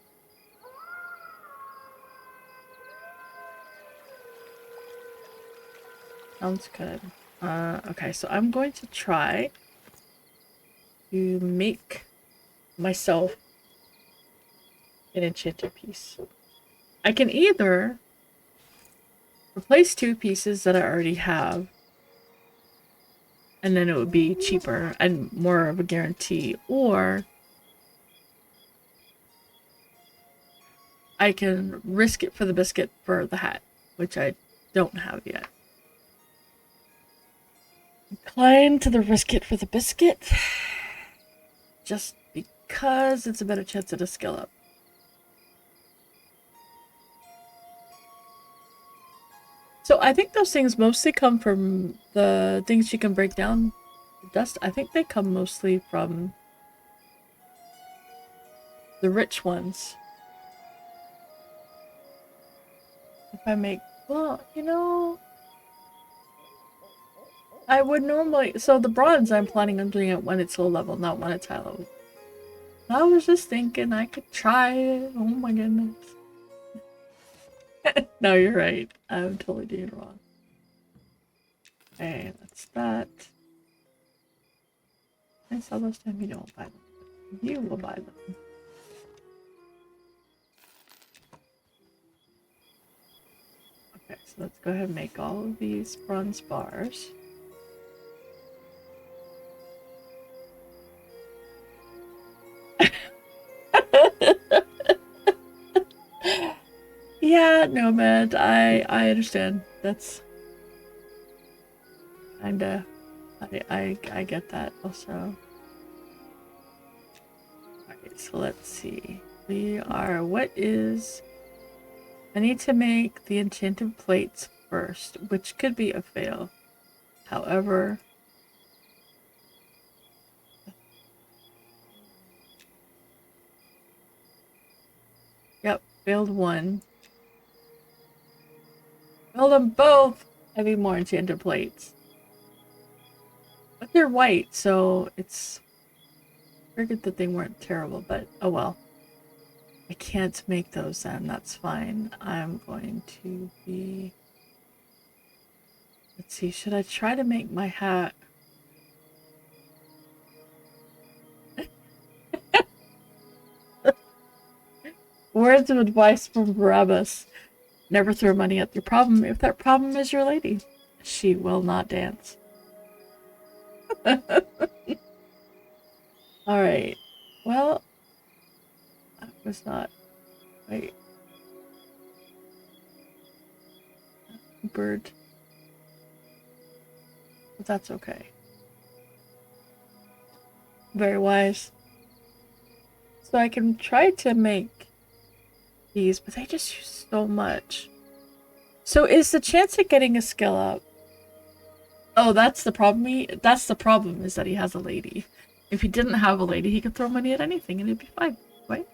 Sounds good. Okay, so I'm going to try to make myself an enchanted piece. I can either replace two pieces that I already have, and then it would be cheaper and more of a guarantee, or I can risk it for the biscuit for the hat, which I don't have yet. Inclined to the risk it for the biscuit, just because it's a better chance at a skill up. So I think those things mostly come from the things you can break down. The dust, I think they come mostly from the rich ones. If I make, well, I would normally, so the bronze I'm planning on doing it when it's low level, not when it's high level. I was just thinking I could try it. Oh my goodness. No, you're right. I'm totally doing it wrong. Okay, that's that. I saw those time you don't buy them. You will buy them. Okay, so let's go ahead and make all of these bronze bars. Yeah, Nomad, I understand. That's kinda I get that also. Alright, so let's see. I need to make the enchanted plates first, which could be a fail. However, yep, failed one. Failed them both! I need more enchanted plates. But they're white, so it's... Figured that they weren't terrible, but oh well. I can't make those then, that's fine. I'm going to be... Let's see, should I try to make my hat? Words of advice from Barabbas. Never throw money at your problem if that problem is your lady. She will not dance. Alright. Well, that was not... Wait. Bird. But that's okay. Very wise. So I can try to make these, but they just use so much. So is the chance of getting a skill up? Oh, that's the problem. That's the problem, is that he has a lady. If he didn't have a lady, he could throw money at anything and it'd be fine. Right?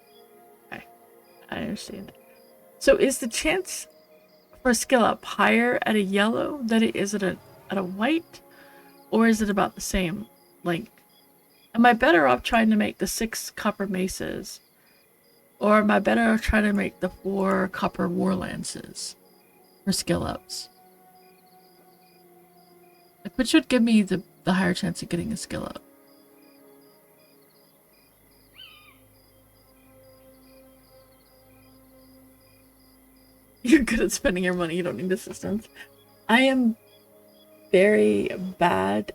Okay. I understand. So is the chance for a skill up higher at a yellow than it is at a white? Or is it about the same? Like, am I better off trying to make the 6 copper maces? Or am I better off trying to make the 4 copper war lances for skill ups? Like, which would give me the higher chance of getting a skill up? You're good at spending your money, you don't need assistance. I am very bad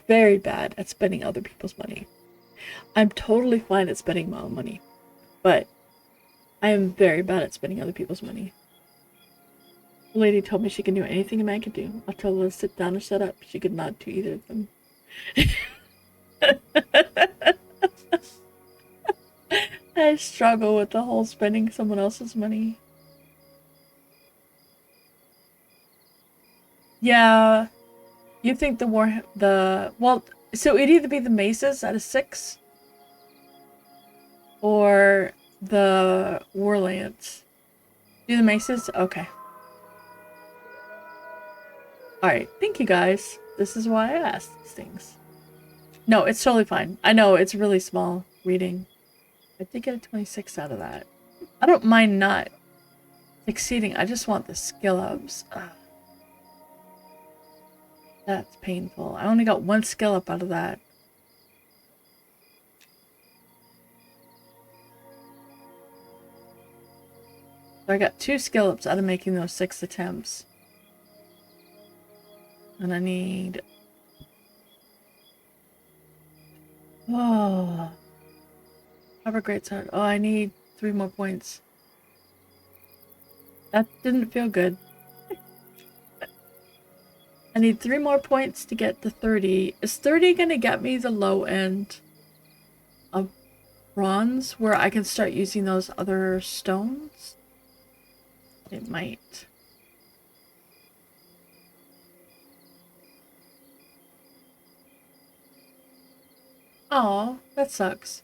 at spending other people's money. I'm totally fine at spending my own money, but I am very bad at spending other people's money. The lady told me she can do anything a man could do. I told her to sit down or shut up. She could not do either of them. I struggle with the whole spending someone else's money. Yeah, you think well, so it'd either be the maces at a 6 or the war lance. Do the maces? Okay. Alright, thank you guys. This is why I asked these things. No, it's totally fine. I know, it's really small reading. I did get a 26 out of that. I don't mind not succeeding. I just want the skill ups. That's painful. I only got 1 skill up out of that. So I got 2 skill ups out of making those 6 attempts. And I need... Oh. Have a great start. Oh, I need 3 more points. That didn't feel good. I need 3 more points to get to 30. Is 30 gonna get me the low end of bronze where I can start using those other stones? It might. Oh, that sucks.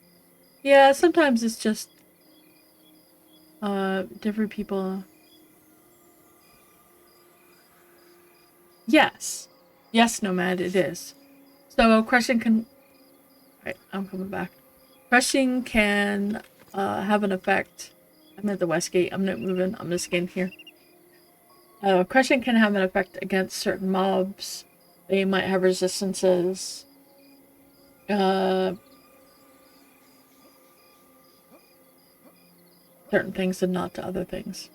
Yeah, sometimes it's just different people. Yes. Yes, Nomad, it is. So crushing can... Right, I'm coming back. Crushing can have an effect. I'm at the west gate. I'm not moving. I'm just getting here. Crushing can have an effect against certain mobs. They might have resistances. Certain things and not to other things.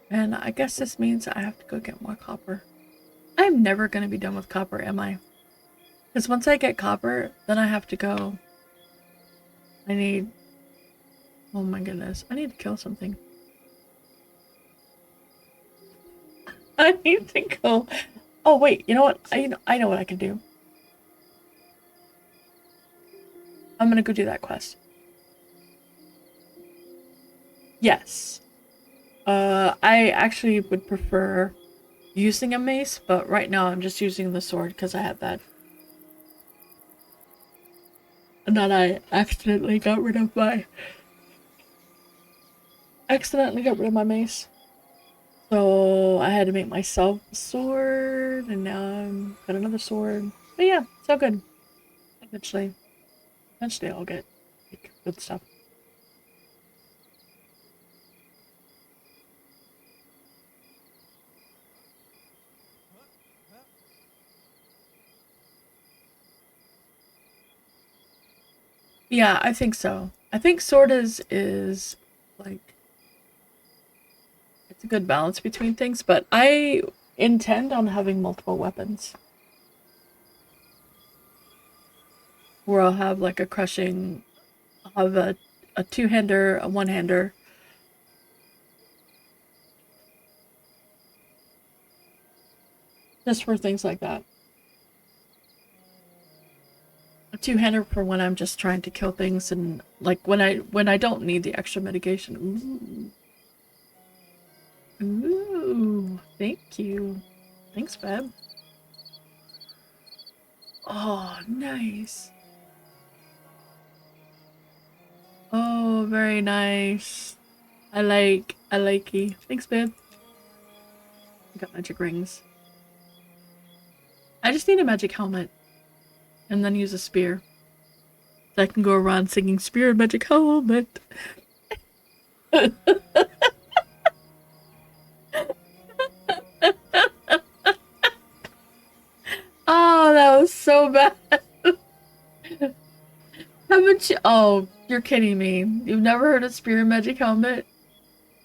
And I guess this means I have to go get more copper. I'm never going to be done with copper, am I? Because once I get copper, then I have to go. I need... Oh my goodness. I need to kill something. I need to go... Oh wait, you know what? I know what I can do. I'm gonna go do that quest. Yes. I actually would prefer using a mace, but right now I'm just using the sword because I have that. And then I accidentally got rid of my... mace. So I had to make myself a sword, and now I'm got another sword. But yeah, it's all good. Eventually I'll get like, good stuff. Yeah, I think so. I think sword is like it's a good balance between things, but I intend on having multiple weapons. Where I'll have like a crushing, I'll have a two-hander, a one-hander. Just for things like that. A two-hander for when I'm just trying to kill things and like when I don't need the extra mitigation. Ooh. Ooh, thank you. Thanks, Feb. Oh, nice. Oh, very nice. I like you. Thanks, babe. I got magic rings. I just need a magic helmet. And then use a spear. So I can go around singing spear and magic helmet. Oh, that was so bad. Haven't you? Oh, you're kidding me. You've never heard of spear and magic helmet?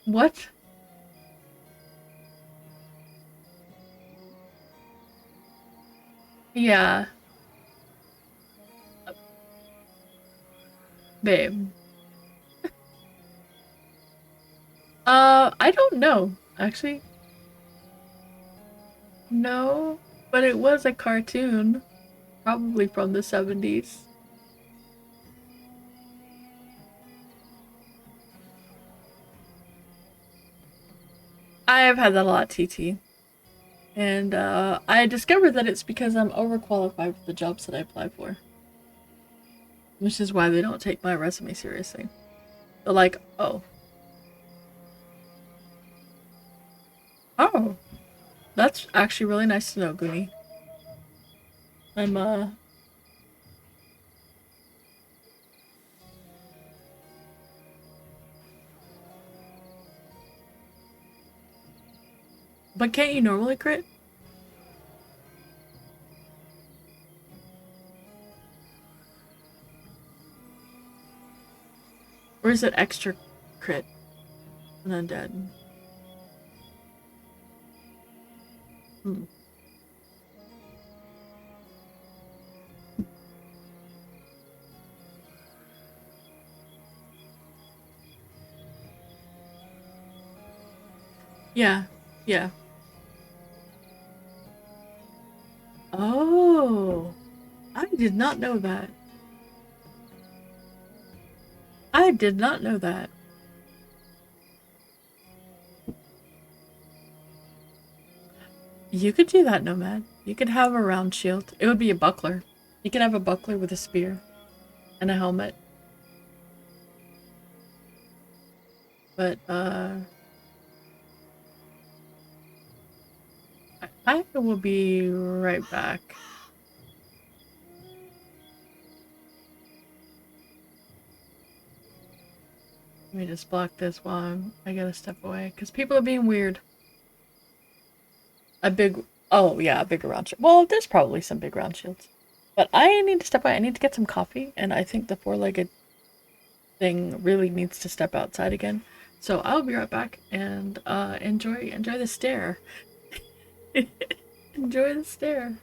What? Yeah, babe. I don't know, actually. No, but it was a cartoon, probably from the 70s. I have had that a lot, TT. And I discovered that it's because I'm overqualified for the jobs that I apply for. Which is why they don't take my resume seriously. They're like, oh. Oh. That's actually really nice to know, Goonie. I'm, But can't you normally crit? Or is it extra crit? An undead. Hmm. Yeah. Yeah. Oh. I did not know that. I did not know that. You could do that, Nomad. You could have a round shield. It would be a buckler. You could have a buckler with a spear and a helmet. But, I will be right back. Let me just block this while I gotta step away. Because people are being weird. A big... Oh, yeah, a bigger round shield. Well, there's probably some big round shields. But I need to step away. I need to get some coffee. And I think the four-legged thing really needs to step outside again. So I'll be right back and enjoy the stare. Enjoy the stare.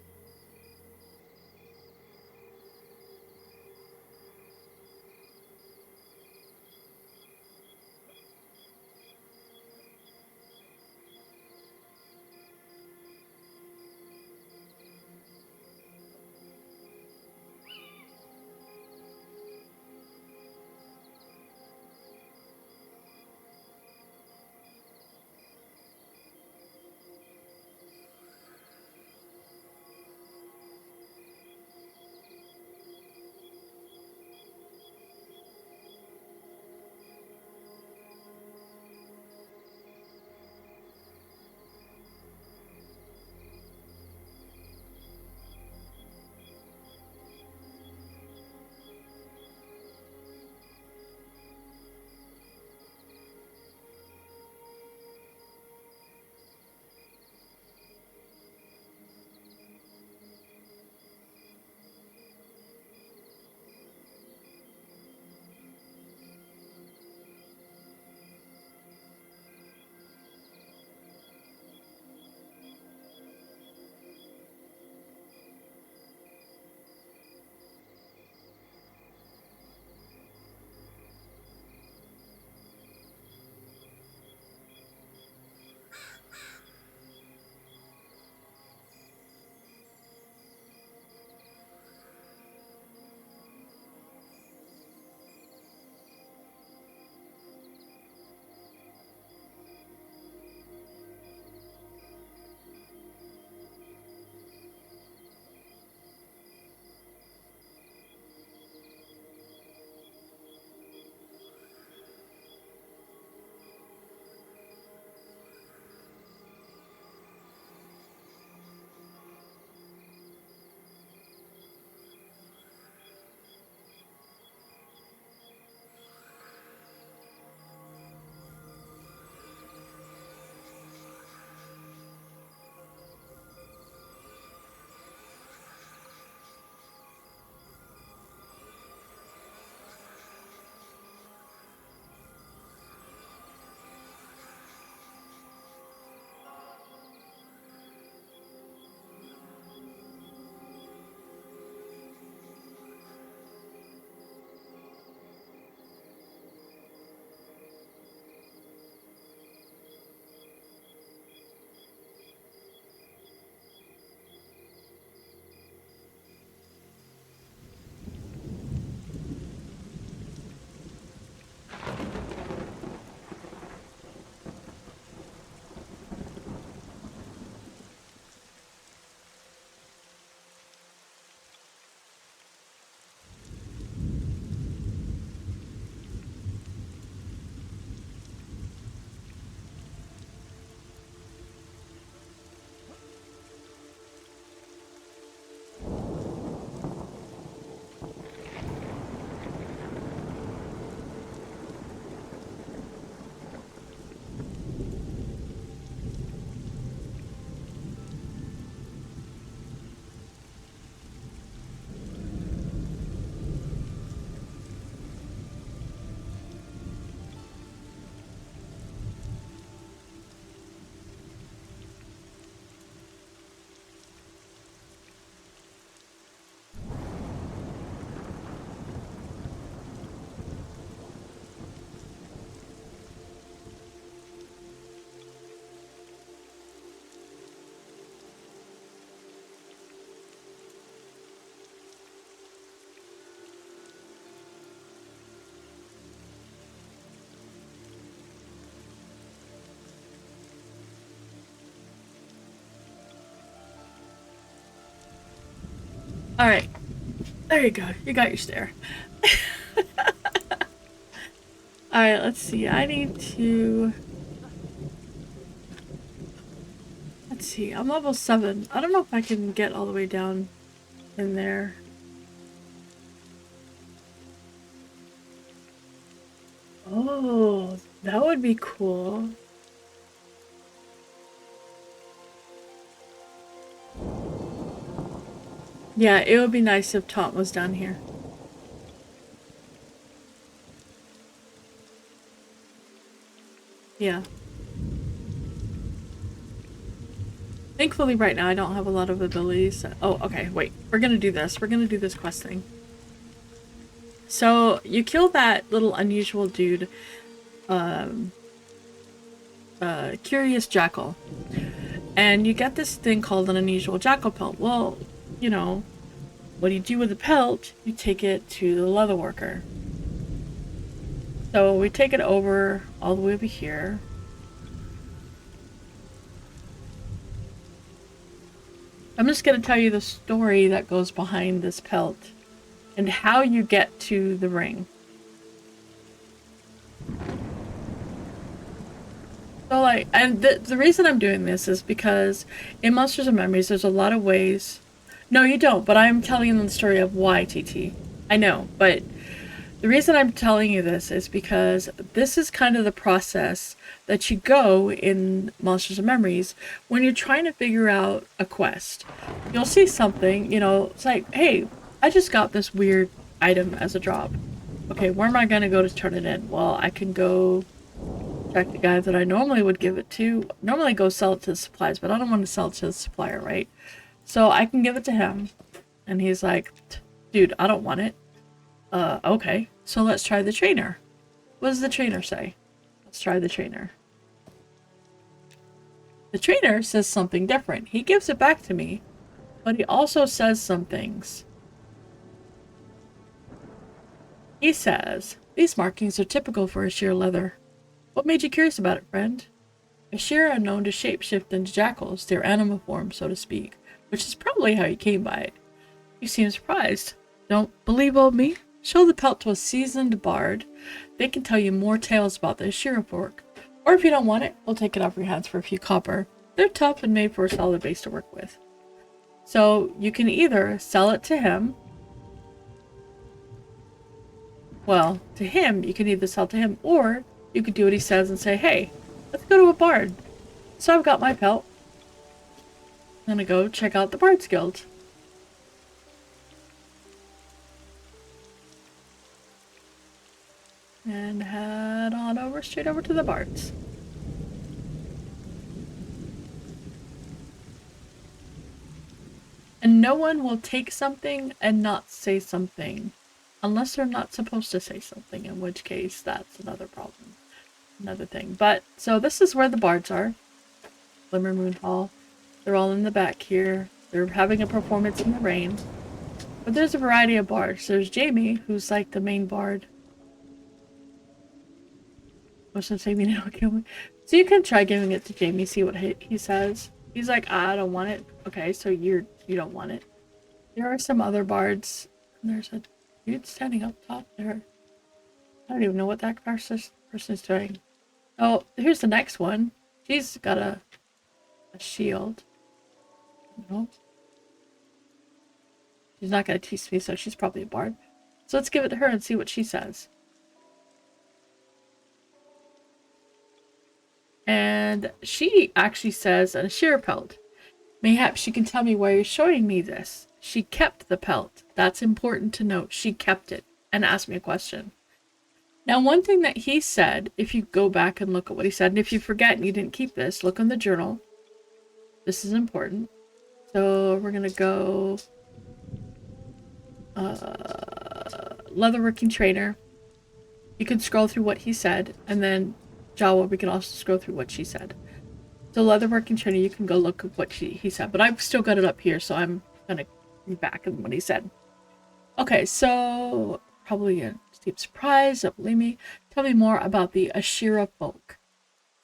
Alright. There you go. You got your stare. Alright, let's see. I need to... Let's see. I'm level 7. I don't know if I can get all the way down in there. Oh, that would be cool. Yeah, it would be nice if Tom was down here. Yeah. Thankfully right now I don't have a lot of abilities. Oh, okay, wait. We're gonna do this. We're gonna do this quest thing. So, you kill that little unusual dude, Curious Jackal. And you get this thing called an unusual jackal pelt. Well, you know, what do you do with the pelt? You take it to the leather worker. So we take it over all the way over here. I'm just going to tell you the story that goes behind this pelt and how you get to the ring. So like, and the reason I'm doing this is because in Monsters and Memories there's a lot of ways. No, you don't, but I'm telling you the story of why, TT. I know, but the reason I'm telling you this is because this is kind of the process that you go in Monsters and Memories when you're trying to figure out a quest. You'll see something, you know, it's like, hey, I just got this weird item as a drop. Okay, where am I going to go to turn it in? Well, I can go check the guy that I normally would give it to. Normally go sell it to the supplies, but I don't want to sell it to the supplier, right? So I can give it to him. And he's like, dude, I don't want it. Okay, so let's try the trainer. What does the trainer say? Let's try the trainer. The trainer says something different. He gives it back to me, but he also says some things. He says, these markings are typical for a sheer leather. What made you curious about it, friend? A sheer are known to shapeshift into jackals, their animal form, so to speak, which is probably how you came by it. You seem surprised. Don't believe old me? Show the pelt to a seasoned bard. They can tell you more tales about the Ashira fork. Or if you don't want it, we'll take it off your hands for a few copper. They're tough and made for a solid base to work with. So you can either sell it to him. Well, to him, you can either sell it to him, or you could do what he says and say, hey, let's go to a bard. So I've got my pelt. I'm gonna go check out the Bard's Guild. And head on over, straight over to the Bards. And no one will take something and not say something. Unless they're not supposed to say something, in which case that's another problem. Another thing. But, so this is where the Bards are. Glimmer Moon Hall. They're all in the back here. They're having a performance in the rain. But there's a variety of bards. There's Jamie, who's like the main bard. What's that say? Me now, kill me. So you can try giving it to Jamie, see what he says. He's like, I don't want it. Okay, so you don't want it. There are some other bards. There's a dude standing up top there. I don't even know what that person's doing. Oh, here's the next one. She's got a shield. No. She's not gonna tease me, so she's probably a bard. So let's give it to her and see what she says. And she actually says a sheer pelt. Mayhaps she can tell me why you're showing me this. She kept the pelt. That's important to note. She kept it and asked me a question. Now, one thing that he said, if you go back and look at what he said, and if you forget and you didn't keep this, look in the journal. This is important. So we're gonna go leatherworking trainer. You can scroll through what he said, and then Jawa, we can also scroll through what she said. So leatherworking trainer, you can go look at what he said, but I've still got it up here, so I'm gonna be back in what he said. Okay, so probably a steep surprise, don't believe me. Tell me more about the Ashira folk.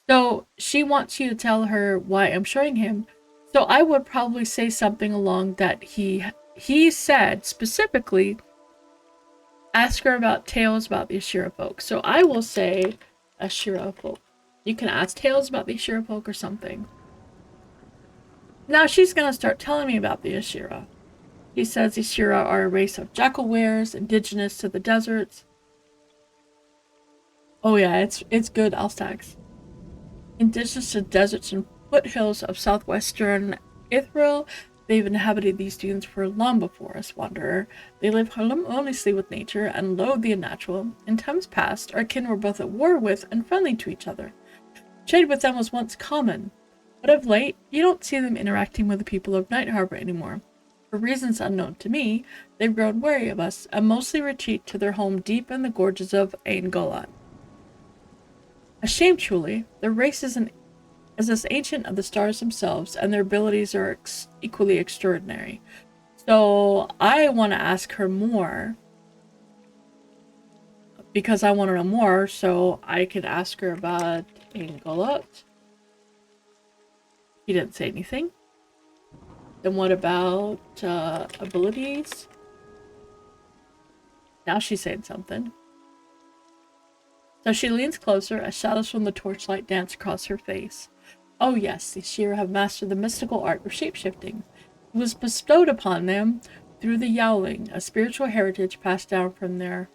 So she wants you to tell her why I'm showing him. So I would probably say something along that he he said specifically, ask her about tales about the Ashira folk. So I will say Ashira folk. You can ask tales about the Ashira folk or something. Now she's gonna start telling me about the Ashira. He says the Ashira are a race of jackal wearers, indigenous to the deserts. Oh yeah, it's good, Alstax. Indigenous to deserts and foothills of southwestern Israel, they've inhabited these dunes for long before us, wanderer. They live harmoniously with nature and loathe the unnatural. In times past, our kin were both at war with and friendly to each other. Trade with them was once common, but of late, you don't see them interacting with the people of Night Harbor anymore. For reasons unknown to me, they've grown wary of us and mostly retreat to their home deep in the gorges of Ain Golan. A shame, truly. Their race is as ancient of the stars themselves, and their abilities are equally extraordinary. So I want to ask her more, because I want to know more, so I could ask her about Ingolot. He didn't say anything. Then what about abilities? Now she's saying something. So she leans closer as shadows from the torchlight dance across her face. Oh yes, the Ashira have mastered the mystical art of shapeshifting. It was bestowed upon them through the Yowling, a spiritual heritage passed down from their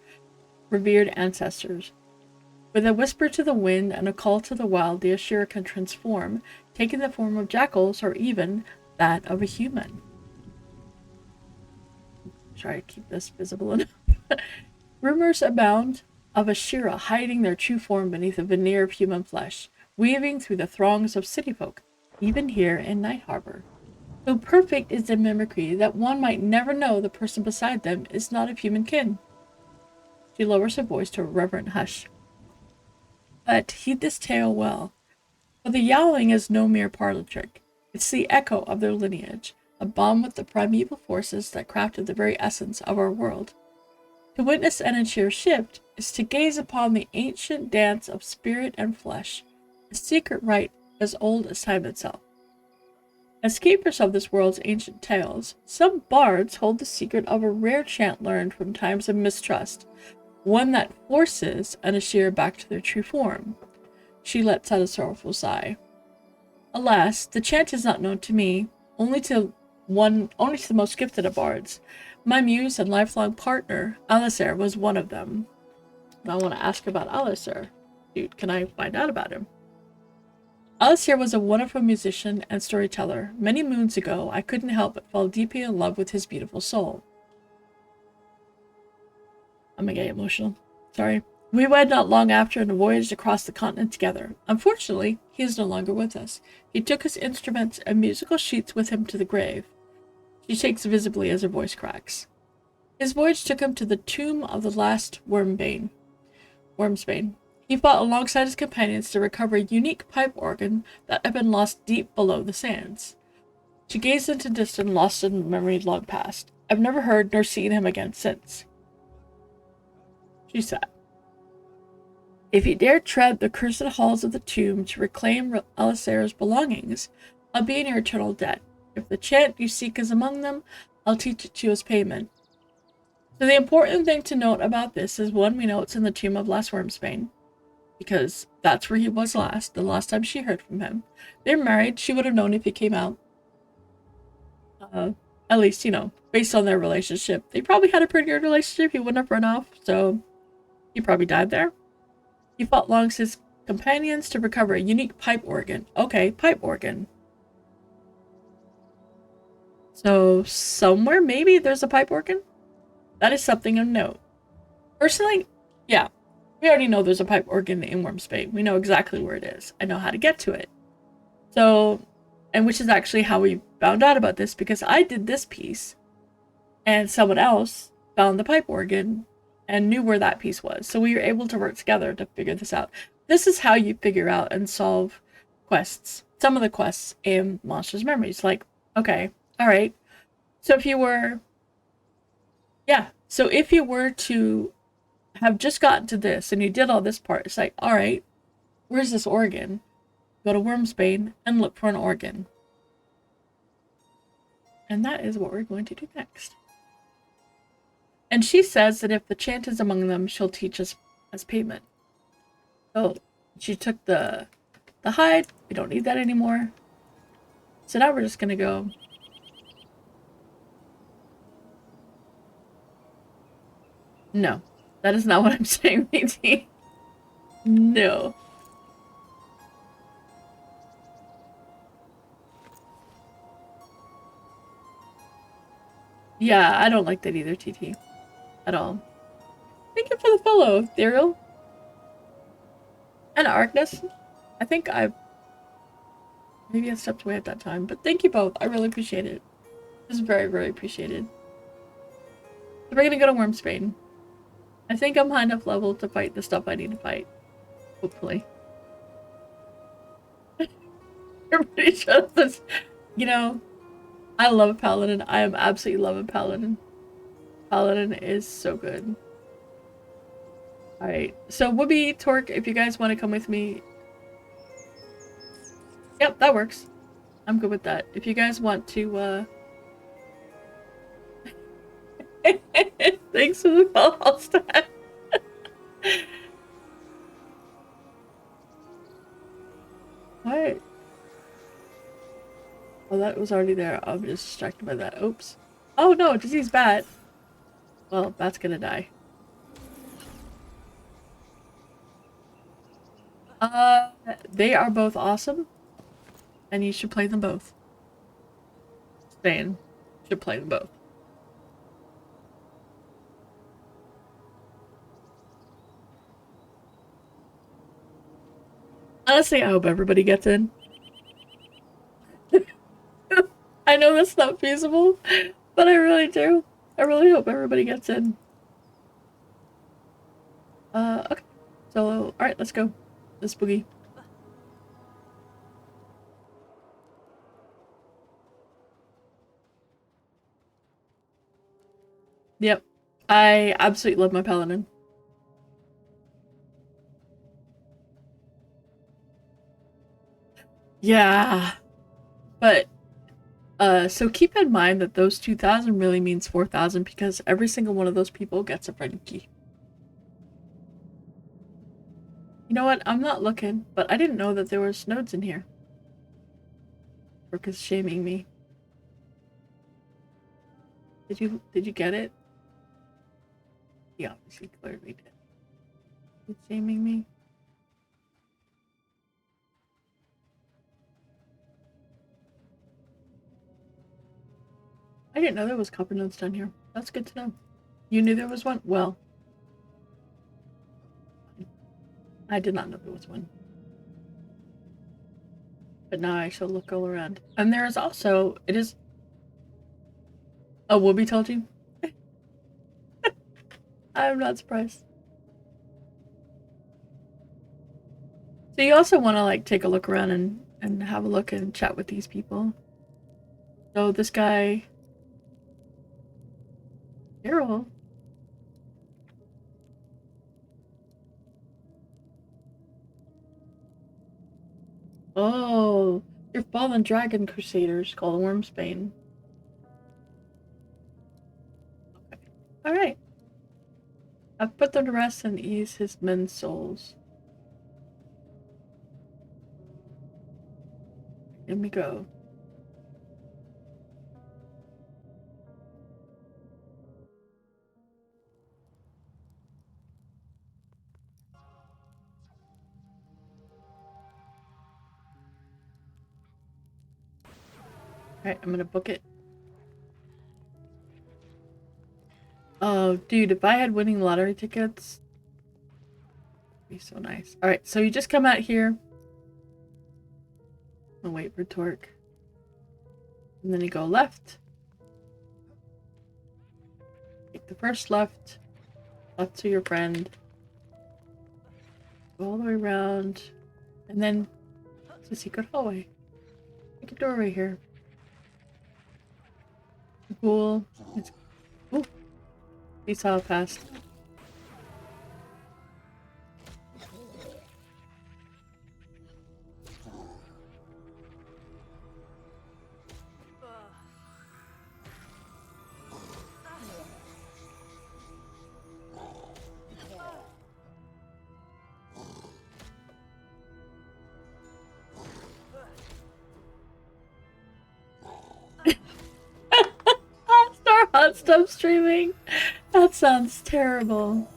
revered ancestors. With a whisper to the wind and a call to the wild, the Ashira can transform, taking the form of jackals or even that of a human. Try to keep this visible enough. Rumors abound of Ashira hiding their true form beneath a veneer of human flesh, weaving through the throngs of city folk, even here in Night Harbor. So perfect is their mimicry that one might never know the person beside them is not of human kin. She lowers her voice to a reverent hush. But heed this tale well, for the Yowling is no mere parlor trick. It's the echo of their lineage, a bond with the primeval forces that crafted the very essence of our world. To witness an Ashira shift is to gaze upon the ancient dance of spirit and flesh, a secret rite as old as time itself. As keepers of this world's ancient tales, some bards hold the secret of a rare chant learned from times of mistrust, one that forces an Ashira back to their true form. She lets out a sorrowful sigh. Alas, the chant is not known to me, only to the most gifted of bards. My muse and lifelong partner, Alistair, was one of them. I want to ask about Alistair. Dude, can I find out about him? Alistair was a wonderful musician and storyteller. Many moons ago, I couldn't help but fall deeply in love with his beautiful soul. I'm gonna get emotional. Sorry. We wed not long after and voyaged across the continent together. Unfortunately, he is no longer with us. He took his instruments and musical sheets with him to the grave. She shakes visibly as her voice cracks. His voyage took him to the tomb of the last Wormsbane. He fought alongside his companions to recover a unique pipe organ that had been lost deep below the sands. She gazed into distance, lost in memory long past. I've never heard nor seen him again since. She said, if you dare tread the cursed halls of the tomb to reclaim Alistair's belongings, I'll be in your eternal debt. If the chant you seek is among them, I'll teach it to you as payment. So the important thing to note about this is, one, we know it's in the tomb of last Wormsbane, because that's where he was the last time she heard from him. They're married. She would have known if he came out. At least, based on their relationship. They probably had a pretty good relationship. He wouldn't have run off, so he probably died there. He fought alongside his companions to recover a unique pipe organ. Okay, pipe organ. So somewhere, maybe, there's a pipe organ? That is something of note. Personally, yeah. We already know there's a pipe organ in Wormsbane. We know exactly where it is. I know how to get to it. So, and which is actually how we found out about this, because I did this piece, and someone else found the pipe organ and knew where that piece was. So we were able to work together to figure this out. This is how you figure out and solve quests. Some of the quests in Monsters Memories. Like, okay, alright. So if you were to have just gotten to this and you did all this part, it's like, alright, where's this organ? Go to Wormsbane and look for an organ. And that is what we're going to do next. And she says that if the chant is among them, she'll teach us as payment. So she took the hide. We don't need that anymore. So now we're just gonna go. No, that is not what I'm saying, BT. No. Yeah, I don't like that either, TT. At all. Thank you for the follow, Ethereal. And Arcness. I think maybe I stepped away at that time, but thank you both. I really appreciate it. It's very, very appreciated. So we're gonna go to Wormsbane. I think I'm high enough level to fight the stuff I need to fight. Hopefully. Everybody shut this. You know, I love Paladin. I am absolutely loving Paladin. Paladin is so good. Alright, so Whoopi, Torque, if you guys want to come with me. Yep, that works. I'm good with that. If you guys want to, Thanks for the follow, stat. What? Oh, that was already there. I'm just distracted by that. Oops. Oh no, disease bat. Well, bat's gonna die. They are both awesome. And you should play them both. Stan should play them both. Honestly, I hope everybody gets in. I know that's not feasible, but I really do. I really hope everybody gets in. Okay. So, alright, let's go. Let's boogie. Yep. I absolutely love my Paladin. Yeah. But, so keep in mind that those 2,000 really means 4,000 because every single one of those people gets a friend key. You know what? I'm not looking, but I didn't know that there was nodes in here. Brooke is shaming me. Did you get it? He obviously clearly did. He's shaming me. I didn't know there was copper nodes down here. That's good to know. You knew there was one? Well, I did not know there was one. But now I shall look all around. And there is also, it is... Oh, Whoopi told you? I'm not surprised. So you also want to like take a look around and have a look and chat with these people. So this guy... Daryl. Oh, you're fallen dragon crusaders called Wormsbane. Okay. Alright. I've put them to rest and ease his men's souls. Let me go. Alright, I'm gonna book it. Oh, dude, if I had winning lottery tickets, it'd be so nice. Alright, so you just come out here. I'll wait for Torque. And then you go left. Take the first left. Left to your friend. Go all the way around. And then it's a secret hallway. Make a doorway here. Cool. It's... Ooh. You saw it fast. Stop streaming. That sounds terrible.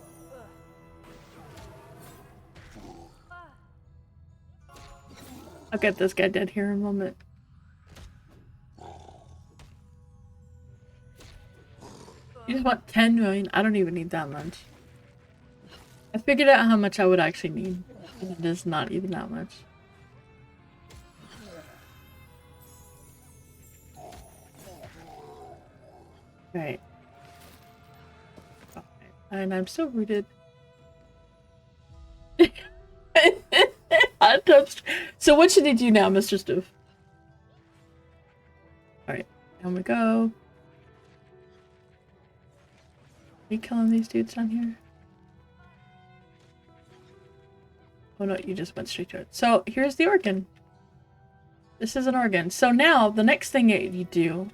I'll get this guy dead here in a moment. You just want 10 million? I don't even need that much. I figured out how much I would actually need. And it is not even that much. Right. Okay. And I'm still rooted. So what should he do now, Mr. Stove? Alright, down we go. Are you killing these dudes down here? Oh no, you just went straight to it. So here's the organ. This is an organ. So now the next thing that you do,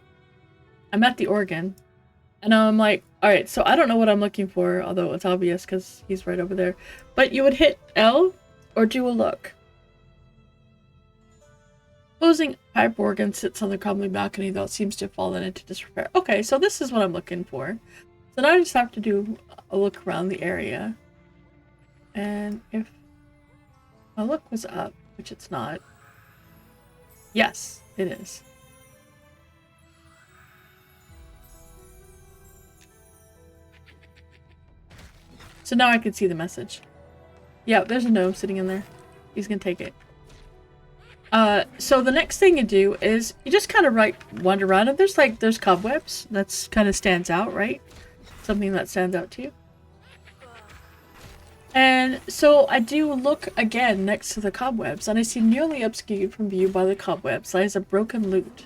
I'm at the organ, and I'm like, alright, so I don't know what I'm looking for, although it's obvious because he's right over there. But you would hit L or do a look. Closing pipe organ sits on the crumbling balcony, though it seems to have fallen into disrepair. Okay, so this is what I'm looking for. So now I just have to do a look around the area. And if my look was up, which it's not. Yes, it is. So now I can see the message. Yeah, there's a gnome sitting in there. He's gonna take it. So the next thing you do is you just kind of wander around, and there's cobwebs. That's kind of stands out, right? Something that stands out to you. And so I do look again next to the cobwebs, and I see nearly obscured from view by the cobwebs lies a broken lute.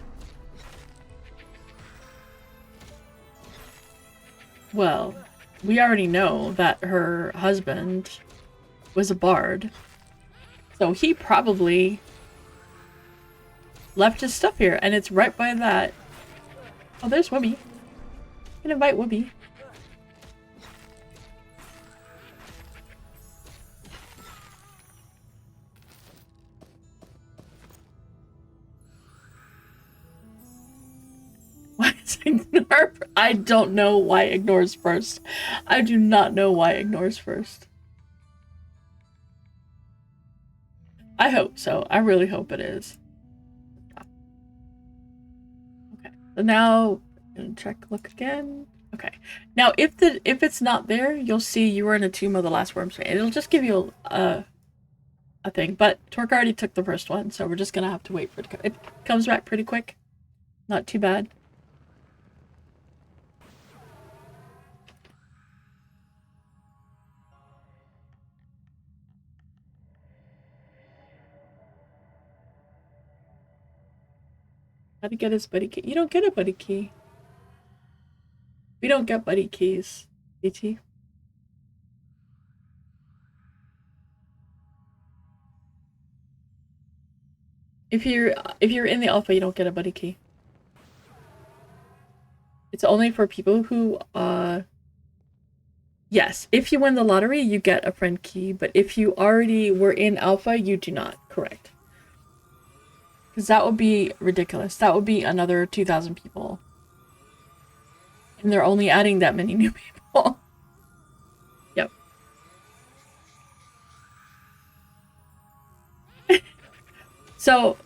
Well, we already know that her husband was a bard, so he probably left his stuff here, and it's right by that. Oh, there's Whoopi. You can invite Whoopi. Why is ignore? I don't know why ignores first. I do not know why ignores first. I hope so. I really hope it is. Okay. So now check look again. Okay. Now if it's not there, you'll see you were in a tomb of the last worm's fate. It'll just give you a thing. But Torque already took the first one, so we're just gonna have to wait for it to come. It comes back pretty quick. Not too bad. How to get his buddy key? You don't get a buddy key. We don't get buddy keys, BT. If you're in the alpha, you don't get a buddy key. It's only for people who yes, if you win the lottery, you get a friend key, but if you already were in alpha, you do not. Correct. Because that would be ridiculous. That would be another 2,000 people. And they're only adding that many new people. Yep. So,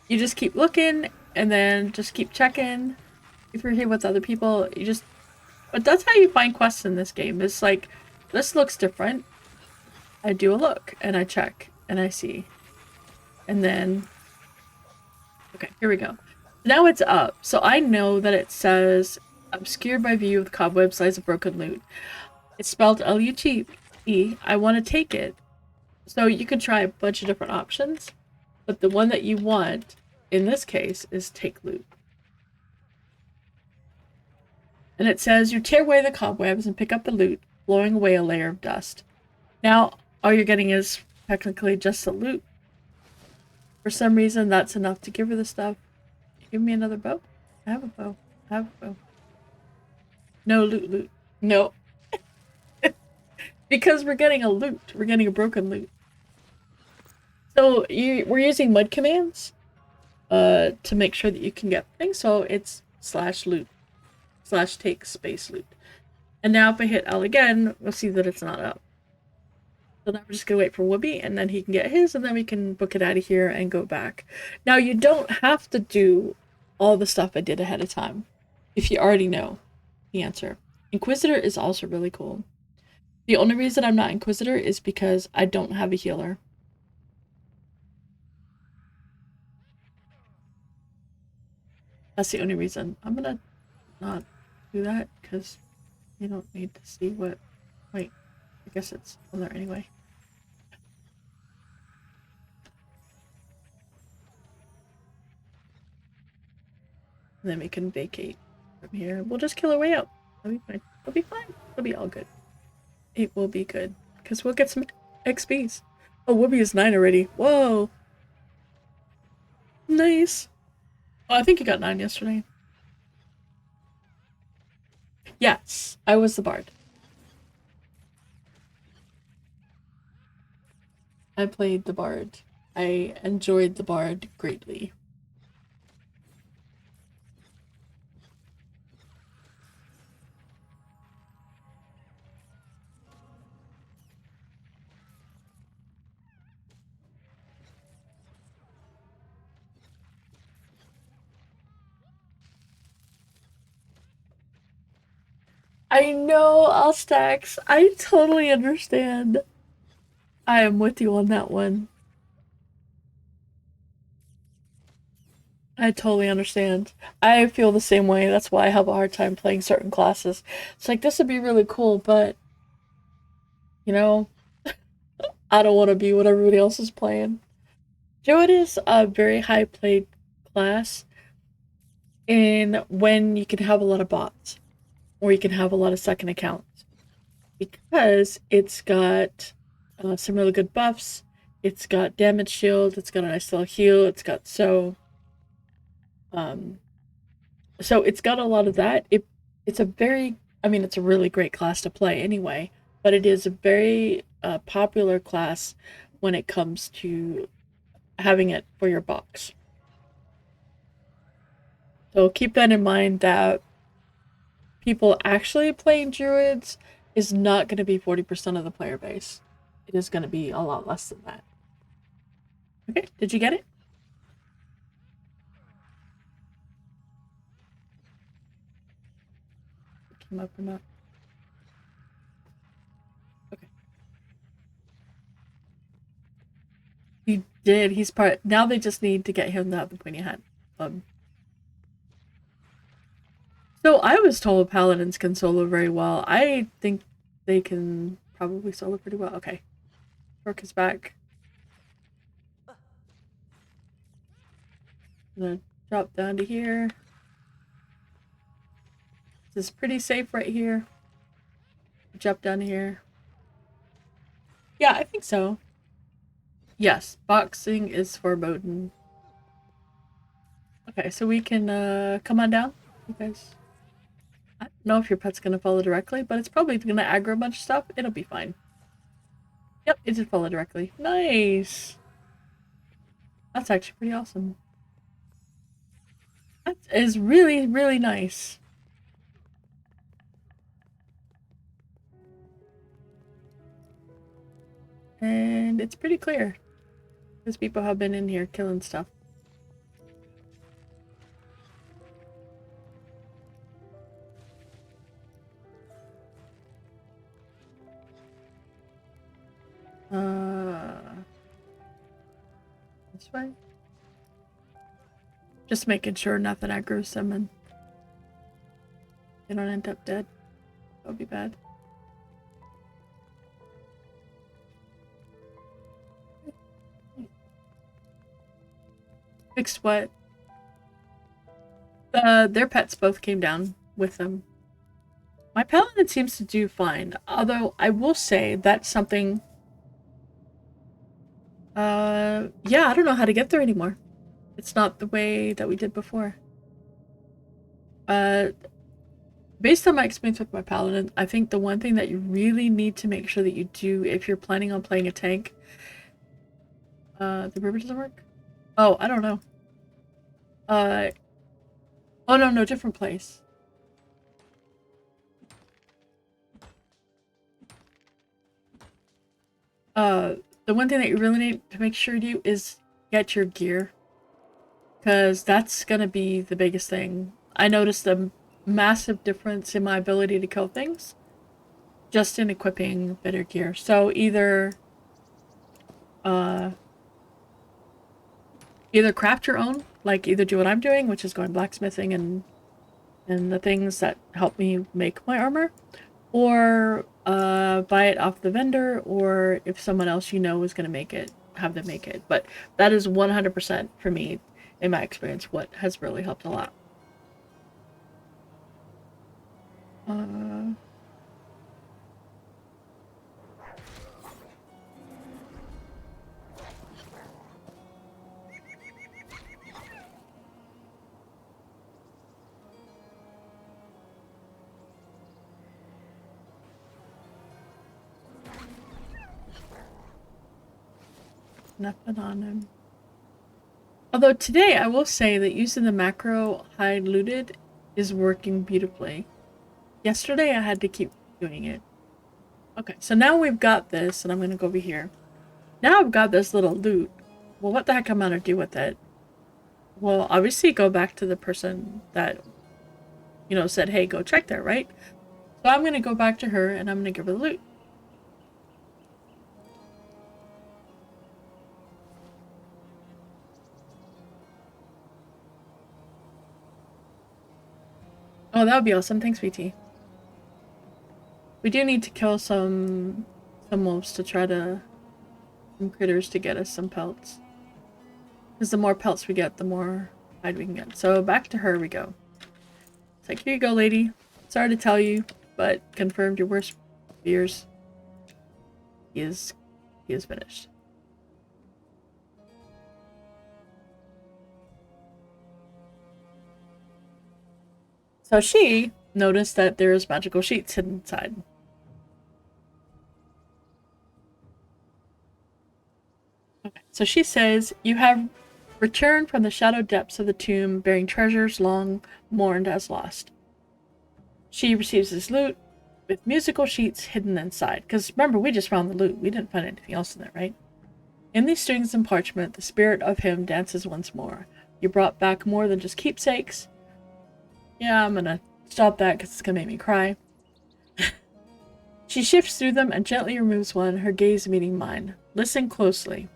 you just keep looking, and then just keep checking. If you're here with other people, you just... But that's how you find quests in this game. It's like, this looks different. I do a look, and I check, and I see. And then... Okay, here we go. Now it's up, so I know that it says obscured by view with cobwebs lies a broken lute. It's spelled L-U-T-E. I want to take it. So you could try a bunch of different options, but the one that you want, in this case, is take loot. And it says you tear away the cobwebs and pick up the loot, blowing away a layer of dust. Now, all you're getting is technically just the loot. For some reason, that's enough to give her the stuff. Give me another bow. I have a bow. I have a bow. No loot. No. Because we're getting a loot. We're getting a broken loot. So we're using mud commands to make sure that you can get things. So it's /loot. slash take space loot. And now if I hit L again, we'll see that it's not up. So now we're just gonna wait for Whoopi, and then he can get his, and then we can book it out of here and go back. Now you don't have to do all the stuff I did ahead of time if you already know the answer. Inquisitor is also really cool. The only reason I'm not Inquisitor is because I don't have a healer. That's the only reason. I'm gonna not do that because you don't need to see what. Wait, I guess it's on there anyway. And then we can vacate from here. We'll just kill our way out. That'll be fine. It'll be fine. It'll be all good. It will be good. Because we'll get some XPs. Oh, Whoopi is 9 already. Whoa. Nice. Oh, I think you got 9 yesterday. Yes, I was the bard. I played the bard. I enjoyed the bard greatly. I know, Alstax. I totally understand. I am with you on that one. I totally understand. I feel the same way. That's why I have a hard time playing certain classes. It's like, this would be really cool, but, you know, I don't want to be what everybody else is playing. Druid is a very high played class in when you can have a lot of bots or you can have a lot of second accounts because it's got some really good buffs. It's got damage shield. It's got a nice little heal. It's got um so it's got a lot of that. It's a very, I mean, it's a really great class to play anyway, but it is a very popular class when it comes to having it for your box. So keep that in mind that people actually playing druids is not going to be 40% of the player base. It is going to be a lot less than that. Okay, did you get it? Came up or not? Okay. He did. He's part. Now they just need to get him to have the pointy hat. So I was told paladins can solo very well. I think they can probably solo pretty well. Okay. Rook is back. I'm gonna drop down to here. This is pretty safe right here. Drop down here. Yeah, I think so. Yes, boxing is foreboding. Okay, so we can come on down, you guys. I don't know if your pet's gonna follow directly, but it's probably gonna aggro a bunch of stuff. It'll be fine. Yep, it did follow directly. Nice. That's actually pretty awesome. That is really, really nice. And it's pretty clear. Because people have been in here killing stuff. This way? Just making sure nothing aggroes them and they don't end up dead. That would be bad. Fixed what? Their pets both came down with them. My paladin seems to do fine, although I will say that's something. Yeah, I don't know how to get there anymore. It's not the way that we did before. Based on my experience with my paladin, I think the one thing that you really need to make sure that you do if you're planning on playing a tank. The river doesn't work? Oh, I don't know. Oh no, different place. The one thing that you really need to make sure you do is get your gear. Because that's gonna be the biggest thing. I noticed a massive difference in my ability to kill things just in equipping better gear. So uh, either craft your own, like either do what I'm doing, which is going blacksmithing and the things that help me make my armor, or buy it off the vendor, or if someone else you know is going to make it, have them make it. But that is 100% for me, in my experience, what has really helped a lot. Nothing on him. Although today I will say that using the macro hide looted is working beautifully. Yesterday I had to keep doing it. Okay, so now we've got this, and I'm gonna go over here. Now I've got this little loot. Well, what the heck am I gonna do with it? Well, obviously go back to the person that, you know, said, hey, go check there, right? So I'm gonna go back to her, and I'm gonna give her the loot. Oh, that would be awesome. Thanks, VT. We do need to kill some wolves to try to... some critters to get us some pelts. Because the more pelts we get, the more hide we can get. So back to her we go. It's like, here you go, lady. Sorry to tell you, but confirmed your worst fears. He is finished. So she noticed that there's magical sheets hidden inside. Okay. So she says, you have returned from the shadow depths of the tomb, bearing treasures long mourned as lost. She receives this loot with musical sheets hidden inside. Because remember, we just found the loot. We didn't find anything else in there, right? In these strings and parchment, the spirit of him dances once more. You brought back more than just keepsakes. Yeah, I'm gonna stop that because it's gonna make me cry. She shifts through them and gently removes one, her gaze meeting mine. Listen closely.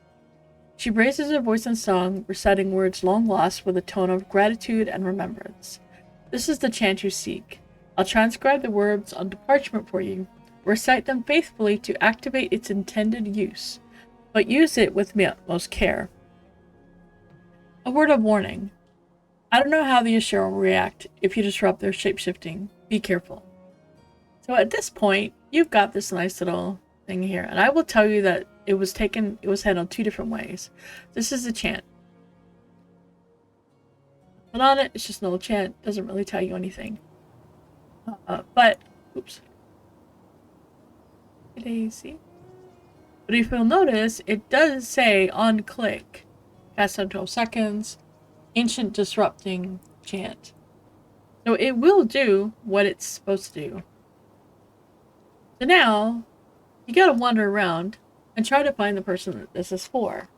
She raises her voice in song, reciting words long lost with a tone of gratitude and remembrance. This is the chant you seek. I'll transcribe the words onto parchment for you. Recite them faithfully to activate its intended use, but use it with utmost care. A word of warning. I don't know how the Ashera will react if you disrupt their shapeshifting. Be careful. So at this point, you've got this nice little thing here, and I will tell you that it was handled two different ways. This is a chant. But on it, it's just an old chant. Doesn't really tell you anything. But, oops. Daisy. But if you'll notice, it does say on click, cast on 12 seconds, ancient disrupting chant. So it will do what it's supposed to do. So now, you gotta wander around and try to find the person that this is for.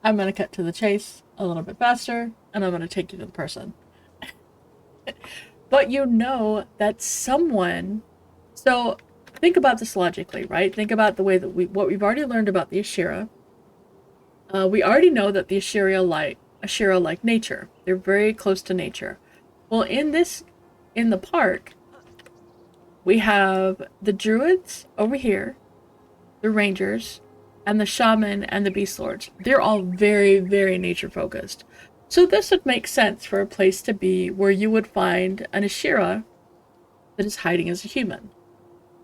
I'm gonna cut to the chase a little bit faster, and I'm gonna take you to the person. But you know that someone... So, think about this logically, right? Think about the way that what we've already learned about the Ashera. We already know that the Ashera like nature. They're very close to nature. Well, in the park, we have the druids over here, the rangers, and the shaman and the beast lords. They're all very, very nature focused. So this would make sense for a place to be where you would find an Ashera that is hiding as a human.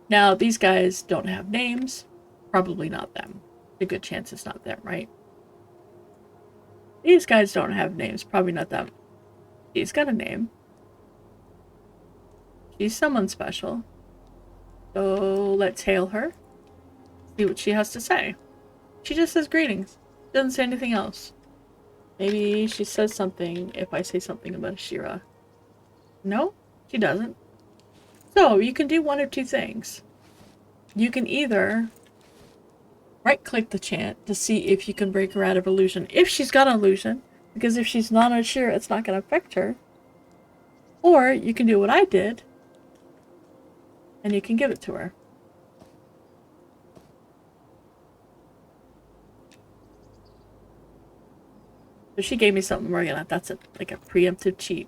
Now, these guys don't have names. Probably not them. A good chance it's not them, right? These guys don't have names. Probably not them. She's got a name. She's someone special. So let's hail her. See what she has to say. She just says greetings. Doesn't say anything else. Maybe she says something if I say something about Ashera. No, she doesn't. So you can do one of two things. You can either right-click the chant to see if you can break her out of illusion. If she's got illusion, because if she's not unsure, it's not going to affect her. Or you can do what I did, and you can give it to her. So she gave me something more than that's like a preemptive cheat.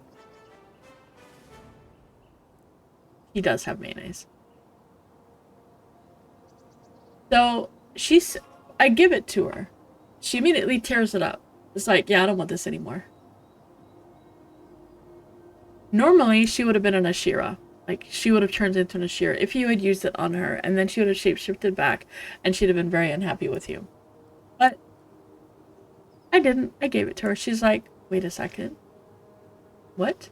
He does have mayonnaise. So I give it to her. She immediately tears it up. It's like, yeah, I don't want this anymore. Normally, she would have been an Ashira. Like, she would have turned into an Ashira if you had used it on her, and then she would have shapeshifted back, and she'd have been very unhappy with you. But I didn't. I gave it to her. She's like, wait a second. What?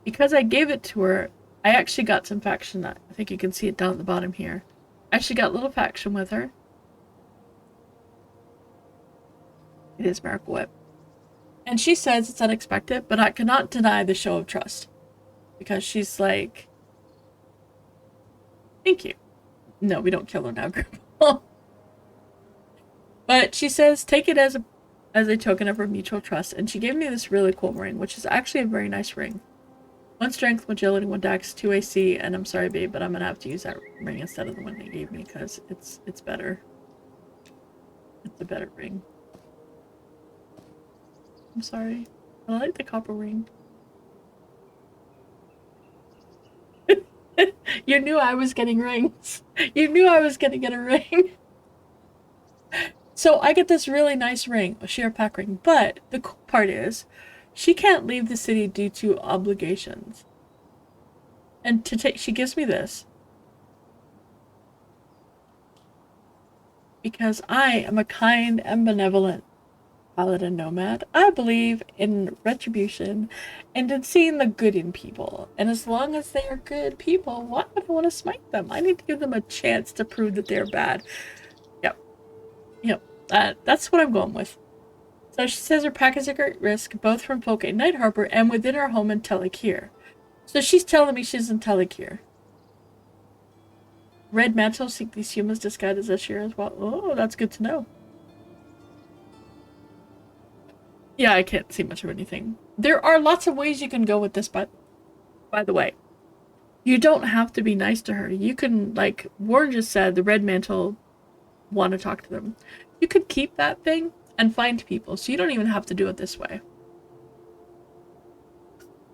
Because I gave it to her, I actually got some faction. I think you can see it down at the bottom here. I actually got a little faction with her. It is Miracle Whip. And she says it's unexpected, but I cannot deny the show of trust. Because she's like, thank you. No, we don't kill her now, Grandpa. But she says, take it as a token of her mutual trust. And she gave me this really cool ring, which is actually a very nice ring. 1 strength, 1 agility, 1 dex, 2 AC, and I'm sorry, babe, but I'm gonna have to use that ring instead of the one they gave me, because it's better. It's a better ring. I'm sorry. I like the copper ring. You knew I was getting rings. You knew I was gonna get a ring. So I get this really nice ring, a sheer pack ring, but the cool part is, she can't leave the city due to obligations. And she gives me this. Because I am a kind and benevolent Paladin nomad. I believe in retribution and in seeing the good in people. And as long as they are good people, why would I want to smite them? I need to give them a chance to prove that they're bad. Yep. That's what I'm going with. So she says her pack is at great risk, both from folk at Night Harbor and within her home in Telekir. So she's telling me she's in Telekir. Red Mantle seek these humans disguised as Ashira as well. Oh, that's good to know. Yeah, I can't see much of anything. There are lots of ways you can go with this, but by the way, you don't have to be nice to her. You can, like Warren just said, the Red Mantle want to talk to them. You could keep that thing and find people, so you don't even have to do it this way.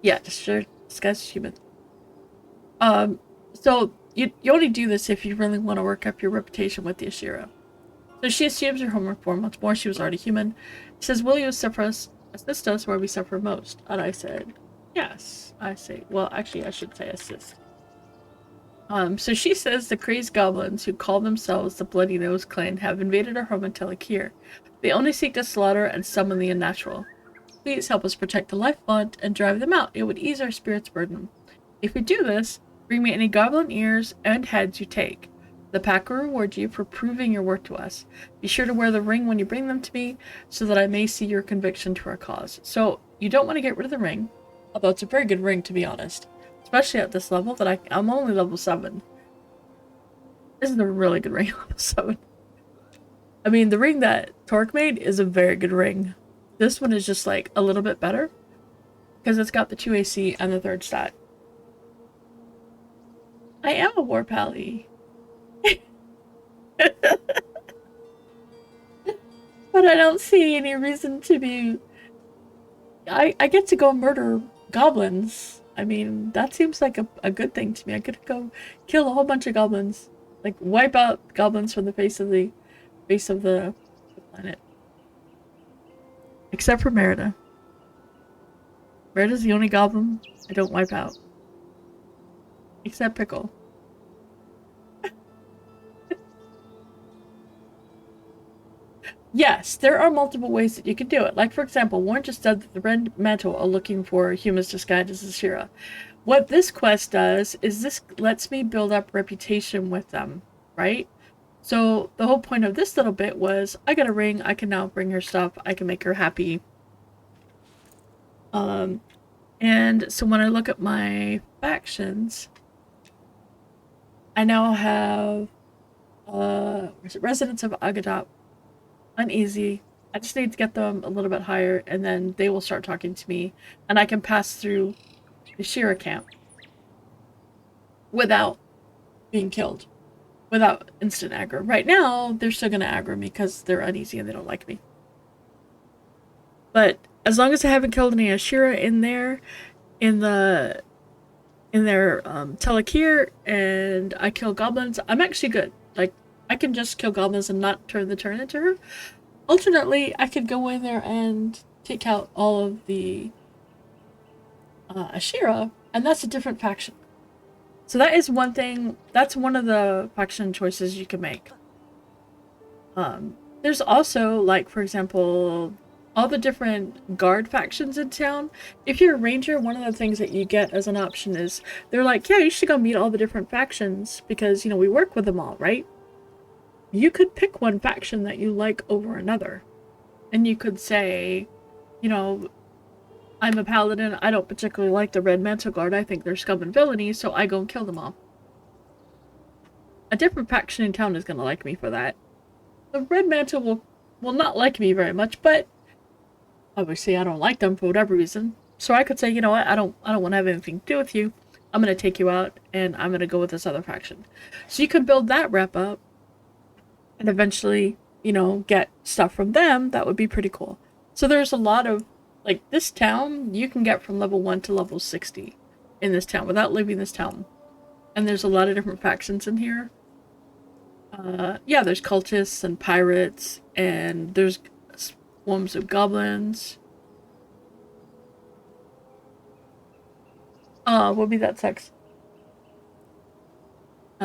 Yeah, just sure disguise as human. So you only do this if you really want to work up your reputation with the Ashira. So she assumes her homework 4 months more. She was already human. She says, will you assist us where we suffer most? And I said, yes. I say, well, actually, I should say assist. So she says the crazed goblins who call themselves the Bloody Nose Clan have invaded our home in Telekir. They only seek to slaughter and summon the unnatural. Please help us protect the life bond and drive them out. It would ease our spirit's burden. If we do this, bring me any goblin ears and heads you take. The pack will reward you for proving your work to us. Be sure to wear the ring when you bring them to me, so that I may see your conviction to our cause. So, you don't want to get rid of the ring, although it's a very good ring, to be honest. Especially at this level, that I'm only level 7. This is a really good ring, level 7. I mean, the ring that Torque made is a very good ring. This one is just, like, a little bit better, because it's got the 2 AC and the 3rd stat. I am a war pally. But I don't see any reason to be... I get to go murder goblins. I mean, that seems like a good thing to me. I could go kill a whole bunch of goblins. Like, wipe out goblins from the face of the planet. Except for Merida. Merida's the only goblin I don't wipe out. Except Pickle. Yes, there are multiple ways that you can do it. Like, for example, Warren just said that the Red Mantle are looking for humans disguised as Ashira. What this quest does is this lets me build up reputation with them, right? So the whole point of this little bit was, I got a ring, I can now bring her stuff, I can make her happy. And so when I look at my factions, I now have residents of Agadop. Uneasy. I just need to get them a little bit higher, and then they will start talking to me, and I can pass through the Shira camp without being killed, without instant aggro. Right now, they're still gonna aggro me because they're uneasy and they don't like me. But as long as I haven't killed any Ashira in there, in the in their Telekir, and I kill goblins, I'm actually good. Like, I can just kill goblins and not turn the turn into her. Alternately, I could go in there and take out all of the Ashira, and that's a different faction. So that is one thing, that's one of the faction choices you can make. There's also, like, for example, all the different guard factions in town. If you're a ranger, one of the things that you get as an option is, they're like, yeah, you should go meet all the different factions, because, you know, we work with them all, right? You could pick one faction that you like over another. And you could say, you know, I'm a paladin, I don't particularly like the Red Mantle Guard, I think they're scum and villainy, so I go and kill them all. A different faction in town is going to like me for that. The Red Mantle will not like me very much, but obviously I don't like them for whatever reason. So I could say, you know what, I don't want to have anything to do with you. I'm going to take you out, and I'm going to go with this other faction. So you could build that rep up, and eventually, you know, get stuff from them. That would be pretty cool. So there's a lot of, like, this town, you can get from level 1 to level 60 in this town without leaving this town. And there's a lot of different factions in here. Yeah, there's cultists and pirates, and there's swarms of goblins. What be that sex?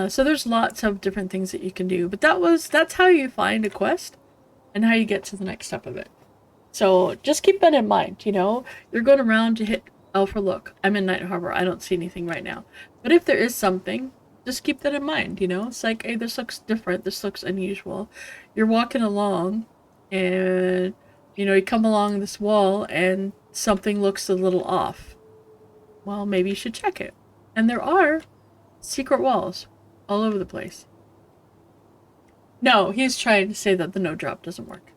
So there's lots of different things that you can do, but that's how you find a quest and how you get to the next step of it. So just keep that in mind, you know? You're going around to hit Alpha Look. I'm in Night Harbor. I don't see anything right now. But if there is something, just keep that in mind, you know? It's like, hey, this looks different. This looks unusual. You're walking along and, you know, you come along this wall and something looks a little off. Well, maybe you should check it. And there are secret walls all over the place. No, he's trying to say that the no drop doesn't work.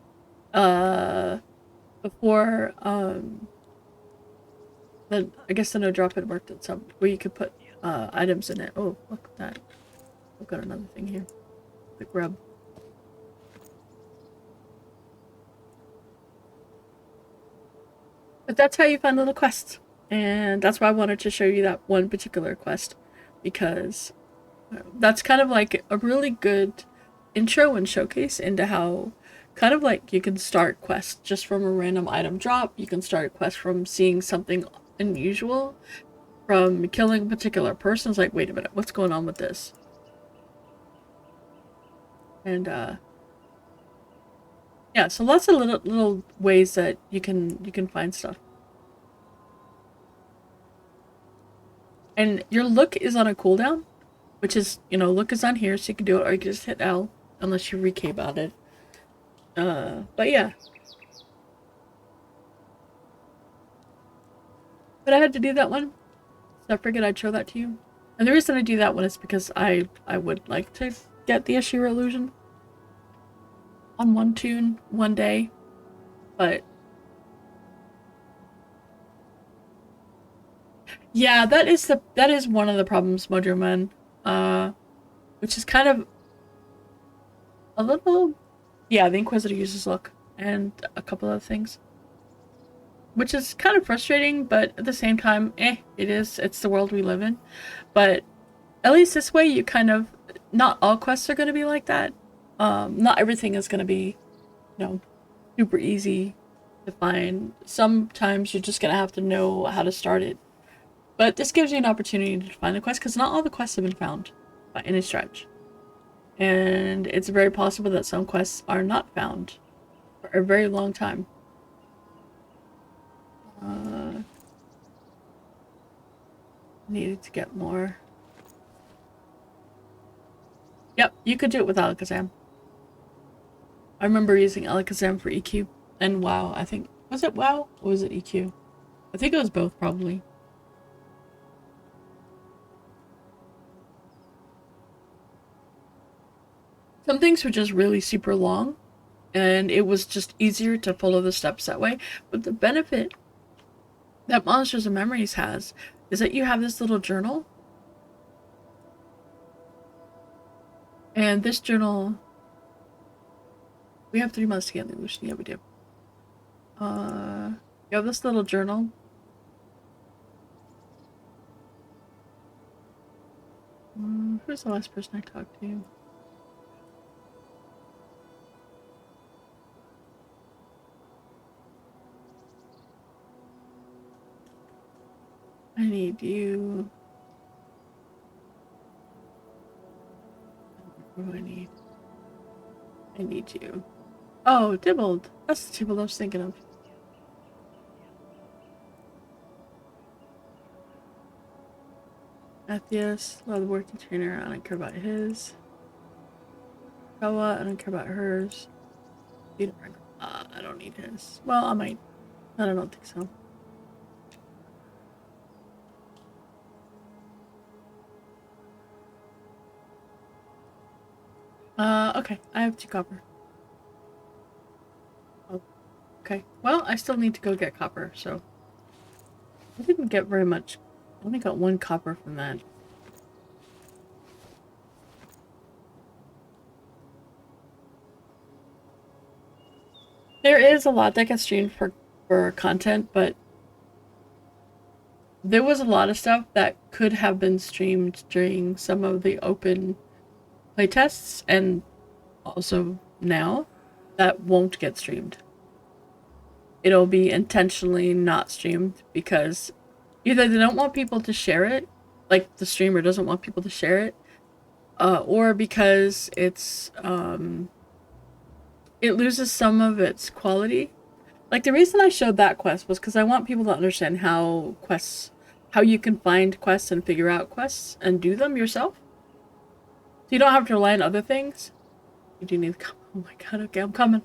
Before, I guess the no drop had worked at some, where you could put, items in it. Oh, look at that. I've got another thing here. The grub. But that's how you find little quests. And that's why I wanted to show you that one particular quest. Because that's kind of like a really good intro and showcase into how kind of like you can start quests just from a random item drop. You can start a quest from seeing something unusual, from killing a particular person. It's like, wait a minute, what's going on with this? And yeah, so lots of little ways that you can find stuff. And your look is on a cooldown, which is, you know, look is on here, so you can do it, or you can just hit L, unless you recap about it. But yeah. But I had to do that one, so I figured I'd show that to you. And the reason I do that one is because I would like to get the Ashira illusion on one tune, one day, but yeah, that is one of the problems, Mojo Man. Which is kind of a little, yeah, the Inquisitor uses luck and a couple other things, which is kind of frustrating, but at the same time, it's the world we live in. But at least this way, you kind of, not all quests are going to be like that. Not everything is going to be, you know, super easy to find. Sometimes you're just going to have to know how to start it. But this gives you an opportunity to find the quest, because not all the quests have been found by any stretch. And it's very possible that some quests are not found for a very long time. Needed to get more. Yep, you could do it with Alakazam. I remember using Alakazam for EQ and WoW. I think, was it WoW or was it EQ? I think it was both, probably. Some things were just really super long, and it was just easier to follow the steps that way. But the benefit that Monsters and Memories has is that you have this little journal, and this journal, we have 3 months to get the illusion. Yeah, we do. You have this little journal. Who's the last person I talked to? I need you. What do I need? I need you. Oh, Dibbled. That's the Dibbled I was thinking of. Matthias, leather working trainer. I don't care about his. Kawa, I don't care about hers. I don't need his. Well, I might. I don't think so. Okay. I have 2 copper. Oh, okay. Well, I still need to go get copper, so. I didn't get very much. I only got 1 copper from that. There is a lot that gets streamed for content, but there was a lot of stuff that could have been streamed during some of the open playtests, and also now, that won't get streamed. It'll be intentionally not streamed because either they don't want people to share it, like the streamer doesn't want people to share it, or because it's it loses some of its quality. Like the reason I showed that quest was because I want people to understand how you can find quests and figure out quests and do them yourself. So you don't have to rely on other things. You do need the copper. Oh my god, okay, I'm coming.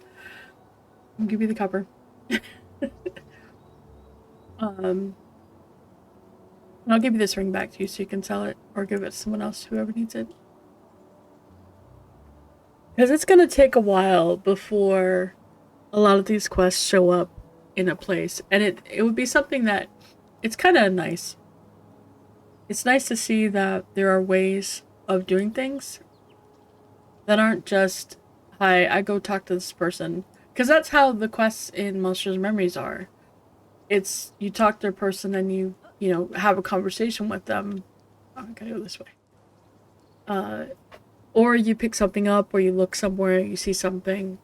I'll give you the copper. And I'll give you this ring back to you so you can sell it or give it to someone else, whoever needs it. Because it's gonna take a while before a lot of these quests show up in a place, and it would be something that it's kind of nice. It's nice to see that there are ways of doing things that aren't just, hi, I go talk to this person. Because that's how the quests in Monsters and Memories are. It's, you talk to a person and you know, have a conversation with them. Oh, I gotta go this way. Or you pick something up, or you look somewhere, you see something.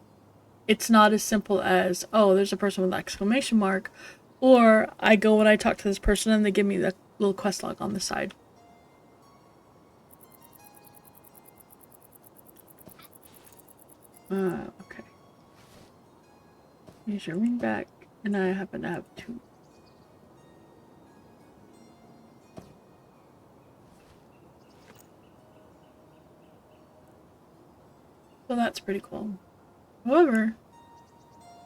It's not as simple as, oh, there's a person with an exclamation mark. Or I go and I talk to this person and they give me the little quest log on the side. Okay. Here's your ring back, and I happen to have 2. So that's pretty cool. However,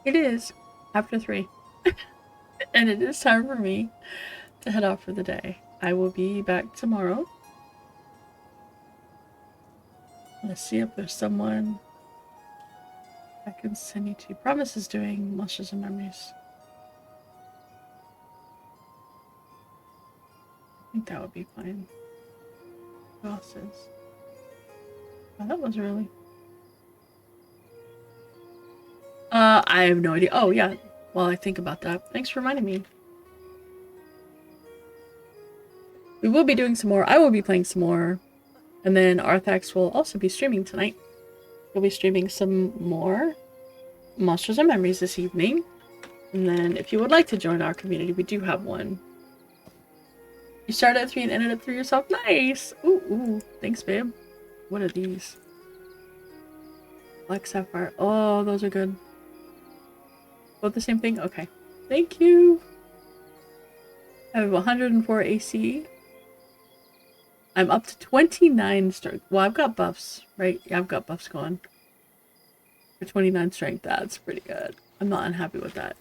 it is after 3. And it is time for me to head off for the day. I will be back tomorrow. Let's see if there's someone I can send you to. Promise is doing Monsters and Memories. I think that would be fine. Who else is? Oh, that was really... I have no idea. Oh, yeah. While I think about that. Thanks for reminding me. We will be doing some more. I will be playing some more. And then Arthax will also be streaming tonight. We'll be streaming some more Monsters and Memories this evening. And then if you would like to join our community, we do have one. You started at 3 and ended at 3 yourself. Nice! Ooh, ooh. Thanks, babe. What are these? Black Sapphire. Oh, those are good. Both the same thing? Okay. Thank you! I have 104 AC. I'm up to 29 strength. Well, I've got buffs, right? Yeah, I've got buffs going. For 29 strength, that's pretty good. I'm not unhappy with that.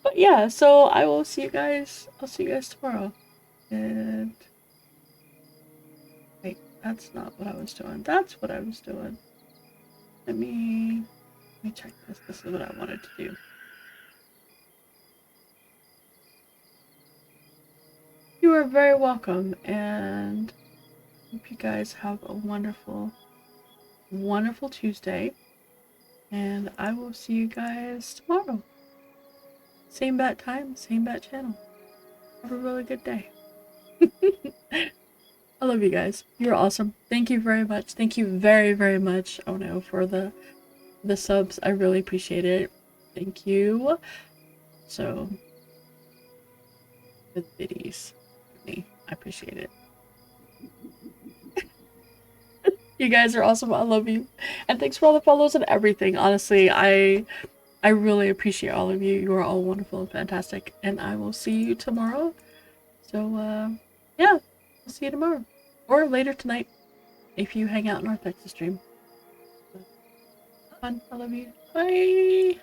But yeah, so I will see you guys. I'll see you guys tomorrow. And wait, that's not what I was doing. That's what I was doing. Let me check this. This is what I wanted to do. You are very welcome, and hope you guys have a wonderful, wonderful Tuesday. And I will see you guys tomorrow. Same bat time, same bat channel. Have a really good day. I love you guys. You're awesome. Thank you very much. Thank you very, very much. Oh no, for the subs. I really appreciate it. Thank you. So, the biddies. I appreciate it. You guys are awesome. I love you. And thanks for all the follows and everything. Honestly, I really appreciate all of you. You are all wonderful and fantastic. And I will see you tomorrow. So, yeah. I'll see you tomorrow. Or later tonight if you hang out in our Texas stream. Fun. I love you. Bye.